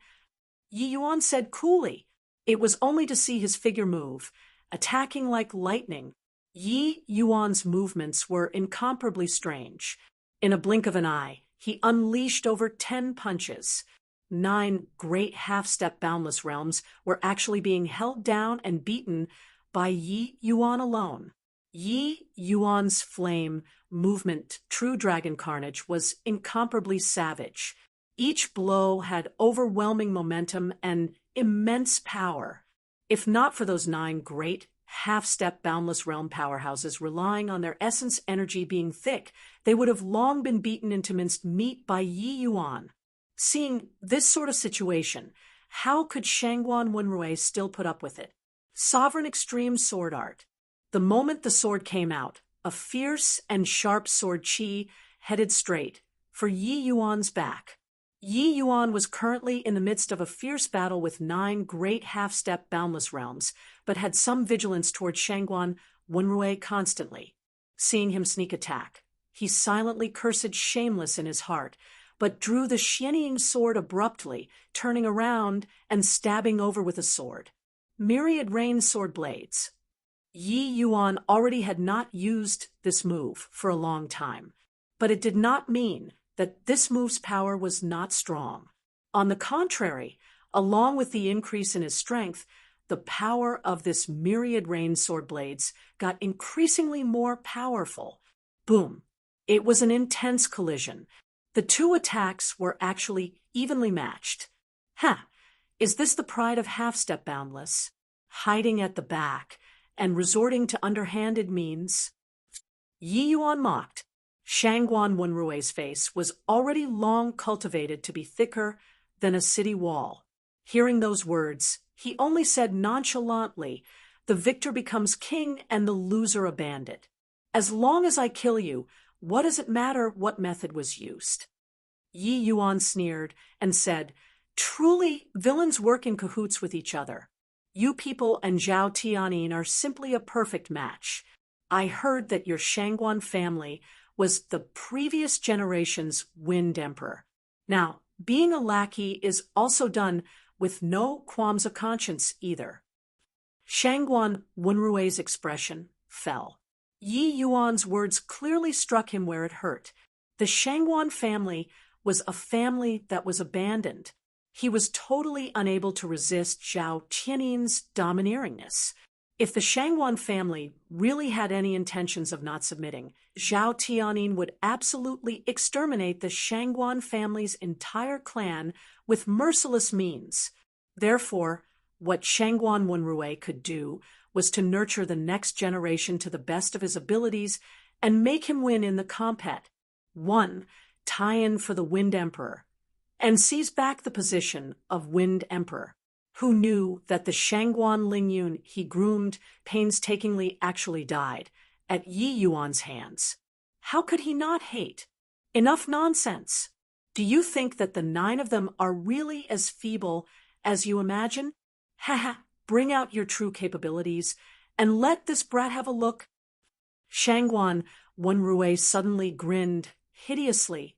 Yi Yuan said coolly. It was only to see his figure move, attacking like lightning. Yi Yuan's movements were incomparably strange. In a blink of an eye, he unleashed over 10 punches. 9 great half-step boundless realms were actually being held down and beaten by Yi Yuan alone. Yi Yuan's flame movement, true dragon carnage, was incomparably savage. Each blow had overwhelming momentum and immense power. If not for those 9 great half-step boundless realm powerhouses relying on their essence energy being thick, they would have long been beaten into minced meat by Yi Yuan. Seeing this sort of situation, how could Shangguan Wenrui still put up with it? Sovereign extreme sword art. The moment the sword came out, a fierce and sharp sword chi headed straight for Yi Yuan's back. Yi Yuan was currently in the midst of a fierce battle with 9 great half-step boundless realms, but had some vigilance toward Shangguan Wenrui constantly. Seeing him sneak attack, he silently cursed shameless in his heart, but drew the shinying sword abruptly, turning around and stabbing over with a sword. Myriad rain sword blades. Yi Yuan already had not used this move for a long time, but it did not mean that this move's power was not strong. On the contrary, along with the increase in his strength, the power of this myriad rain sword blades got increasingly more powerful. Boom. It was an intense collision. The 2 attacks were actually evenly matched. Is this the pride of half-step boundless? Hiding at the back and resorting to underhanded means? Yi Yuan mocked. Shangguan Wenrui's face was already long cultivated to be thicker than a city wall. Hearing those words, he only said nonchalantly, "The victor becomes king and the loser a bandit. As long as I kill you, what does it matter what method was used?" Yi Yuan sneered and said, "Truly, villains work in cahoots with each other. You people and Zhao Tianyin are simply a perfect match. I heard that your Shangguan family was the previous generation's Wind Emperor. Now, being a lackey is also done with no qualms of conscience either." Shangguan Wenrui's expression fell. Yi Yuan's words clearly struck him where it hurt. The Shangguan family was a family that was abandoned. He was totally unable to resist Zhao Tianyin's domineeringness. If the Shangguan family really had any intentions of not submitting, Zhao Tianyin would absolutely exterminate the Shangguan family's entire clan with merciless means. Therefore, what Shangguan Wenrui could do was to nurture the next generation to the best of his abilities and make him win in the compat. 1. Tie-in for the Wind Emperor, and seize back the position of Wind Emperor. Who knew that the Shangguan Lingyun he groomed painstakingly actually died at Yi Yuan's hands? How could he not hate? Enough nonsense. Do you think that the 9 of them are really as feeble as you imagine? Bring out your true capabilities and let this brat have a look. Shangguan Wenrui suddenly grinned hideously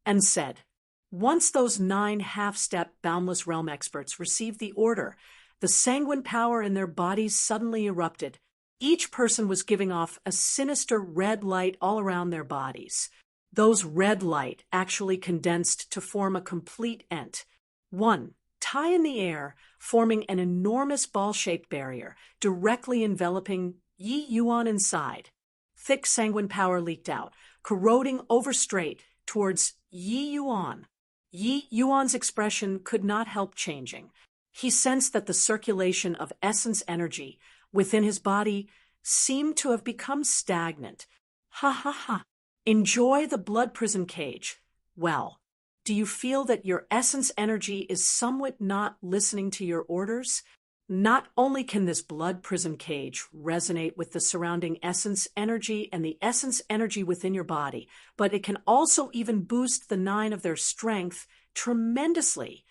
and said, "Once those 9 half-step boundless realm experts received the order, the sanguine power in their bodies suddenly erupted. Each person was giving off a sinister red light all around their bodies. Those red light actually condensed to form a complete ent. 1. Tie in the air, forming an enormous ball-shaped barrier, directly enveloping Yi Yuan inside. Thick sanguine power leaked out, corroding over straight towards Yi Yuan. Yi Yuan's expression could not help changing. He sensed that the circulation of essence energy within his body seemed to have become stagnant. Enjoy the blood prison cage. Well, do you feel that your essence energy is somewhat not listening to your orders? Not only can this blood prison cage resonate with the surrounding essence energy and the essence energy within your body, but it can also even boost the 9 of their strength tremendously.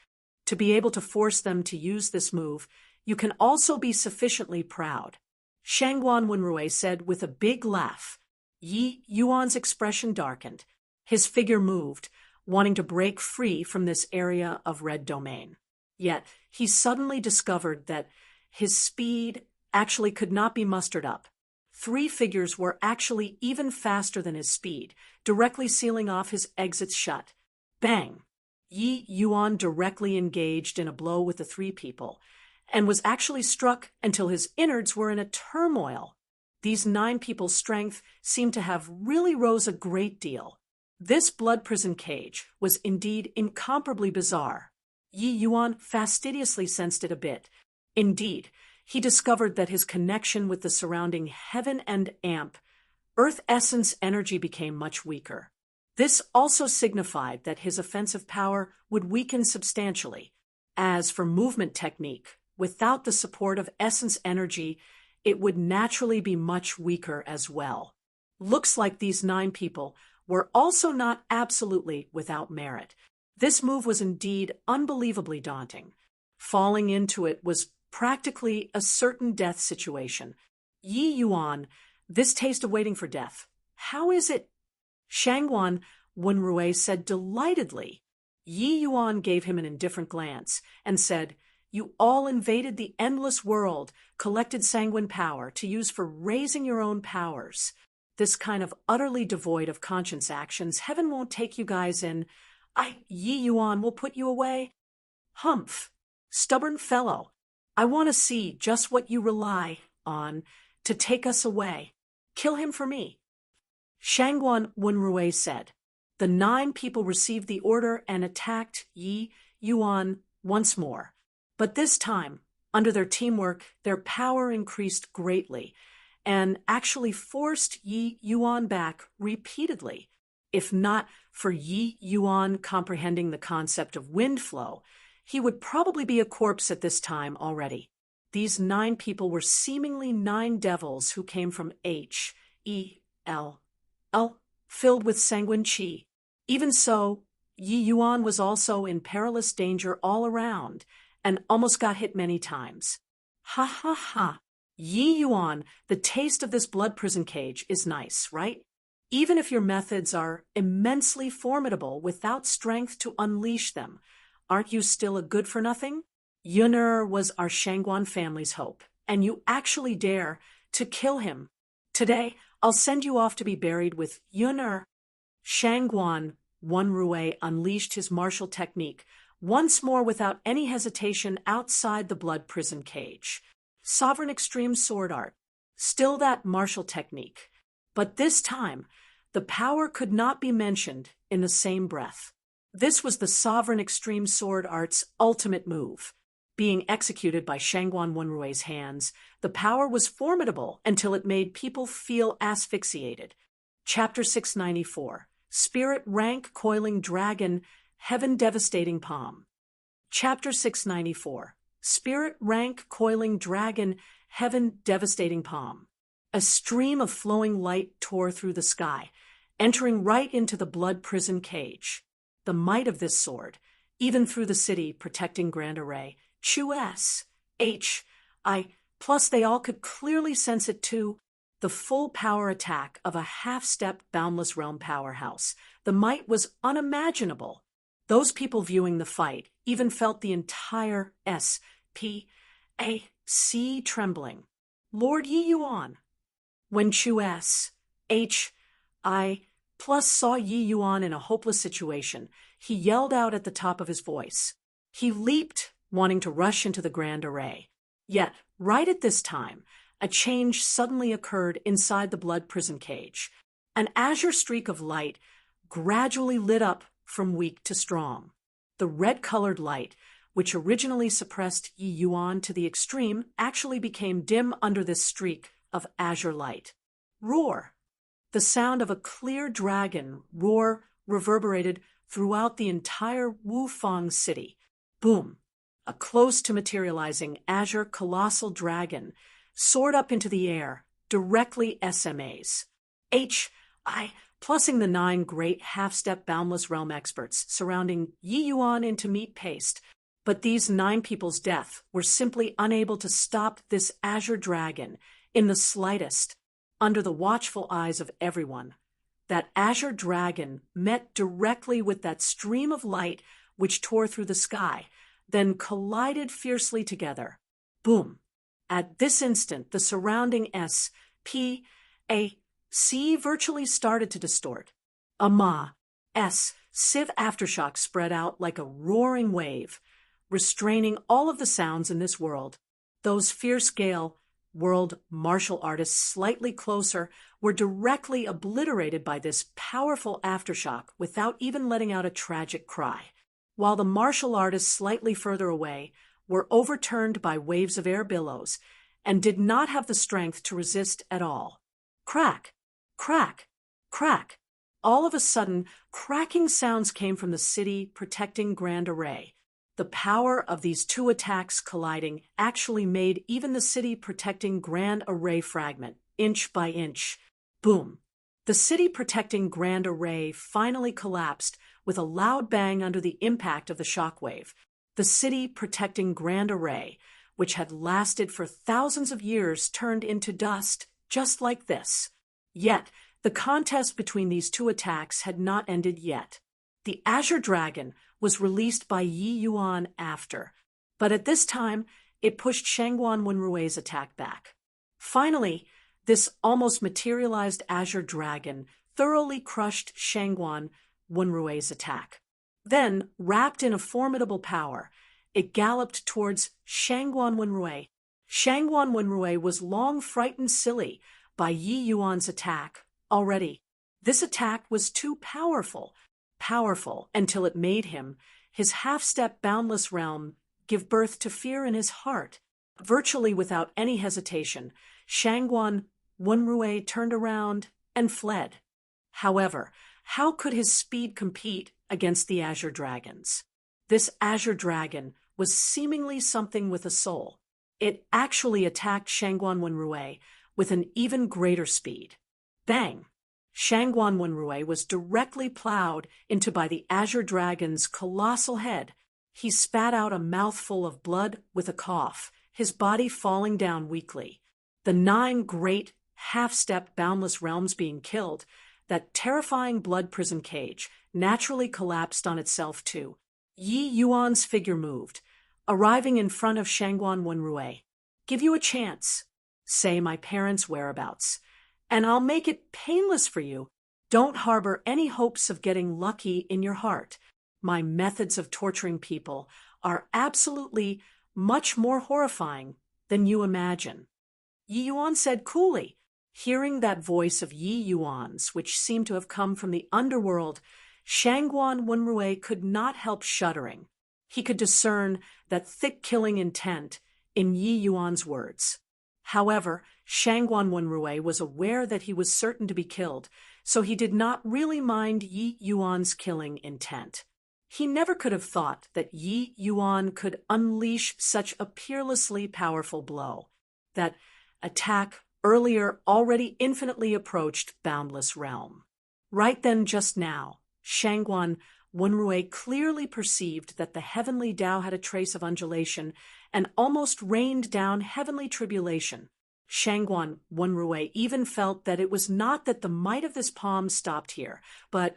To be able to force them to use this move, you can also be sufficiently proud. Shangguan Wenrui said with a big laugh. Yi Yuan's expression darkened. His figure moved, wanting to break free from this area of red domain. Yet he suddenly discovered that his speed actually could not be mustered up. 3 figures were actually even faster than his speed, directly sealing off his exits shut. Bang! Yi Yuan directly engaged in a blow with the 3 people, and was actually struck until his innards were in a turmoil. These 9 people's strength seemed to have really rose a great deal. This blood prison cage was indeed incomparably bizarre. Yi Yuan fastidiously sensed it a bit. Indeed, he discovered that his connection with the surrounding heaven and earth essence energy became much weaker. This also signified that his offensive power would weaken substantially. As for movement technique, without the support of essence energy, it would naturally be much weaker as well. Looks like these 9 people were also not absolutely without merit. This move was indeed unbelievably daunting. Falling into it was practically a certain death situation. Yi Yuan, this taste of waiting for death. How is it? Shangguan Wenrui said delightedly. Yi Yuan gave him an indifferent glance and said, "You all invaded the endless world, collected sanguine power to use for raising your own powers. This kind of utterly devoid of conscience actions, heaven won't take you guys in. Yi Yuan will put you away. Humph, stubborn fellow. I want to see just what you rely on to take us away. Kill him for me." Shangguan Wenrui said. The 9 people received the order and attacked Yi Yuan once more. But this time, under their teamwork, their power increased greatly and actually forced Yi Yuan back repeatedly. If not for Yi Yuan comprehending the concept of wind flow, he would probably be a corpse at this time already. These 9 people were seemingly 9 devils who came from H-E-L, filled with sanguine qi. Even so, Yi Yuan was also in perilous danger all around and almost got hit many times. Ha ha ha. Yi Yuan, the taste of this blood prison cage is nice, right? Even if your methods are immensely formidable without strength to unleash them, aren't you still a good-for-nothing? Yun'er was our Shangguan family's hope, and you actually dare to kill him. Today, I'll send you off to be buried with Yun'er. Shangguan Wenrui unleashed his martial technique once more without any hesitation outside the blood prison cage. Sovereign extreme sword art. Still that martial technique. But this time, the power could not be mentioned in the same breath. This was the sovereign extreme sword art's ultimate move. Being executed by Shangguan Wenrui's hands, the power was formidable until it made people feel asphyxiated. Chapter 694. Spirit Rank Coiling Dragon, Heaven Devastating Palm. Chapter 694. Spirit Rank Coiling Dragon, Heaven Devastating Palm. A stream of flowing light tore through the sky, entering right into the blood prison cage. The might of this sword, even through the city protecting Grand Array, Chu-S, H-I, plus they all could clearly sense it too, the full power attack of a half-step Boundless Realm powerhouse. The might was unimaginable. Those people viewing the fight even felt the entire S-P-A-C trembling. Lord Yi Yuan. When Chu-S, H-I, plus saw Yi Yuan in a hopeless situation, he yelled out at the top of his voice. He leaped, wanting to rush into the Grand Array. Yet, right at this time, a change suddenly occurred inside the blood prison cage. An azure streak of light gradually lit up from weak to strong. The red-colored light, which originally suppressed Yi Yuan to the extreme, actually became dim under this streak of azure light. Roar! The sound of a clear dragon roar reverberated throughout the entire Wufang city. Boom! A close to materializing azure colossal dragon soared up into the air, directly SMAs. H-I, plussing the 9 great half-step Boundless Realm experts surrounding Yi Yuan into meat paste. But these 9 people's death were simply unable to stop this azure dragon. in the slightest, under the watchful eyes of everyone. That azure dragon met directly with that stream of light which tore through the sky, then collided fiercely together. Boom! At this instant, the surrounding S.P.A.C. virtually started to distort. A massive aftershock spread out like a roaring wave, restraining all of the sounds in this world. Those fierce gale world martial artists slightly closer were directly obliterated by this powerful aftershock without even letting out a tragic cry, while the martial artists slightly further away were overturned by waves of air billows and did not have the strength to resist at all. Crack! Crack! Crack! All of a sudden, cracking sounds came from the city protecting Grand Array. The power of these two attacks colliding actually made even the city protecting Grand Array fragment, inch by inch. Boom! The city protecting Grand Array finally collapsed with a loud bang under the impact of the shockwave. The city protecting Grand Array, which had lasted for thousands of years, turned into dust, just like this. Yet, the contest between these two attacks had not ended yet. The Azure Dragon was released by Yi Yuan after, but at this time, it pushed Shangguan Wenrui's attack back. Finally, this almost materialized Azure Dragon thoroughly crushed Shangguan Wenrui's attack. Then, wrapped in a formidable power, it galloped towards Shangguan Wenrui. Shangguan Wenrui was long frightened silly by Yi Yuan's attack already. This attack was too powerful until it made him, his half-step boundless realm, give birth to fear in his heart. Virtually without any hesitation, Shangguan Wenrui turned around and fled. However, how could his speed compete against the Azure Dragons? This Azure Dragon was seemingly something with a soul. It actually attacked Shangguan Wenrui with an even greater speed. Bang! Shangguan Wenrui was directly plowed into by the Azure Dragon's colossal head. He spat out a mouthful of blood with a cough, his body falling down weakly. The 9 great half-step boundless realms being killed, that terrifying blood prison cage naturally collapsed on itself too. Yi Yuan's figure moved, arriving in front of Shangguan Wenrui. Give you a chance. Say my parents' whereabouts, and I'll make it painless for you. Don't harbor any hopes of getting lucky in your heart. My methods of torturing people are absolutely much more horrifying than you imagine. Yi Yuan said coolly. Hearing that voice of Yi Yuan's, which seemed to have come from the underworld, Shangguan Wenrui could not help shuddering. He could discern that thick killing intent in Yi Yuan's words. However, Shangguan Wenrui was aware that he was certain to be killed, so he did not really mind Yi Yuan's killing intent. He never could have thought that Yi Yuan could unleash such a peerlessly powerful blow. That attack earlier already infinitely approached boundless realm. Right then, just now, Shangguan Wenrui clearly perceived that the heavenly Tao had a trace of undulation and almost rained down heavenly tribulation. Shangguan Wenrui even felt that it was not that the might of this palm stopped here, but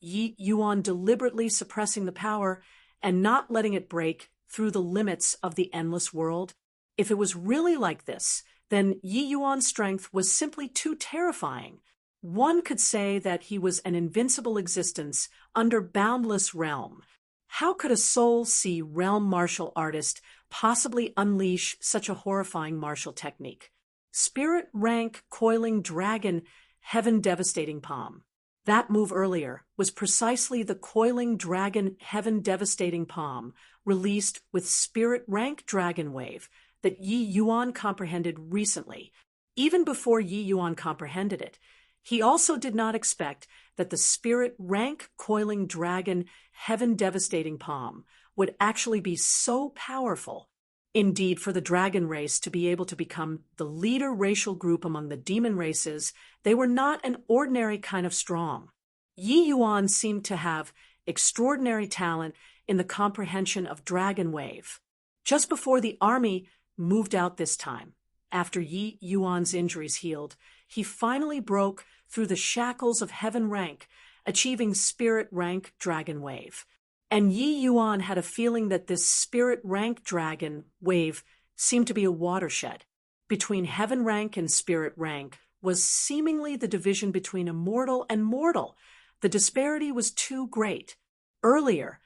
Yi Yuan deliberately suppressing the power and not letting it break through the limits of the endless world. If it was really like this, then Yi Yuan's strength was simply too terrifying. One could say that he was an invincible existence under boundless realm. How could a soul-see realm martial artist possibly unleash such a horrifying martial technique? Spirit rank coiling dragon heaven devastating palm. That move earlier was precisely the coiling dragon heaven devastating palm released with spirit rank dragon wave that Yi Yuan comprehended recently. Even before Yi Yuan comprehended it, he also did not expect that the spirit rank coiling dragon heaven devastating palm would actually be so powerful. Indeed, for the dragon race to be able to become the leader racial group among the demon races, they were not an ordinary kind of strong. Yi Yuan seemed to have extraordinary talent in the comprehension of dragon wave. Just before the army moved out this time, after Yi Yuan's injuries healed, he finally broke through the shackles of heaven rank, achieving spirit rank dragon wave. And Yi Yuan had a feeling that this spirit rank dragon wave seemed to be a watershed. Between heaven rank and spirit rank was seemingly the division between immortal and mortal. The disparity was too great. Earlier,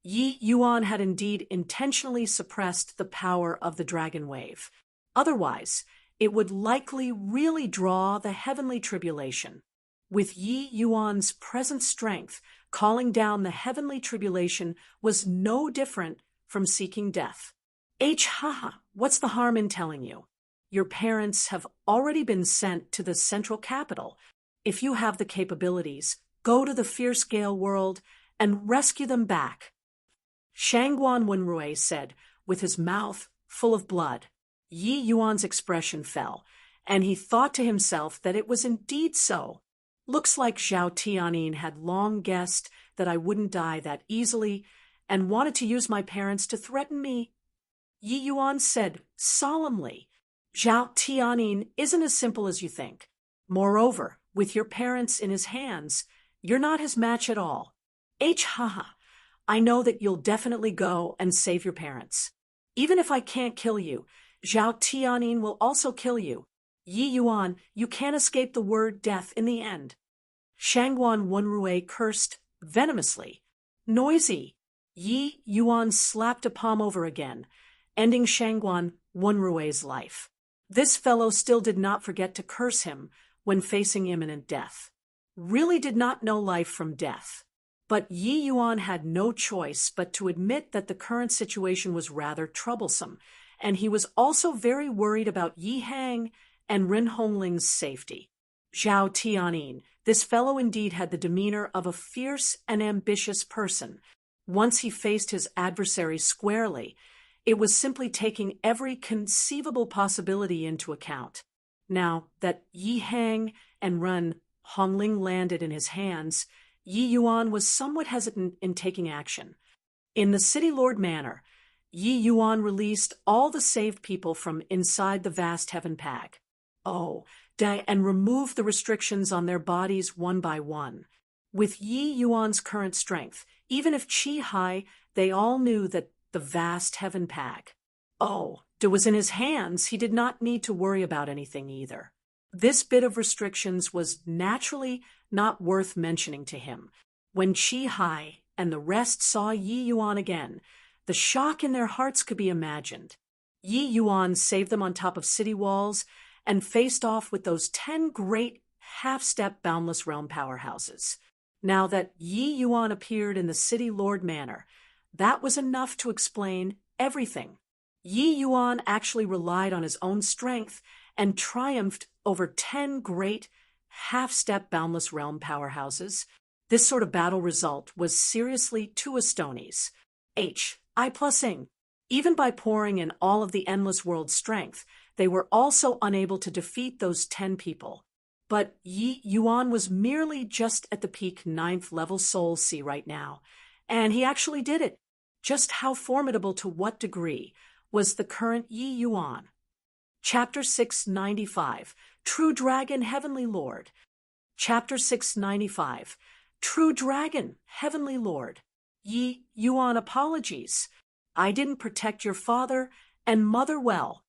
Yi Yuan had indeed intentionally suppressed the power of the dragon wave. Otherwise, it would likely really draw the heavenly tribulation. With Yi Yuan's present strength, calling down the heavenly tribulation was no different from seeking death. What's the harm in telling you? Your parents have already been sent to the central capital. If you have the capabilities, go to the fierce gale world and rescue them back. Shangguan Wenrui said, with his mouth full of blood. Yi Yuan's expression fell, and he thought to himself that it was indeed so. Looks like Zhao Tianyin had long guessed that I wouldn't die that easily and wanted to use my parents to threaten me. Yi Yuan said solemnly, Zhao Tianyin isn't as simple as you think. Moreover, with your parents in his hands, you're not his match at all. I know that you'll definitely go and save your parents. Even if I can't kill you, Zhao Tianyin will also kill you. Yi Yuan, you can't escape the word death in the end. Shangguan Wenrui cursed venomously. Noisy. Yi Yuan slapped a palm over again, ending Shangguan Wenrui's life. This fellow still did not forget to curse him when facing imminent death. Really did not know life from death. But Yi Yuan had no choice but to admit that the current situation was rather troublesome, and he was also very worried about Yi Hang and Ren Hongling's safety. Zhao Tianyin, this fellow indeed had the demeanor of a fierce and ambitious person. Once he faced his adversary squarely, it was simply taking every conceivable possibility into account. Now that Yi Hang and Ren Hongling landed in his hands, Yi Yuan was somewhat hesitant in taking action. In the City Lord Manor, Yi Yuan released all the saved people from inside the vast heaven pack. And removed the restrictions on their bodies one by one. With Yi Yuan's current strength, even if Qi Hai, they all knew that the vast heaven pack. Was in his hands, he did not need to worry about anything either. This bit of restrictions was naturally not worth mentioning to him. When Qi Hai and the rest saw Yi Yuan again, the shock in their hearts could be imagined. Yi Yuan saved them on top of city walls and faced off with those 10 great half-step boundless realm powerhouses. Now that Yi Yuan appeared in the City Lord Manor, that was enough to explain everything. Yi Yuan actually relied on his own strength and triumphed over 10 great half-step boundless realm powerhouses. This sort of battle result was seriously too astonies. I+ing. Even by pouring in all of the endless world's strength, they were also unable to defeat those 10 people. But Yi Yuan was merely just at the peak 9th level Soul C right now, and he actually did it. Just how formidable to what degree was the current Yi Yuan? Chapter 695, True Dragon, Heavenly Lord. Chapter 695, True Dragon, Heavenly Lord. Yi Yuan apologies. I didn't protect your father and mother well.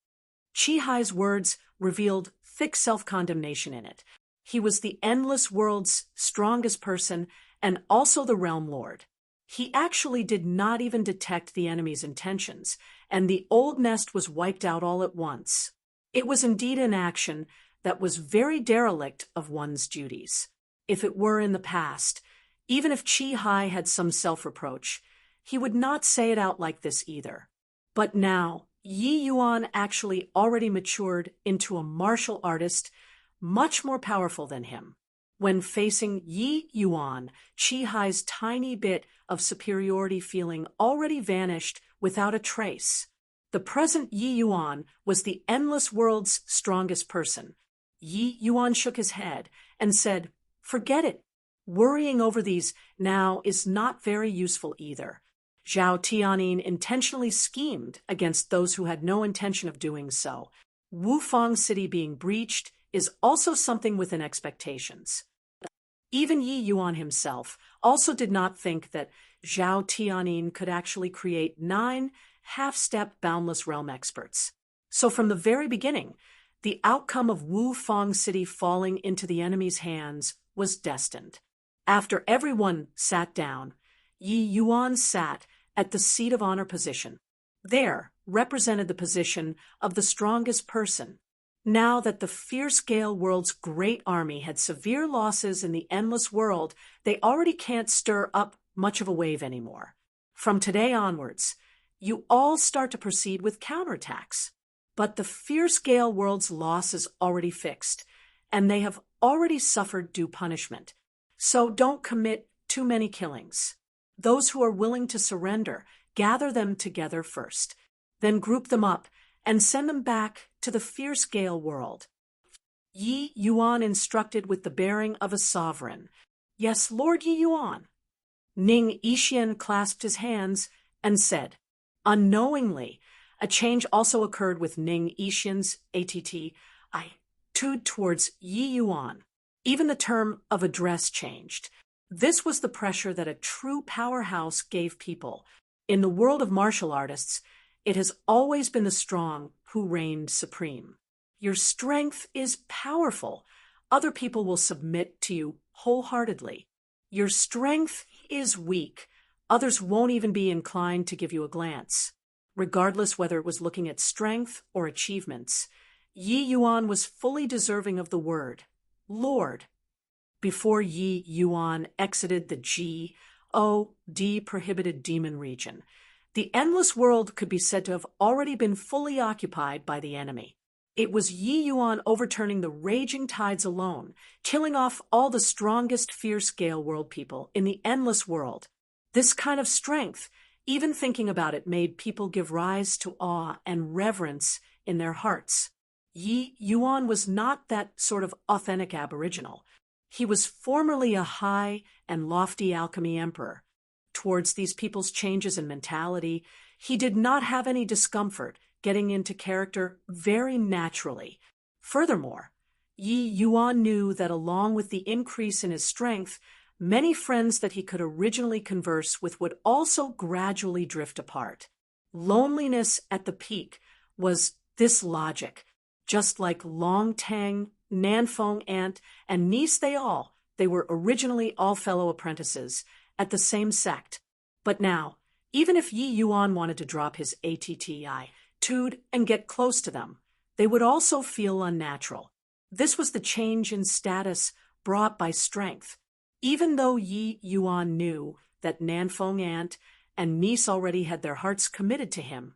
Qi Hai's words revealed thick self-condemnation in it. He was the endless world's strongest person and also the realm lord. He actually did not even detect the enemy's intentions, and the old nest was wiped out all at once. It was indeed an action that was very derelict of one's duties. If it were in the past, even if Qi Hai had some self-reproach, he would not say it out like this either. But now, Yi Yuan actually already matured into a martial artist much more powerful than him. When facing Yi Yuan, Qi Hai's tiny bit of superiority feeling already vanished without a trace. The present Yi Yuan was the endless world's strongest person. Yi Yuan shook his head and said, "Forget it. Worrying over these now is not very useful either." Zhao Tianyin intentionally schemed against those who had no intention of doing so. Wufang City being breached is also something within expectations. Even Yi Yuan himself also did not think that Zhao Tianyin could actually create 9 half-step boundless realm experts. So from the very beginning, the outcome of Wufang City falling into the enemy's hands was destined. After everyone sat down, Yi Yuan sat at the seat of honor position. There represented the position of the strongest person. Now that the fierce Gale world's great army had severe losses in the endless world, they already can't stir up much of a wave anymore. From today onwards, you all start to proceed with counterattacks. But the fierce Gale world's loss is already fixed, and they have already suffered due punishment. So don't commit too many killings. Those who are willing to surrender, gather them together first, then group them up and send them back to the fierce Gale world. Yi Yuan instructed with the bearing of a sovereign. Yes, Lord Yi Yuan. Ning Yixian clasped his hands and said, unknowingly, a change also occurred with Ning Yixian's attitude towards Yi Yuan. Even the term of address changed. This was the pressure that a true powerhouse gave people. In the world of martial artists, it has always been the strong who reigned supreme. Your strength is powerful. Other people will submit to you wholeheartedly. Your strength is weak. Others won't even be inclined to give you a glance. Regardless whether it was looking at strength or achievements, Yi Yuan was fully deserving of the word, Lord. Before Yi Yuan exited the G.O.D. prohibited demon region, the endless world could be said to have already been fully occupied by the enemy. It was Yi Yuan overturning the raging tides alone, killing off all the strongest fierce Gale world people in the endless world. This kind of strength, even thinking about it, made people give rise to awe and reverence in their hearts. Yi Yuan was not that sort of authentic aboriginal. He was formerly a high and lofty alchemy emperor. Towards these people's changes in mentality, he did not have any discomfort, getting into character very naturally. Furthermore, Yi Yuan knew that along with the increase in his strength, many friends that he could originally converse with would also gradually drift apart. Loneliness at the peak was this logic. Just like Long Tang, Nanfeng Ant, and Nice they were originally all fellow apprentices at the same sect. But now, even if Yi Yuan wanted to drop his attitude and get close to them, they would also feel unnatural. This was the change in status brought by strength. Even though Yi Yuan knew that Nanfeng Ant and Nice already had their hearts committed to him,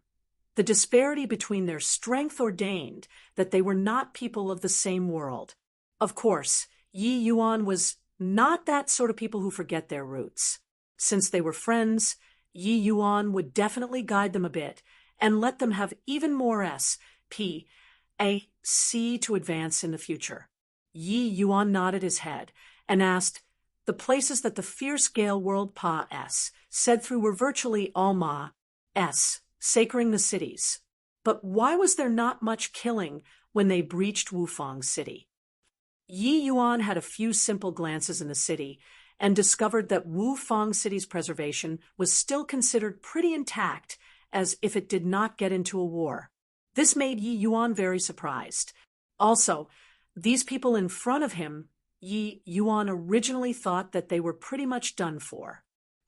the disparity between their strength ordained that they were not people of the same world. Of course, Yi Yuan was not that sort of people who forget their roots. Since they were friends, Yi Yuan would definitely guide them a bit and let them have even more SPAC to advance in the future. Yi Yuan nodded his head and asked, the places that the fierce Gale world said through were virtually all sacring the cities. But why was there not much killing when they breached Wufang City? Yi Yuan had a few simple glances in the city and discovered that Wufang City's preservation was still considered pretty intact, as if it did not get into a war. This made Yi Yuan very surprised. Also, these people in front of him, Yi Yuan originally thought that they were pretty much done for.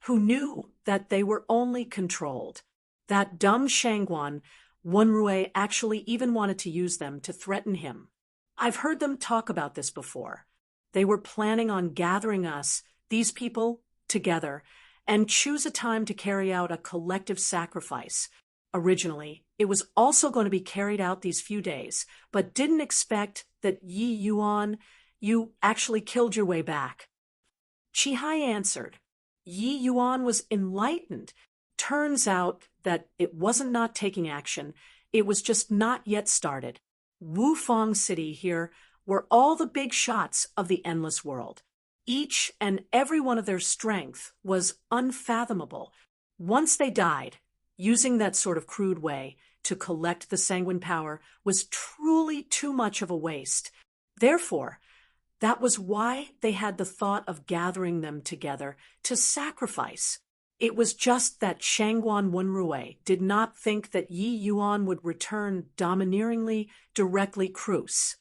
Who knew that they were only controlled? That dumb Shangguan, Wenrui actually even wanted to use them to threaten him. I've heard them talk about this before. They were planning on gathering us, these people, together, and choose a time to carry out a collective sacrifice. Originally, it was also going to be carried out these few days, but didn't expect that Yi Yuan, you actually killed your way back. Qihai answered. Yi Yuan was enlightened. Turns out that it wasn't not taking action, it was just not yet started. Wufang City here were all the big shots of the endless world. Each and every one of their strength was unfathomable. Once they died, using that sort of crude way, to collect the sanguine power was truly too much of a waste. Therefore, that was why they had the thought of gathering them together to sacrifice. It was just that Shangguan Wenrui did not think that Yi Yuan would return domineeringly, directly cruise.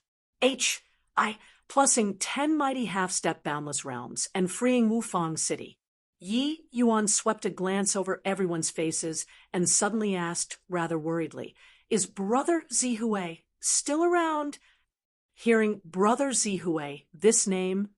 Plussing 10 mighty half-step boundless realms and freeing Wufang City. Yi Yuan swept a glance over everyone's faces and suddenly asked, rather worriedly, "Is Brother Zihui still around?" Hearing Brother Zihui, this name,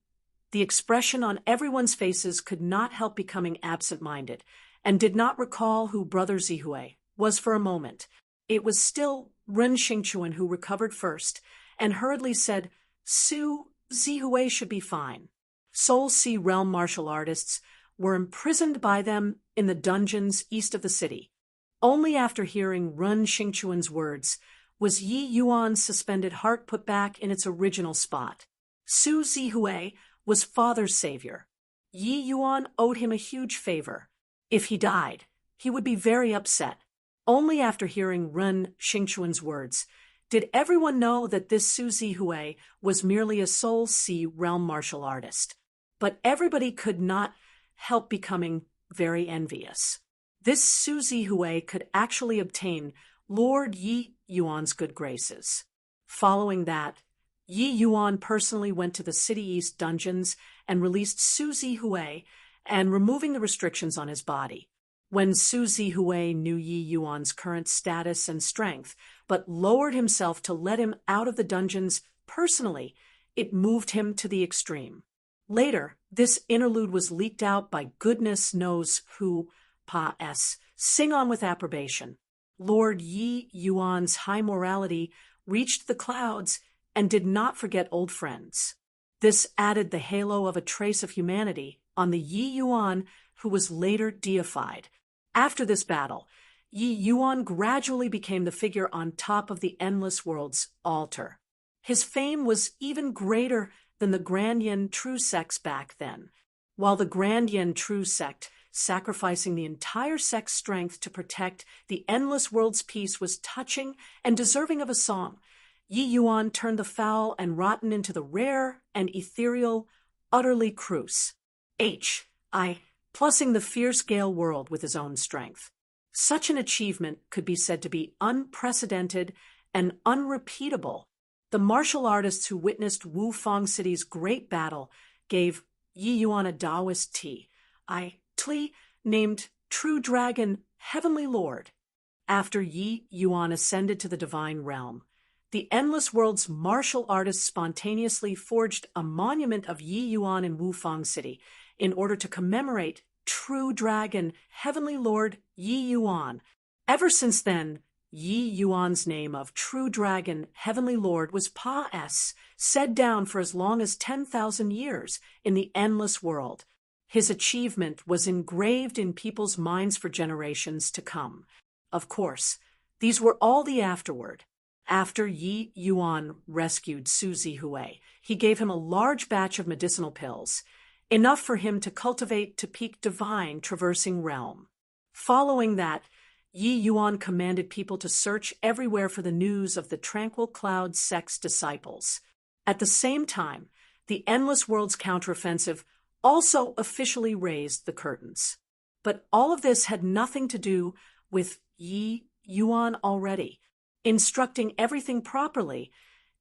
the expression on everyone's faces could not help becoming absent-minded, and did not recall who Brother Zihui was for a moment. It was still Ren Xingchuan who recovered first, and hurriedly said, "Su Zihui should be fine." Soul Sea realm martial artists were imprisoned by them in the dungeons east of the city. Only after hearing Ren Xingchuan's words was Yi Yuan's suspended heart put back in its original spot. Su Zihui was Father's savior. Yi Yuan owed him a huge favor. If he died, he would be very upset. Only after hearing Ren Xingchuan's words did everyone know that this Su Zihui was merely a Soul Sea realm martial artist. But everybody could not help becoming very envious. This Su Zihui could actually obtain Lord Yi Yuan's good graces. Following that, Yi Yuan personally went to the City East dungeons and released Su Zihui and removing the restrictions on his body. When Su Zihui knew Yi Yuan's current status and strength, but lowered himself to let him out of the dungeons personally, it moved him to the extreme. Later, this interlude was leaked out by goodness knows who, sing on with approbation. Lord Yi Yuan's high morality reached the clouds and did not forget old friends. This added the halo of a trace of humanity on the Yi Yuan who was later deified. After this battle, Yi Yuan gradually became the figure on top of the Endless World's altar. His fame was even greater than the Grand Yen True sects back then. While the Grand Yen True sect, sacrificing the entire sect's strength to protect the Endless World's peace, was touching and deserving of a song, Yi Yuan turned the foul and rotten into the rare and ethereal, utterly cruce. Plussing the fierce Gale world with his own strength. Such an achievement could be said to be unprecedented and unrepeatable. The martial artists who witnessed Wufang City's great battle gave Yi Yuan a Taoist tea, named True Dragon Heavenly Lord. After Yi Yuan ascended to the divine realm, the Endless World's martial artists spontaneously forged a monument of Yi Yuan in Wufang City in order to commemorate True Dragon Heavenly Lord Yi Yuan. Ever since then, Yi Yuan's name of True Dragon Heavenly Lord was said down for as long as 10,000 years in the Endless World. His achievement was engraved in people's minds for generations to come. Of course, these were all the afterward. After Yi Yuan rescued Su Zihui, he gave him a large batch of medicinal pills, enough for him to cultivate to peak divine traversing realm. Following that, Yi Yuan commanded people to search everywhere for the news of the Tranquil Cloud sect's disciples. At the same time, the Endless World's counteroffensive also officially raised the curtains. But all of this had nothing to do with Yi Yuan already. Instructing everything properly,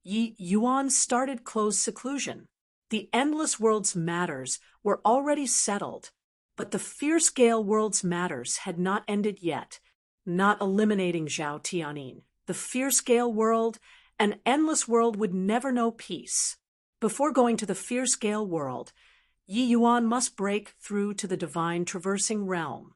Yi Yuan started closed seclusion. The Endless World's matters were already settled, but the fierce Gale world's matters had not ended yet. Not eliminating Zhao Tianin, the fierce Gale world, an Endless World would never know peace. Before going to the fierce Gale world, Yi Yuan must break through to the divine traversing realm.